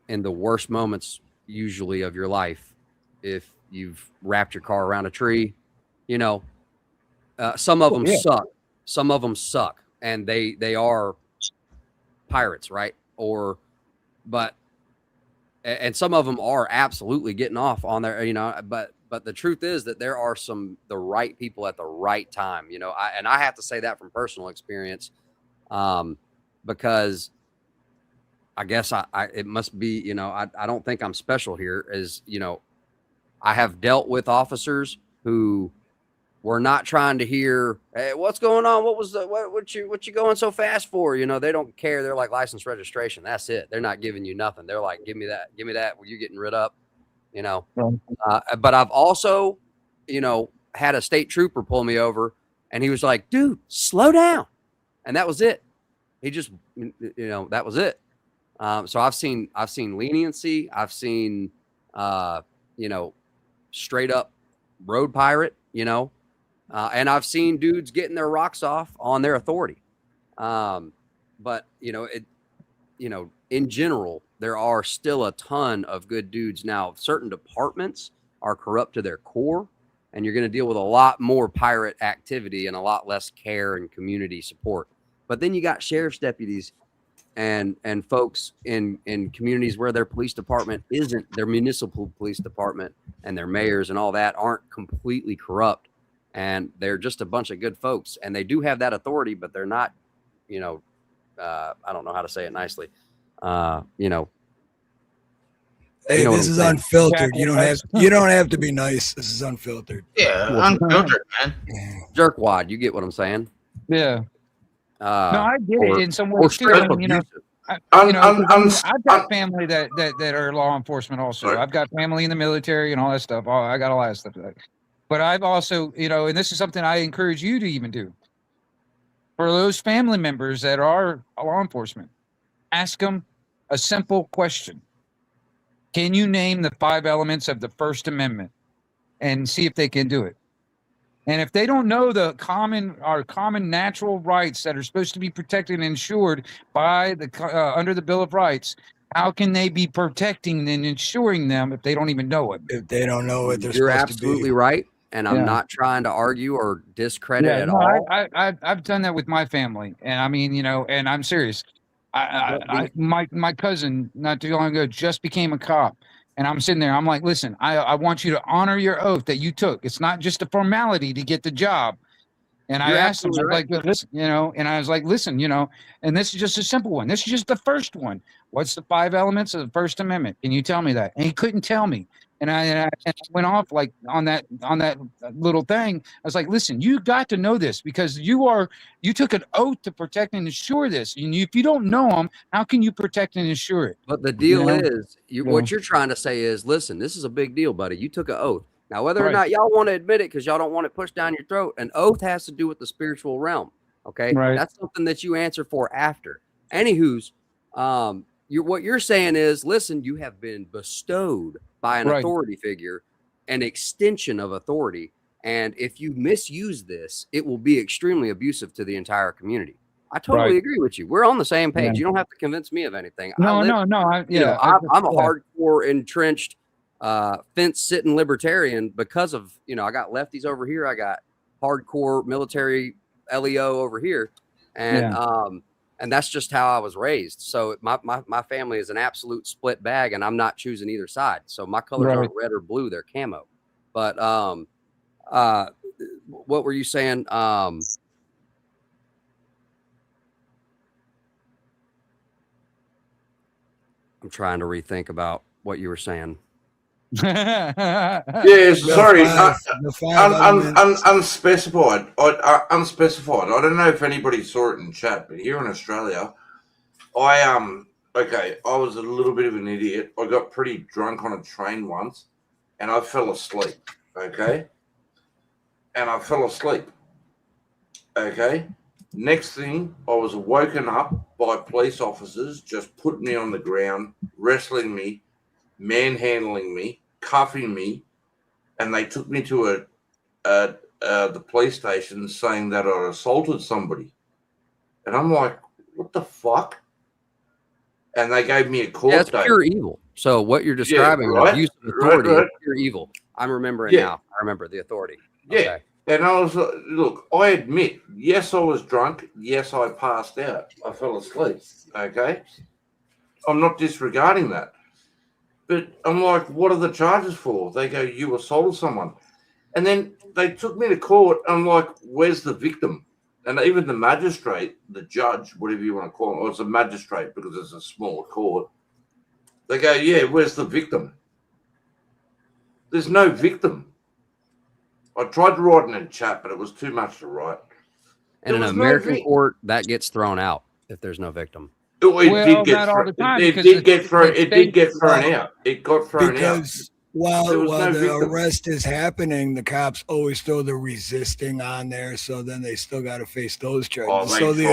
in the worst moments, usually of your life, if you've wrapped your car around a tree, Some of them suck. Some of them suck, and they are pirates, right? And some of them are absolutely getting off on their, but the truth is that there are the right people at the right time, and I have to say that from personal experience, because I guess it must be, I don't think I'm special here, as I have dealt with officers who were not trying to hear, hey, what's going on? What you going so fast for? They don't care. They're like license registration. That's it. They're not giving you nothing. They're like, give me that. Well, you're getting rid up, but I've also, had a state trooper pull me over, and he was like, dude, slow down. And that was it. He just, that was it. So I've seen leniency. I've seen, straight up road pirate, and I've seen dudes getting their rocks off on their authority. But in general, there are still a ton of good dudes. Now, certain departments are corrupt to their core, and you're going to deal with a lot more pirate activity and a lot less care and community support. But then you got sheriff's deputies and folks in communities where their police department isn't, their municipal police department and their mayors and all that aren't completely corrupt, and they're just a bunch of good folks, and they do have that authority, but they're not, I don't know how to say it nicely. Hey, this is unfiltered. You don't have to be nice. This is unfiltered. Yeah, unfiltered, man. Jerkwad, you get what I'm saying? Yeah. No, I get it in some ways too. I've got family that are law enforcement also. Right. I've got family in the military and all that stuff. I got a lot of stuff like that. But I've also, and this is something I encourage you to even do. For those family members that are law enforcement, ask them a simple question. Can you name the 5 elements of the First Amendment? And see if they can do it. And if they don't know the common natural rights that are supposed to be protected and ensured by under the Bill of Rights, how can they be protecting and ensuring them if they don't even know it? If they don't know what they're You're supposed to be. absolutely right. And I'm not trying to argue or discredit at all. I've done that with my family. And I mean, and I'm serious. My cousin not too long ago just became a cop. And I'm sitting there, I'm like, listen, I want you to honor your oath that you took. It's not just a formality to get the job. And I asked him, like, listen, and I was like, listen, and this is just a simple one. This is just the first one. What's the 5 elements of the First Amendment? Can you tell me that? And he couldn't tell me. And I went off like on that little thing. I was like, listen, you got to know this because you took an oath to protect and ensure this. And if you don't know them, how can you protect and ensure it? But the deal is, what you're trying to say is, listen, this is a big deal, buddy. You took an oath. Now, whether or not y'all want to admit it because y'all don't want it pushed down your throat, an oath has to do with the spiritual realm. Okay, that's something that you answer for after. Anywho's, what you're saying is, listen, you have been bestowed by an authority figure, an extension of authority. And if you misuse this, it will be extremely abusive to the entire community. I totally agree with you. We're on the same page. You don't have to convince me of anything. No. I'm a hardcore entrenched fence-sitting libertarian because of, I got lefties over here. I got hardcore military LEO over here. And that's just how I was raised. So my family is an absolute split bag, and I'm not choosing either side. So my colors aren't red or blue; they're camo. But what were you saying? I'm trying to rethink about what you were saying. Yeah, sorry, unspecified. Unspecified. I don't know if anybody saw it in chat, but here in Australia, I was a little bit of an idiot. I got pretty drunk on a train once, and I fell asleep. Okay, Next thing, I was woken up by police officers, just putting me on the ground, wrestling me, manhandling me, cuffing me, and they took me to the police station saying that I assaulted somebody. And I'm like, what the fuck? And they gave me a court date. That's pure evil. So what you're describing, abuse of authority, is pure evil. I'm remembering now. I remember the authority. Yeah. And I was look, I admit, yes, I was drunk. Yes, I passed out. I fell asleep. Okay. I'm not disregarding that. But I'm like, what are the charges for? They go, you assaulted someone. And then they took me to court. I'm like, where's the victim? And even the magistrate, the judge, whatever you want to call him, or it's a magistrate because it's a small court. They go, yeah, where's the victim? There's no victim. I tried to write it in chat, but it was too much to write. And in an American court, that gets thrown out if there's no victim. It did get thrown. It did get thrown out. It got thrown because out. While no the victim. arrest is happening, the cops always throw the resisting on there, so then they still got to face those charges. So the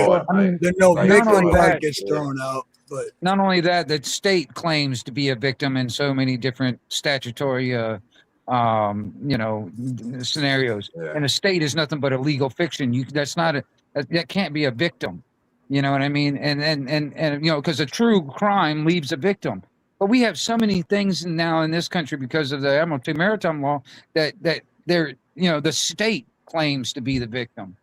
no victim part gets thrown out. But not only that, the state claims to be a victim in so many different statutory, scenarios, and a state is nothing but a legal fiction. That can't be a victim. You know what I mean? And because a true crime leaves a victim. But we have so many things now in this country because of the Admiralty Maritime Law that they're, the state claims to be the victim,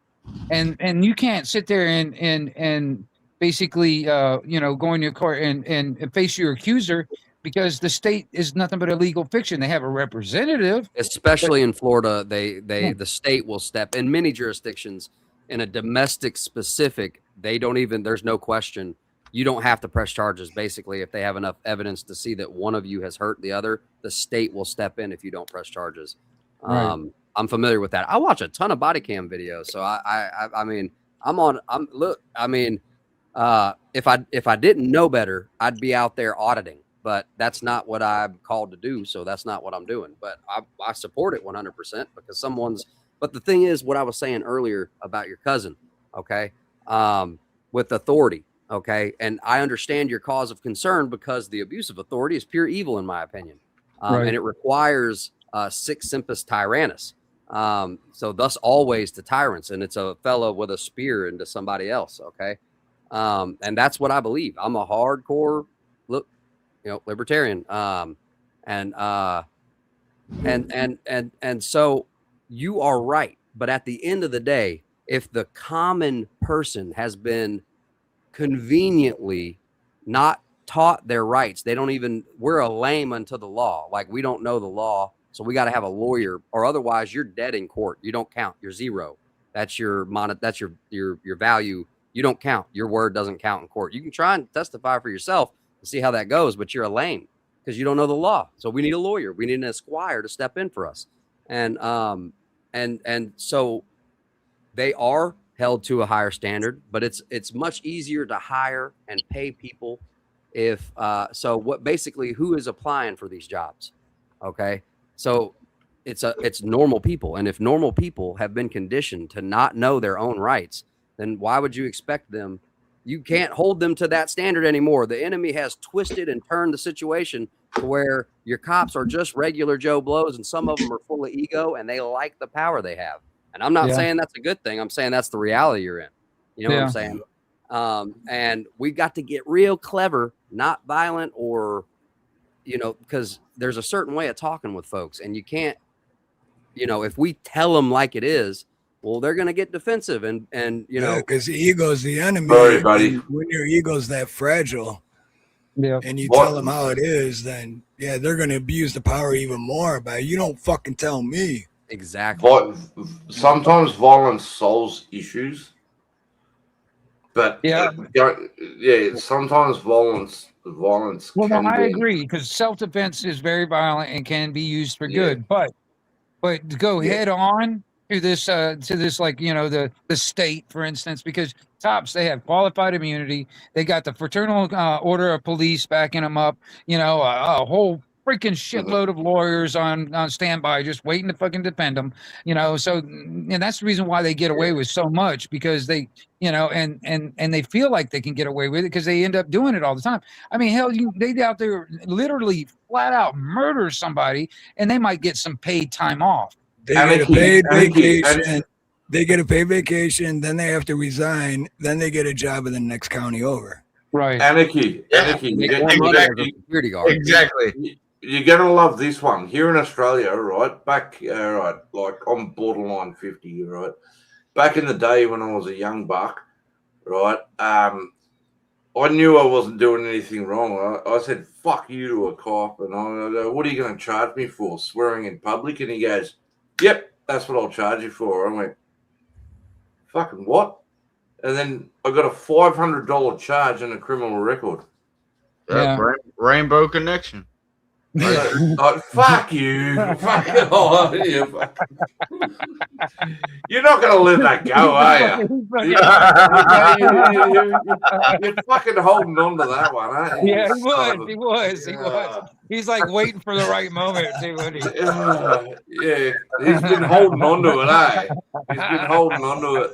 and you can't sit there and basically go in your court and face your accuser because the state is nothing but a legal fiction. They have a representative, especially in Florida. The state will step in many jurisdictions in a domestic specific. They don't even. There's no question. You don't have to press charges. Basically, if they have enough evidence to see that one of you has hurt the other, the state will step in if you don't press charges. Right. I'm familiar with that. I watch a ton of body cam videos, so if I didn't know better, I'd be out there auditing. But that's not what I'm called to do, so that's not what I'm doing. But I support it 100% because But the thing is, what I was saying earlier about your cousin, okay, with authority. Okay. And I understand your cause of concern because the abuse of authority is pure evil, in my opinion. Right. And it requires sic simpus tyrannus. So thus always to tyrants. And it's a fellow with a spear into somebody else. Okay. And that's what I believe. I'm a hardcore libertarian. And so you are right. But at the end of the day, if the common person has been conveniently not taught their rights, we're a lame unto the law. Like, we don't know the law, so we got to have a lawyer, or otherwise you're dead in court. You don't count. You're zero. That's your value. You don't count. Your word doesn't count in court. You can try and testify for yourself and see how that goes, but you're a lame because you don't know the law. So we need a lawyer. We need an esquire to step in for us. And so they are held to a higher standard, but it's much easier to hire and pay people if who is applying for these jobs? Okay. So it's normal people. And if normal people have been conditioned to not know their own rights, then why would you expect them? You can't hold them to that standard anymore. The enemy has twisted and turned the situation to where your cops are just regular Joe Blows, and some of them are full of ego and they like the power they have. And I'm not saying that's a good thing. I'm saying that's the reality you're in. You know what I'm saying? And we got to get real clever, not violent, or, because there's a certain way of talking with folks, and you can't, if we tell them like it is, well, they're going to get defensive and because the ego is the enemy. Sorry, buddy. When your ego's that fragile, and you tell them how it is, then they're going to abuse the power even more. But you don't fucking tell me. Exactly. Sometimes violence solves issues, but sometimes violence. Well, no, I agree, because self-defense is very violent and can be used for good. But to go head on to this, the state, for instance, because cops, they have qualified immunity. They got the fraternal order of police backing them up. A whole freaking shitload of lawyers on standby just waiting to fucking defend them, so and that's the reason why they get away with so much, because they and they feel like they can get away with it because they end up doing it all the time. I mean, hell, they out there literally flat out murder somebody and they might get some paid time off. They get a paid vacation. They get a paid vacation, then they have to resign, then they get a job in the next county over. Right. Anarchy. Security guard. Exactly. you're gonna love this one here in Australia, right? Back, right, like I'm borderline 50, right? Back in the day when I was a young buck, right? I knew I wasn't doing anything wrong. I said, fuck you to a cop. And I go, what are you going to charge me for? Swearing in public? And he goes, yep, that's what I'll charge you for. I went, fucking what? And then I got a $500 charge and a criminal record. Yeah. Rainbow connection. Fuck you. Fucking You're not going to let that go, are you? You're fucking holding on to that one, aren't you? Yeah, he was. He's like waiting for the right moment, too, wasn't he? Yeah, he's been holding on to it, eh? He's been holding on to it.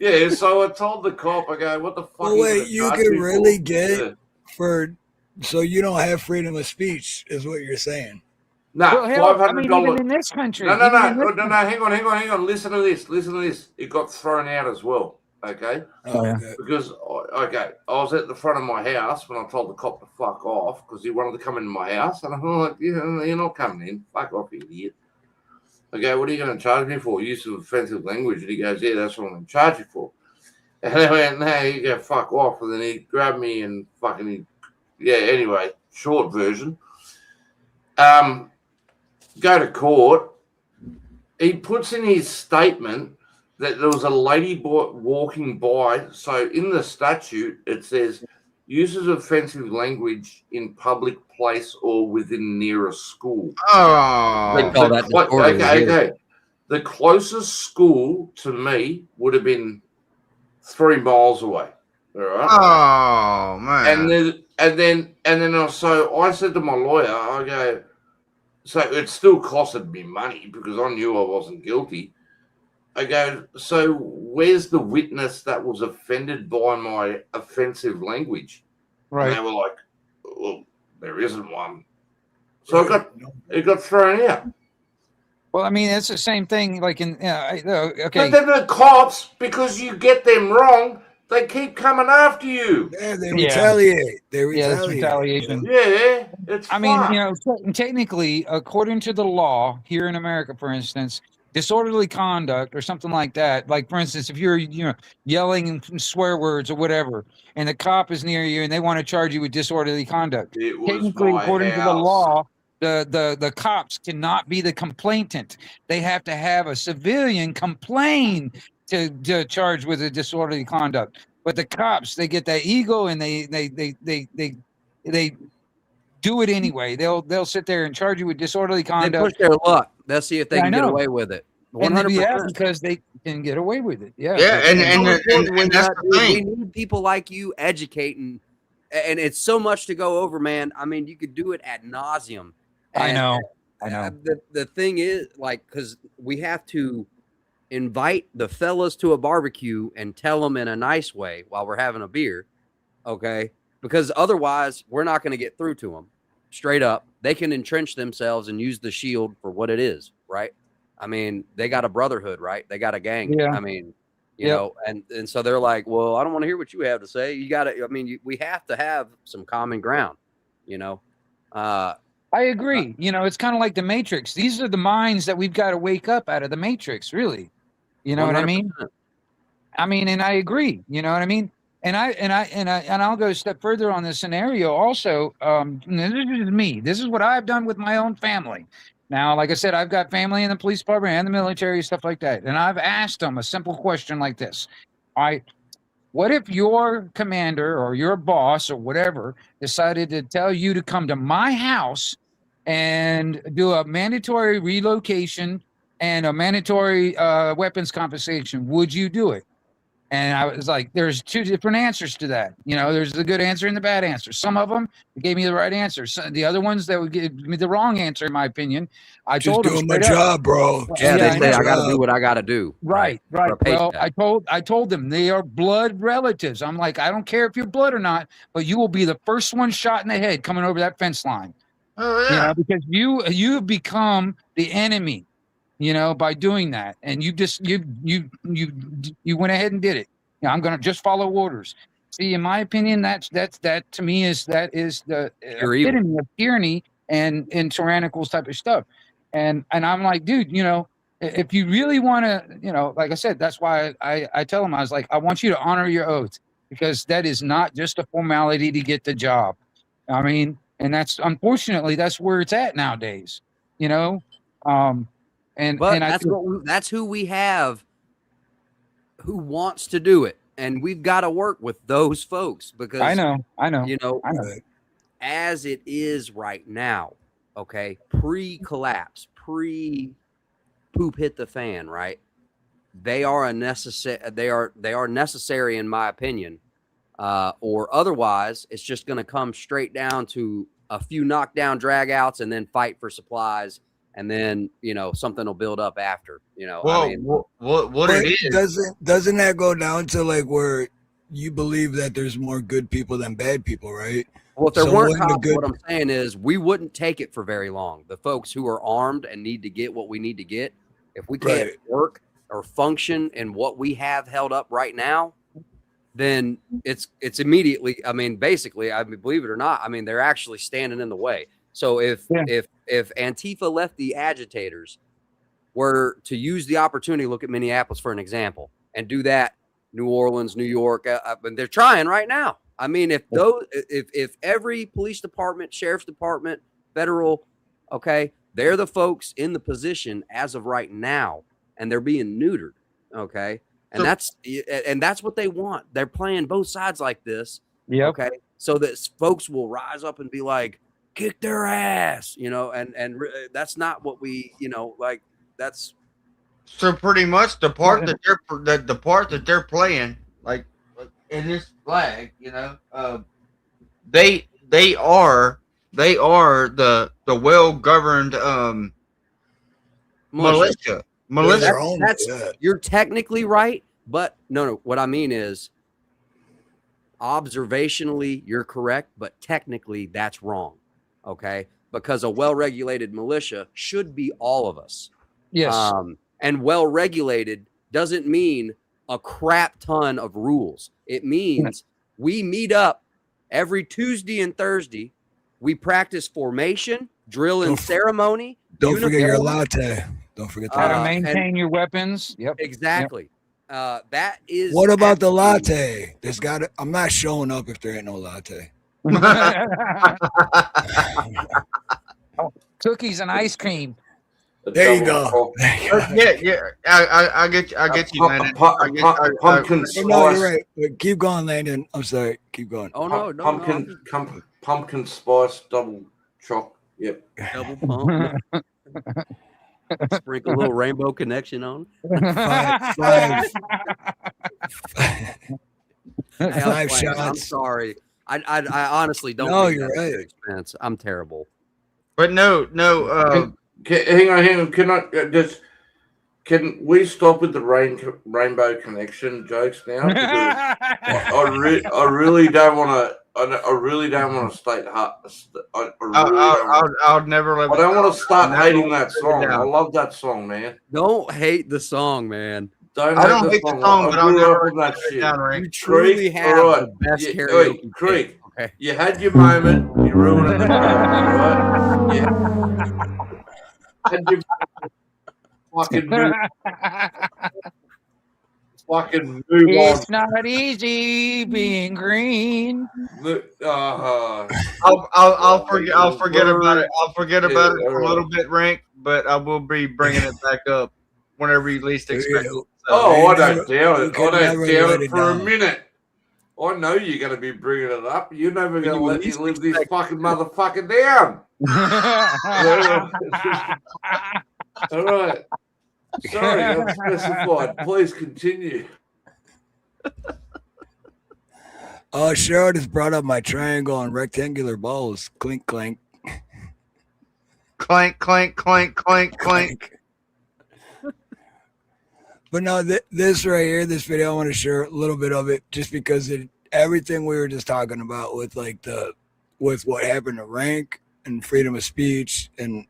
Yeah, so I told the cop, I go, what the fuck? Well, wait, you can really get for so you don't have freedom of speech, is what you're saying. No, $500. Even in this country. No. Hang on. Listen to this. It got thrown out as well. Okay. Oh, yeah. Because I was at the front of my house when I told the cop to fuck off because he wanted to come into my house, and I'm like, you're not coming in. Fuck off, idiot. Okay, what are you going to charge me for? Use of offensive language. And he goes, yeah, that's what I'm going to charge you for. And I went, no, you go fuck off. And then he grabbed me and anyway, short version. Go to court. He puts in his statement that there was a lady walking by. So in the statute, it says uses offensive language in public place or within near a school. Oh, they call that okay. The closest school to me would have been 3 miles away. All right. Oh man. And then so I said to my lawyer, I go, so it still costed me money because I knew I wasn't guilty. I go, so where's the witness that was offended by my offensive language? Right. And they were like, well, there isn't one. So it got thrown out. Well, I mean, it's the same thing. Like in okay. But then the cops, because you get them wrong, they keep coming after you. Yeah, they retaliate. They retaliate. Yeah, it's retaliation. Yeah, it's. I mean, technically, according to the law here in America, for instance, disorderly conduct or something like that. Like, for instance, if you're yelling swear words or whatever, and the cop is near you and they want to charge you with disorderly conduct, technically, according to the law, the cops cannot be the complainant. They have to have a civilian complain to charge with a disorderly conduct. But the cops, they get that ego and they do it anyway. They'll sit there and charge you with disorderly conduct. They push their luck. They'll see if they can get away with it. 100%. Yeah, because they can get away with it. Yeah. Yeah, and that's the thing. We need people like you educating, and it's so much to go over, man. I mean, you could do it ad nauseum. I know. The thing is, like, because we have to invite the fellas to a barbecue and tell them in a nice way while we're having a beer, okay? Because otherwise, we're not going to get through to them. Straight up, they can entrench themselves and use the shield for what it is, right? I mean, they got a brotherhood, right? They got a gang. Yeah. I mean, you know, and so they're like, well, I don't want to hear what you have to say. You got to, I mean, we have to have some common ground, you know? I agree. It's kind of like the Matrix. These are the minds that we've got to wake up out of the Matrix, really. You know 100%. What I mean? I mean, and I agree. You know what I mean? And I'll go a step further on this scenario. Also, this is me. This is what I've done with my own family. Now, like I said, I've got family in the police department and the military, stuff like that. And I've asked them a simple question like this: all right, what if your commander or your boss or whatever decided to tell you to come to my house and do a mandatory relocation and a mandatory weapons confiscation? Would you do it? And I was like, there's 2 different answers to that. There's the good answer and the bad answer. Some of them gave me the right answer. The other ones that would give me the wrong answer, in my opinion, I just told them doing my job, bro. Yeah, they say I got to do what I got to do. Right. Well, I told them they are blood relatives. I'm like, I don't care if you're blood or not, but you will be the first one shot in the head coming over that fence line. Oh yeah. Because you become the enemy. By doing that, and you went ahead and did it. I'm going to just follow orders. See, in my opinion, that to me is the Pure evil. epitome of tyranny and tyrannical type of stuff. And I'm like, dude, if you really want to, like I said, that's why I tell them, I was like, I want you to honor your oath, because that is not just a formality to get the job. I mean, and unfortunately that's where it's at nowadays. And that's who we have who wants to do it, and we've got to work with those folks, because I know. As it is right now, okay, pre-collapse, pre-poop hit the fan, right? They are necessary in my opinion, or otherwise it's just going to come straight down to a few knockdown dragouts and then fight for supplies, and then something will build up after. Well, I mean, what it is doesn't that go down to like where you believe that there's more good people than bad people, right? Well, if there weren't cops, what I'm saying is we wouldn't take it for very long. The folks who are armed and need to get what we need to get, if we can't work or function in what we have held up right now, then it's immediately, basically, believe it or not, they're actually standing in the way. So if Antifa left the agitators were to use the opportunity, look at Minneapolis for an example, and do that, New Orleans, New York, and they're trying right now. If every police department, sheriff's department, federal, okay, they're the folks in the position as of right now, and they're being neutered, okay, and that's what they want. They're playing both sides like this, okay, so that folks will rise up and be like, kick their ass, and that's not what we, that's. So pretty much the part that they're playing, like in this flag, they are the well-governed militia. You're technically right, but no. What I mean is, observationally, you're correct, but technically that's wrong. Okay, because a well-regulated militia should be all of us. Yes. And well-regulated doesn't mean a crap ton of rules. It means we meet up every Tuesday and Thursday. We practice formation, drill, and ceremony. Don't forget your latte. Don't forget how to maintain your weapons. Yep. Exactly. Yep. That is. What about the latte? I'm not showing up if there ain't no latte. Cookies and ice cream. There you go. Yeah. I get you, Landon. Pumpkin spice. No, you're right. Keep going, Landon. I'm sorry. Keep going. Oh no, pumpkin spice double choc. Yep. Double pump. Sprinkle a little Rainbow Connection on. Five shots. I'm sorry. I honestly don't. No, think you're that's right. Expense. I'm terrible. But no. Hang on. Can we stop with the Rainbow Connection jokes now? Because I really don't want to. I really don't want to state. I'll never let. I don't want to start hating that song. I love that song, man. Don't hate the song, man. I don't hate the song, but I'll never let that down, Rick. You truly have the best karaoke. Creek, okay. You had your moment. You ruined it. Right? Yeah. Had your fucking move. Fucking move it's on. not easy being green. I'll forget about it. I'll forget about it for a little bit, Rank, but I will be bringing it back up whenever you least expect it. I don't doubt it. I don't doubt it for a minute. I know you're going to be bringing it up. You're never going to let me live this fucking motherfucker down. All right. Sorry, unspecified. Please continue. Oh, Cheryl just brought up my triangle and rectangular balls. Clink, clank. Clank, clank, clank, clank, clank. But no, this right here, this video, I want to share a little bit of it just because everything we were just talking about with with what happened to Rank and freedom of speech and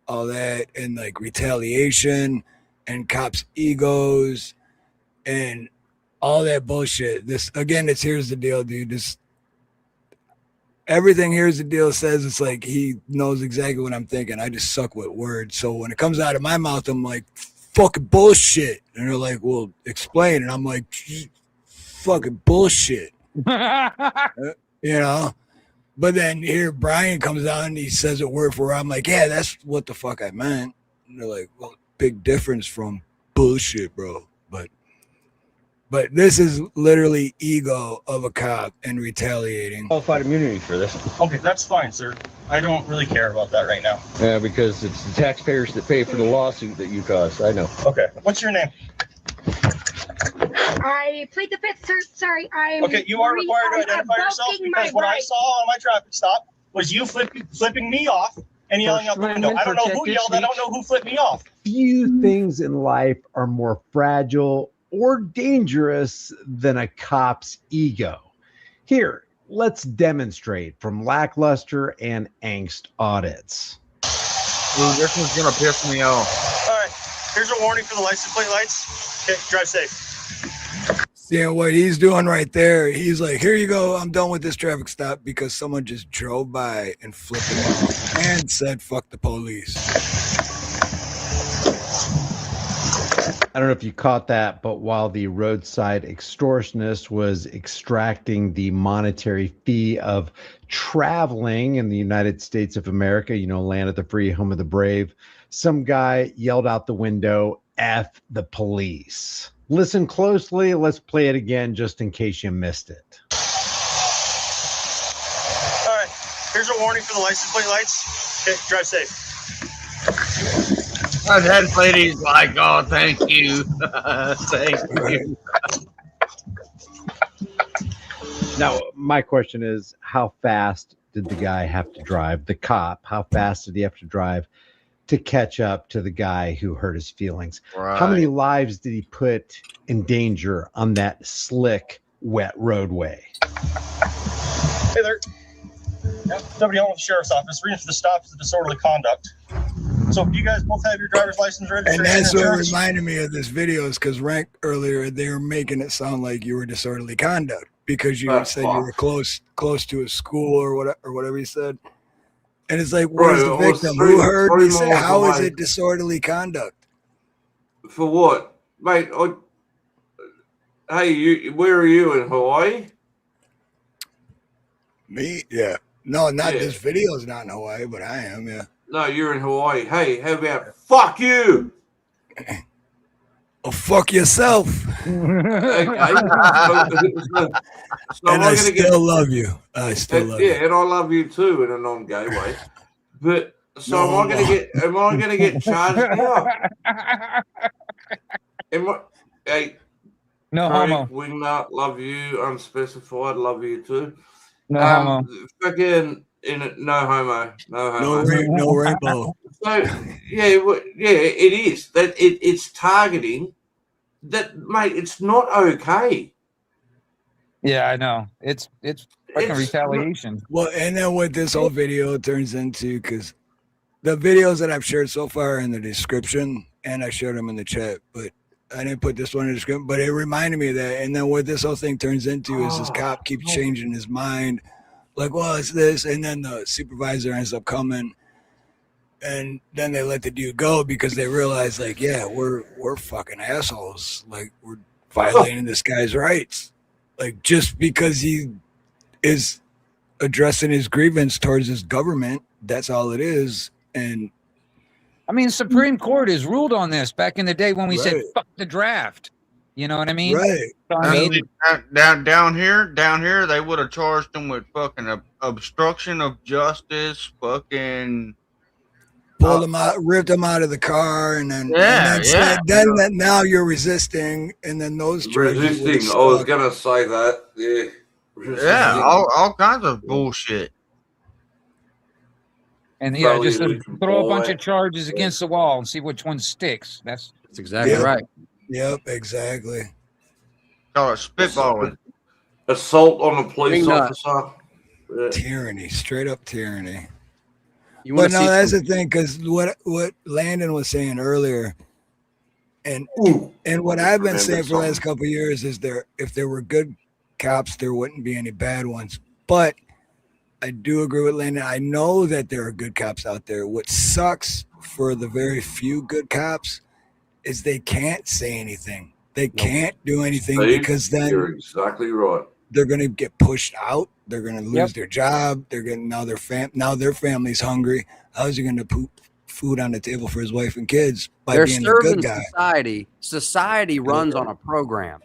all that, and like retaliation and cops' egos and all that bullshit. This again, it's here's the deal, dude. This everything here's the deal says it's like he knows exactly what I'm thinking. I just suck with words. So when it comes out of my mouth, I'm like, fucking bullshit. And they're like, well, explain. And I'm like, fucking bullshit. You know? But then here Brian comes out and he says it word for word. I'm like, yeah, that's what the fuck I meant. And they're like, well, big difference from bullshit, bro. But this is literally ego of a cop and retaliating. Qualified immunity for this. Okay, that's fine, sir. I don't really care about that right now. Yeah, because it's the taxpayers that pay for the lawsuit that you caused. I know. Okay. What's your name? I plead the fifth, sir. Sorry, I'm. Okay, you are required to identify yourself because what I saw on my traffic stop was you flipping me off and yelling out the window. I don't know who yelled. I don't know who flipped me off. Few things in life are more fragile or dangerous than a cop's ego. Here, let's demonstrate from lackluster and angst audits. Ooh, this one's gonna piss me off. All right, here's a warning for the license plate lights. Okay, drive safe. Seeing what he's doing right there, he's like, here you go, I'm done with this traffic stop because someone just drove by and flipped him off and said, fuck the police. I don't know if you caught that, but while the roadside extortionist was extracting the monetary fee of traveling in the United States of America, you know, land of the free, home of the brave, some guy yelled out the window, F the police. Listen closely. Let's play it again just in case you missed it. All right, here's a warning for the license plate lights. Okay, drive safe. I've had ladies like, oh, thank you. Thank you. Now, my question is, how fast did the guy have to drive? The cop, how fast did he have to drive to catch up to the guy who hurt his feelings? Right. How many lives did he put in danger on that slick, wet roadway? Hey there. Yep, Deputy Harloha Sheriff's Office. Reason for the stop is the disorderly conduct. So you guys both have your driver's license registration? And that's what insurance? reminded me of this video is because Rank earlier, they were making it sound like you were disorderly conduct because you said you were close to a school or whatever you said. And it's like, where's the victim? Who heard me say, how is it disorderly conduct? For what? Mate, hey, where are you, in Hawaii? Me? Yeah. No, this video is not in Hawaii, but I am, yeah. No, you're in Hawaii. Hey, how about fuck you? Oh, fuck yourself. Okay. So and I still love you. I still love you. Yeah, and I love you too in a non-gay way. But so am I gonna get charged now? Hey, no Craig, homo. Wingnut, love you. Unspecified, love you too. No homo. Fucking no homo. No homo. No rainbow. So it is that it's targeting that, mate. It's not okay. Yeah, I know. It's fucking retaliation. Well, and then what this whole video turns into, because the videos that I've shared so far are in the description, and I shared them in the chat, but I didn't put this one in the description, but it reminded me of that. And then what this whole thing turns into is this cop keeps changing his mind. Like, well, it's this. And then the supervisor ends up coming. And then they let the dude go because they realize, like, yeah, we're fucking assholes. Like, we're violating this guy's rights. Like, just because he is addressing his grievance towards his government, that's all it is. And I mean, Supreme Court has ruled on this back in the day when we said, Right. fuck the draft. You know what I mean? Right. So, I mean, Down here, they would have charged him with fucking obstruction of justice, fucking pulled him out, ripped him out of the car, and then now you're resisting, and then those charges Resisting. I was gonna say that. Yeah. yeah, all kinds of bullshit. and yeah, just throw a bunch of charges against the wall and see which one sticks. That's exactly right. Yep, exactly. Call it spitballing. Assault on a police officer. Tyranny, straight up tyranny. You But no, see that's the thing, because what Landon was saying earlier, And what I've been saying for the last couple of years is if there were good cops, there wouldn't be any bad ones. But I do agree with Landon. I know that there are good cops out there. What sucks for the very few good cops is they can't say anything. They can't do anything because then you're exactly right. They're going to get pushed out. They're going to lose their job. They're going now their family's hungry. How's he going to put food on the table for his wife and kids by They're being a serving good guy? society. Society runs on a program.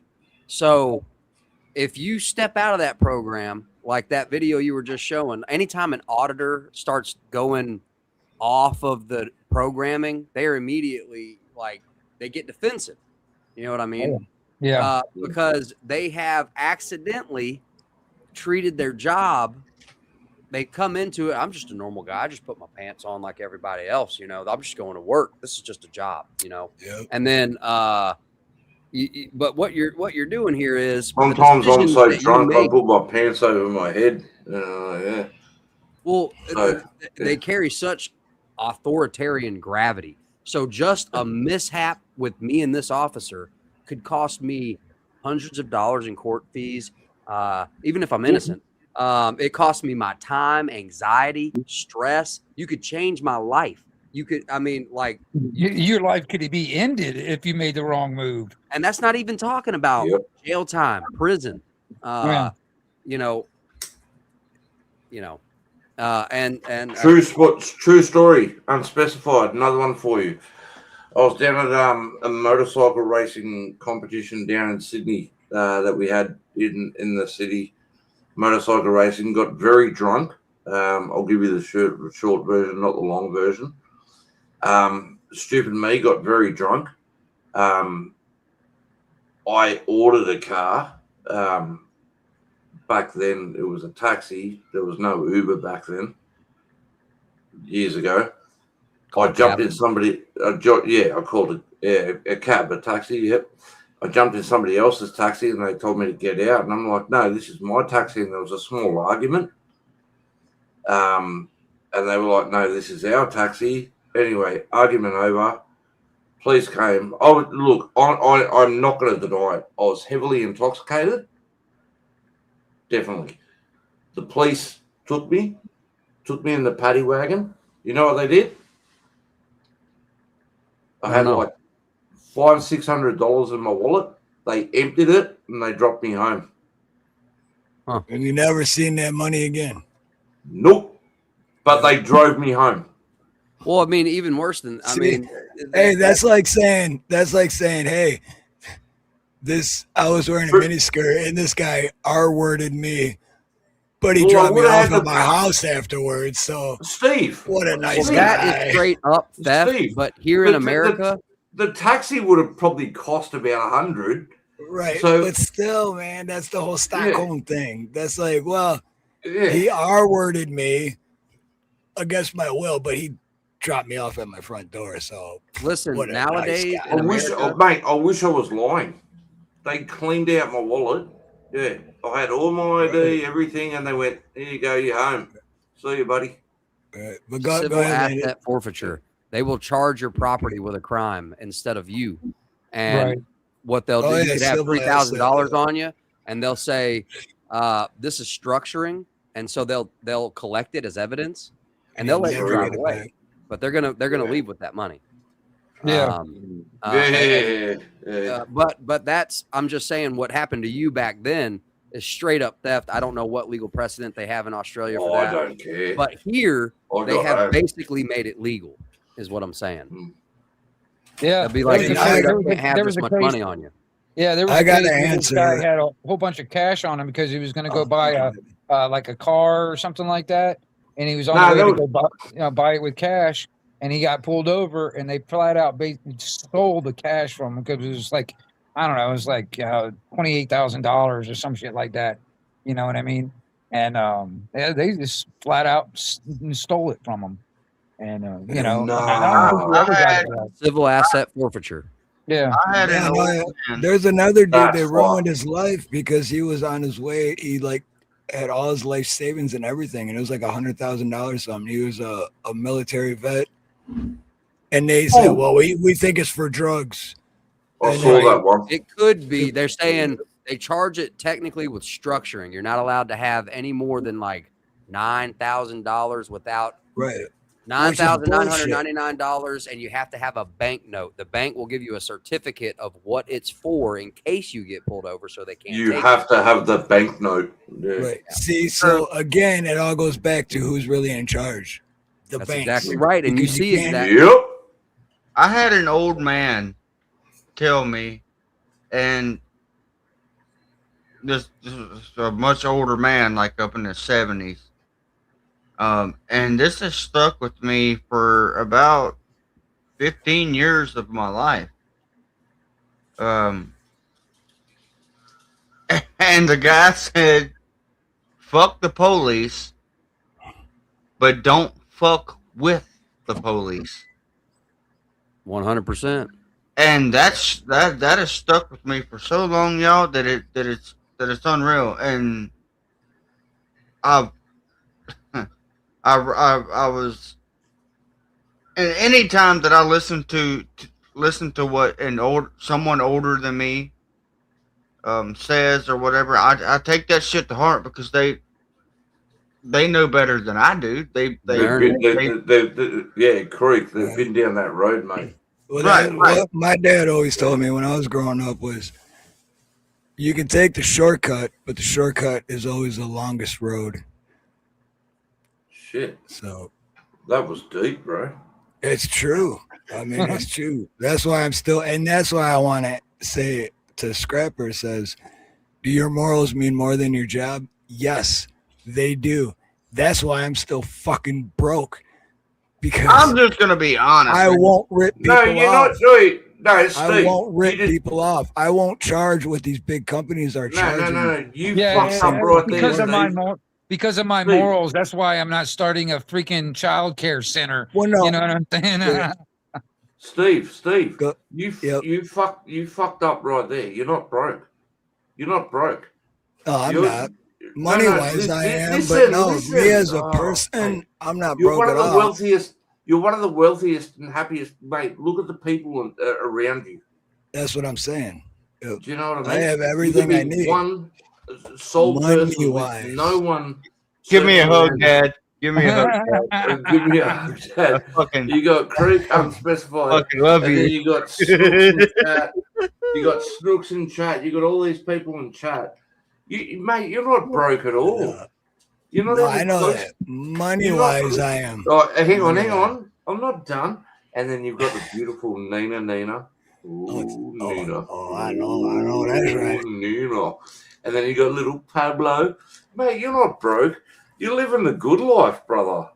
So if you step out of that program, like that video you were just showing, anytime an auditor starts going off of the programming, they're immediately like, they get defensive. You know what I mean? Yeah. Because they have accidentally treated their job. They come into it. I'm just a normal guy. I just put my pants on like everybody else. You know, I'm just going to work. This is just a job, you know? Yep. And then, but what you're doing here is sometimes I'm so drunk I put my pants over my head. Yeah. Well, they carry such authoritarian gravity. So just a mishap with me and this officer could cost me hundreds of dollars in court fees, even if I'm innocent. It cost me my time, anxiety, stress. You could change my life. You could, I mean, like your life could be ended if you made the wrong move. And that's not even talking about jail time, prison, you know, and true story, unspecified. Another one for you. I was down at a motorcycle racing competition down in Sydney that we had in the city. Motorcycle racing, got very drunk. I'll give you the short version, not the long version. Stupid me got very drunk. I ordered a car. Back then, it was a taxi. There was no Uber back then, years ago. I jumped in somebody. I called it a cab, a taxi. Yep. I jumped in somebody else's taxi, and they told me to get out. And I'm like, no, this is my taxi. And there was a small argument. And they were like, no, this is our taxi. Anyway, argument over. Police came. Look, I'm not going to deny it. I was heavily intoxicated. Definitely. The police took me in the paddy wagon. You know what they did? I had like $500-600 in my wallet. They emptied it and they dropped me home. Huh. And you never seen that money again? Nope. But they drove me home. Well, I mean, even worse than hey, that's like saying, hey, I was wearing a miniskirt and this guy R-worded me, but he dropped me off at my house afterwards. So, Steve, what a nice guy. That is straight up theft. Steve, but here in America, the taxi would have probably cost about $100. Right. So, but still, man, that's the whole Stockholm thing. That's like, well, he R-worded me against my will, but he dropped me off at my front door. So listen, nowadays, I wish I was lying. They cleaned out my wallet. Yeah, I had all my ID, everything, and they went, "Here you go, you're home. See you, buddy." But civil asset forfeiture. They will charge your property with a crime instead of you. And what they'll do, you could have $3,000 on you, and they'll say, "This is structuring," and so they'll collect it as evidence, and they'll let you drive away. But they're gonna leave with that money. Yeah. But that's, I'm just saying, what happened to you back then is straight up theft. I don't know what legal precedent they have in Australia for that. I don't care. But here they have basically made it legal, is what I'm saying. Yeah. It'd be like, you can't have this much money on you. Yeah, there was I got an answer. This guy had a whole bunch of cash on him because he was going to go buy like a car or something like that, and he was on the way to go buy it with cash, and he got pulled over, and they flat out stole the cash from him because it was like, I don't know, it was like $28,000 or some shit like that. You know what I mean? And they just flat out stole it from him, and you know, civil asset forfeiture. Yeah. There's another dude that ruined his life because he was on his way. He like had all his life savings and everything, and it was like $100,000 something. He was a military vet, and they said, "Well, we think it's for drugs." I saw that one. It could be. They're saying they charge it technically with structuring. You're not allowed to have any more than like $9,000 without right. $9,999, and you have to have a bank note. The bank will give you a certificate of what it's for in case you get pulled over, so they can't. You have to have the bank note. Yeah. Right. See, so again, it all goes back to who's really in charge. The That's banks. exactly right, and you see exactly. Yep. I had an old man tell me, and this is a much older man, like up in his 70s. And this has stuck with me for about 15 years of my life. And the guy said, fuck the police, but don't fuck with the police. 100%. And that has stuck with me for so long, y'all, that it's unreal. And I was, and any time that I listen to what someone older than me says or whatever, I take that shit to heart, because they know better than I do. Creek, they've been down that road, mate. Well, what my dad always told me when I was growing up was, you can take the shortcut, but the shortcut is always the longest road. Shit. So that was deep, bro. It's true. I mean, it's true. That's why that's why I want to say to Scrapper says, do your morals mean more than your job? Yes, they do. That's why I'm still fucking broke. Because I'm just gonna be honest. I won't rip people off. No, you're not doing. No, Steve, I won't rip people off. I won't charge what these big companies are charging. No. You fucked up right there. Because of my morals, that's why I'm not starting a freaking child care center. Well, no. You know what I'm saying? Steve, you fucked up right there. You're not broke. Oh, I'm not. Money-wise, I am, but me as a person, I'm not broke at all. You're one of the wealthiest and happiest, mate. Look at the people around you. That's what I'm saying. Do you know what I mean? I have everything I need. One sole person with no one. Give me a hug, Dad. Give me a hug, Dad. Give me a hug, Dad. You got Creek unspecified. Fucking love and you. Then you got Snooks in chat. You got Snooks in chat. You got all these people in chat. Mate, you're not broke at all. You're not. No, I know that. Money-wise, I am. Oh, hang on. I'm not done. And then you've got the beautiful Nina. Ooh, Nina. Oh, I know. That's right. Nina. And then you got little Pablo. Mate, you're not broke. You're living the good life, brother.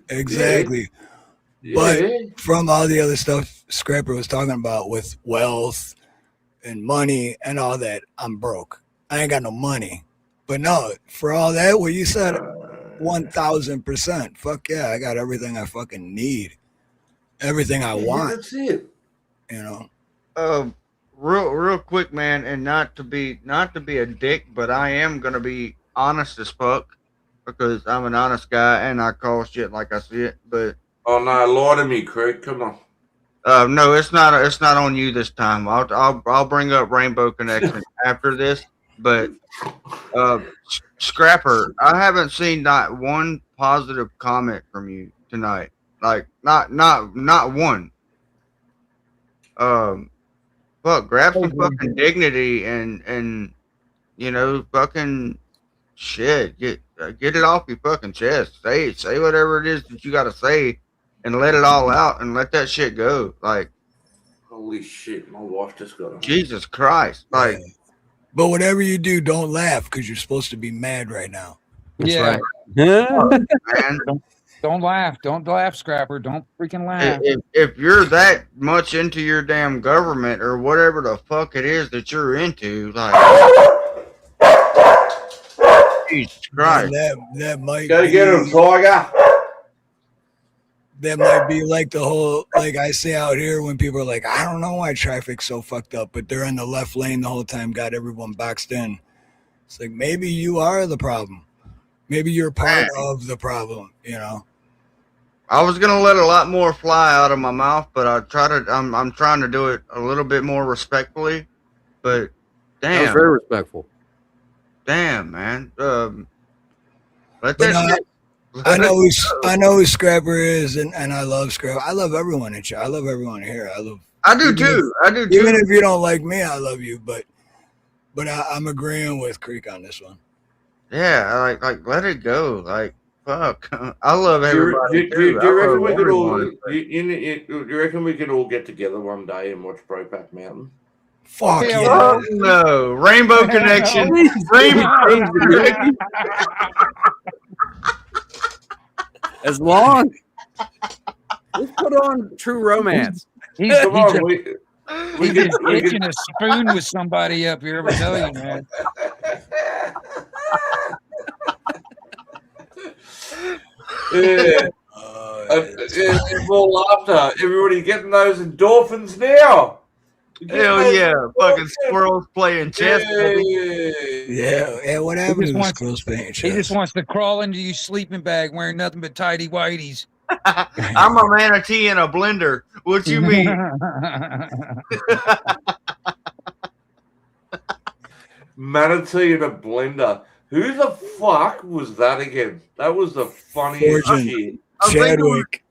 Exactly. Yeah. But from all the other stuff Scrapper was talking about with wealth and money and all that, I'm broke. I ain't got no money. But no, for all that, what you said, 1,000%. Fuck yeah, I got everything I fucking need. Everything I want. That's it. You know. Real quick, man, and not to be a dick, but I am gonna be honest as fuck, because I'm an honest guy and I call shit like I see it. But oh no, lie to me, Craig. Come on. No, it's not on you this time. I'll bring up Rainbow Connection after this. But Scrapper, I haven't seen not one positive comment from you tonight. Like not one. Fuck, grab some fucking dignity and you know, fucking shit. Get it off your fucking chest. Say whatever it is that you gotta say, and let it all out and let that shit go. Like, holy shit, my wife just got on. Jesus Christ. Like, but whatever you do, don't laugh, because you're supposed to be mad right now. That's right. Man. Don't laugh. Don't laugh, Scrapper. Don't freaking laugh. If you're that much into your damn government or whatever the fuck it is that you're into, like, Jesus Christ. That might gotta get him, Tiger. That might be like the whole, like I say out here when people are like, I don't know why traffic's so fucked up, but they're in the left lane the whole time, got everyone boxed in. It's like, maybe you are the problem. Maybe you're part of the problem, you know? I was gonna let a lot more fly out of my mouth, but I'm trying to do it a little bit more respectfully. But That was damn, very respectful. damn, man. Let But that no, shit. I know who Scrapper is, and I love Scrapper. I love everyone in chat. I love everyone here. I do too. Even if you don't like me, I love you. But I'm agreeing with Creek on this one. Yeah, like let it go. Like fuck. I love everybody Do too. you I reckon love we could all? everyone. You reckon we could all get together one day and watch Brokeback Mountain? Fuck Hell yeah! Fuck no. Rainbow Connection. Rainbow Connection. As long let's put on True Romance. He's Come on, just we can itching a spoon with somebody up here. I tell you, man. Yeah. More laughter. Everybody getting those endorphins now. Hell yeah. Fucking squirrels playing chess. Yeah. What happened to the squirrels playing He chess? just wants to crawl into your sleeping bag wearing nothing but tidy whities. I'm a manatee in a blender. What you mean? Manatee in a blender. Who the fuck was that again? That was the funniest shit. Chadwick.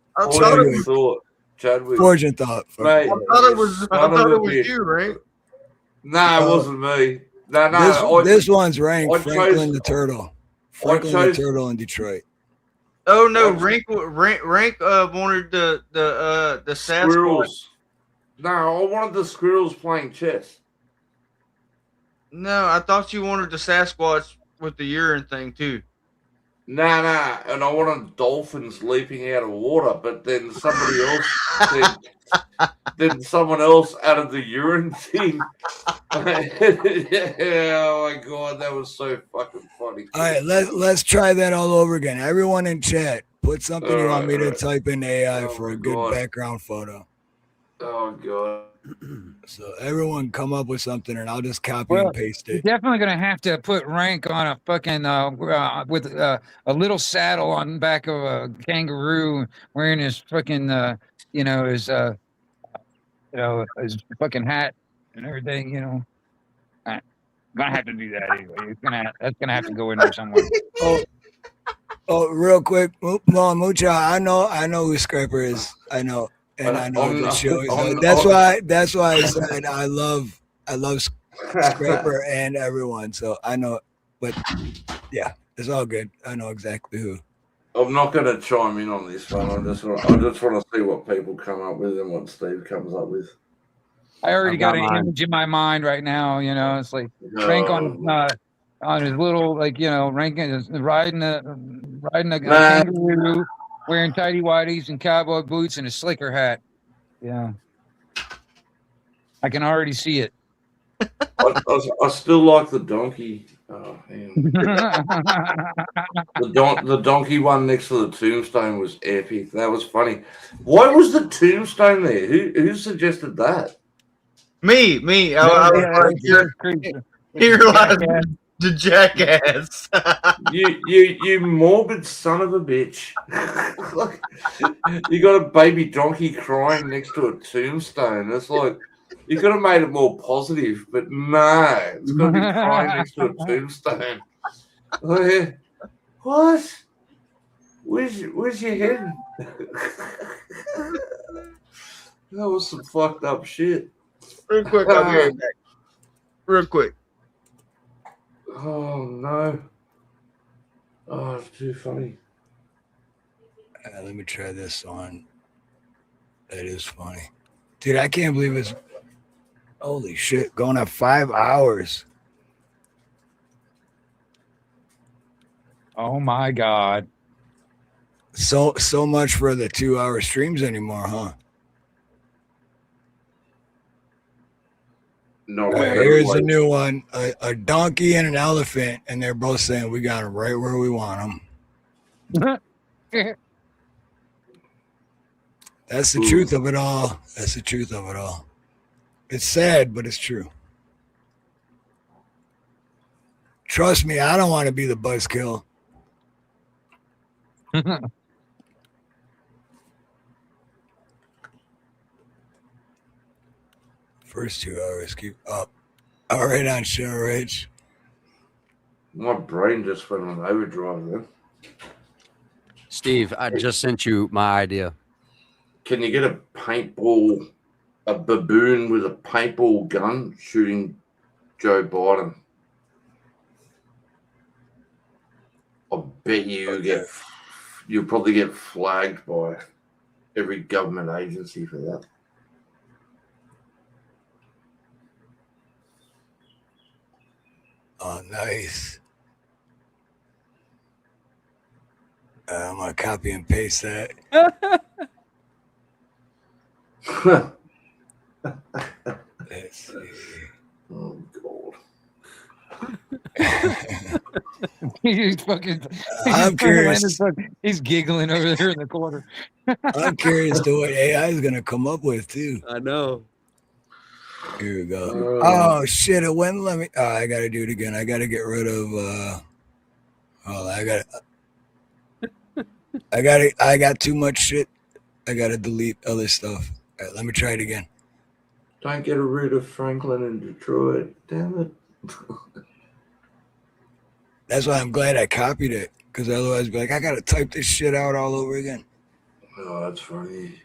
Chadwick. Fortune thought. Mate, I thought it was you, right? Nah, it wasn't me. No. This one's ranked I Franklin chose- the Turtle. I Franklin chose- the Turtle in Detroit. Oh no, Rank wanted the Sasquatch. Squirrels. No, I wanted the squirrels playing chess. No, I thought you wanted the Sasquatch with the urine thing too. Nah, and I wanted dolphins leaping out of water, but then somebody else then someone else added the urine thing. Oh my god, that was so fucking funny. All right, let's try that all over again. Everyone in chat, put something you want me to Alright. type in AI for a my good God. background photo. Oh god. So everyone come up with something, and I'll just copy Well, and paste you're it. definitely gonna have to put Rank on a fucking with a little saddle on the back of a kangaroo, wearing his fucking his his fucking hat and everything. Gonna have to do that anyway. That's gonna have to go in there somewhere. Oh, real quick, Mucha, I know who Scraper is. I know, and I know the show. That's why I said I love Scraper and everyone. So I know, but yeah, it's all good. I know exactly who. I'm not going to chime in on this one. I just want to see what people come up with and what Steve comes up with. I already I've got got an mine. image in my mind right now. It's like Rank on his little Rank is riding a kangaroo, wearing tidy whities and cowboy boots and a slicker hat. Yeah, I can already see it. I still like the donkey. Oh, man. The donkey one next to the tombstone was epic. That was funny. Why was the tombstone there? Who suggested that? Me. I was like, you're like the jackass. you morbid son of a bitch. Look, you got a baby donkey crying next to a tombstone. That's like, you could have made it more positive, but no, it's got to be crying next to a tombstone. Oh, yeah. What? Where's your head? That was some fucked up shit. Real quick, I'll be right back. Real quick. Oh no. Oh, it's too funny. Let me try this on. That is funny. Dude, I can't believe it's holy shit, going at 5 hours. Oh my god. So much for the 2-hour streams anymore, huh? No, here's a new one: a donkey and an elephant, and they're both saying we got them right where we want them. That's the truth of it all. That's the truth of it all. It's sad, but it's true. Trust me, I don't want to be the buzzkill. First 2 hours keep up. All right on show, Rich. My brain just went on overdrive then. Steve, I just sent you my idea. Can you get a paintball, a baboon with a paintball gun shooting Joe Biden? I bet you'll probably get flagged by every government agency for that. Oh, nice. I'm going to copy and paste that. Let's see. Oh, God. He's fucking. I'm curious. He's giggling over there in the corner. I'm curious to what AI is going to come up with, too. I know. Here we go. Oh, shit. It wouldn't let me. Oh, I got to do it again. I got to get rid of. Hold on. I got too much shit. I got to delete other stuff. All right, let me try it again. Don't get rid of Franklin and Detroit. Damn it. That's why I'm glad I copied it, because otherwise I'd be like, I got to type this shit out all over again. Oh, that's funny.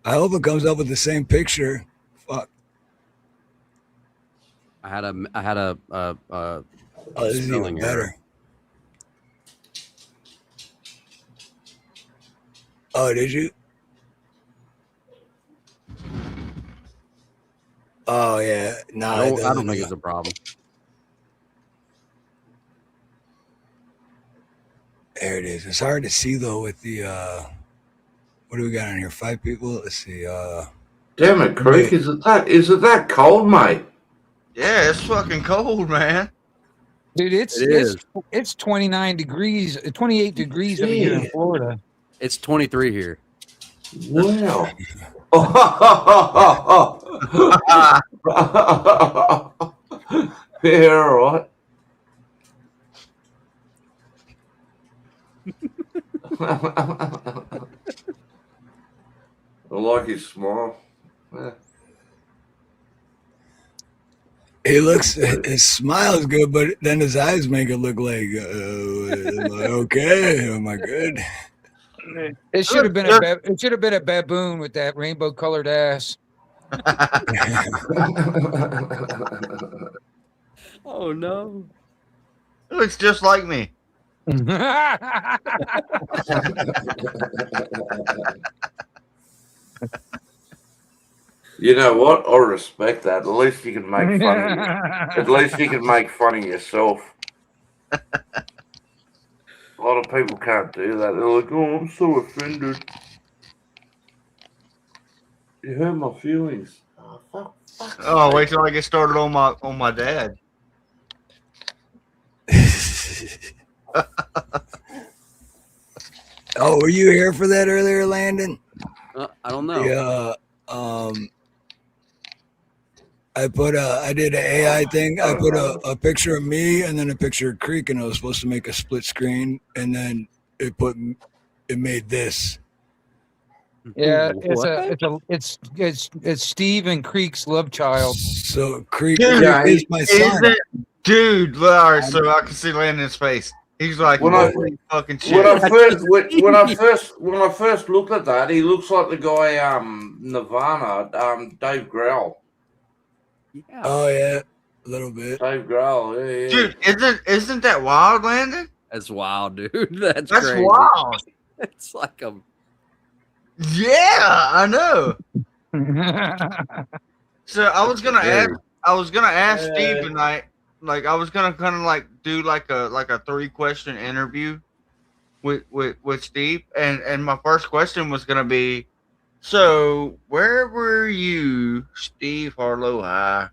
I hope it comes up with the same picture. Fuck. I had a oh, this is even better. Oh, did you? Oh, yeah. No, I don't think it's a problem. There it is. It's hard to see, though, with the, what do we got on here? 5 people? Let's see. Damn it, Creek. Is it that cold, mate? Yeah, it's fucking cold, man. Dude, it's 29 degrees, 28 degrees over here in Florida. It's 23 here. Wow. Yeah, all right. I like his smile. Yeah. His smile is good, but then his eyes make it look like, am I okay? Am I good? It should have been a baboon with that rainbow colored ass. Oh no. It looks just like me. You know what? I respect that. At least you can make fun of you. At least you can make fun of yourself. A lot of people can't do that. They're like, oh, I'm so offended. You hurt my feelings. Oh, fuck. Oh, wait till I get started on my dad. Oh, were you here for that earlier, Landon? I don't know. Yeah. I did an AI thing. I put a picture of me and then a picture of Creek, and I was supposed to make a split screen, and then it made this. Yeah, it's Steve and Creek's love child. So Creek is my son. Dude, all right, so I can see Landon's face. He's like, holy fucking shit. When I first looked at that, he looks like the guy Nirvana, Dave Grohl. Yeah. Oh yeah, a little bit. Dave Grohl, yeah. Dude, isn't that wild, Landon? That's wild, dude. That's crazy. Wild. It's like a. Yeah, I know. So I was gonna ask Steve tonight. Like I was gonna kind of like do like a 3-question interview with Steve, and my first question was gonna be, so where were you, Steve Harloha,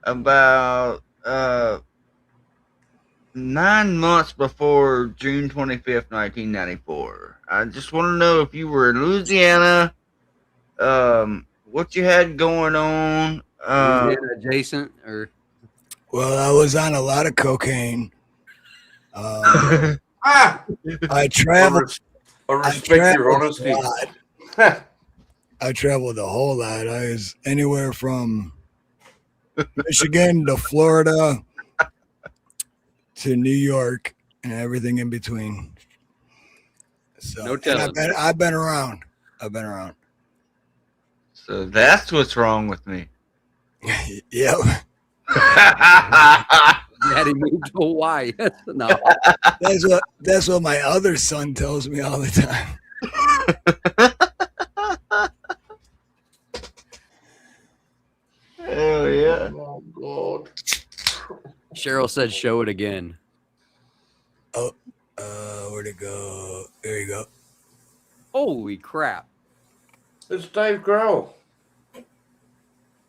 about 9 months before June 25th, 1994? I just want to know if you were in Louisiana, what you had going on, adjacent or. Well, I was on a lot of cocaine. I traveled. I respect your honesty. I traveled a whole lot. I was anywhere from Michigan to Florida to New York and everything in between. So, No and telling. I've been around. I've been around. So that's what's wrong with me. Yep. Daddy moved to Hawaii. No. That's what my other son tells me all the time. Hell yeah. Oh God. Cheryl said, "Show it again." Oh, where'd it go? There you go. Holy crap! It's Dave Grohl.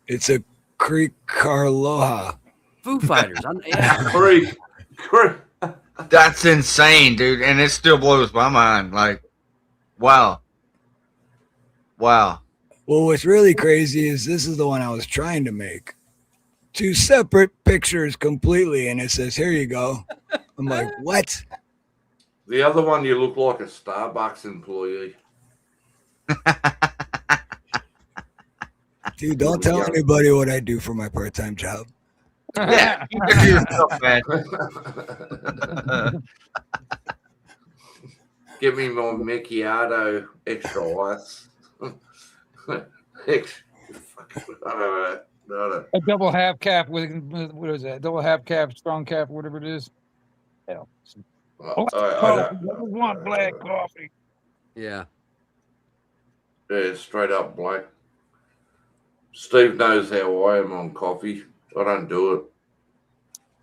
It's a Harloha. Foo Fighters. Yeah. Creek. That's insane, dude, and it still blows my mind. Like, wow. Well, what's really crazy is this is the one I was trying to make. 2 separate pictures completely, and it says, "Here you go." I'm like, what? The other one, you look like a Starbucks employee. Dude, don't tell anybody what I do for my part-time job. Yeah, you can do yourself, man. Give me more macchiato, extra ice. I don't know. A double half cap with what is that? Double half cap, strong cap, whatever it is. Hell. I want black coffee. Yeah. Yeah, straight up black. Steve knows how I am on coffee. I don't do it.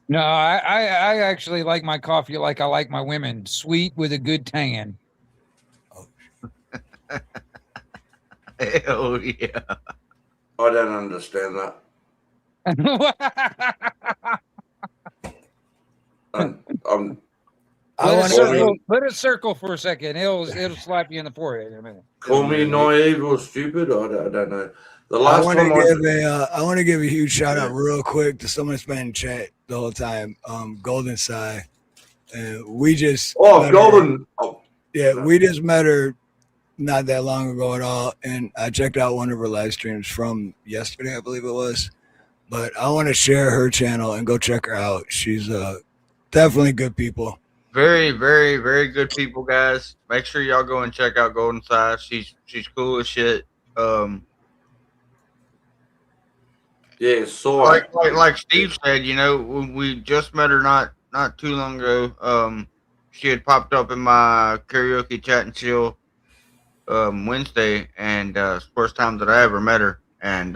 No, I actually like my coffee like I like my women, sweet with a good tan. Hell yeah. I don't understand that. Let it circle for a second. It'll slap you in the forehead in a minute. Call me naive or stupid. I don't know. The I last want to time give a huge shout out real quick to someone that's been in chat the whole time. Golden Sai. We just Golden. We just met her not that long ago at all, and I checked out one of her live streams from yesterday, I believe it was. But I want to share her channel and go check her out. She's definitely good people. Very, very, very good people, guys. Make sure y'all go and check out Golden Side. She's cool as shit. Yeah, so like Steve said, you know, we just met her not too long ago. She had popped up in my karaoke chat and chill Wednesday, and first time that I ever met her. And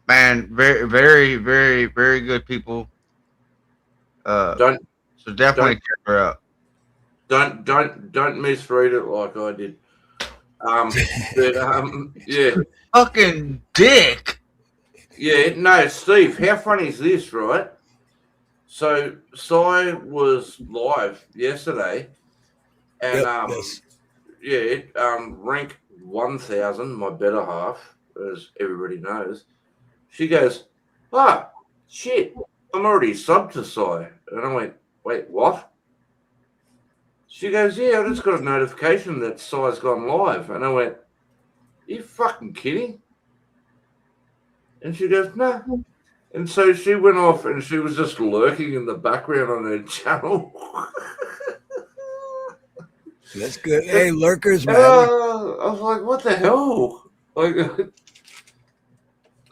man, very, very, very, very good people. So definitely check her out. Don't misread it like I did. Yeah. Fucking dick. Yeah, no, Steve, how funny is this, right? So Sai was live yesterday, and rank 1000, my better half, as everybody knows. She goes, shit, I'm already subbed to Sai. And I went, wait, what? She goes, yeah, I just got a notification that Sai's gone live. And I went, are you fucking kidding? And she goes, no. And so she went off and she was just lurking in the background on her channel. That's good. Hey, lurkers, man. I was like, what the hell? Like,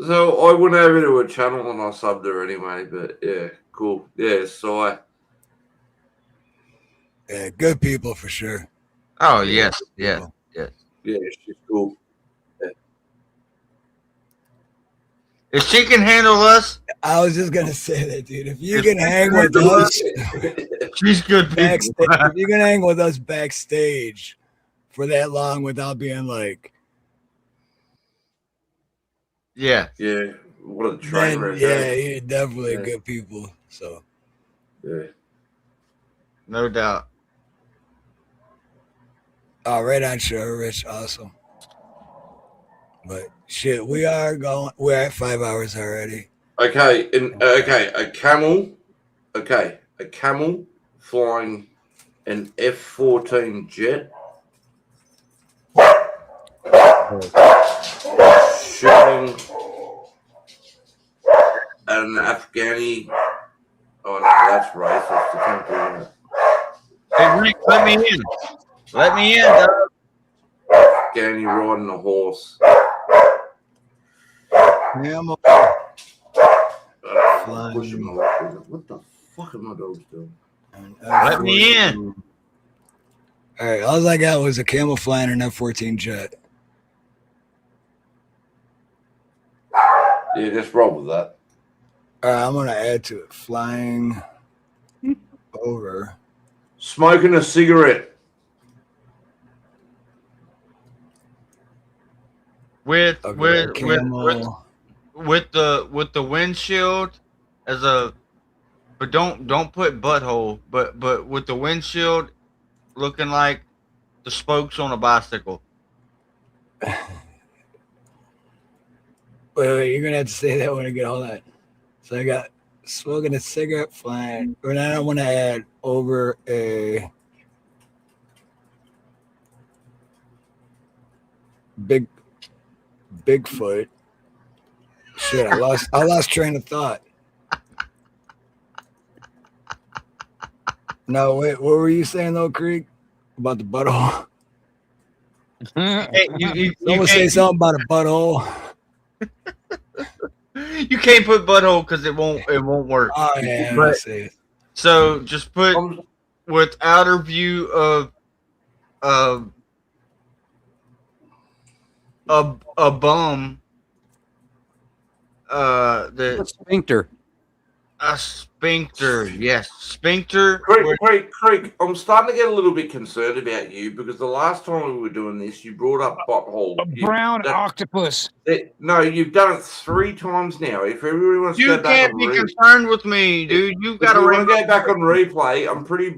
so I went over to her channel and I subbed her anyway. But yeah, cool. Yeah, Sai. Yeah, good people for sure. Oh, yes. Yeah, she's cool. Yeah. If she can handle us, I was just gonna say that, dude. If you can hang with us, she's good. Backstage, if you can hang with us backstage for that long without being like, yeah, what a trainer. Yeah, you're definitely good people. So, yeah, no doubt. Oh, right on, sure, Rich, awesome. But shit, we're at 5 hours already. Okay, a camel flying an F-14 jet, shooting an Afghani. Oh no, that's racist. You can't do that. Hey, Rick, let me in. Let me in, dog. Afghani riding a horse. Camel. Pushing my luck. What the fuck are my dogs doing? Let me in. All right, all I got was a camel flying an F-14 jet. Yeah, just roll with that. All right, I'm gonna add to it. Flying over. Smoking a cigarette. With camel. with the windshield as a, but don't put butthole, but with the windshield looking like the spokes on a bicycle. Wait, you're gonna have to say that when I get all that. So I got smoking a cigarette, flying, or then I want to add over a Bigfoot. Shit, I lost train of thought. No, wait, what were you saying though, Creek? About the butthole? Hey, you Someone say something about a butthole. You can't put butthole because it won't work. Oh yeah, But- I see it. So just put with outer view of a bum. The sphincter. A sphincter, yes, sphincter. Creek, I'm starting to get a little bit concerned about you because the last time we were doing this, you brought up butthole. Brown octopus. No, you've done it 3 times now. If everyone wants to You go back can't and be concerned with me, dude. You've got to to go back on replay. I'm pretty.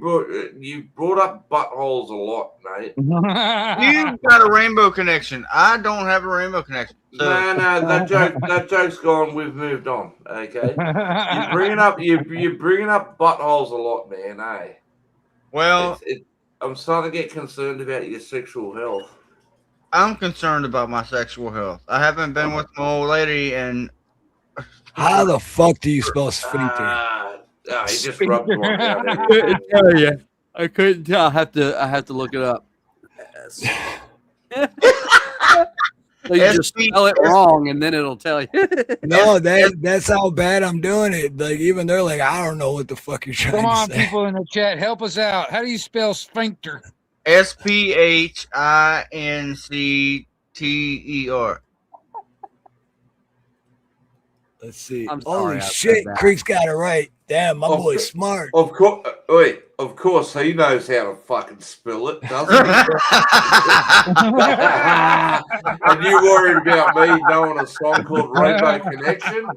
You brought up buttholes a lot, mate. You've got a rainbow connection. I don't have a rainbow connection. So. No, that joke's gone. We've moved on. Okay, you're bringing up buttholes a lot, man. Eh? Well, I'm starting to get concerned about your sexual health. I'm concerned about my sexual health. I haven't been with my old lady, and How the fuck do you spell sphincter? He just rubbed one down I there. couldn't tell you. I couldn't tell. I have to look it up. So you just spell it wrong, and then it'll tell you. No, that's how bad I'm doing it. Like even they're like, I don't know what the fuck you're trying Come on, to say. people in the chat, help us out. How do you spell sphincter? SPHINCTER. Let's see. I'm sorry, Holy I said shit, that. Creek's got it right. Damn, my boy's smart. Of course, of course, he knows how to fucking spell it, doesn't he? And you worried about me knowing a song called Rainbow Connection?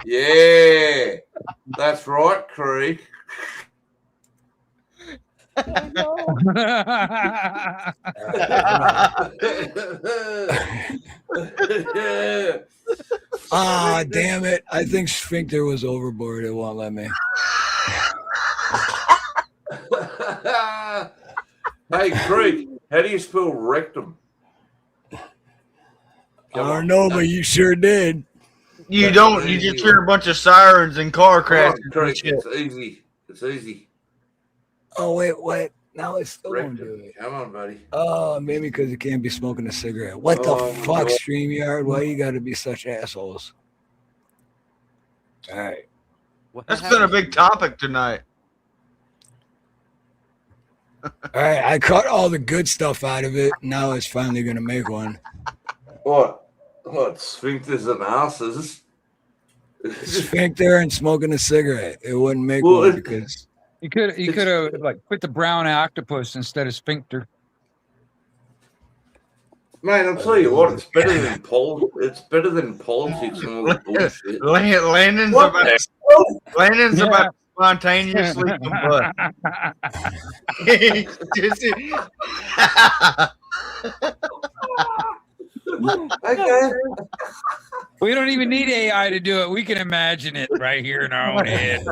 Yeah, that's right, Creek. Ah, damn it. I think sphincter was overboard. It won't let me. Hey, Creek, how do you spell rectum? I don't know, but you sure did. You don't. You just hear a bunch of sirens and car crashes. Creek, it's easy. It's easy. Oh, wait. Now it's still Rectum. gonna do it. Come on, buddy. Oh, maybe because you can't be smoking a cigarette. What the fuck, StreamYard? Why you gotta be such assholes? All right. That's been a big topic tonight. All right, I cut all the good stuff out of it. Now it's finally gonna make one. What? Sphincters and asses? Sphincter and smoking a cigarette. It wouldn't make one because You could have like put the brown octopus instead of sphincter. Man, I'll tell you what, it's better than politics and all the bullshit. Landon's about spontaneously combust. Okay. We don't even need AI to do it. We can imagine it right here in our own head.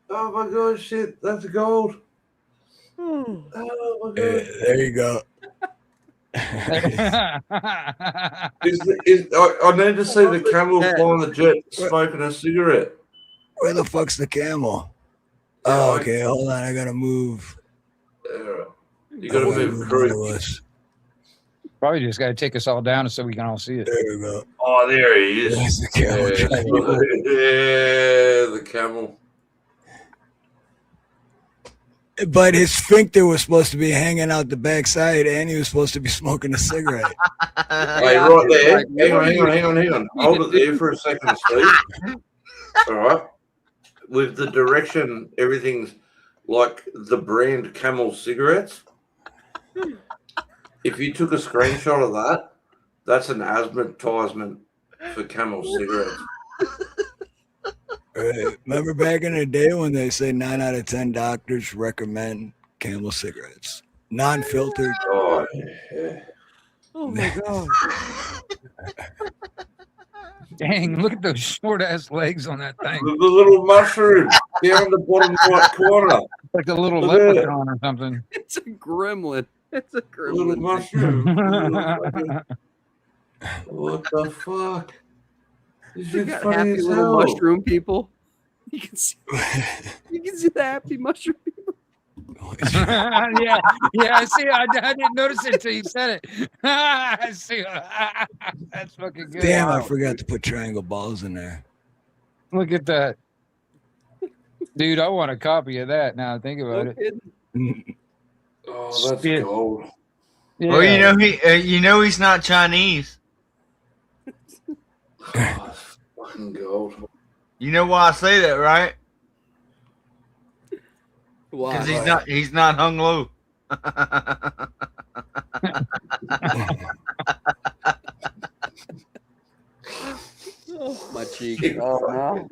Oh my god, shit, that's gold. Oh my god. there you go. I need to see the camel flying the jet smoking a cigarette. Where the fuck's the camel? Oh, okay. Hold on. I gotta move. You gotta move through. Probably just got to take us all down so we can all see it. There we go. Oh, there he is. There's the camel. Yeah, the camel. But his sphincter was supposed to be hanging out the backside, and he was supposed to be smoking a cigarette. Hey, right there. Hang on. Hold it there for a second, Steve. All right. With the direction, everything's like the brand Camel cigarettes. If you took a screenshot of that, that's an advertisement for Camel cigarettes. Remember back in the day when they say 9 out of 10 doctors recommend Camel cigarettes, non-filtered. Oh, yeah. Oh my god! Dang! Look at those short ass legs on that thing. The little mushroom down the bottom right corner, like a little leprechaun or something. It's a gremlin. It's a gremlin. Little mushroom. What the fuck? This You is got funny happy as little hell. mushroom people. You can see the happy mushroom people. yeah. I see. I didn't notice it until you said it. I see. That's fucking good. Damn, I forgot to put triangle balls in there. Look at that, dude. I want a copy of that. Now think about it. Oh, that's gold. Yeah. Well, you know he's not Chinese. Oh, that's fucking gold. You know why I say that, right? Why? Because he's not hung low. Oh, my cheek. Oh no.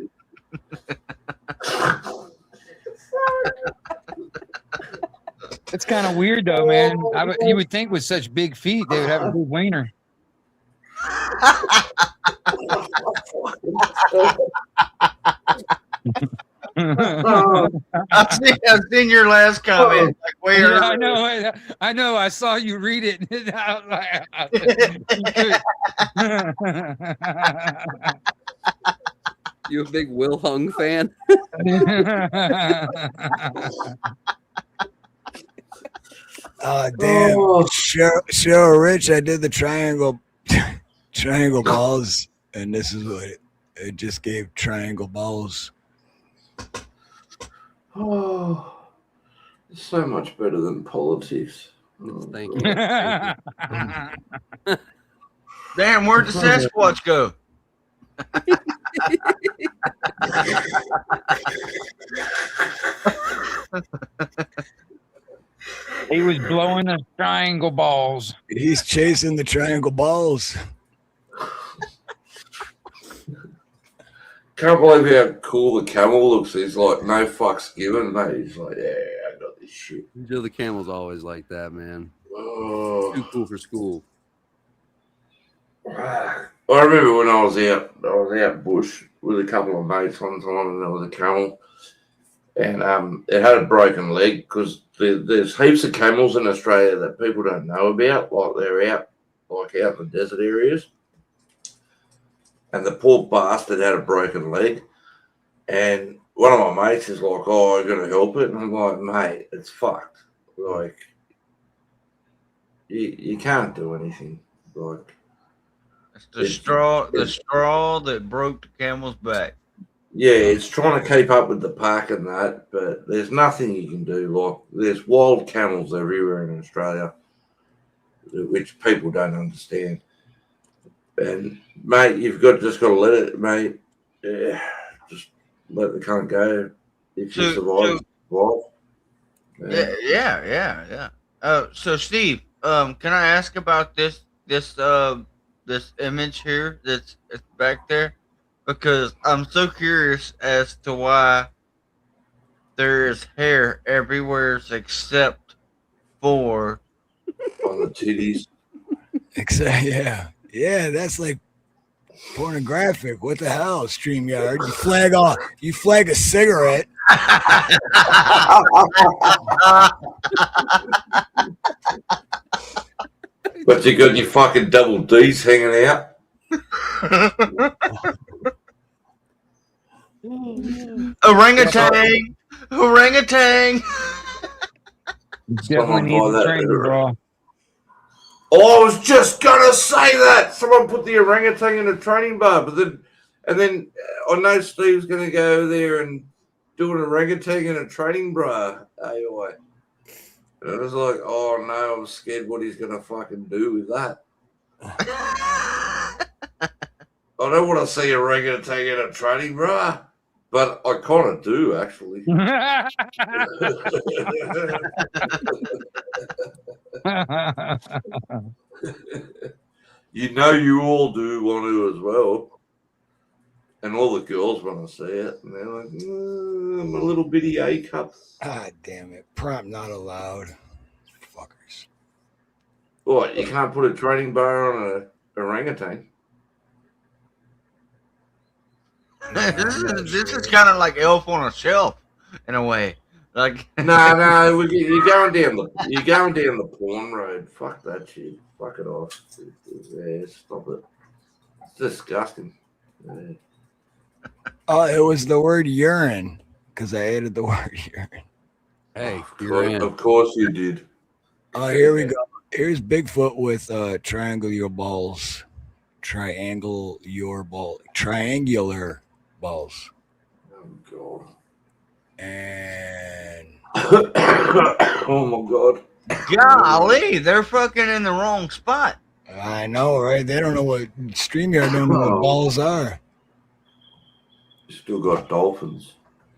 It's kind of weird though, man. You would think with such big feet they would have a big wiener. I've seen your last comment. Like, way Yeah, earlier. I know. I saw you read it. I was like, You a big Will Hung fan? Oh, damn. Cheryl Rich, I did the triangle balls, and this is what it just gave triangle balls. Oh, it's so much better than politics. Thank you. Damn, where'd the Sasquatch go? he was blowing the triangle balls. He's chasing the triangle balls. Can't believe how cool the camel looks. He's like, no fucks given, mate. He's like, yeah, I got this shit. Joe the Camel's always like that, man. Oh. Too cool for school. I remember when I was out bush with a couple of mates one time, and there was a camel, and it had a broken leg because there's heaps of camels in Australia that people don't know about, like they're out in the desert areas. And the poor bastard had a broken leg. And one of my mates is like, oh, I'm going to help it. And I'm like, mate, it's fucked. Like, you can't do anything. Like, It's the straw that broke the camel's back. yeah, it's trying to keep up with the pack and that, but there's nothing you can do. Like, there's wild camels everywhere in Australia, which people don't understand. And mate, you've just got to let it, mate. Yeah, just let the cunt go. If you survive. Yeah. So Steve, can I ask about this image here that's back there? Because I'm so curious as to why there is hair everywhere except for on the titties. Yeah, that's like pornographic. What the hell, StreamYard? You flag a cigarette. But you got your fucking double D's hanging out. Orangutan! Orangutan! Definitely need the training, bro. Oh, I was just gonna say that. Someone put the orangutan in a training bar, but then I know Steve's gonna go there and do an orangutan in a training bra. AI. And I was like, oh no, I'm scared what he's gonna fucking do with that. I don't want to see a orangutan in a training bra, but I kind of do actually. You know, you all do want to as well. And all the girls want to see it. And they're like, my little bitty A cups. Ah, damn it. Prompt not allowed. Fuckers. What? You can't put a training bar on a orangutan? This is kind of like Elf on a Shelf in a way. Like no, you're going down the porn road. Fuck that shit. Fuck it off. Yeah, stop it. It's disgusting. Yeah. Oh, it was the word urine because I added the word urine. Hey, of course you did. Oh, here we go. Here's Bigfoot with triangular balls. Triangular balls. Oh god. And oh my god. Golly, they're fucking in the wrong spot. I know, right? They don't know what StreamYard don't know what balls are. You still got dolphins.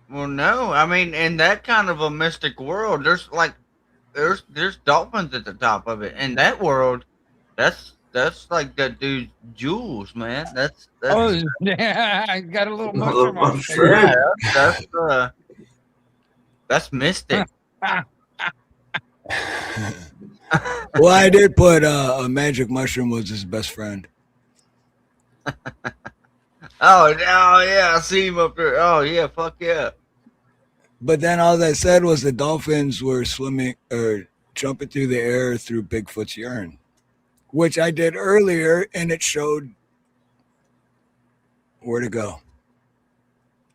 Well, no, I mean, in that kind of a mystic world, there's dolphins at the top of it. In that world, that's like that dude Jules, man. That's oh yeah, I got a little mushroom on there. Yeah, that's mystic. Well, I did put a magic mushroom was his best friend. Oh yeah, I see him up there. Oh yeah, fuck yeah. But then all that said was the dolphins were swimming or jumping through the air through Bigfoot's urine, which I did earlier, and it showed where to go.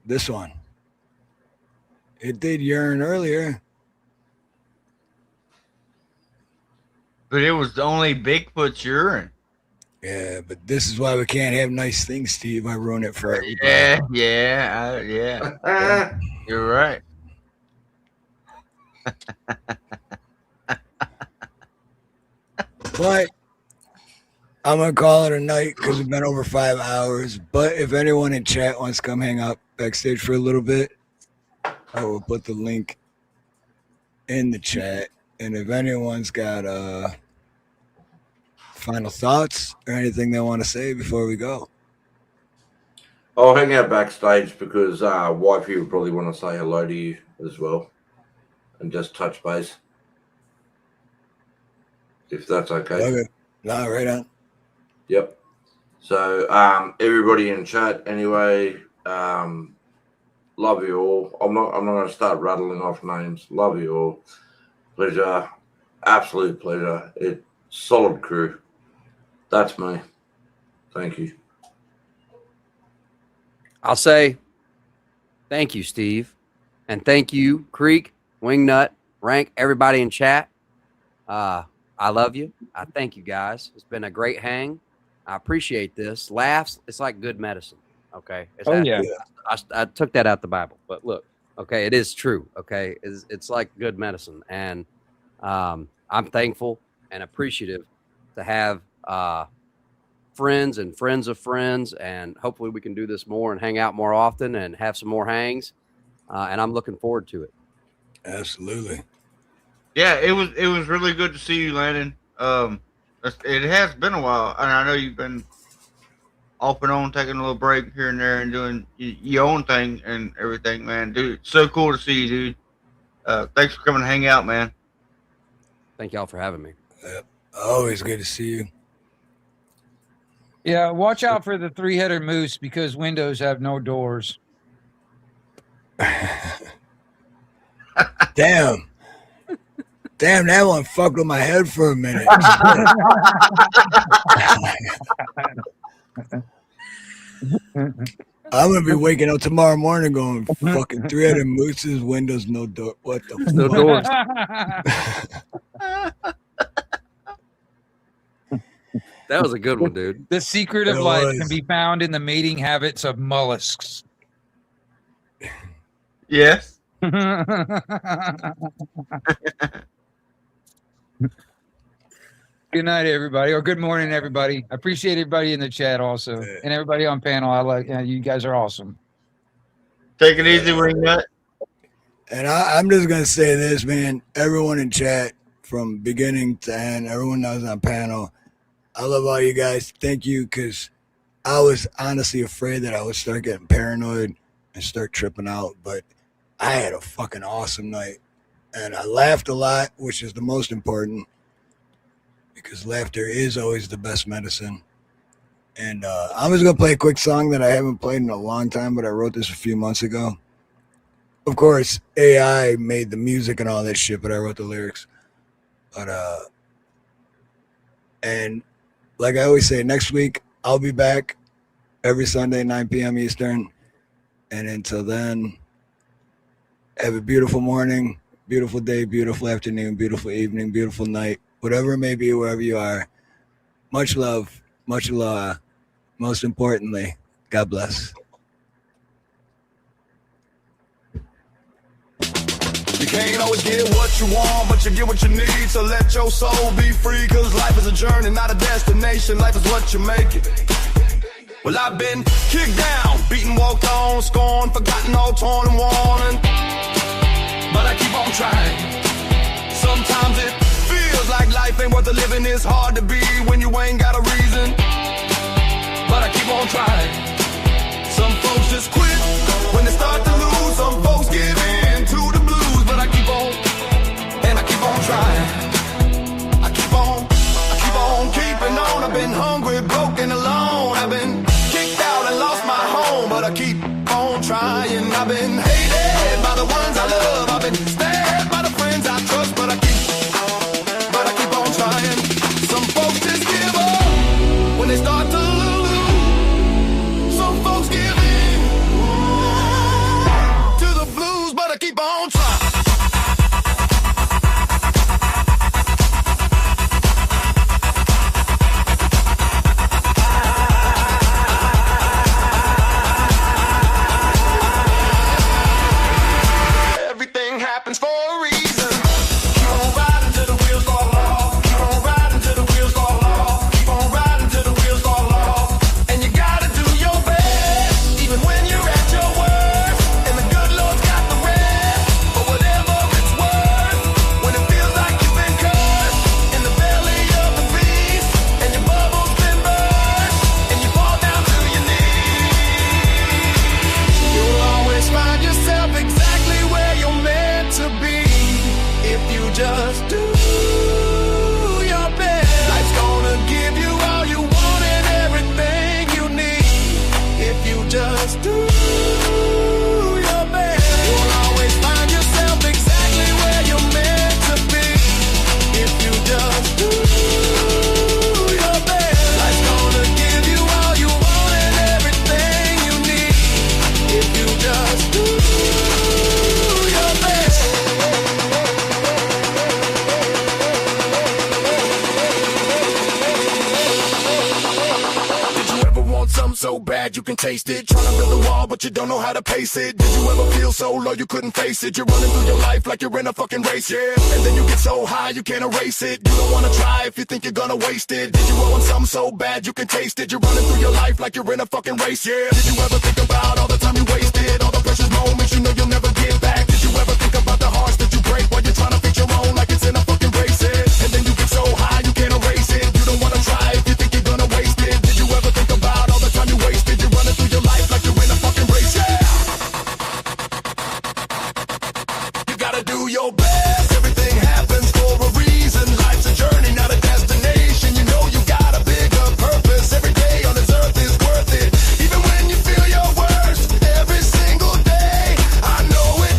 This one. It did urine earlier. But it was only Bigfoot's urine. Yeah, but this is why we can't have nice things, Steve. I ruin it for everybody. Yeah. You're right. But I'm going to call it a night because we've been over 5 hours. But if anyone in chat wants to come hang out backstage for a little bit, I will put the link in the chat. And if anyone's got final thoughts or anything they want to say before we go. I'll hang out backstage because wifey would probably want to say hello to you as well and just touch base. If that's okay. Okay. No, right on. Yep. So everybody in chat anyway, love you all. I'm not going to start rattling off names. Love you all. Pleasure. Absolute pleasure. It's solid crew. That's me. Thank you. I'll say thank you, Steve. And thank you, Creek, Wingnut, Rank, everybody in chat. I love you. I thank you guys. It's been a great hang. I appreciate this. Laughs, it's like good medicine. Okay. I took that out the Bible, but look, okay, it is true. Okay. It's like good medicine. And I'm thankful and appreciative to have friends and friends of friends, and hopefully we can do this more and hang out more often and have some more hangs. And I'm looking forward to it. Absolutely. Yeah, it was really good to see you, Landon. It has been a while, and I know you've been off and on, taking a little break here and there, and doing your own thing and everything, man. Dude, it's so cool to see you, dude. Thanks for coming to hang out, man. Thank y'all for having me. Always good to see you. Yeah, watch out for the three-headed moose because windows have no doors. Damn. Damn, that one fucked with my head for a minute. I'm gonna be waking up tomorrow morning going fucking 300 mooses, windows, no door. What the No fuck? doors. That was a good one, dude. The secret of It life was. can be found in the mating habits of mollusks. Yes. Good night, everybody, or good morning, everybody. I appreciate everybody in the chat also, and everybody on panel. I like you guys are awesome. Take it easy, Wingnut. And I'm just gonna say this, man. Everyone in chat, from beginning to end, everyone that was on panel, I love all you guys. Thank you, because I was honestly afraid that I would start getting paranoid and start tripping out, but I had a fucking awesome night, and I laughed a lot, which is the most important, because laughter is always the best medicine. And I'm just gonna play a quick song that I haven't played in a long time, but I wrote this a few months ago. Of course, AI made the music and all that shit, but I wrote the lyrics. But and like I always say, next week I'll be back every Sunday, 9 p.m. Eastern. And until then, have a beautiful morning, beautiful day, beautiful afternoon, beautiful evening, beautiful night, whatever it may be, wherever you are. Much love, much aloha. Most importantly, God bless. You can't always get what you want, but you get what you need. So let your soul be free, cause life is a journey, not a destination. Life is what you make it. Well, I've been kicked down, beaten, walked on, scorned, forgotten, all torn and worn, but I keep on trying. Sometimes it feels like life ain't worth the living. It's hard to be when you ain't got a reason, but I keep on trying. Some folks just quit when they start to lose. Some folks give in to the blues, but I keep on, and I keep on trying. I keep on keeping on. I've been hungry, broken, alone. I've been kicked out and lost my home, but I keep on trying. I've been hated by the ones I love. I've been stared by the friends I trust, but I keep on trying. Some folks just give up when they start to lose. Some folks give in to the blues, but I keep on trying. Everything happens for a reason. Keep on riding till the wheels fall off. Keep on riding till the wheels fall off. Keep on riding till the wheels fall off. And you gotta do your best, even when you're at your worst. And the good Lord's got the rest, for whatever it's worth. When it feels like you've been cursed in the belly of the beast, and your bubble's been burst, and you fall down to your knees, you'll always find yourself exactly where you're meant to be if you just do your best. Life's gonna give you all you want and everything you need if you just do your best. You'll always find yourself exactly where you're meant to be if you just do your best. Life's gonna give you all you want and everything you need if you just do your best. Did you ever want something so bad you can taste it? Trying to build a wall but you don't know how to pace it. Did you ever feel so low you couldn't face it? You're running through your life like you're in a fucking race, yeah. And then you get so high you can't erase it. You don't wanna try if you think you're gonna waste it. Did you ever want something so bad you can taste it? You're running through your life like you're in a fucking race, yeah. Did you ever think about all the time you wasted? All the precious moments you know you'll never get back? Did you ever think about the hearts that you break while you're trying to fix your own like it's in a fucking race, yeah? And then you get so high you can't erase it. You don't wanna try if you think you're gonna waste it. Did you ever think about all the time you wasted? You're running through your life like you're in a fucking race, yeah. You gotta do your best. Everything happens for a reason. Life's a journey, not a destination. You know you got a bigger purpose. Every day on this earth is worth it. Even when you feel your worst, every single day. I know it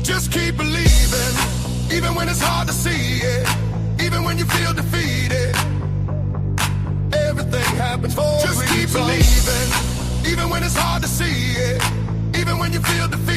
Just keep believing, even when it's hard to see it, even when you feel defeated. Everything happens for a reason. Just keep believing, even when it's hard to see it, even when you feel defeated.